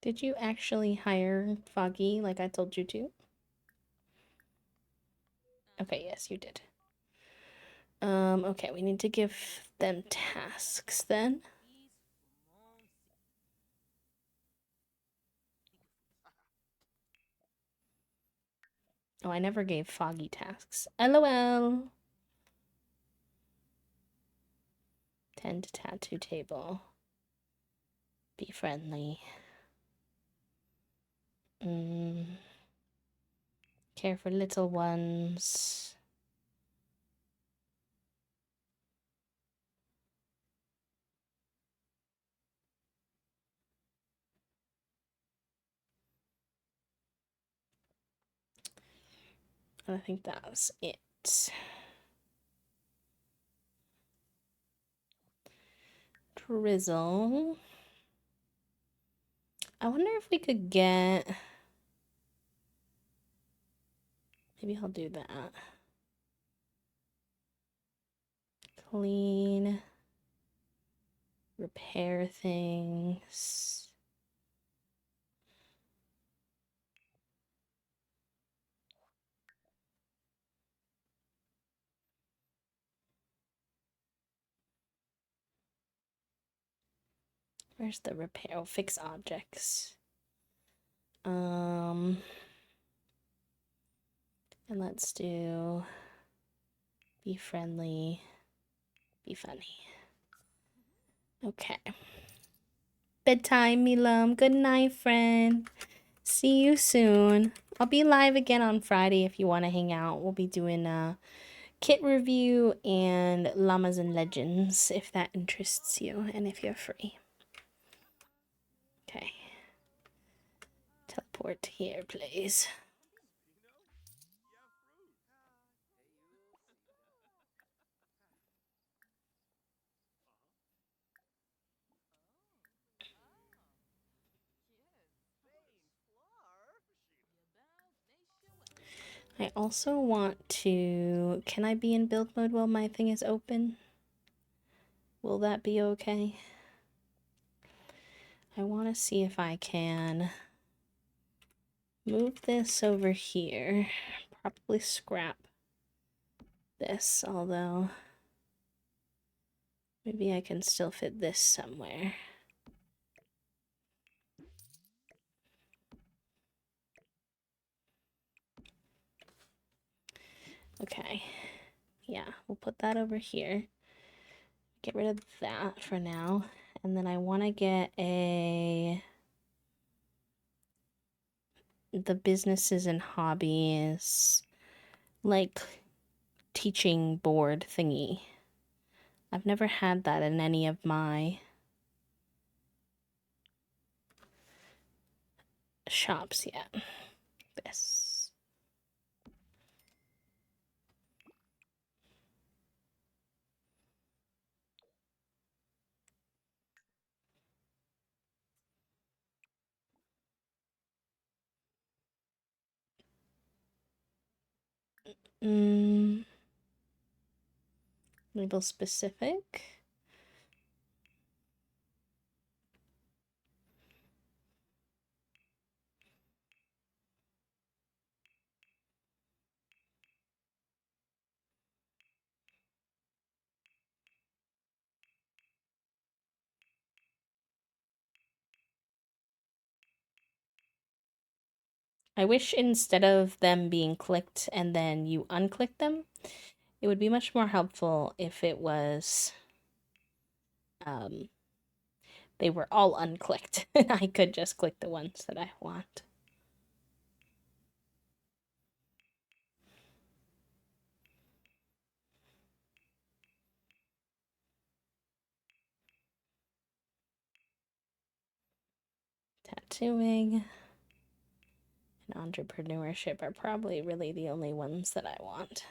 [SPEAKER 1] Did you actually hire Foggy like I told you to? Okay, yes, you did. Okay, we need to give them tasks then. Oh, I never gave Foggy tasks. LOL. Tend to tattoo table. Be friendly. Care for little ones. I think that's it. Drizzle. I wonder if we could get... Maybe I'll do that. Clean. Repair things. Where's the repair? Oh, fix objects. And let's do be friendly, be funny. Okay. Bedtime, me lum. Good night, friend. See you soon. I'll be live again on Friday if you want to hang out. We'll be doing a kit review and llamas and legends if that interests you and if you're free. Okay. Teleport here, please. I also want to... Can I be in build mode while my thing is open? Will that be okay? I want to see if I can move this over here. Probably scrap this, although maybe I can still fit this somewhere. Okay. Yeah, we'll put that over here. Get rid of that for now. And then I want to get the businesses and hobbies, like, teaching board thingy. I've never had that in any of my shops yet. This. Label specific. I wish instead of them being clicked and then you unclick them, it would be much more helpful if it was, they were all unclicked. I could just click the ones that I want. Tattooing and entrepreneurship are probably really the only ones that I want.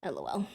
[SPEAKER 1] LOL.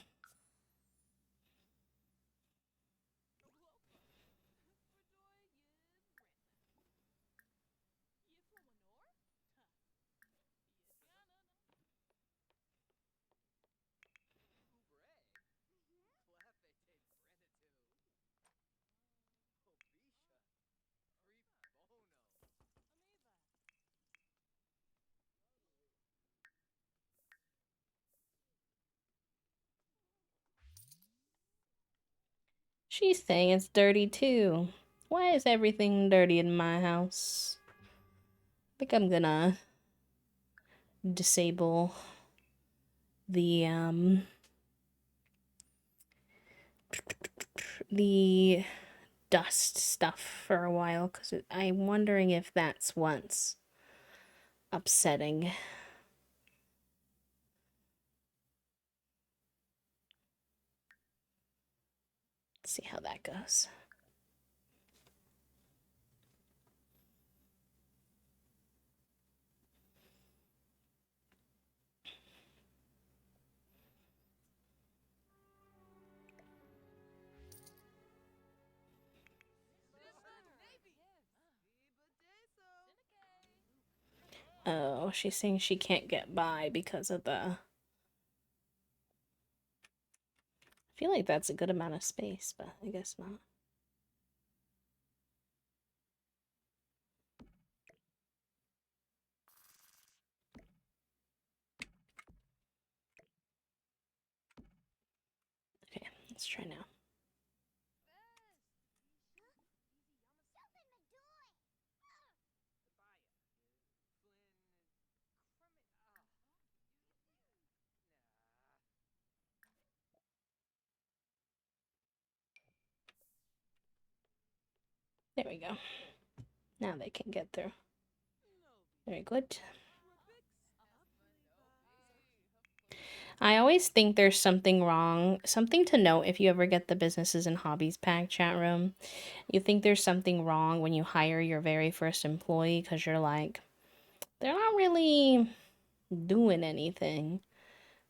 [SPEAKER 1] She's saying it's dirty too. Why is everything dirty in my house? I think I'm gonna disable the dust stuff for a while because I'm wondering if that's what's upsetting. Let's see how that goes. Oh, she's saying she can't get by because of the... I feel like that's a good amount of space, but I guess not. Okay, let's try now. There we go. Now they can get through. Very good. I always think there's something wrong. Something to note if you ever get the businesses and hobbies pack chat room. You think there's something wrong when you hire your very first employee because you're like, they're not really doing anything.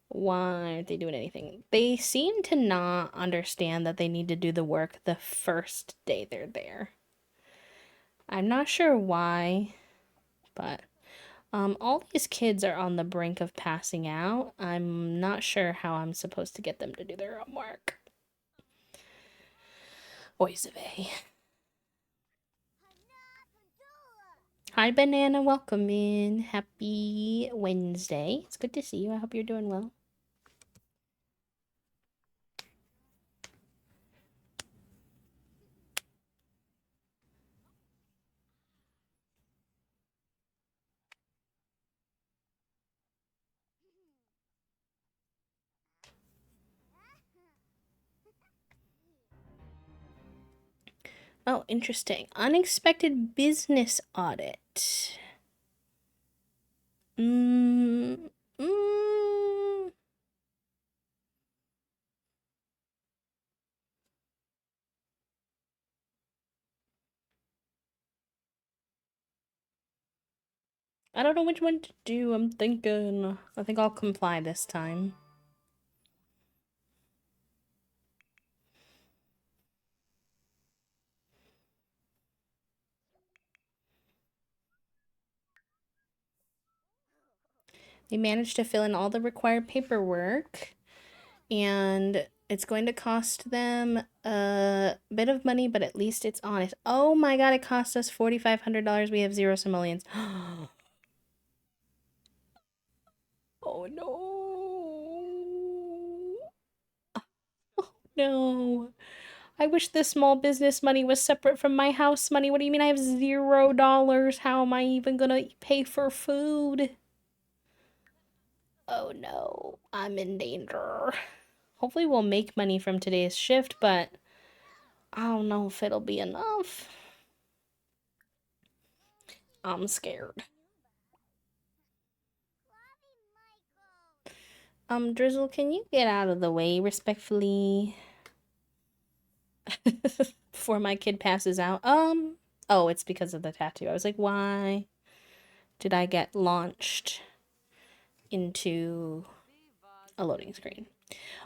[SPEAKER 1] Why aren't they doing anything? They seem to not understand that they need to do the work the first day they're there. I'm not sure why, but all these kids are on the brink of passing out. I'm not sure how I'm supposed to get them to do their homework. Oizave. Hi, Banana. Welcome in. Happy Wednesday. It's good to see you. I hope you're doing well. Oh, interesting. Unexpected business audit. Mm, mm. I don't know which one to do. I'm thinking. I think I'll comply this time. They managed to fill in all the required paperwork, and it's going to cost them a bit of money, but at least it's honest. Oh my god, it cost us $4,500. We have 0 simoleons. Oh no. Oh no. I wish the small business money was separate from my house money. What do you mean I have $0? How am I even gonna pay for food? Oh no, I'm in danger. Hopefully we'll make money from today's shift, but I don't know if it'll be enough. I'm scared. Drizzle, can you get out of the way respectfully? Before my kid passes out. Oh, it's because of the tattoo. I was like, why did I get launched into a loading screen?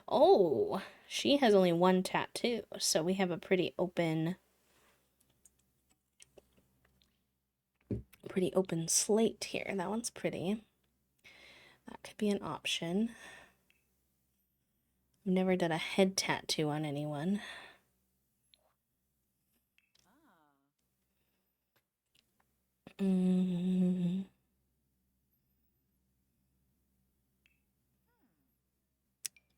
[SPEAKER 1] Oh, she has only one tattoo, so we have a pretty open slate here. That one's pretty. That could be an option. I've never done a head tattoo on anyone.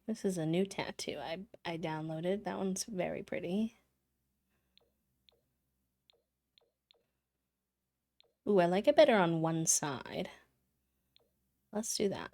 [SPEAKER 1] This is a new tattoo I downloaded. That one's very pretty. Ooh, I like it better on one side. Let's do that.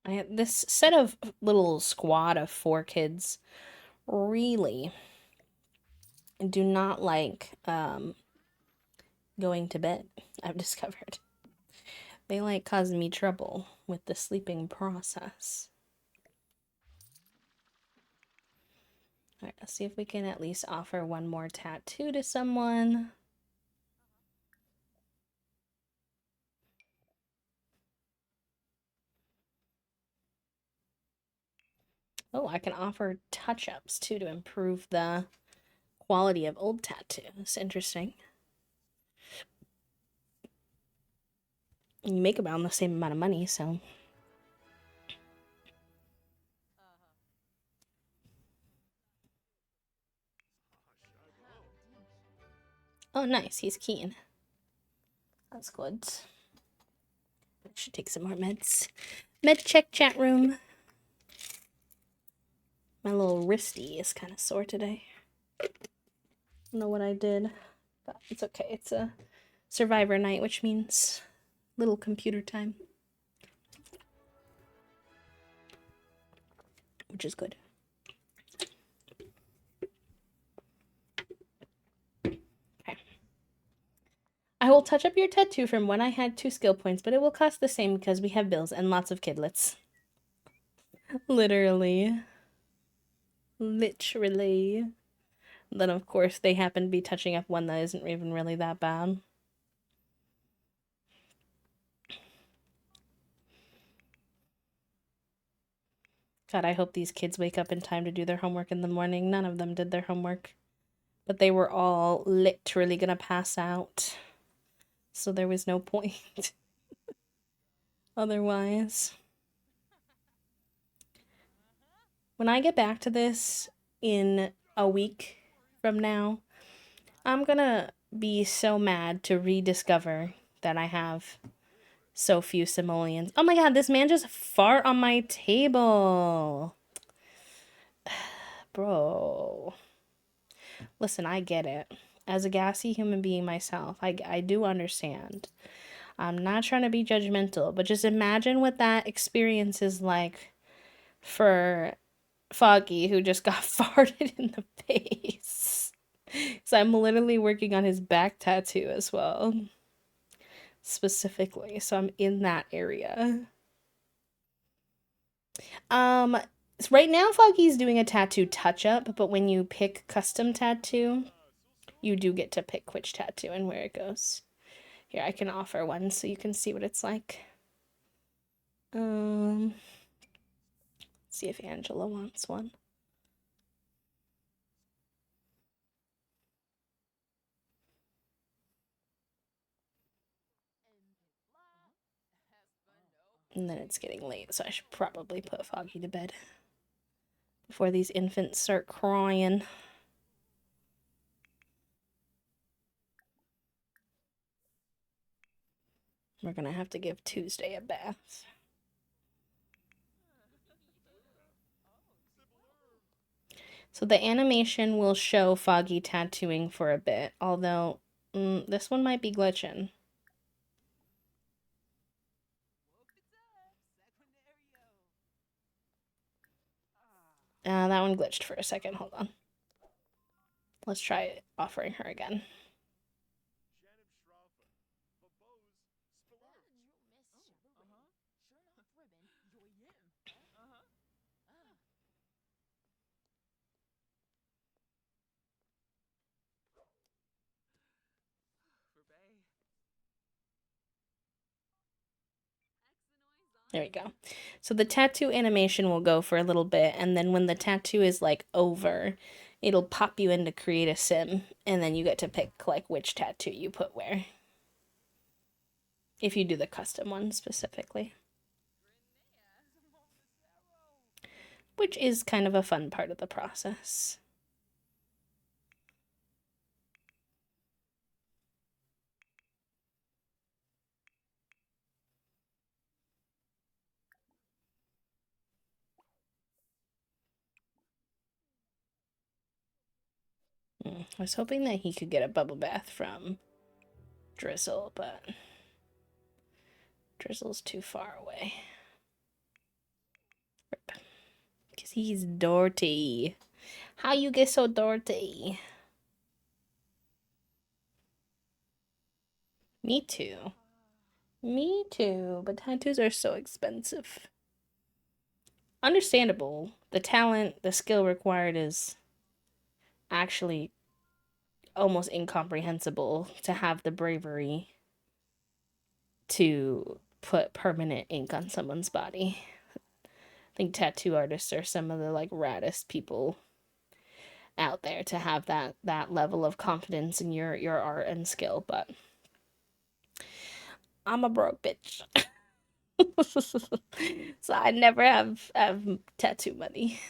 [SPEAKER 1] this set of little squad of 4 kids really do not like going to bed, I've discovered. They like causing me trouble with the sleeping process. Alright, let's see if we can at least offer one more tattoo to someone. Oh, I can offer touch-ups too to improve the quality of old tattoos. Interesting. You make about the same amount of money, so. Oh, nice. He's keen. That's good. I should take some more meds. Med check, chat room. My little wristy is kind of sore today. I don't know what I did, but it's okay. It's a survivor night, which means little computer time, which is good. Okay. I will touch up your tattoo from when I had 2 skill points, but it will cost the same because we have bills and lots of kidlets. Literally. Literally. Then, of course, they happen to be touching up one that isn't even really that bad. God, I hope these kids wake up in time to do their homework in the morning. None of them did their homework. But they were all literally gonna pass out. So there was no point. Otherwise. When I get back to this in a week from now, I'm gonna be so mad to rediscover that I have so few simoleons. Oh my god, this man just fart on my table. Bro. Listen, I get it. As a gassy human being myself, I do understand. I'm not trying to be judgmental, but just imagine what that experience is like for Foggy, who just got farted in the face. So I'm literally working on his back tattoo as well. Specifically, so I'm in that area. So right now Foggy's doing a tattoo touch-up, but when you pick custom tattoo, you do get to pick which tattoo and where it goes. Here, I can offer one so you can see what it's like. See if Angela wants one. And then it's getting late, so I should probably put Foggy to bed before these infants start crying. We're gonna have to give Tuesday a bath. So the animation will show Foggy tattooing for a bit, although this one might be glitching. That one glitched for a second. Hold on. Let's try offering her again. There we go. So the tattoo animation will go for a little bit, and then when the tattoo is like over, it'll pop you in to create a sim, and then you get to pick like which tattoo you put where. If you do the custom one specifically. Which is kind of a fun part of the process. I was hoping that he could get a bubble bath from Drizzle, but Drizzle's too far away. He's dirty. How you get so dirty? Me too. Me too, but tattoos are so expensive. Understandable. The talent, the skill required is actually almost incomprehensible to have the bravery to put permanent ink on someone's body. I think tattoo artists are some of the like raddest people out there to have that level of confidence in your art and skill, but I'm a broke bitch. So I never have tattoo money.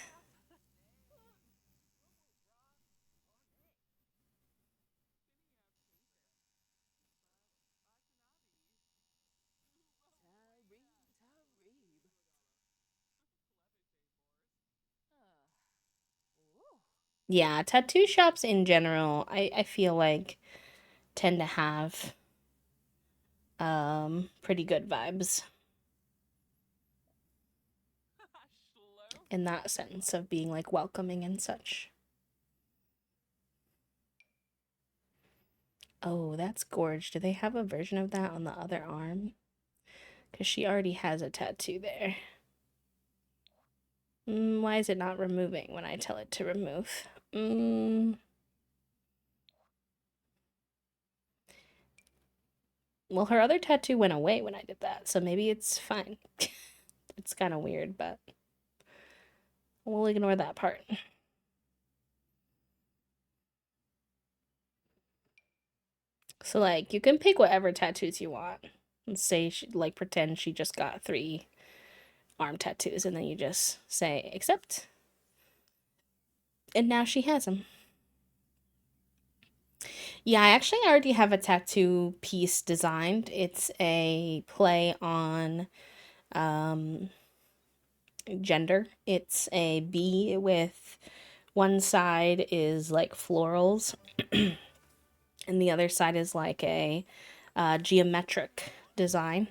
[SPEAKER 1] Yeah, tattoo shops in general, I feel like tend to have pretty good vibes in that sense of being like welcoming and such. Oh, that's gorge. Do they have a version of that on the other arm? Because she already has a tattoo there. Why is it not removing when I tell it to remove? Well, her other tattoo went away when I did that, so maybe it's fine. It's kind of weird, but we'll ignore that part. So, like, you can pick whatever tattoos you want. And say, like, pretend she just got 3 arm tattoos, and then you just say, accept. And now she has them. Yeah, I actually already have a tattoo piece designed. It's a play on um, gender. It's a bee with one side is like florals, and the other side is like a geometric design.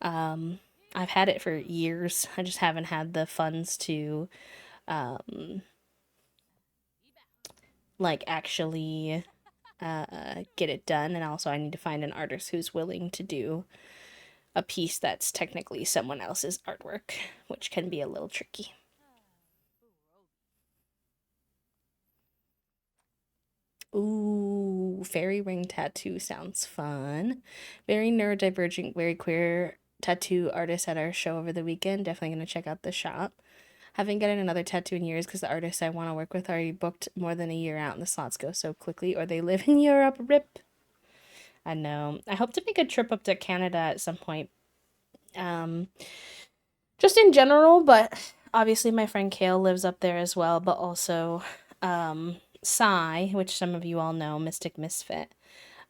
[SPEAKER 1] Um, I've had it for years. I just haven't had the funds to um, like actually get it done, and also I need to find an artist who's willing to do a piece that's technically someone else's artwork, which can be a little tricky. Ooh, fairy ring tattoo sounds fun. Very neurodivergent, very queer tattoo artist at our show over the weekend. Definitely gonna check out the shop. Haven't gotten another tattoo in years because the artists I want to work with already booked more than a year out and the slots go so quickly, or they live in Europe. Rip. I know. I hope to make a trip up to Canada at some point. Um, just in general, but obviously my friend Kale lives up there as well, but also Psy, which some of you all know, Mystic Misfit.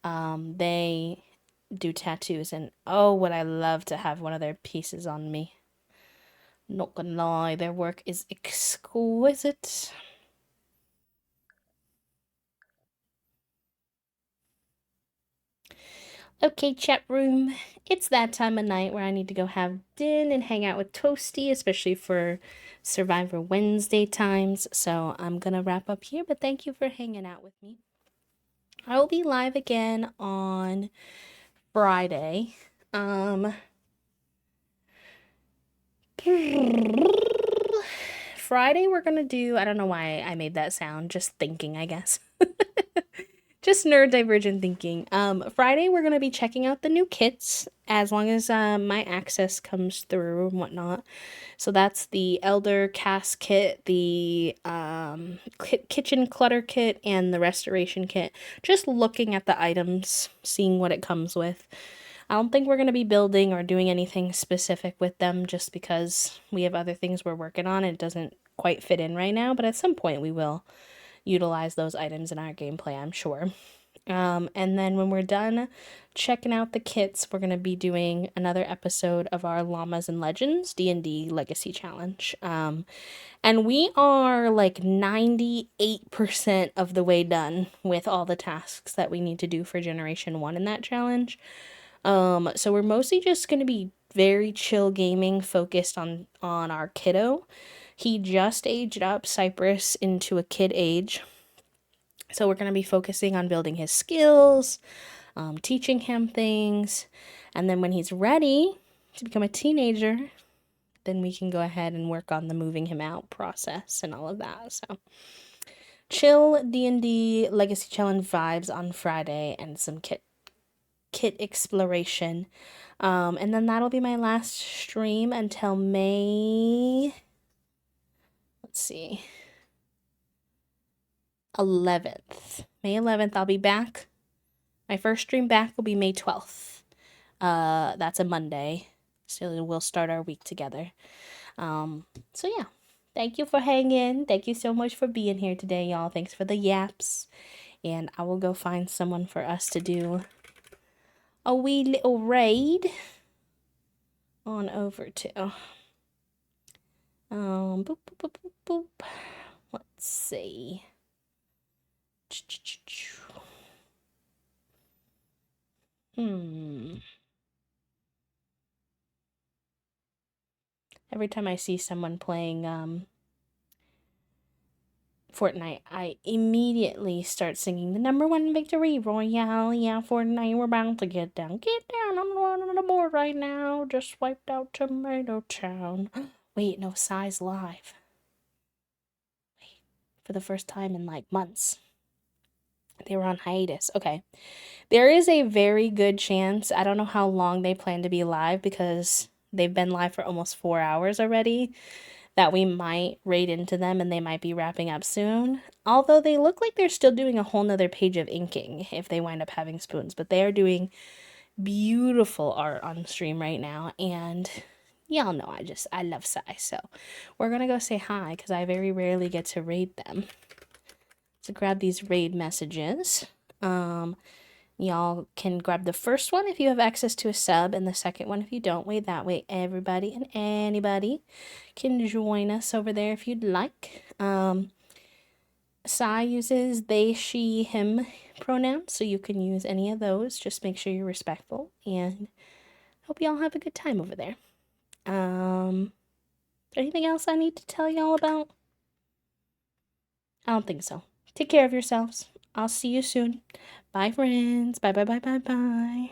[SPEAKER 1] They do tattoos, and oh, would I love to have one of their pieces on me. Not gonna lie, their work is exquisite. Okay, chat room. It's that time of night where I need to go have din and hang out with Toasty, especially for Survivor Wednesday times. So I'm gonna wrap up here, but thank you for hanging out with me. I will be live again on Friday. Friday we're gonna do, I don't know why I made that sound, just thinking, I guess. Just neurodivergent thinking. Friday we're gonna be checking out the new kits as long as my access comes through and whatnot. So that's the Elder Cast kit, the kitchen clutter kit, and the restoration kit. Just looking at the items, seeing what it comes with. I don't think we're gonna be building or doing anything specific with them just because we have other things we're working on and it doesn't quite fit in right now, but at some point we will utilize those items in our gameplay, I'm sure. And then when we're done checking out the kits, we're going to be doing another episode of our Llamas and Legends D&D Legacy Challenge. And we are like 98% of the way done with all the tasks that we need to do for Generation 1 in that challenge. So we're mostly just going to be very chill gaming, focused on our kiddo. He just aged up Cypress into a kid age. So we're going to be focusing on building his skills, teaching him things. And then when he's ready to become a teenager, then we can go ahead and work on the moving him out process and all of that. So chill D&D Legacy Challenge vibes on Friday and some kit exploration. And then that'll be my last stream until May, let's see, 11th. May 11th, I'll be back. My first stream back will be May 12th. That's a Monday. So we'll start our week together. So yeah. Thank you for hanging. Thank you so much for being here today, y'all. Thanks for the yaps. And I will go find someone for us to do a wee little raid on over to. Boop, boop, boop, boop, boop. Let's see. Every time I see someone playing Fortnite, I immediately start singing the #1 victory royale. Yeah, Fortnite, we're about to get down. Get down, I'm on the board right now. Just wiped out Tomato Town. Wait, no, Psy's live. Wait, for the first time in like months. They were on hiatus. Okay. There is a very good chance, I don't know how long they plan to be live because they've been live for almost 4 hours already, that we might raid into them and they might be wrapping up soon. Although they look like they're still doing a whole nother page of inking if they wind up having spoons. But they are doing beautiful art on stream right now. And y'all know I love Psy. So we're going to go say hi because I very rarely get to raid them. So grab these raid messages. Y'all can grab the first one if you have access to a sub, and the second one if you don't. That way everybody and anybody can join us over there if you'd like. Psy uses they, she, him pronouns, so you can use any of those. Just make sure you're respectful, and hope y'all have a good time over there. Anything else I need to tell y'all about? I don't think so. Take care of yourselves. I'll see you soon. Bye, friends. Bye, bye, bye, bye, bye.